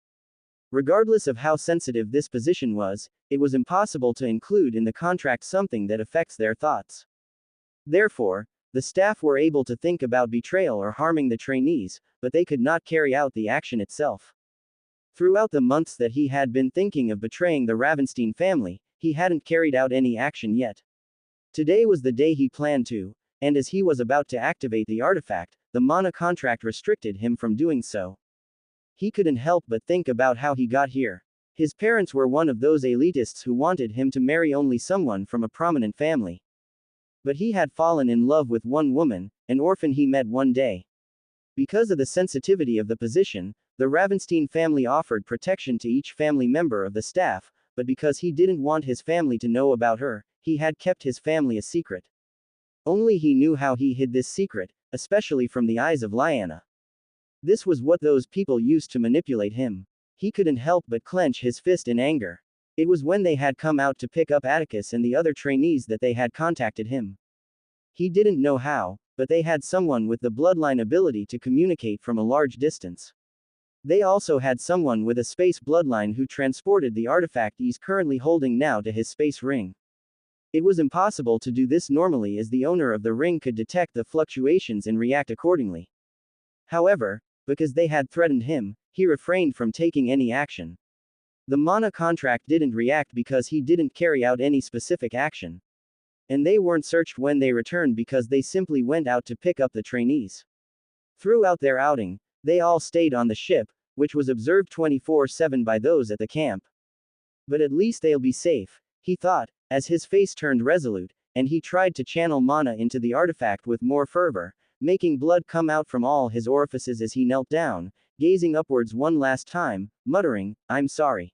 Regardless of how sensitive this position was, it was impossible to include in the contract something that affects their thoughts. Therefore, the staff were able to think about betrayal or harming the trainees, but they could not carry out the action itself. Throughout the months that he had been thinking of betraying the Ravenstein family, he hadn't carried out any action yet. Today was the day he planned to, and as he was about to activate the artifact, the mana contract restricted him from doing so. He couldn't help but think about how he got here. His parents were one of those elitists who wanted him to marry only someone from a prominent family. But he had fallen in love with one woman, an orphan he met one day. Because of the sensitivity of the position, the Ravenstein family offered protection to each family member of the staff, but because he didn't want his family to know about her, he had kept his family a secret. Only he knew how he hid this secret, especially from the eyes of Lyanna. This was what those people used to manipulate him. He couldn't help but clench his fist in anger. It was when they had come out to pick up Atticus and the other trainees that they had contacted him. He didn't know how, but they had someone with the bloodline ability to communicate from a large distance. They also had someone with a space bloodline who transported the artifact he's currently holding now to his space ring. It was impossible to do this normally as the owner of the ring could detect the fluctuations and react accordingly. However, because they had threatened him, he refrained from taking any action. The mana contract didn't react because he didn't carry out any specific action. And they weren't searched when they returned because they simply went out to pick up the trainees. Throughout their outing, they all stayed on the ship, which was observed 24/7 by those at the camp. But at least they'll be safe, he thought, as his face turned resolute, and he tried to channel mana into the artifact with more fervor, making blood come out from all his orifices as he knelt down, gazing upwards one last time, muttering, "I'm sorry."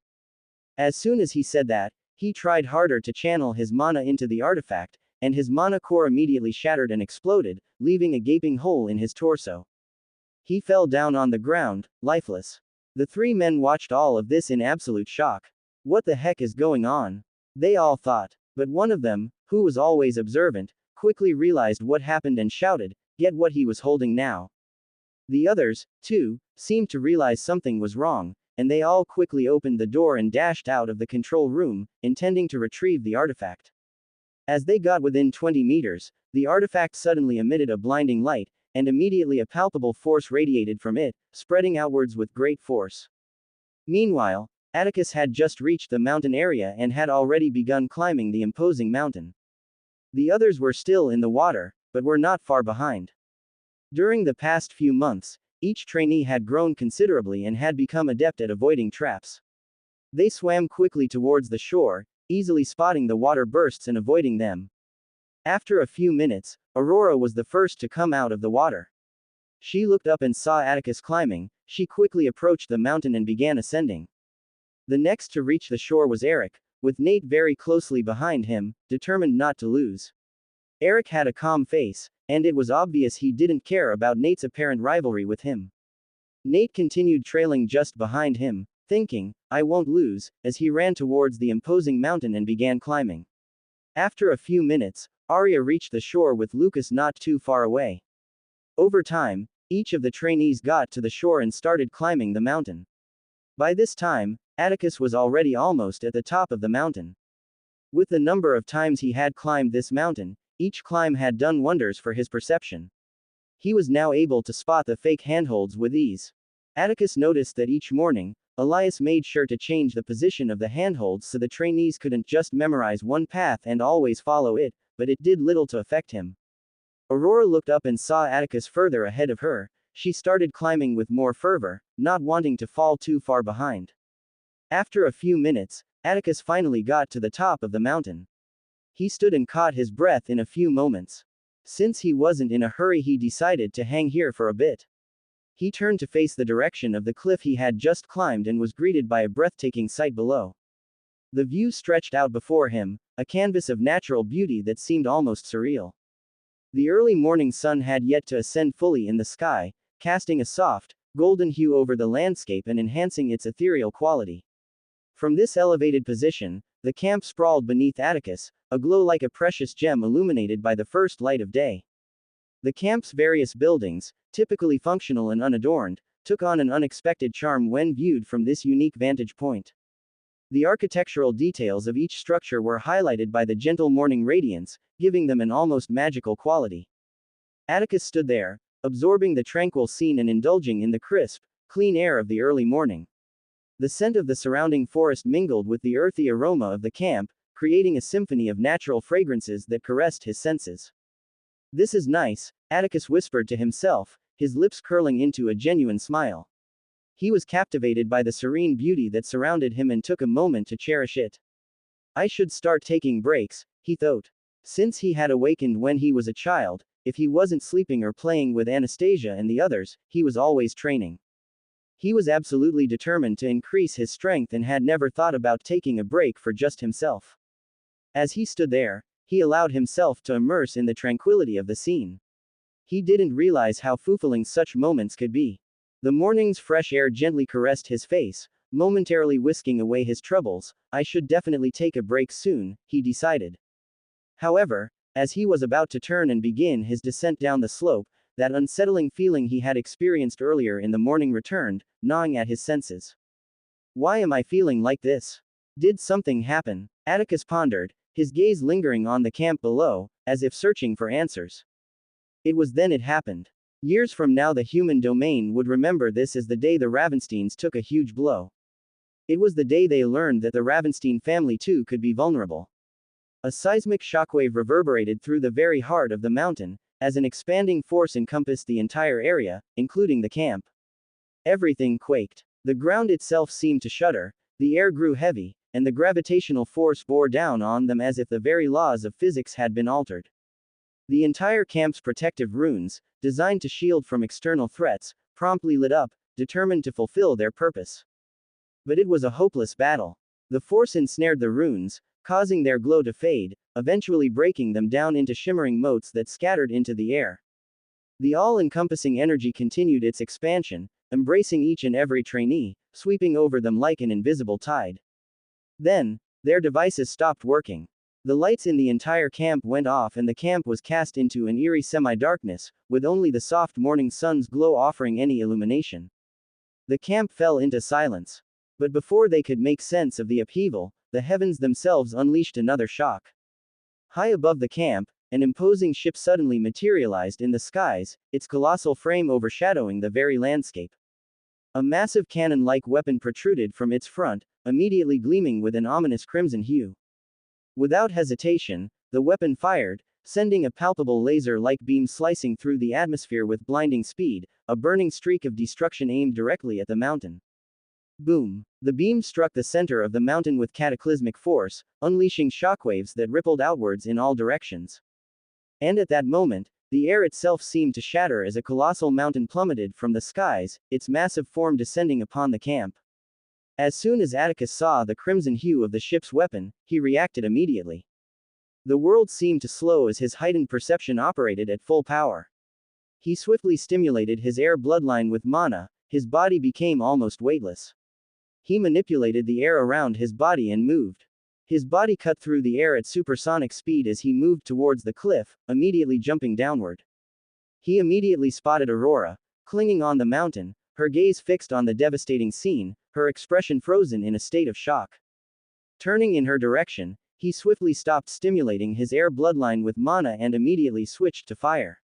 As soon as he said that, he tried harder to channel his mana into the artifact, and his mana core immediately shattered and exploded, leaving a gaping hole in his torso. He fell down on the ground, lifeless. The three men watched all of this in absolute shock. What the heck is going on? They all thought. But one of them, who was always observant, quickly realized what happened and shouted, "Get what he was holding now." The others, too, seemed to realize something was wrong, and they all quickly opened the door and dashed out of the control room, intending to retrieve the artifact. As they got within 20 meters, the artifact suddenly emitted a blinding light, and immediately a palpable force radiated from it, spreading outwards with great force. Meanwhile, Atticus had just reached the mountain area and had already begun climbing the imposing mountain. The others were still in the water, but were not far behind. During the past few months, each trainee had grown considerably and had become adept at avoiding traps. They swam quickly towards the shore, easily spotting the water bursts and avoiding them. After a few minutes, Aurora was the first to come out of the water. She looked up and saw Atticus climbing. She quickly approached the mountain and began ascending. The next to reach the shore was Eric, with Nate very closely behind him, determined not to lose. Eric had a calm face, and it was obvious he didn't care about Nate's apparent rivalry with him. Nate continued trailing just behind him, thinking, "I won't lose," as he ran towards the imposing mountain and began climbing. After a few minutes, Arya reached the shore with Lucas not too far away. Over time, each of the trainees got to the shore and started climbing the mountain. By this time, Atticus was already almost at the top of the mountain. With the number of times he had climbed this mountain, each climb had done wonders for his perception. He was now able to spot the fake handholds with ease. Atticus noticed that each morning, Elias made sure to change the position of the handholds so the trainees couldn't just memorize one path and always follow it, but it did little to affect him. Aurora looked up and saw Atticus further ahead of her. She started climbing with more fervor, not wanting to fall too far behind. After a few minutes, Atticus finally got to the top of the mountain. He stood and caught his breath in a few moments. Since he wasn't in a hurry, he decided to hang here for a bit. He turned to face the direction of the cliff he had just climbed and was greeted by a breathtaking sight below. The view stretched out before him, a canvas of natural beauty that seemed almost surreal. The early morning sun had yet to ascend fully in the sky, casting a soft, golden hue over the landscape and enhancing its ethereal quality. From this elevated position, the camp sprawled beneath Atticus, aglow like a precious gem illuminated by the first light of day. The camp's various buildings, typically functional and unadorned, took on an unexpected charm when viewed from this unique vantage point. The architectural details of each structure were highlighted by the gentle morning radiance, giving them an almost magical quality. Atticus stood there, absorbing the tranquil scene and indulging in the crisp, clean air of the early morning. The scent of the surrounding forest mingled with the earthy aroma of the camp, creating a symphony of natural fragrances that caressed his senses. "This is nice," Atticus whispered to himself, his lips curling into a genuine smile. He was captivated by the serene beauty that surrounded him and took a moment to cherish it. "I should start taking breaks," he thought. Since he had awakened when he was a child, if he wasn't sleeping or playing with Anastasia and the others, he was always training. He was absolutely determined to increase his strength and had never thought about taking a break for just himself. As he stood there, he allowed himself to immerse in the tranquility of the scene. He didn't realize how fulfilling such moments could be. The morning's fresh air gently caressed his face, momentarily whisking away his troubles. "I should definitely take a break soon," he decided. However, as he was about to turn and begin his descent down the slope, that unsettling feeling he had experienced earlier in the morning returned, gnawing at his senses. "Why am I feeling like this? Did something happen?" Atticus pondered, his gaze lingering on the camp below, as if searching for answers. It was then it happened. Years from now, the human domain would remember this as the day the Ravensteins took a huge blow. It was the day they learned that the Ravenstein family too could be vulnerable. A seismic shockwave reverberated through the very heart of the mountain, as an expanding force encompassed the entire area, including the camp. Everything quaked. The ground itself seemed to shudder, the air grew heavy, and the gravitational force bore down on them as if the very laws of physics had been altered. The entire camp's protective runes, designed to shield from external threats, promptly lit up, determined to fulfill their purpose. But it was a hopeless battle. The force ensnared the runes, causing their glow to fade, eventually breaking them down into shimmering motes that scattered into the air. The all-encompassing energy continued its expansion, embracing each and every trainee, sweeping over them like an invisible tide. Then, their devices stopped working. The lights in the entire camp went off and the camp was cast into an eerie semi-darkness, with only the soft morning sun's glow offering any illumination. The camp fell into silence. But before they could make sense of the upheaval, the heavens themselves unleashed another shock. High above the camp, an imposing ship suddenly materialized in the skies, its colossal frame overshadowing the very landscape. A massive cannon-like weapon protruded from its front, immediately gleaming with an ominous crimson hue. Without hesitation, the weapon fired, sending a palpable laser-like beam slicing through the atmosphere with blinding speed, a burning streak of destruction aimed directly at the mountain. Boom! The beam struck the center of the mountain with cataclysmic force, unleashing shockwaves that rippled outwards in all directions. And at that moment, the air itself seemed to shatter as a colossal mountain plummeted from the skies, its massive form descending upon the camp. As soon as Atticus saw the crimson hue of the ship's weapon, he reacted immediately. The world seemed to slow as his heightened perception operated at full power. He swiftly stimulated his air bloodline with mana, his body became almost weightless. He manipulated the air around his body and moved. His body cut through the air at supersonic speed as he moved towards the cliff, immediately jumping downward. He immediately spotted Aurora, clinging on the mountain, her gaze fixed on the devastating scene, her expression frozen in a state of shock. Turning in her direction, he swiftly stopped stimulating his air bloodline with mana and immediately switched to fire.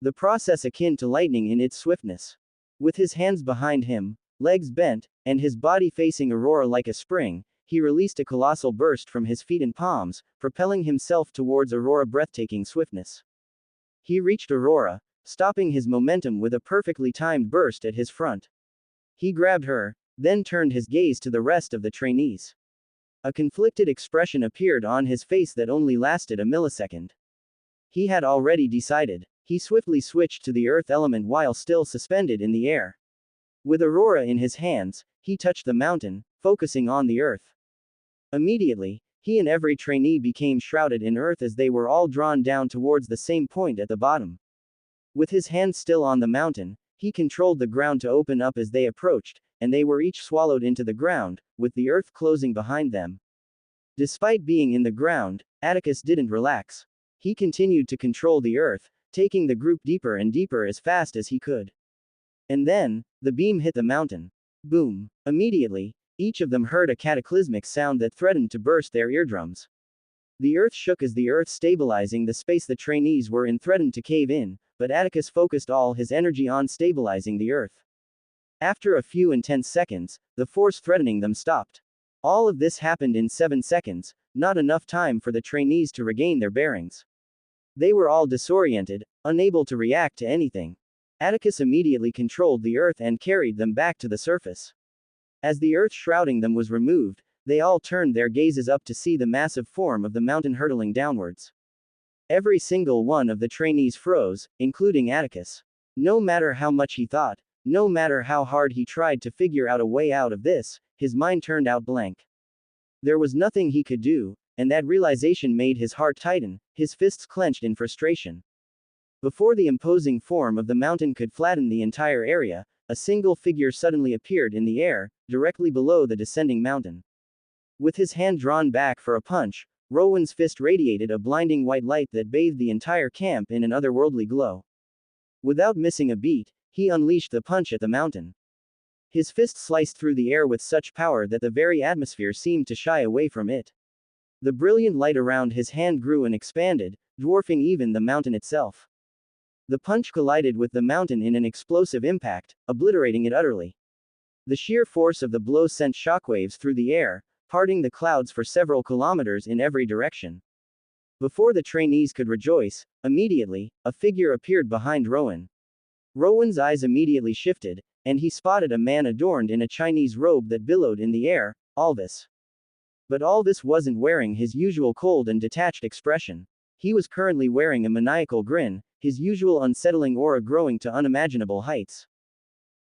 The process akin to lightning in its swiftness. With his hands behind him, legs bent, and his body facing Aurora like a spring, he released a colossal burst from his feet and palms, propelling himself towards Aurora breathtaking swiftness. He reached Aurora, stopping his momentum with a perfectly timed burst at his front. He grabbed her, then turned his gaze to the rest of the trainees. A conflicted expression appeared on his face that only lasted a millisecond. He had already decided. He swiftly switched to the earth element while still suspended in the air. With Aurora in his hands, he touched the mountain, focusing on the earth. Immediately, he and every trainee became shrouded in earth as they were all drawn down towards the same point at the bottom. With his hand still on the mountain, he controlled the ground to open up as they approached, and they were each swallowed into the ground, with the earth closing behind them. Despite being in the ground, Atticus didn't relax. He continued to control the earth, taking the group deeper and deeper as fast as he could. And then, the beam hit the mountain. Boom! Immediately, each of them heard a cataclysmic sound that threatened to burst their eardrums. The earth shook as the earth stabilizing the space the trainees were in threatened to cave in, but Atticus focused all his energy on stabilizing the earth. After a few intense seconds, the force threatening them stopped. All of this happened in 7 seconds, not enough time for the trainees to regain their bearings. They were all disoriented, unable to react to anything. Atticus immediately controlled the earth and carried them back to the surface. As the earth shrouding them was removed, they all turned their gazes up to see the massive form of the mountain hurtling downwards. Every single one of the trainees froze, including Atticus. No matter how much he thought, no matter how hard he tried to figure out a way out of this, his mind turned out blank. There was nothing he could do, and that realization made his heart tighten, his fists clenched in frustration. Before the imposing form of the mountain could flatten the entire area, a single figure suddenly appeared in the air, directly below the descending mountain. With his hand drawn back for a punch, Rowan's fist radiated a blinding white light that bathed the entire camp in an otherworldly glow. Without missing a beat, he unleashed the punch at the mountain. His fist sliced through the air with such power that the very atmosphere seemed to shy away from it. The brilliant light around his hand grew and expanded, dwarfing even the mountain itself. The punch collided with the mountain in an explosive impact, obliterating it utterly. The sheer force of the blow sent shockwaves through the air, parting the clouds for several kilometers in every direction. Before the trainees could rejoice, immediately, a figure appeared behind Rowan. Rowan's eyes immediately shifted, and he spotted a man adorned in a Chinese robe that billowed in the air, Alvis. But Alvis wasn't wearing his usual cold and detached expression. He was currently wearing a maniacal grin, his usual unsettling aura growing to unimaginable heights.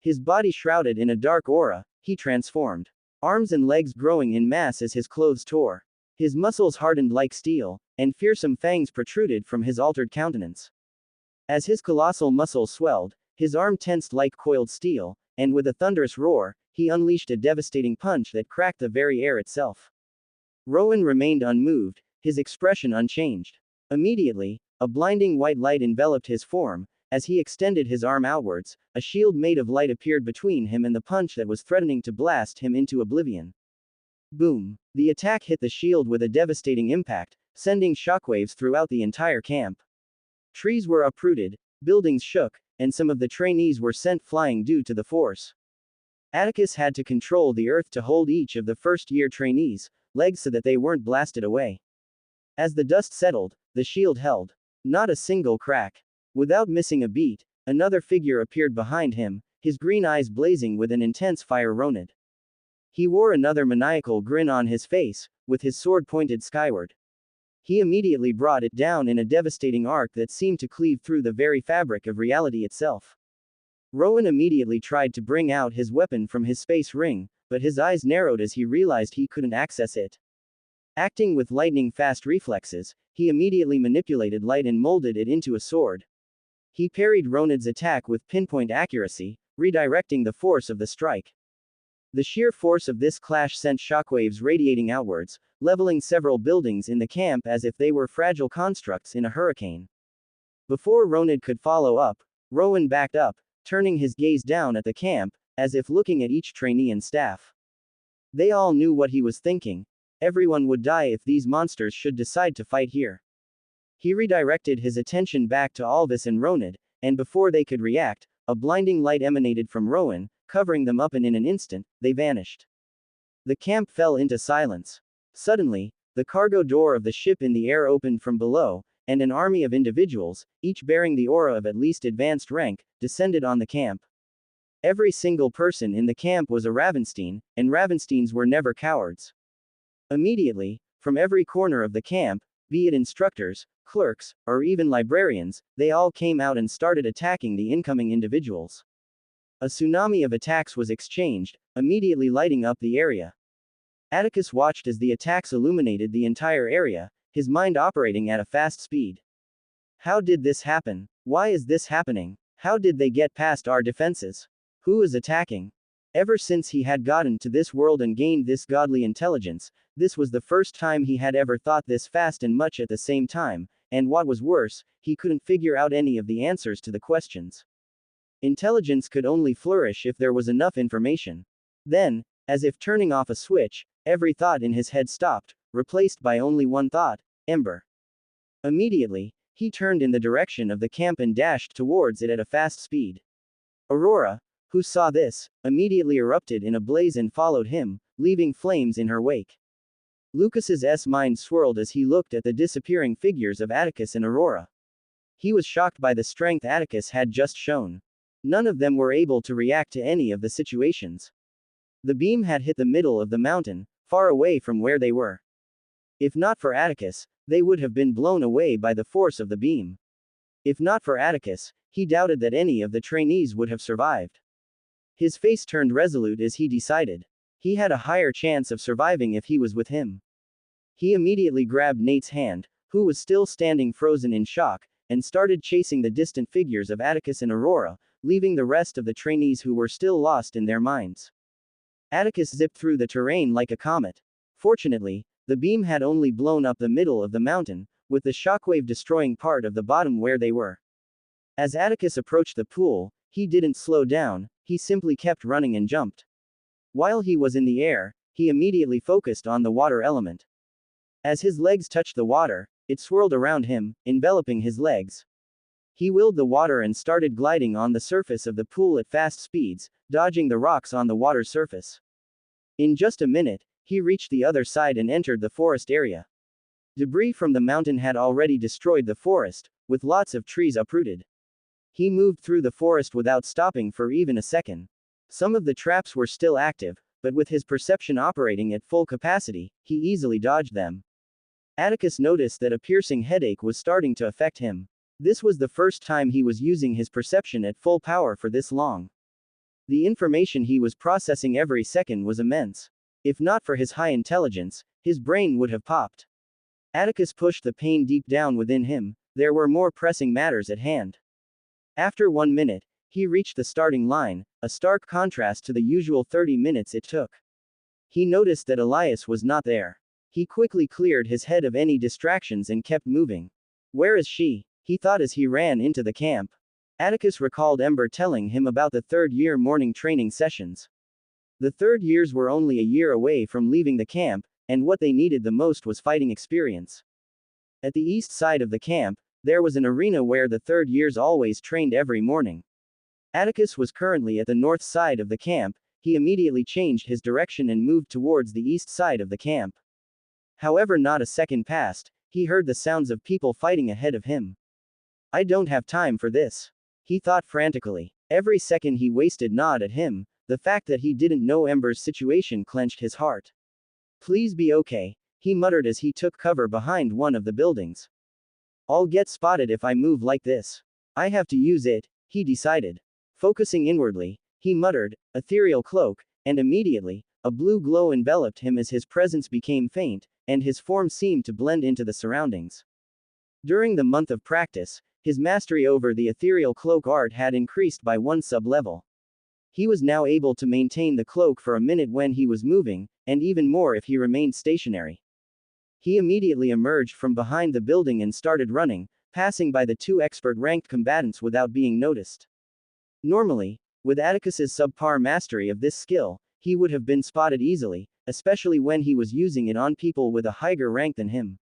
His body shrouded in a dark aura, he transformed. Arms and legs growing in mass as his clothes tore. His muscles hardened like steel, and fearsome fangs protruded from his altered countenance. As his colossal muscles swelled, his arm tensed like coiled steel, and with a thunderous roar, he unleashed a devastating punch that cracked the very air itself. Rowan remained unmoved, his expression unchanged. Immediately, a blinding white light enveloped his form. As he extended his arm outwards, a shield made of light appeared between him and the punch that was threatening to blast him into oblivion. Boom! The attack hit the shield with a devastating impact, sending shockwaves throughout the entire camp. Trees were uprooted, buildings shook, and some of the trainees were sent flying due to the force. Atticus had to control the earth to hold each of the first-year trainees' legs so that they weren't blasted away. As the dust settled, the shield held. Not a single crack. Without missing a beat, another figure appeared behind him, his green eyes blazing with an intense fire. Ronid. He wore another maniacal grin on his face, with his sword pointed skyward. He immediately brought it down in a devastating arc that seemed to cleave through the very fabric of reality itself. Rowan immediately tried to bring out his weapon from his space ring, but his eyes narrowed as he realized he couldn't access it. Acting with lightning-fast reflexes, he immediately manipulated light and molded it into a sword. He parried Ronid's attack with pinpoint accuracy, redirecting the force of the strike. The sheer force of this clash sent shockwaves radiating outwards, leveling several buildings in the camp as if they were fragile constructs in a hurricane. Before Ronid could follow up, Rowan backed up, turning his gaze down at the camp, as if looking at each trainee and staff. They all knew what he was thinking. Everyone would die if these monsters should decide to fight here. He redirected his attention back to Alvis and Ronid, and before they could react, a blinding light emanated from Rowan, covering them up, and in an instant, they vanished. The camp fell into silence. Suddenly, the cargo door of the ship in the air opened from below, and an army of individuals, each bearing the aura of at least advanced rank, descended on the camp. Every single person in the camp was a Ravenstein, and Ravensteins were never cowards. Immediately, from every corner of the camp, be it instructors, clerks, or even librarians, they all came out and started attacking the incoming individuals. A tsunami of attacks was exchanged, immediately lighting up the area. Atticus watched as the attacks illuminated the entire area, his mind operating at a fast speed. How did this happen? Why is this happening? How did they get past our defenses? Who is attacking? Ever since he had gotten to this world and gained this godly intelligence, this was the first time he had ever thought this fast and much at the same time, and what was worse, he couldn't figure out any of the answers to the questions. Intelligence could only flourish if there was enough information. Then, as if turning off a switch, every thought in his head stopped, replaced by only one thought: Ember. Immediately, he turned in the direction of the camp and dashed towards it at a fast speed. Aurora, who saw this, immediately erupted in a blaze and followed him, leaving flames in her wake. Lucas's mind swirled as he looked at the disappearing figures of Atticus and Aurora. He was shocked by the strength Atticus had just shown. None of them were able to react to any of the situations. The beam had hit the middle of the mountain, far away from where they were. If not for Atticus, they would have been blown away by the force of the beam. If not for Atticus, he doubted that any of the trainees would have survived. His face turned resolute as he decided. He had a higher chance of surviving if he was with him. He immediately grabbed Nate's hand, who was still standing frozen in shock, and started chasing the distant figures of Atticus and Aurora, leaving the rest of the trainees who were still lost in their minds. Atticus zipped through the terrain like a comet. Fortunately, the beam had only blown up the middle of the mountain, with the shockwave destroying part of the bottom where they were. As Atticus approached the pool, he didn't slow down, he simply kept running and jumped. While he was in the air, he immediately focused on the water element. As his legs touched the water, it swirled around him, enveloping his legs. He willed the water and started gliding on the surface of the pool at fast speeds, dodging the rocks on the water's surface. In just a minute, he reached the other side and entered the forest area. Debris from the mountain had already destroyed the forest, with lots of trees uprooted. He moved through the forest without stopping for even a second. Some of the traps were still active, but with his perception operating at full capacity, he easily dodged them. Atticus noticed that a piercing headache was starting to affect him. This was the first time he was using his perception at full power for this long. The information he was processing every second was immense. If not for his high intelligence, his brain would have popped. Atticus pushed the pain deep down within him. There were more pressing matters at hand. After 1 minute, he reached the starting line, a stark contrast to the usual 30 minutes it took. He noticed that Elias was not there. He quickly cleared his head of any distractions and kept moving. Where is she? He thought as he ran into the camp. Atticus recalled Ember telling him about the third-year morning training sessions. The third years were only a year away from leaving the camp, and what they needed the most was fighting experience. At the east side of the camp, there was an arena where the third years always trained every morning. Atticus was currently at the north side of the camp. He immediately changed his direction and moved towards the east side of the camp. However, not a second passed, he heard the sounds of people fighting ahead of him. I don't have time for this, he thought frantically. Every second he wasted gnawed at him. The fact that he didn't know Ember's situation clenched his heart. Please be okay, he muttered as he took cover behind one of the buildings. I'll get spotted if I move like this. I have to use it, he decided. Focusing inwardly, he muttered, ethereal cloak, and immediately, a blue glow enveloped him as his presence became faint, and his form seemed to blend into the surroundings. During the month of practice, his mastery over the ethereal cloak art had increased by one sub-level. He was now able to maintain the cloak for a minute when he was moving, and even more if he remained stationary. He immediately emerged from behind the building and started running, passing by the two expert-ranked combatants without being noticed. Normally, with Atticus's subpar mastery of this skill, he would have been spotted easily, especially when he was using it on people with a higher rank than him.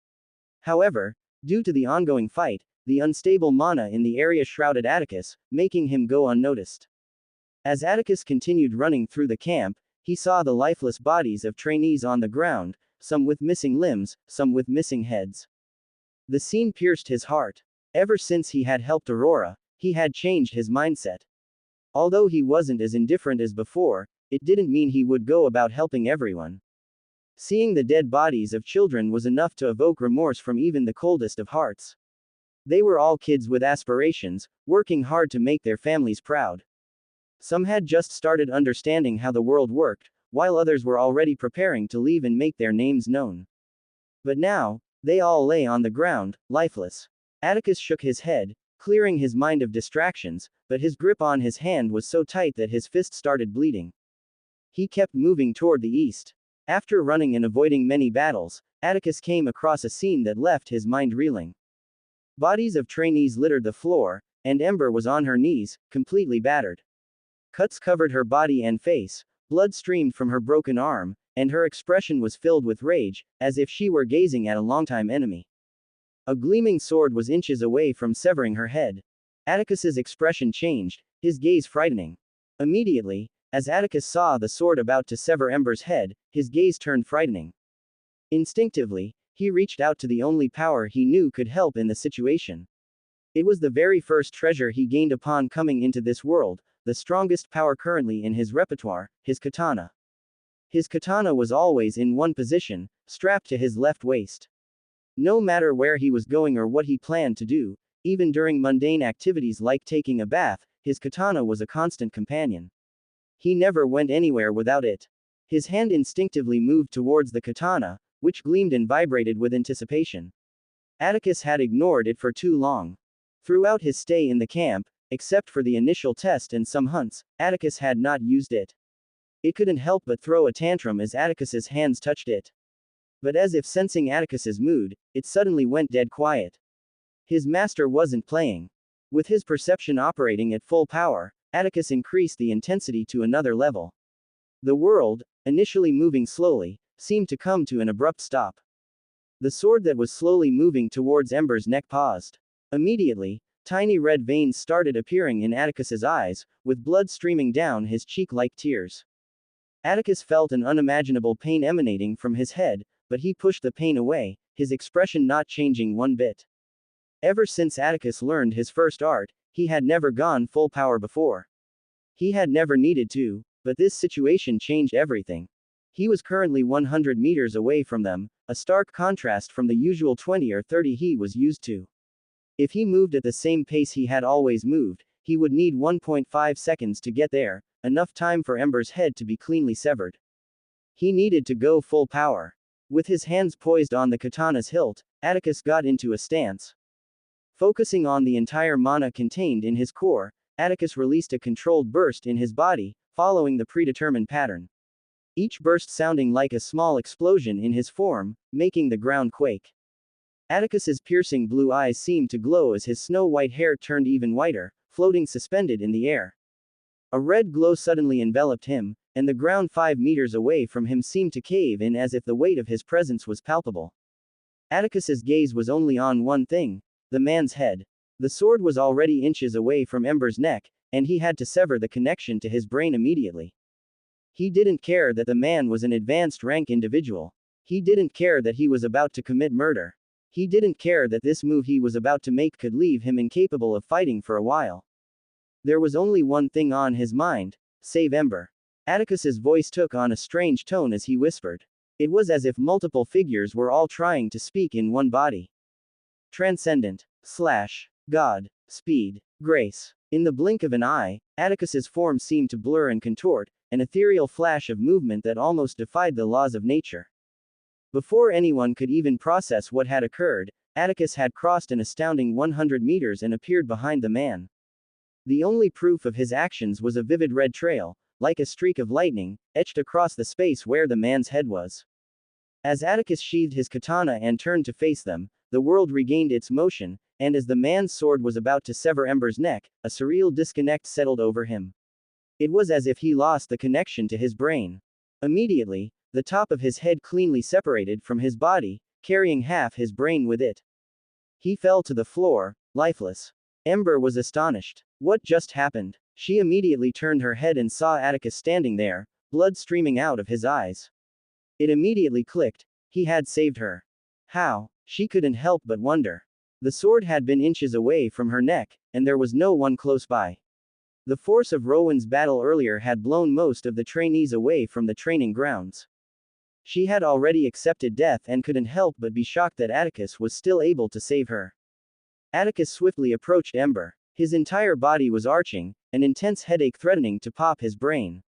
However, due to the ongoing fight, the unstable mana in the area shrouded Atticus, making him go unnoticed. As Atticus continued running through the camp, he saw the lifeless bodies of trainees on the ground, some with missing limbs, some with missing heads. The scene pierced his heart. Ever since he had helped Aurora, he had changed his mindset. Although he wasn't as indifferent as before, it didn't mean he would go about helping everyone. Seeing the dead bodies of children was enough to evoke remorse from even the coldest of hearts. They were all kids with aspirations, working hard to make their families proud. Some had just started understanding how the world worked, while others were already preparing to leave and make their names known. But now, they all lay on the ground, lifeless. Atticus shook his head, clearing his mind of distractions, but his grip on his hand was so tight that his fist started bleeding. He kept moving toward the east. After running and avoiding many battles, Atticus came across a scene that left his mind reeling. Bodies of trainees littered the floor, and Ember was on her knees, completely battered. Cuts covered her body and face, blood streamed from her broken arm, and her expression was filled with rage, as if she were gazing at a longtime enemy. A gleaming sword was inches away from severing her head. Atticus's expression changed, his gaze frightening. Immediately, as Atticus saw the sword about to sever Ember's head, his gaze turned frightening. Instinctively, he reached out to the only power he knew could help in the situation. It was the very first treasure he gained upon coming into this world, the strongest power currently in his repertoire, his katana. His katana was always in one position, strapped to his left waist. No matter where he was going or what he planned to do, even during mundane activities like taking a bath, his katana was a constant companion. He never went anywhere without it. His hand instinctively moved towards the katana, which gleamed and vibrated with anticipation. Atticus had ignored it for too long. Throughout his stay in the camp, except for the initial test and some hunts, Atticus had not used it. It couldn't help but throw a tantrum as Atticus's hands touched it. But as if sensing Atticus's mood, it suddenly went dead quiet. His master wasn't playing. With his perception operating at full power, Atticus increased the intensity to another level. The world, initially moving slowly, seemed to come to an abrupt stop. The sword that was slowly moving towards Ember's neck paused. Immediately, tiny red veins started appearing in Atticus's eyes, with blood streaming down his cheek like tears. Atticus felt an unimaginable pain emanating from his head, but he pushed the pain away, his expression not changing one bit. Ever since Atticus learned his first art, he had never gone full power before. He had never needed to, but this situation changed everything. He was currently 100 meters away from them, a stark contrast from the usual 20 or 30 he was used to. If he moved at the same pace he had always moved, he would need 1.5 seconds to get there, enough time for Ember's head to be cleanly severed. He needed to go full power. With his hands poised on the katana's hilt, Atticus got into a stance. Focusing on the entire mana contained in his core, Atticus released a controlled burst in his body, following the predetermined pattern. each burst sounding like a small explosion in his form, making the ground quake. Atticus's piercing blue eyes seemed to glow as his snow-white hair turned even whiter, floating suspended in the air. A red glow suddenly enveloped him, and the ground 5 meters away from him seemed to cave in as if the weight of his presence was palpable. Atticus's gaze was only on one thing: the man's head. The sword was already inches away from Ember's neck, and he had to sever the connection to his brain immediately. He didn't care that the man was an advanced rank individual. He didn't care that he was about to commit murder. He didn't care that this move he was about to make could leave him incapable of fighting for a while. There was only one thing on his mind: save Ember. Atticus's voice took on a strange tone as he whispered. It was as if multiple figures were all trying to speak in one body. Transcendent. God. Speed. Grace. In the blink of an eye, Atticus's form seemed to blur and contort, an ethereal flash of movement that almost defied the laws of nature. Before anyone could even process what had occurred, Atticus had crossed an astounding 100 meters and appeared behind the man. The only proof of his actions was a vivid red trail, like a streak of lightning, etched across the space where the man's head was. As Atticus sheathed his katana and turned to face them, the world regained its motion, and as the man's sword was about to sever Ember's neck, a surreal disconnect settled over him. It was as if he lost the connection to his brain. Immediately, the top of his head cleanly separated from his body, carrying half his brain with it. He fell to the floor, lifeless. Ember was astonished. What just happened? She immediately turned her head and saw Atticus standing there, blood streaming out of his eyes. It immediately clicked: he had saved her. How? She couldn't help but wonder. The sword had been inches away from her neck, and there was no one close by. The force of Rowan's battle earlier had blown most of the trainees away from the training grounds. She had already accepted death and couldn't help but be shocked that Atticus was still able to save her. Atticus swiftly approached Ember. His entire body was arching, an intense headache threatening to pop his brain.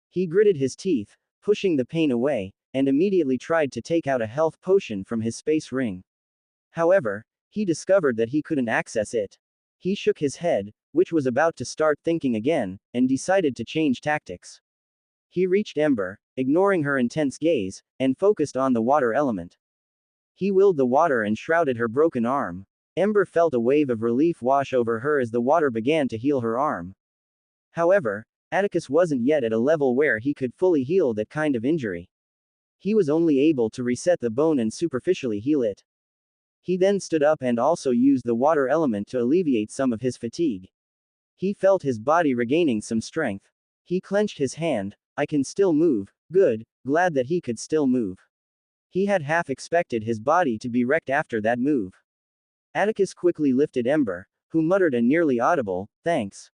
He gritted his teeth, pushing the pain away, and immediately tried to take out a health potion from his space ring. However, he discovered that he couldn't access it. He shook his head, which was about to start thinking again, and decided to change tactics. He reached Ember, ignoring her intense gaze, and focused on the water element. He willed the water and shrouded her broken arm. Ember felt a wave of relief wash over her as the water began to heal her arm. However, Atticus wasn't yet at a level where he could fully heal that kind of injury. He was only able to reset the bone and superficially heal it. He then stood up and also used the water element to alleviate some of his fatigue. He felt his body regaining some strength. He clenched his hand. I can still move. Good, glad that he could still move. He had half expected his body to be wrecked after that move. Atticus quickly lifted Ember, who muttered a nearly audible, "Thanks."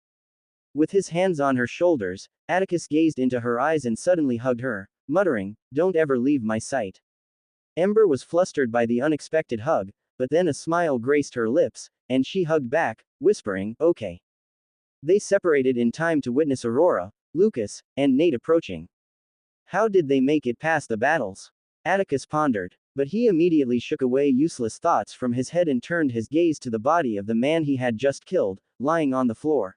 With his hands on her shoulders, Atticus gazed into her eyes and suddenly hugged her, muttering, "Don't ever leave my sight." Ember was flustered by the unexpected hug, but then a smile graced her lips, and she hugged back, whispering, "Okay." They separated in time to witness Aurora, Lucas, and Nate approaching. How did they make it past the battles? Atticus pondered. But he immediately shook away useless thoughts from his head and turned his gaze to the body of the man he had just killed, lying on the floor.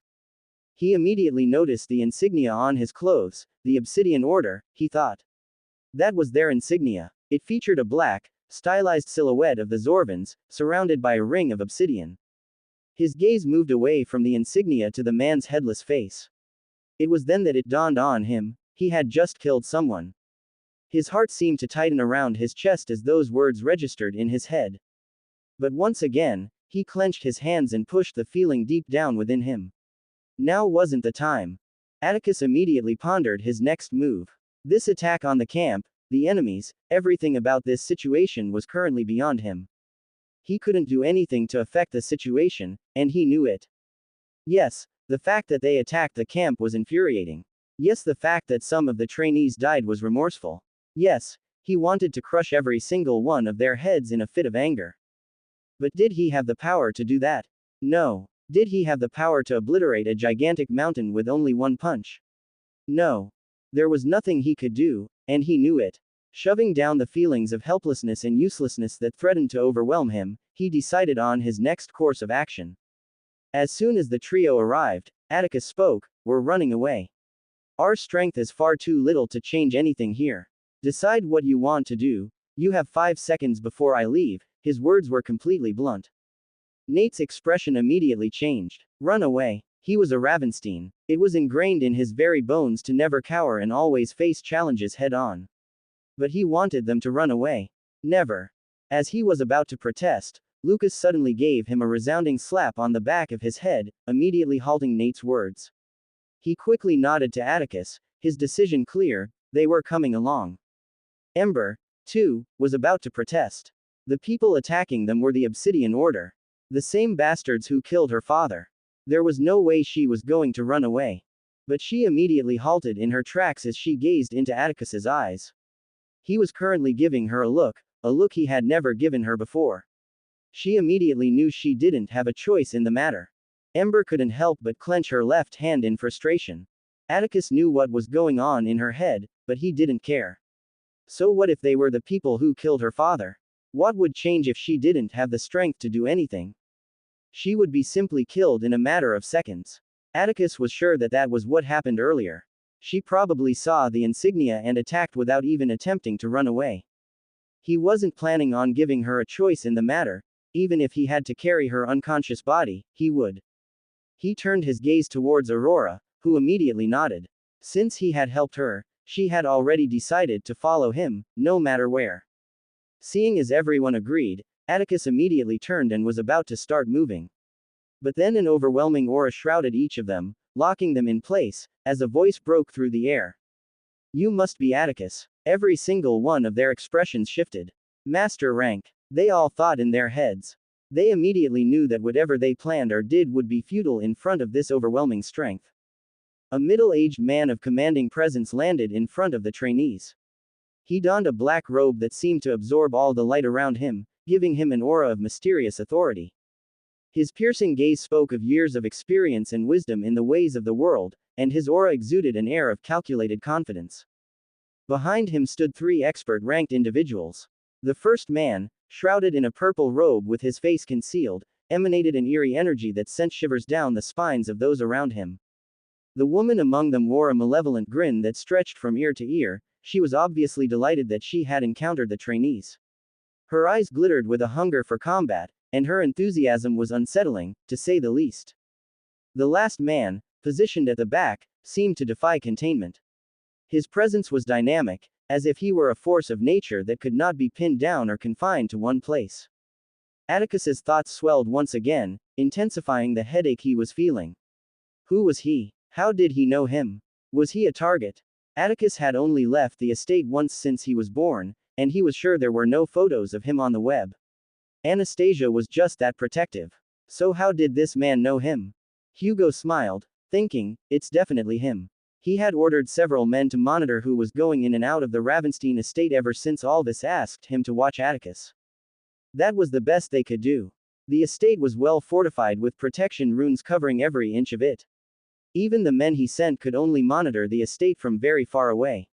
He immediately noticed the insignia on his clothes, the Obsidian Order, he thought. That was their insignia. It featured a black, stylized silhouette of the Zorvans, surrounded by a ring of obsidian. His gaze moved away from the insignia to the man's headless face. It was then that it dawned on him: he had just killed someone. His heart seemed to tighten around his chest as those words registered in his head. But once again, he clenched his hands and pushed the feeling deep down within him. Now wasn't the time. Atticus immediately pondered his next move. This attack on the camp, the enemies, everything about this situation was currently beyond him. He couldn't do anything to affect the situation, and he knew it. Yes, the fact that they attacked the camp was infuriating. Yes, the fact that some of the trainees died was remorseful. Yes, he wanted to crush every single one of their heads in a fit of anger. But did he have the power to do that? No. Did he have the power to obliterate a gigantic mountain with only one punch? No. There was nothing he could do, and he knew it. Shoving down the feelings of helplessness and uselessness that threatened to overwhelm him, he decided on his next course of action. As soon as the trio arrived, Atticus spoke, "We're running away." Our strength is far too little to change anything here. Decide what you want to do. You have 5 seconds before I leave." His words were completely blunt. Nate's expression immediately changed. Run away. He was a Ravenstein. It was ingrained in his very bones to never cower and always face challenges head on. But he wanted them to run away. Never. As he was about to protest, Lucas suddenly gave him a resounding slap on the back of his head, immediately halting Nate's words. He quickly nodded to Atticus, his decision clear. They were coming along. Ember, too, was about to protest. The people attacking them were the Obsidian Order. The same bastards who killed her father. There was no way she was going to run away. But she immediately halted in her tracks as she gazed into Atticus's eyes. He was currently giving her a look he had never given her before. She immediately knew she didn't have a choice in the matter. Ember couldn't help but clench her left hand in frustration. Atticus knew what was going on in her head, but he didn't care. So what if they were the people who killed her father? What would change if she didn't have the strength to do anything? She would be simply killed in a matter of seconds. Atticus was sure that that was what happened earlier. She probably saw the insignia and attacked without even attempting to run away. He wasn't planning on giving her a choice in the matter. Even if he had to carry her unconscious body, he would. He turned his gaze towards Aurora, who immediately nodded. Since he had helped her, she had already decided to follow him, no matter where. Seeing as everyone agreed, Atticus immediately turned and was about to start moving. But then an overwhelming aura shrouded each of them, locking them in place, as a voice broke through the air. You must be Atticus. Every single one of their expressions shifted. Master rank. They all thought in their heads. They immediately knew that whatever they planned or did would be futile in front of this overwhelming strength. A middle-aged man of commanding presence landed in front of the trainees. He donned a black robe that seemed to absorb all the light around him, giving him an aura of mysterious authority. His piercing gaze spoke of years of experience and wisdom in the ways of the world, and his aura exuded an air of calculated confidence. Behind him stood 3 expert-ranked individuals. The first man, shrouded in a purple robe with his face concealed, emanated an eerie energy that sent shivers down the spines of those around him. The woman among them wore a malevolent grin that stretched from ear to ear. She was obviously delighted that she had encountered the trainees. Her eyes glittered with a hunger for combat, and her enthusiasm was unsettling, to say the least. The last man, positioned at the back, seemed to defy containment. His presence was dynamic, as if he were a force of nature that could not be pinned down or confined to one place. Atticus's thoughts swelled once again, intensifying the headache he was feeling. Who was he? How did he know him? Was he a target? Atticus had only left the estate once since he was born, and he was sure there were no photos of him on the web. Anastasia was just that protective. So how did this man know him? Hugo smiled, thinking, it's definitely him. He had ordered several men to monitor who was going in and out of the Ravenstein estate ever since Alvis asked him to watch Atticus. That was the best they could do. The estate was well fortified with protection runes covering every inch of it. Even the men he sent could only monitor the estate from very far away.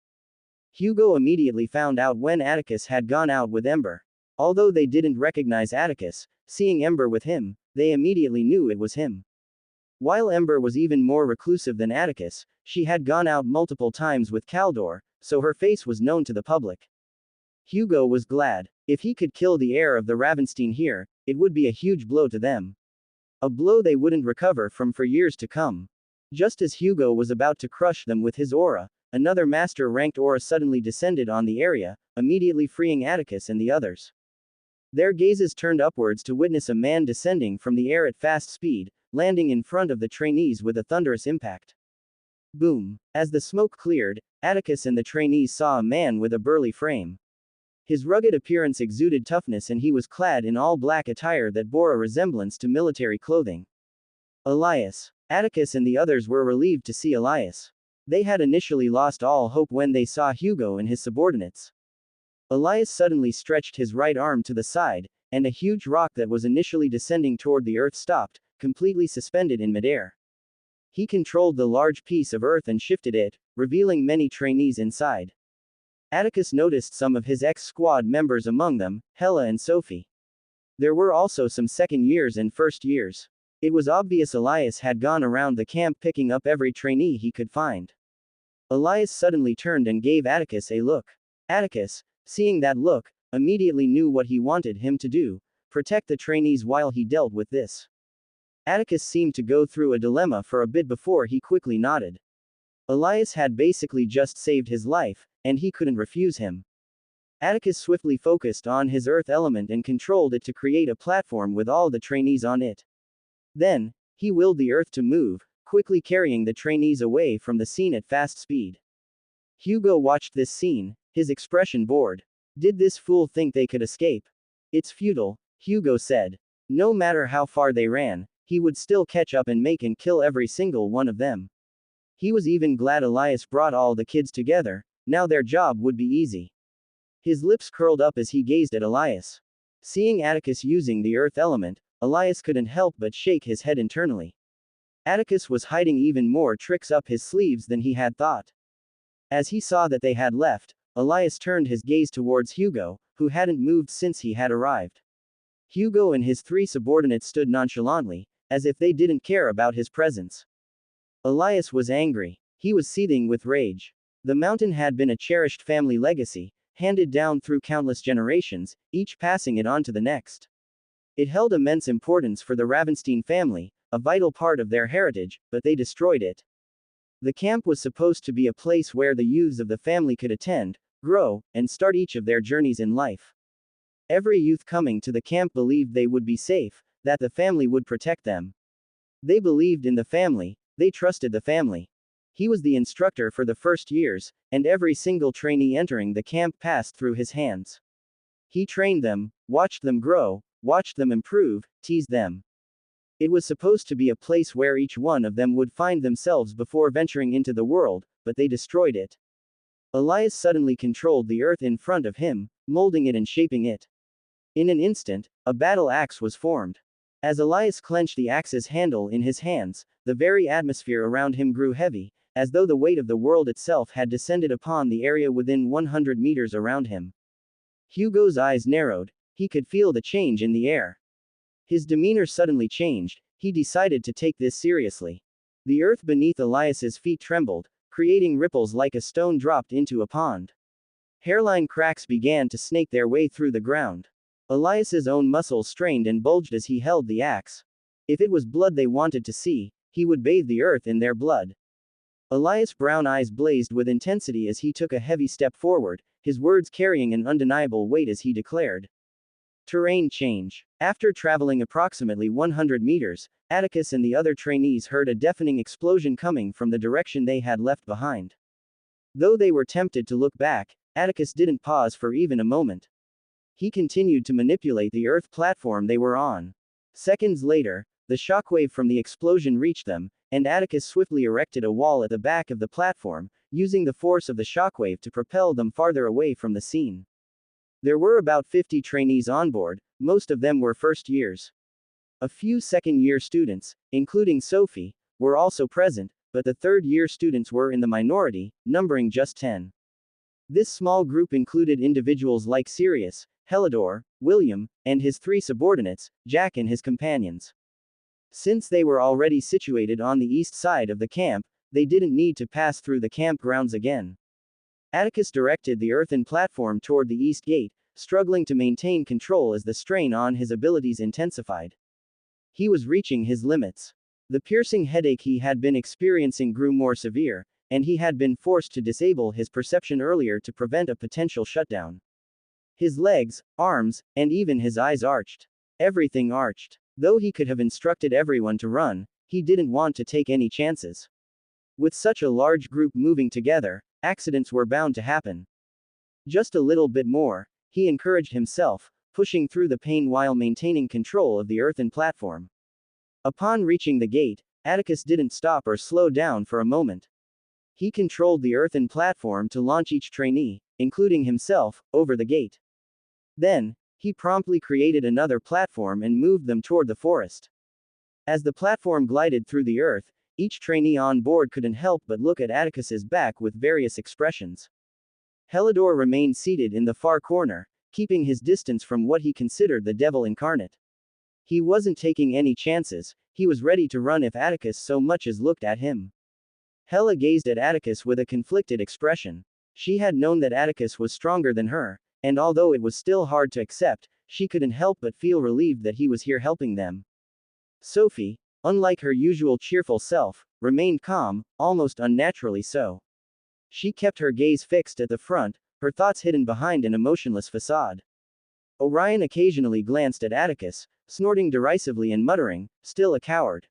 Hugo immediately found out when Atticus had gone out with Ember. Although they didn't recognize Atticus, seeing Ember with him, they immediately knew it was him. While Ember was even more reclusive than Atticus, she had gone out multiple times with Kaldor, so her face was known to the public. Hugo was glad. If he could kill the heir of the Ravenstein here, it would be a huge blow to them. A blow they wouldn't recover from for years to come. Just as Hugo was about to crush them with his aura, another master-ranked aura suddenly descended on the area, immediately freeing Atticus and the others. Their gazes turned upwards to witness a man descending from the air at fast speed, landing in front of the trainees with a thunderous impact. Boom! As the smoke cleared, Atticus and the trainees saw a man with a burly frame. His rugged appearance exuded toughness and he was clad in all black attire that bore a resemblance to military clothing. Elias. Atticus and the others were relieved to see Elias. They had initially lost all hope when they saw Hugo and his subordinates. Elias suddenly stretched his right arm to the side, and a huge rock that was initially descending toward the earth stopped, completely suspended in midair. He controlled the large piece of earth and shifted it, revealing many trainees inside. Atticus noticed some of his ex-squad members among them, Hella and Sophie. There were also some second years and first years. It was obvious Elias had gone around the camp picking up every trainee he could find. Elias suddenly turned and gave Atticus a look. Atticus, seeing that look, immediately knew what he wanted him to do: protect the trainees while he dealt with this. Atticus seemed to go through a dilemma for a bit before he quickly nodded. Elias had basically just saved his life, and he couldn't refuse him. Atticus swiftly focused on his earth element and controlled it to create a platform with all the trainees on it. Then, he willed the earth to move, quickly carrying the trainees away from the scene at fast speed. Hugo watched this scene, his expression bored. Did this fool think they could escape? It's futile, Hugo said. No matter how far they ran, he would still catch up and make and kill every single one of them. He was even glad Elias brought all the kids together, now their job would be easy. His lips curled up as he gazed at Elias. Seeing Atticus using the earth element, Elias couldn't help but shake his head internally. Atticus was hiding even more tricks up his sleeves than he had thought. As he saw that they had left, Elias turned his gaze towards Hugo, who hadn't moved since he had arrived. Hugo and his 3 subordinates stood nonchalantly, as if they didn't care about his presence. Elias was angry. He was seething with rage. The mountain had been a cherished family legacy, handed down through countless generations, each passing it on to the next. It held immense importance for the Ravenstein family, a vital part of their heritage, but they destroyed it. The camp was supposed to be a place where the youths of the family could attend, grow, and start each of their journeys in life. Every youth coming to the camp believed they would be safe, that the family would protect them. They believed in the family, they trusted the family. He was the instructor for the first years, and every single trainee entering the camp passed through his hands. He trained them, watched them grow, watched them improve, teased them. It was supposed to be a place where each one of them would find themselves before venturing into the world, but they destroyed it. Elias suddenly controlled the earth in front of him, molding it and shaping it. In an instant, a battle axe was formed. As Elias clenched the axe's handle in his hands, the very atmosphere around him grew heavy, as though the weight of the world itself had descended upon the area within 100 meters around him. Hugo's eyes narrowed, he could feel the change in the air. His demeanor suddenly changed, he decided to take this seriously. The earth beneath Elias's feet trembled, creating ripples like a stone dropped into a pond. Hairline cracks began to snake their way through the ground. Elias's own muscles strained and bulged as he held the axe. If it was blood they wanted to see, he would bathe the earth in their blood. Elias' brown eyes blazed with intensity as he took a heavy step forward, his words carrying an undeniable weight as he declared. Terrain change. After traveling approximately 100 meters, Atticus and the other trainees heard a deafening explosion coming from the direction they had left behind. Though they were tempted to look back, Atticus didn't pause for even a moment. He continued to manipulate the earth platform they were on. Seconds later, the shockwave from the explosion reached them, and Atticus swiftly erected a wall at the back of the platform, using the force of the shockwave to propel them farther away from the scene. There were about 50 trainees on board, most of them were first years. A few second-year students, including Sophie, were also present, but the third-year students were in the minority, numbering just 10. This small group included individuals like Sirius, Helidor, William, and his 3 subordinates, Jack and his companions. Since they were already situated on the east side of the camp, they didn't need to pass through the campgrounds again. Atticus directed the earthen platform toward the east gate, struggling to maintain control as the strain on his abilities intensified. He was reaching his limits. The piercing headache he had been experiencing grew more severe, and he had been forced to disable his perception earlier to prevent a potential shutdown. His legs, arms, and even his eyes arched. Everything arched. Though he could have instructed everyone to run, he didn't want to take any chances. With such a large group moving together, accidents were bound to happen. Just a little bit more, he encouraged himself, pushing through the pain while maintaining control of the earthen platform. Upon reaching the gate, Atticus didn't stop or slow down for a moment. He controlled the earthen platform to launch each trainee, including himself, over the gate. Then, he promptly created another platform and moved them toward the forest. As the platform glided through the earth, each trainee on board couldn't help but look at Atticus's back with various expressions. Helidor remained seated in the far corner, keeping his distance from what he considered the devil incarnate. He wasn't taking any chances, he was ready to run if Atticus so much as looked at him. Hela gazed at Atticus with a conflicted expression. She had known that Atticus was stronger than her, and although it was still hard to accept, she couldn't help but feel relieved that he was here helping them. Sophie, unlike her usual cheerful self, remained calm, almost unnaturally so. She kept her gaze fixed at the front, her thoughts hidden behind an emotionless facade. Orion occasionally glanced at Atticus, snorting derisively and muttering, "Still a coward."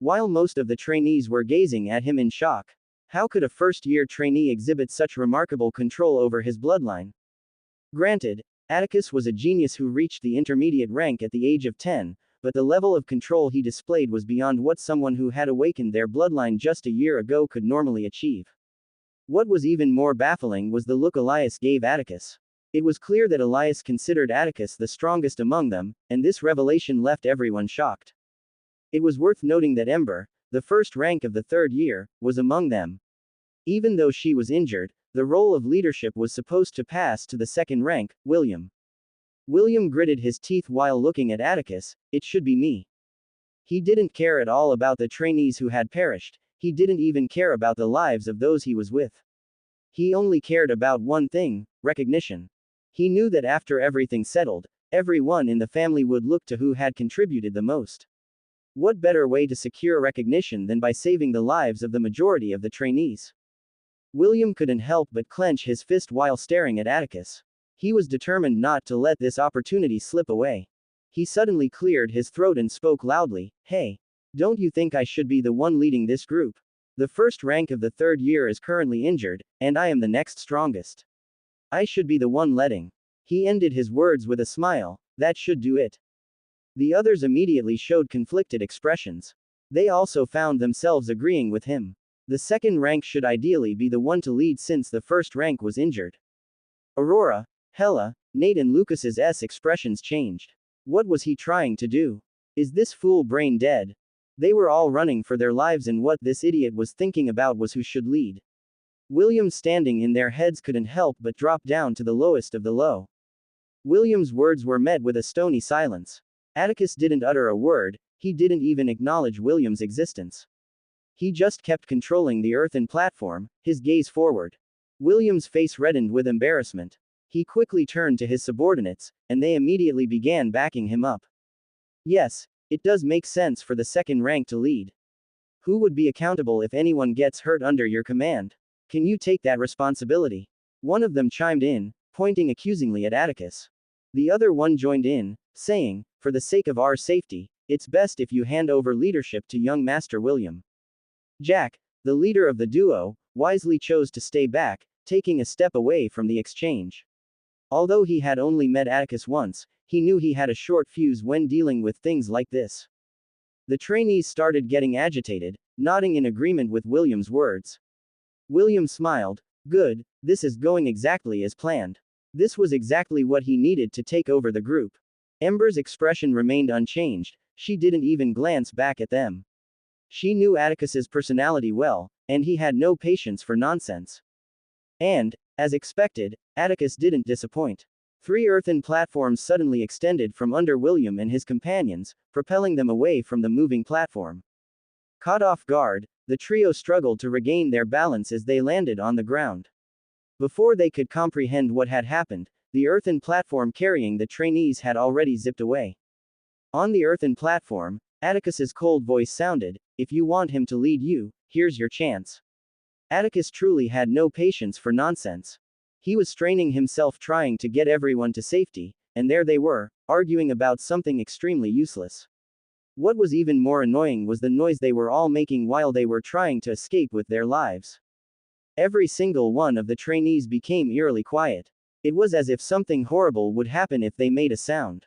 While most of the trainees were gazing at him in shock. How could a first-year trainee exhibit such remarkable control over his bloodline? Granted, Atticus was a genius who reached the intermediate rank at the age of 10, but the level of control he displayed was beyond what someone who had awakened their bloodline just a year ago could normally achieve. What was even more baffling was the look Elias gave Atticus. It was clear that Elias considered Atticus the strongest among them, and this revelation left everyone shocked. It was worth noting that Ember, the first rank of the third year, was among them. Even though she was injured, the role of leadership was supposed to pass to the second rank, William. William gritted his teeth while looking at Atticus. "It should be me." He didn't care at all about the trainees who had perished, he didn't even care about the lives of those he was with. He only cared about one thing, recognition. He knew that after everything settled, everyone in the family would look to who had contributed the most. What better way to secure recognition than by saving the lives of the majority of the trainees? William couldn't help but clench his fist while staring at Atticus. He was determined not to let this opportunity slip away. He suddenly cleared his throat and spoke loudly, "Hey! Don't you think I should be the one leading this group? The first rank of the third year is currently injured, and I am the next strongest. I should be the one letting." He ended his words with a smile. "That should do it." The others immediately showed conflicted expressions. They also found themselves agreeing with him. The second rank should ideally be the one to lead since the first rank was injured. Aurora, Hela, Nate and Lucas's expressions changed. What was he trying to do? Is this fool brain dead? They were all running for their lives and what this idiot was thinking about was who should lead. William standing in their heads couldn't help but drop down to the lowest of the low. William's words were met with a stony silence. Atticus didn't utter a word, he didn't even acknowledge William's existence. He just kept controlling the earthen platform, his gaze forward. William's face reddened with embarrassment. He quickly turned to his subordinates, and they immediately began backing him up. Yes, it does make sense for the second rank to lead. Who would be accountable if anyone gets hurt under your command? Can you take that responsibility? One of them chimed in, pointing accusingly at Atticus. The other one joined in, saying, "For the sake of our safety, it's best if you hand over leadership to young Master William." Jack, the leader of the duo, wisely chose to stay back, taking a step away from the exchange. Although he had only met Atticus once, he knew he had a short fuse when dealing with things like this. The trainees started getting agitated, nodding in agreement with William's words. William smiled. "Good, this is going exactly as planned." This was exactly what he needed to take over the group. Ember's expression remained unchanged, she didn't even glance back at them. She knew Atticus's personality well, and he had no patience for nonsense. And, as expected, Atticus didn't disappoint. 3 earthen platforms suddenly extended from under William and his companions, propelling them away from the moving platform. Caught off guard, the trio struggled to regain their balance as they landed on the ground. Before they could comprehend what had happened, the earthen platform carrying the trainees had already zipped away. On the earthen platform, Atticus's cold voice sounded, "If you want him to lead you, here's your chance." Atticus truly had no patience for nonsense. He was straining himself trying to get everyone to safety, and there they were, arguing about something extremely useless. What was even more annoying was the noise they were all making while they were trying to escape with their lives. Every single one of the trainees became eerily quiet. It was as if something horrible would happen if they made a sound.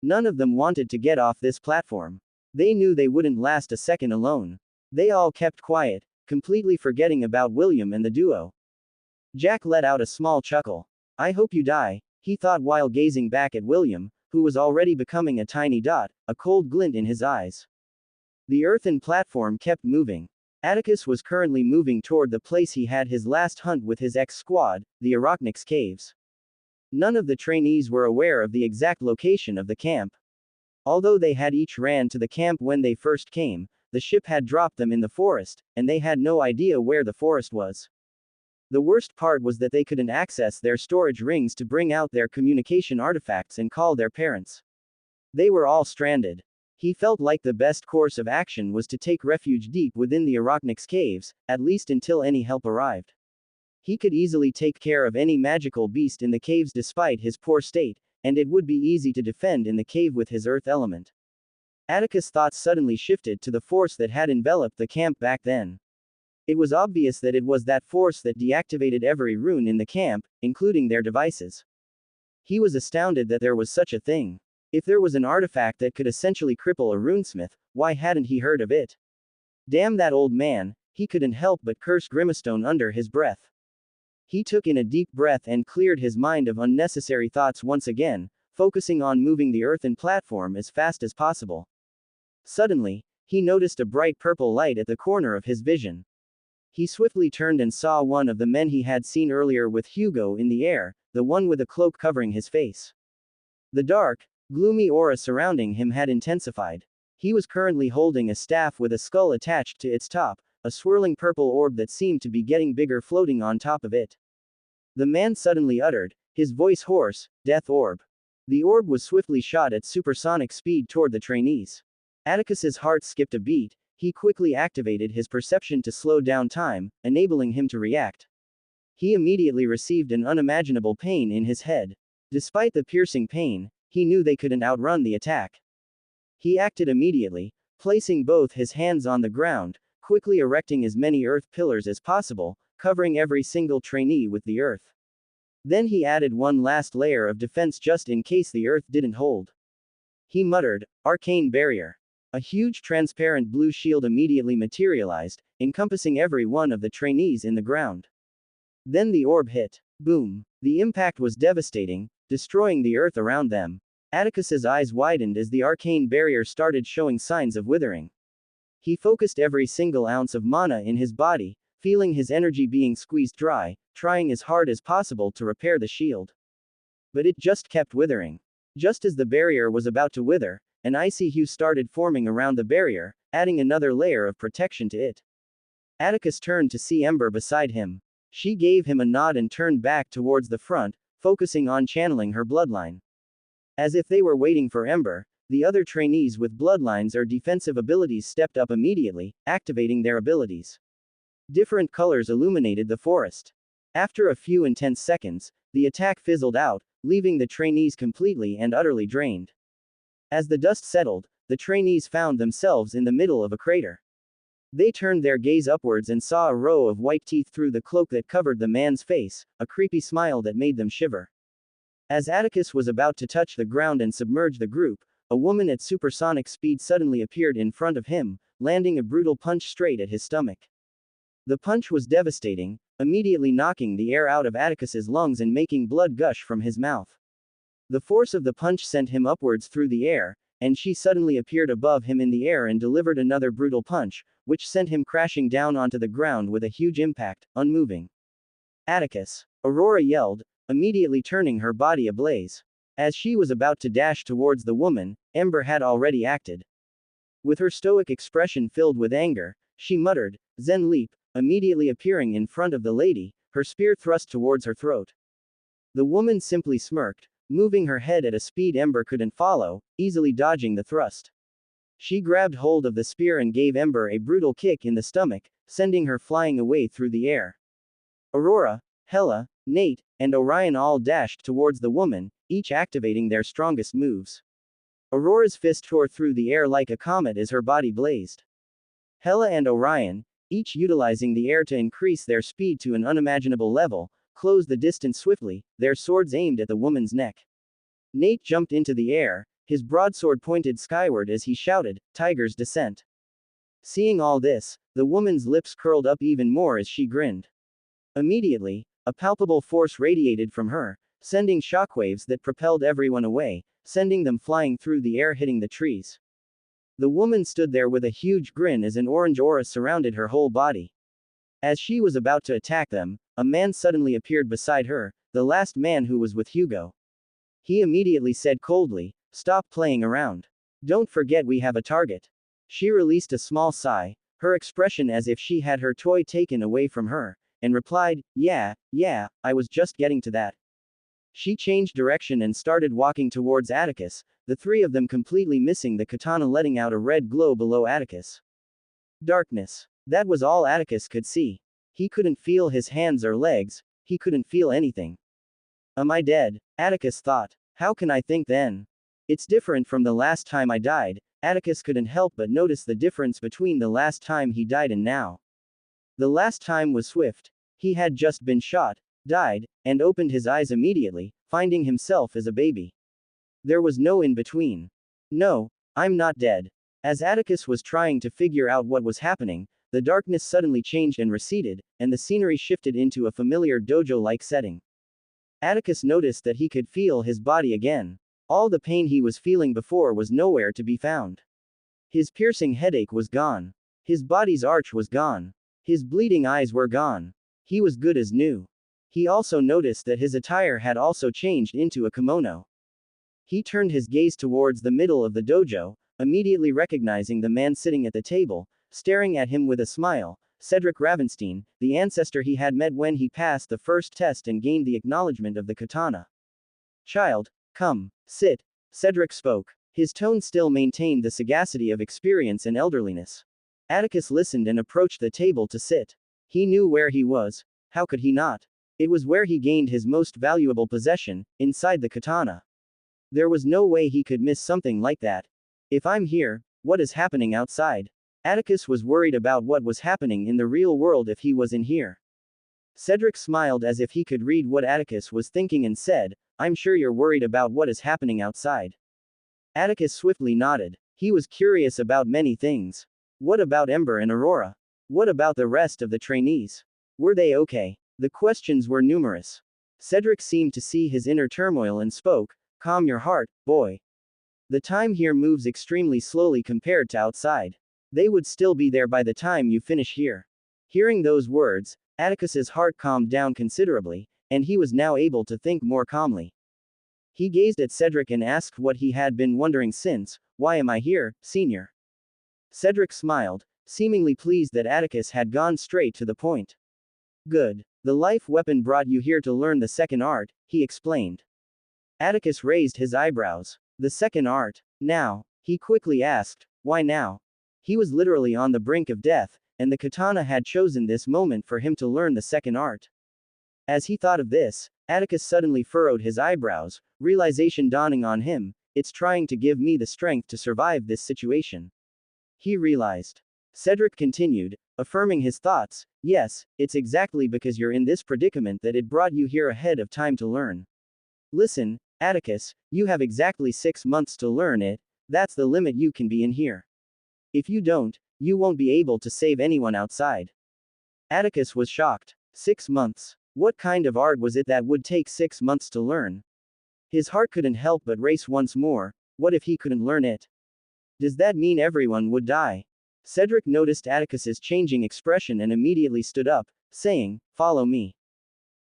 None of them wanted to get off this platform. They knew they wouldn't last a second alone. They all kept quiet, completely forgetting about William and the duo. Jack let out a small chuckle. "I hope you die," he thought while gazing back at William, who was already becoming a tiny dot, a cold glint in his eyes. The earthen platform kept moving. Atticus was currently moving toward the place he had his last hunt with his ex-squad, the Arachnyx Caves. None of the trainees were aware of the exact location of the camp. Although they had each ran to the camp when they first came, the ship had dropped them in the forest, and they had no idea where the forest was. The worst part was that they couldn't access their storage rings to bring out their communication artifacts and call their parents. They were all stranded. He felt like the best course of action was to take refuge deep within the Arachnyx caves, at least until any help arrived. He could easily take care of any magical beast in the caves despite his poor state, and it would be easy to defend in the cave with his earth element. Atticus' thoughts suddenly shifted to the force that had enveloped the camp back then. It was obvious that it was that force that deactivated every rune in the camp, including their devices. He was astounded that there was such a thing. If there was an artifact that could essentially cripple a runesmith, why hadn't he heard of it? Damn that old man, he couldn't help but curse Grimstone under his breath. He took in a deep breath and cleared his mind of unnecessary thoughts once again, focusing on moving the earthen platform as fast as possible. Suddenly, he noticed a bright purple light at the corner of his vision. He swiftly turned and saw one of the men he had seen earlier with Hugo in the air, the one with a cloak covering his face. The dark, gloomy aura surrounding him had intensified. He was currently holding a staff with a skull attached to its top, a swirling purple orb that seemed to be getting bigger floating on top of it. The man suddenly uttered, his voice hoarse, "Death Orb." The orb was swiftly shot at supersonic speed toward the trainees. Atticus's heart skipped a beat. He quickly activated his perception to slow down time, enabling him to react. He immediately received an unimaginable pain in his head. Despite the piercing pain, he knew they couldn't outrun the attack. He acted immediately, placing both his hands on the ground, quickly erecting as many earth pillars as possible, covering every single trainee with the earth. Then he added one last layer of defense just in case the earth didn't hold. He muttered, "Arcane Barrier." A huge transparent blue shield immediately materialized, encompassing every one of the trainees in the ground. Then the orb hit. Boom. The impact was devastating, destroying the earth around them. Atticus's eyes widened as the arcane barrier started showing signs of withering. He focused every single ounce of mana in his body, feeling his energy being squeezed dry, trying as hard as possible to repair the shield. But it just kept withering. Just as the barrier was about to wither, an icy hue started forming around the barrier, adding another layer of protection to it. Atticus turned to see Ember beside him. She gave him a nod and turned back towards the front, focusing on channeling her bloodline. As if they were waiting for Ember, the other trainees with bloodlines or defensive abilities stepped up immediately, activating their abilities. Different colors illuminated the forest. After a few intense seconds, the attack fizzled out, leaving the trainees completely and utterly drained. As the dust settled, the trainees found themselves in the middle of a crater. They turned their gaze upwards and saw a row of white teeth through the cloak that covered the man's face, a creepy smile that made them shiver. As Atticus was about to touch the ground and submerge the group, a woman at supersonic speed suddenly appeared in front of him, landing a brutal punch straight at his stomach. The punch was devastating, immediately knocking the air out of Atticus's lungs and making blood gush from his mouth. The force of the punch sent him upwards through the air, and she suddenly appeared above him in the air and delivered another brutal punch, which sent him crashing down onto the ground with a huge impact, unmoving. "Atticus!" Aurora yelled, immediately turning her body ablaze. As she was about to dash towards the woman, Ember had already acted. With her stoic expression filled with anger, she muttered, "Zen leap," immediately appearing in front of the lady, her spear thrust towards her throat. The woman simply smirked, moving her head at a speed Ember couldn't follow, easily dodging the thrust. She grabbed hold of the spear and gave Ember a brutal kick in the stomach, sending her flying away through the air. Aurora, Hela, Nate, and Orion all dashed towards the woman, each activating their strongest moves. Aurora's fist tore through the air like a comet as her body blazed. Hela and Orion, each utilizing the air to increase their speed to an unimaginable level, closed the distance swiftly, their swords aimed at the woman's neck. Nate jumped into the air, his broadsword pointed skyward as he shouted, "Tiger's Descent." Seeing all this, the woman's lips curled up even more as she grinned. Immediately, a palpable force radiated from her, sending shockwaves that propelled everyone away, sending them flying through the air hitting the trees. The woman stood there with a huge grin as an orange aura surrounded her whole body. As she was about to attack them, a man suddenly appeared beside her, the last man who was with Hugo. He immediately said coldly, "Stop playing around. Don't forget we have a target." She released a small sigh, her expression as if she had her toy taken away from her, and replied, yeah, I was just getting to that. She changed direction and started walking towards Atticus, the three of them completely missing the katana, letting out a red glow below Atticus. Darkness. That was all Atticus could see. He couldn't feel his hands or legs, he couldn't feel anything. Am I dead? Atticus thought. How can I think then? It's different from the last time I died. Atticus couldn't help but notice the difference between the last time he died and now. The last time was swift. He had just been shot, died, and opened his eyes immediately, finding himself as a baby. There was no in between. No, I'm not dead. As Atticus was trying to figure out what was happening, the darkness suddenly changed and receded, and the scenery shifted into a familiar dojo-like setting. Atticus noticed that he could feel his body again. All the pain he was feeling before was nowhere to be found. His piercing headache was gone. His body's arch was gone. His bleeding eyes were gone. He was good as new. He also noticed that his attire had also changed into a kimono. He turned his gaze towards the middle of the dojo, immediately recognizing the man sitting at the table, staring at him with a smile, Cedric Ravenstein, the ancestor he had met when he passed the first test and gained the acknowledgement of the katana. Child, come, sit, Cedric spoke. His tone still maintained the sagacity of experience and elderliness. Atticus listened and approached the table to sit. He knew where he was. How could he not? It was where he gained his most valuable possession, inside the katana. There was no way he could miss something like that. If I'm here, what is happening outside? Atticus was worried about what was happening in the real world if he was in here. Cedric smiled as if he could read what Atticus was thinking and said, I'm sure you're worried about what is happening outside. Atticus swiftly nodded. He was curious about many things. What about Ember and Aurora? What about the rest of the trainees? Were they okay? The questions were numerous. Cedric seemed to see his inner turmoil and spoke, calm your heart, boy. The time here moves extremely slowly compared to outside. They would still be there by the time you finish here. Hearing those words, Atticus's heart calmed down considerably, and he was now able to think more calmly. He gazed at Cedric and asked what he had been wondering since, why am I here, senior? Cedric smiled, seemingly pleased that Atticus had gone straight to the point. Good. The life weapon brought you here to learn the second art, he explained. Atticus raised his eyebrows. The second art? Now? He quickly asked, why now? He was literally on the brink of death, and the katana had chosen this moment for him to learn the second art. As he thought of this, Atticus suddenly furrowed his eyebrows, realization dawning on him, it's trying to give me the strength to survive this situation. He realized. Cedric continued, affirming his thoughts, yes, it's exactly because you're in this predicament that it brought you here ahead of time to learn. Listen, Atticus, you have exactly 6 months to learn it, that's the limit you can be in here. If you don't, you won't be able to save anyone outside. Atticus was shocked. 6 months. What kind of art was it that would take 6 months to learn? His heart couldn't help but race once more. What if he couldn't learn it? Does that mean everyone would die? Cedric noticed Atticus's changing expression and immediately stood up, saying, follow me.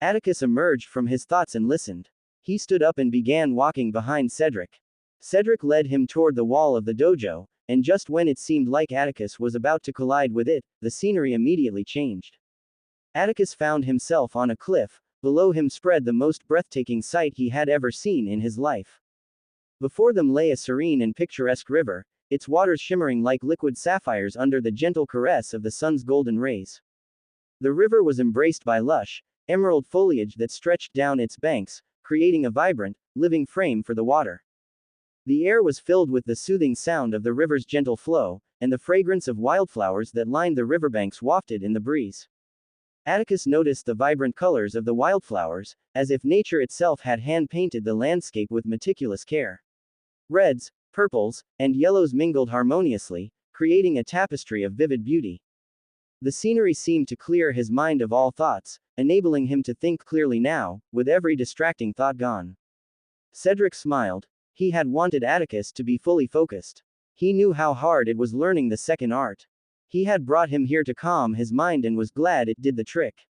Atticus emerged from his thoughts and listened. He stood up and began walking behind Cedric. Cedric led him toward the wall of the dojo, and just when it seemed like Atticus was about to collide with it, the scenery immediately changed. Atticus found himself on a cliff. Below him spread the most breathtaking sight he had ever seen in his life. Before them lay a serene and picturesque river, its waters shimmering like liquid sapphires under the gentle caress of the sun's golden rays. The river was embraced by lush, emerald foliage that stretched down its banks, creating a vibrant, living frame for the water. The air was filled with the soothing sound of the river's gentle flow, and the fragrance of wildflowers that lined the riverbanks wafted in the breeze. Atticus noticed the vibrant colors of the wildflowers, as if nature itself had hand-painted the landscape with meticulous care. Reds, purples, and yellows mingled harmoniously, creating a tapestry of vivid beauty. The scenery seemed to clear his mind of all thoughts, enabling him to think clearly now, with every distracting thought gone. Cedric smiled. He had wanted Atticus to be fully focused. He knew how hard it was learning the second art. He had brought him here to calm his mind and was glad it did the trick.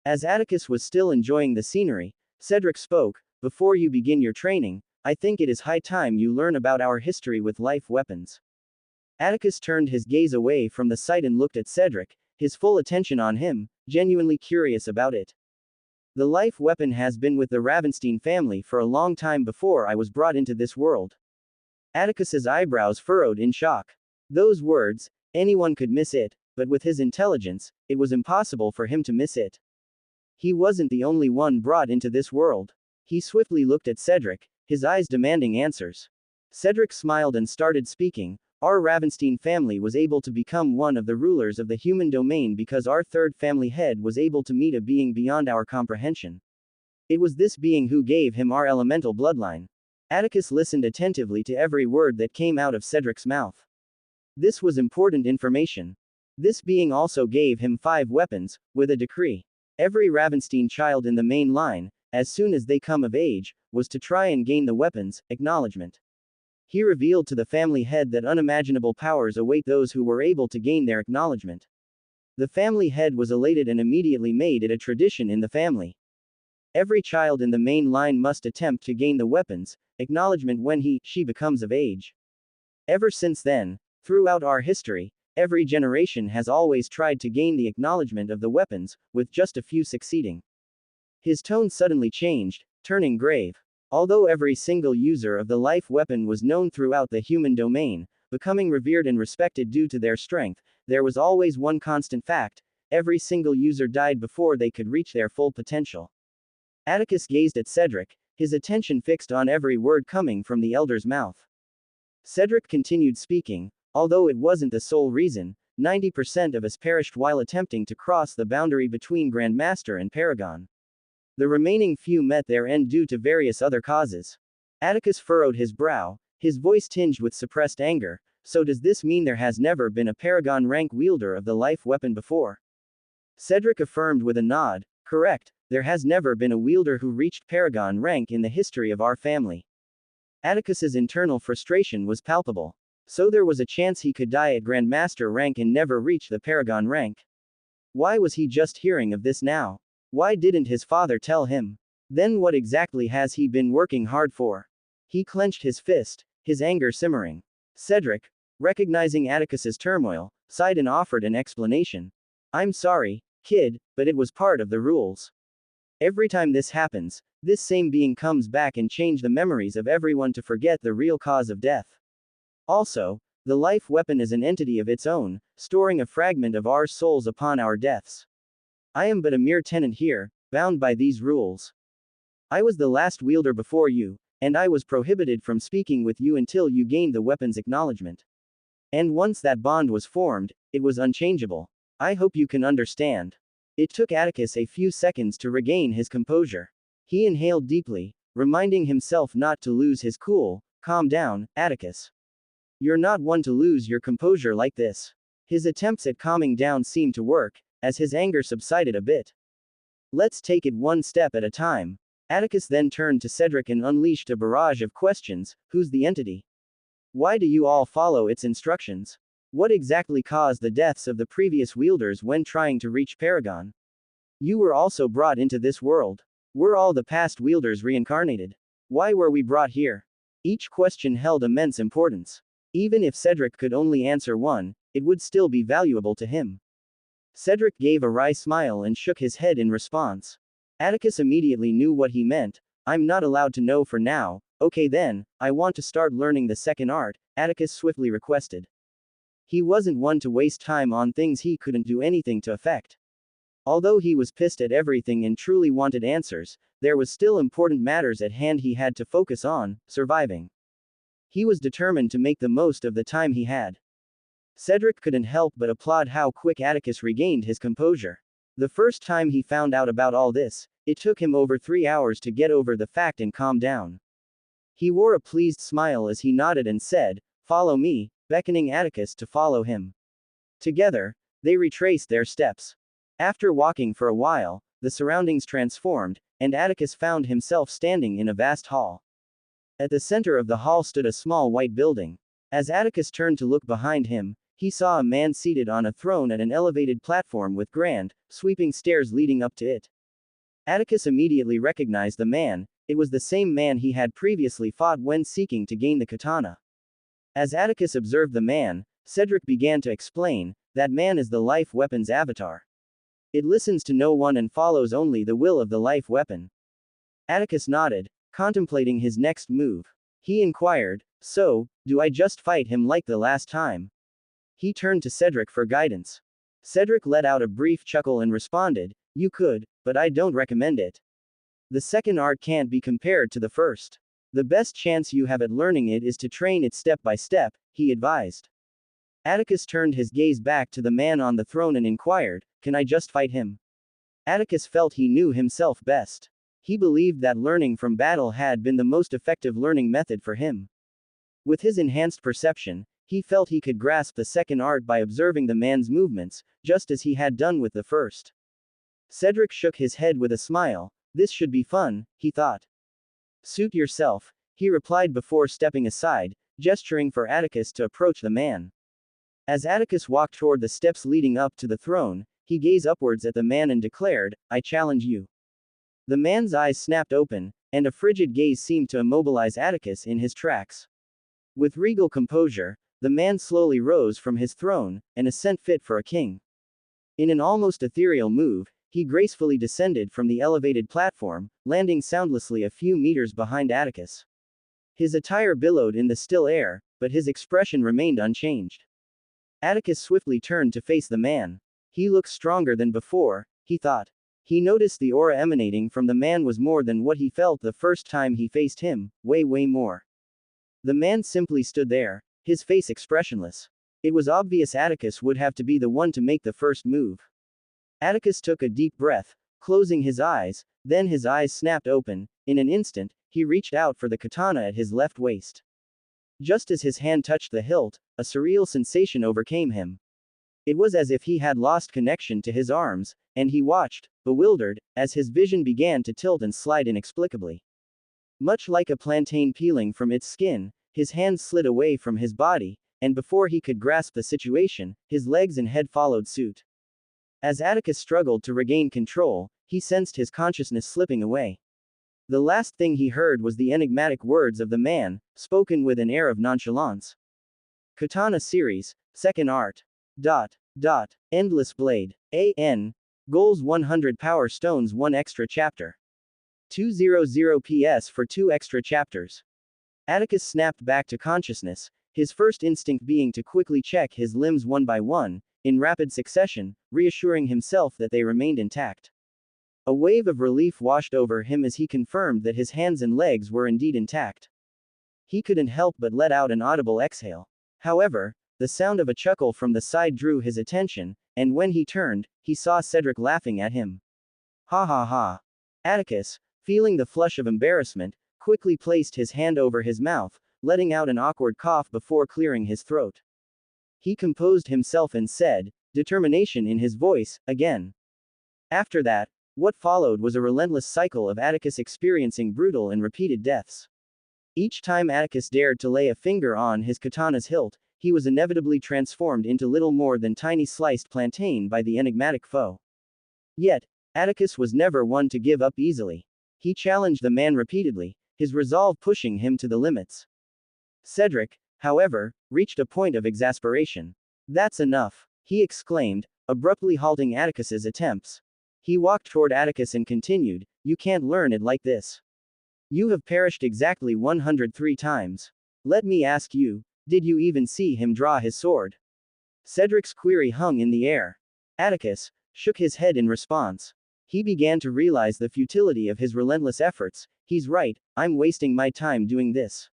As Atticus was still enjoying the scenery, Cedric spoke, before you begin your training, I think it is high time you learn about our history with life weapons. Atticus turned his gaze away from the sight and looked at Cedric, his full attention on him, genuinely curious about it. The life weapon has been with the Ravenstein family for a long time before I was brought into this world. Atticus's eyebrows furrowed in shock. Those words, anyone could miss it, but with his intelligence, it was impossible for him to miss it. He wasn't the only one brought into this world. He swiftly looked at Cedric, his eyes demanding answers. Cedric smiled and started speaking. Our Ravenstein family was able to become one of the rulers of the human domain because our third family head was able to meet a being beyond our comprehension. It was this being who gave him our elemental bloodline. Atticus listened attentively to every word that came out of Cedric's mouth. This was important information. This being also gave him 5 weapons, with a decree. Every Ravenstein child in the main line, as soon as they come of age, was to try and gain the weapons, acknowledgement. He revealed to the family head that unimaginable powers await those who were able to gain their acknowledgement. The family head was elated and immediately made it a tradition in the family. Every child in the main line must attempt to gain the weapons, acknowledgement when she becomes of age. Ever since then, throughout our history, every generation has always tried to gain the acknowledgement of the weapons, with just a few succeeding. His tone suddenly changed, turning grave. Although every single user of the life weapon was known throughout the human domain, becoming revered and respected due to their strength, there was always one constant fact: every single user died before they could reach their full potential. Atticus gazed at Cedric, his attention fixed on every word coming from the elder's mouth. Cedric continued speaking. Although it wasn't the sole reason, 90% of us perished while attempting to cross the boundary between Grandmaster and Paragon. The remaining few met their end due to various other causes. Atticus furrowed his brow, his voice tinged with suppressed anger. So does this mean there has never been a Paragon rank wielder of the life weapon before? Cedric affirmed with a nod. Correct, there has never been a wielder who reached Paragon rank in the history of our family. Atticus's internal frustration was palpable. So there was a chance he could die at Grandmaster rank and never reach the Paragon rank. Why was he just hearing of this now? Why didn't his father tell him? Then what exactly has he been working hard for? He clenched his fist, his anger simmering. Cedric, recognizing Atticus's turmoil, sighed and offered an explanation. I'm sorry, kid, but it was part of the rules. Every time this happens, this same being comes back and changes the memories of everyone to forget the real cause of death. Also, the life weapon is an entity of its own, storing a fragment of our souls upon our deaths. I am but a mere tenant here, bound by these rules. I was the last wielder before you, and I was prohibited from speaking with you until you gained the weapon's acknowledgement. And once that bond was formed, it was unchangeable. I hope you can understand. It took Atticus a few seconds to regain his composure. He inhaled deeply, reminding himself not to lose his cool. Calm down, Atticus. You're not one to lose your composure like this. His attempts at calming down seemed to work, as his anger subsided a bit. Let's take it one step at a time. Atticus then turned to Cedric and unleashed a barrage of questions. Who's the entity? Why do you all follow its instructions? What exactly caused the deaths of the previous wielders when trying to reach Paragon? You were also brought into this world. Were all the past wielders reincarnated? Why were we brought here? Each question held immense importance. Even if Cedric could only answer one, it would still be valuable to him. Cedric gave a wry smile and shook his head in response. Atticus immediately knew what he meant. I'm not allowed to know for now. Okay then, I want to start learning the second art, Atticus swiftly requested. He wasn't one to waste time on things he couldn't do anything to affect. Although he was pissed at everything and truly wanted answers, there was still important matters at hand he had to focus on: surviving. He was determined to make the most of the time he had. Cedric couldn't help but applaud how quick Atticus regained his composure. The first time he found out about all this, it took him over 3 hours to get over the fact and calm down. He wore a pleased smile as he nodded and said, "Follow me," beckoning Atticus to follow him. Together, they retraced their steps. After walking for a while, the surroundings transformed, and Atticus found himself standing in a vast hall. At the center of the hall stood a small white building. As Atticus turned to look behind him, he saw a man seated on a throne at an elevated platform with grand, sweeping stairs leading up to it. Atticus immediately recognized the man. It was the same man he had previously fought when seeking to gain the katana. As Atticus observed the man, Cedric began to explain, that man is the life weapon's avatar. It listens to no one and follows only the will of the life weapon. Atticus nodded, contemplating his next move. He inquired, so, do I just fight him like the last time? He turned to Cedric for guidance. Cedric let out a brief chuckle and responded, you could, but I don't recommend it. The second art can't be compared to the first. The best chance you have at learning it is to train it step by step, he advised. Atticus turned his gaze back to the man on the throne and inquired, can I just fight him? Atticus felt he knew himself best. He believed that learning from battle had been the most effective learning method for him. With his enhanced perception, he felt he could grasp the second art by observing the man's movements, just as he had done with the first. Cedric shook his head with a smile. This should be fun, he thought. Suit yourself, he replied before stepping aside, gesturing for Atticus to approach the man. As Atticus walked toward the steps leading up to the throne, he gazed upwards at the man and declared, I challenge you. The man's eyes snapped open, and a frigid gaze seemed to immobilize Atticus in his tracks. With regal composure, the man slowly rose from his throne, an ascent fit for a king. In an almost ethereal move, he gracefully descended from the elevated platform, landing soundlessly a few meters behind Atticus. His attire billowed in the still air, but his expression remained unchanged. Atticus swiftly turned to face the man. He looked stronger than before, he thought. He noticed the aura emanating from the man was more than what he felt the first time he faced him, way more. The man simply stood there, his face expressionless. It was obvious Atticus would have to be the one to make the first move. Atticus took a deep breath, closing his eyes, then his eyes snapped open. In an instant, he reached out for the katana at his left waist. Just as his hand touched the hilt, a surreal sensation overcame him. It was as if he had lost connection to his arms, and he watched, bewildered, as his vision began to tilt and slide inexplicably. Much like a plantain peeling from its skin, his hands slid away from his body, and before he could grasp the situation, his legs and head followed suit. As Atticus struggled to regain control, he sensed his consciousness slipping away. The last thing he heard was the enigmatic words of the man, spoken with an air of nonchalance. Katana Series, Second Art. Endless Blade. A.N. Goals 100 Power Stones 1 extra chapter. 200 PS for 2 extra chapters. Atticus snapped back to consciousness, his first instinct being to quickly check his limbs one by one, in rapid succession, reassuring himself that they remained intact. A wave of relief washed over him as he confirmed that his hands and legs were indeed intact. He couldn't help but let out an audible exhale. However, the sound of a chuckle from the side drew his attention, and when he turned, he saw Cedric laughing at him. Ha ha ha. Atticus, feeling the flush of embarrassment, quickly placed his hand over his mouth, letting out an awkward cough before clearing his throat. He composed himself and said, determination in his voice, again. After that, what followed was a relentless cycle of Atticus experiencing brutal and repeated deaths. Each time Atticus dared to lay a finger on his katana's hilt, he was inevitably transformed into little more than tiny sliced plantain by the enigmatic foe. Yet, Atticus was never one to give up easily. He challenged the man repeatedly, his resolve pushing him to the limits. Cedric, however, reached a point of exasperation. That's enough, he exclaimed, abruptly halting Atticus's attempts. He walked toward Atticus and continued, you can't learn it like this. You have perished exactly 103 times. Let me ask you, did you even see him draw his sword? Cedric's query hung in the air. Atticus shook his head in response. He began to realize the futility of his relentless efforts. He's right, I'm wasting my time doing this.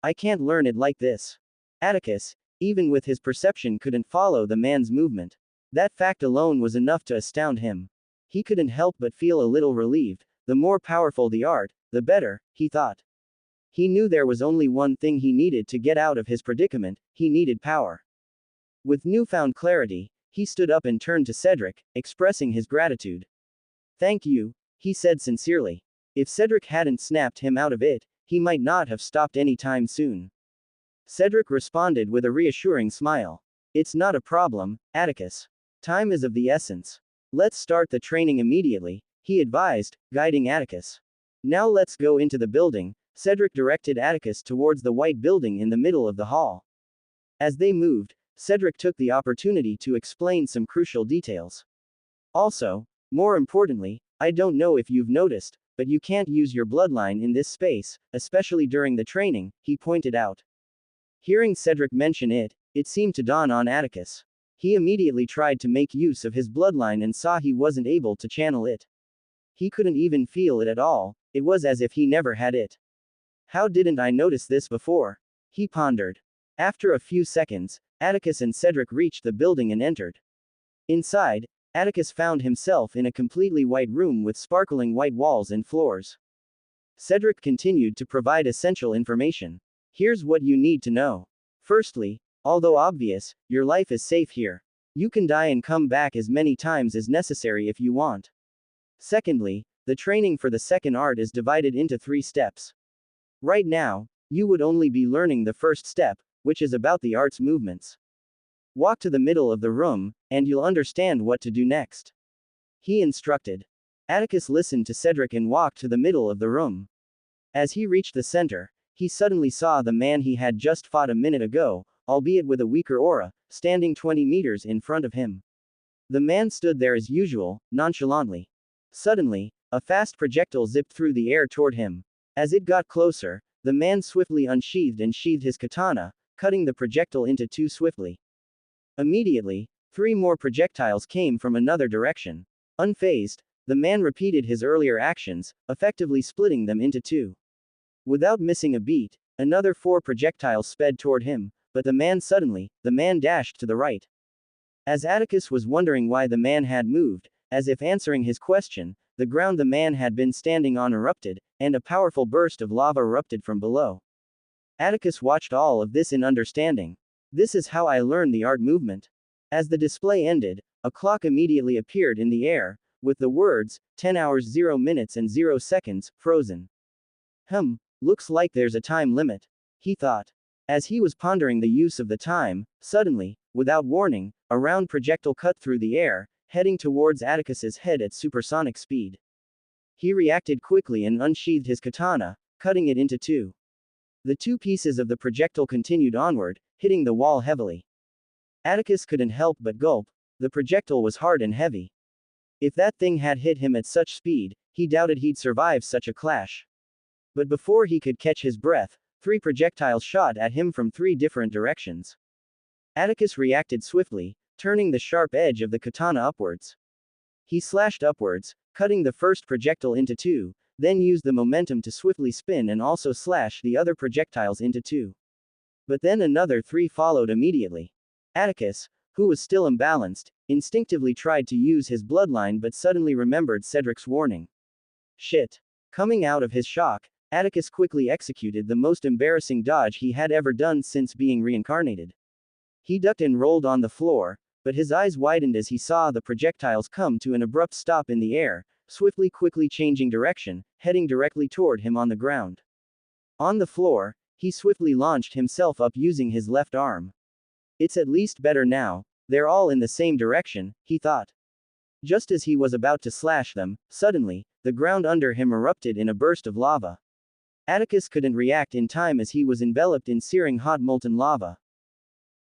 I can't learn it like this. Atticus, even with his perception, couldn't follow the man's movement. That fact alone was enough to astound him. He couldn't help but feel a little relieved. The more powerful the art, the better, he thought. He knew there was only one thing he needed to get out of his predicament: he needed power. With newfound clarity, he stood up and turned to Cedric, expressing his gratitude. Thank you, he said sincerely. If Cedric hadn't snapped him out of it, he might not have stopped any time soon. Cedric responded with a reassuring smile. It's not a problem, Atticus. Time is of the essence. Let's start the training immediately, he advised, guiding Atticus. Now let's go into the building. Cedric directed Atticus towards the white building in the middle of the hall. As they moved, Cedric took the opportunity to explain some crucial details. Also, more importantly, I don't know if you've noticed, but you can't use your bloodline in this space, especially during the training, he pointed out. Hearing Cedric mention it, it seemed to dawn on Atticus. He immediately tried to make use of his bloodline and saw he wasn't able to channel it. He couldn't even feel it at all, it was as if he never had it. How didn't I notice this before? He pondered. After a few seconds, Atticus and Cedric reached the building and entered. Inside, Atticus found himself in a completely white room with sparkling white walls and floors. Cedric continued to provide essential information. Here's what you need to know. Firstly, although obvious, your life is safe here. You can die and come back as many times as necessary if you want. Secondly, the training for the second art is divided into 3 steps. Right now, you would only be learning the first step, which is about the art's movements. Walk to the middle of the room, and you'll understand what to do next. He instructed. Atticus listened to Cedric and walked to the middle of the room. As he reached the center, he suddenly saw the man he had just fought a minute ago, albeit with a weaker aura, standing 20 meters in front of him. The man stood there as usual, nonchalantly. Suddenly, a fast projectile zipped through the air toward him. As it got closer, the man swiftly unsheathed and sheathed his katana, cutting the projectile into 2 swiftly. Immediately, 3 more projectiles came from another direction. Unfazed, the man repeated his earlier actions, effectively splitting them into 2. Without missing a beat, another 4 projectiles sped toward him, but the man dashed to the right. As Atticus was wondering why the man had moved, as if answering his question, the ground the man had been standing on erupted, and a powerful burst of lava erupted from below. Atticus watched all of this in understanding. This is how I learn the art movement. As the display ended, a clock immediately appeared in the air, with the words, 10 hours 0 minutes and 0 seconds, frozen. Looks like there's a time limit, he thought. As he was pondering the use of the time, suddenly, without warning, a round projectile cut through the air, heading towards Atticus's head at supersonic speed. He reacted quickly and unsheathed his katana, cutting it into 2. The 2 pieces of the projectile continued onward, hitting the wall heavily. Atticus couldn't help but gulp. The projectile was hard and heavy. If that thing had hit him at such speed, he doubted he'd survive such a clash. But before he could catch his breath, 3 projectiles shot at him from 3 different directions. Atticus reacted swiftly, turning the sharp edge of the katana upwards. He slashed upwards, cutting the first projectile into 2, then used the momentum to swiftly spin and also slash the other projectiles into 2. But then another 3 followed immediately. Atticus, who was still imbalanced, instinctively tried to use his bloodline but suddenly remembered Cedric's warning. Shit. Coming out of his shock, Atticus quickly executed the most embarrassing dodge he had ever done since being reincarnated. He ducked and rolled on the floor, but his eyes widened as he saw the projectiles come to an abrupt stop in the air, quickly changing direction, heading directly toward him on the ground. On the floor, he swiftly launched himself up using his left arm. It's at least better now, they're all in the same direction, he thought. Just as he was about to slash them, suddenly, the ground under him erupted in a burst of lava. Atticus couldn't react in time as he was enveloped in searing hot molten lava.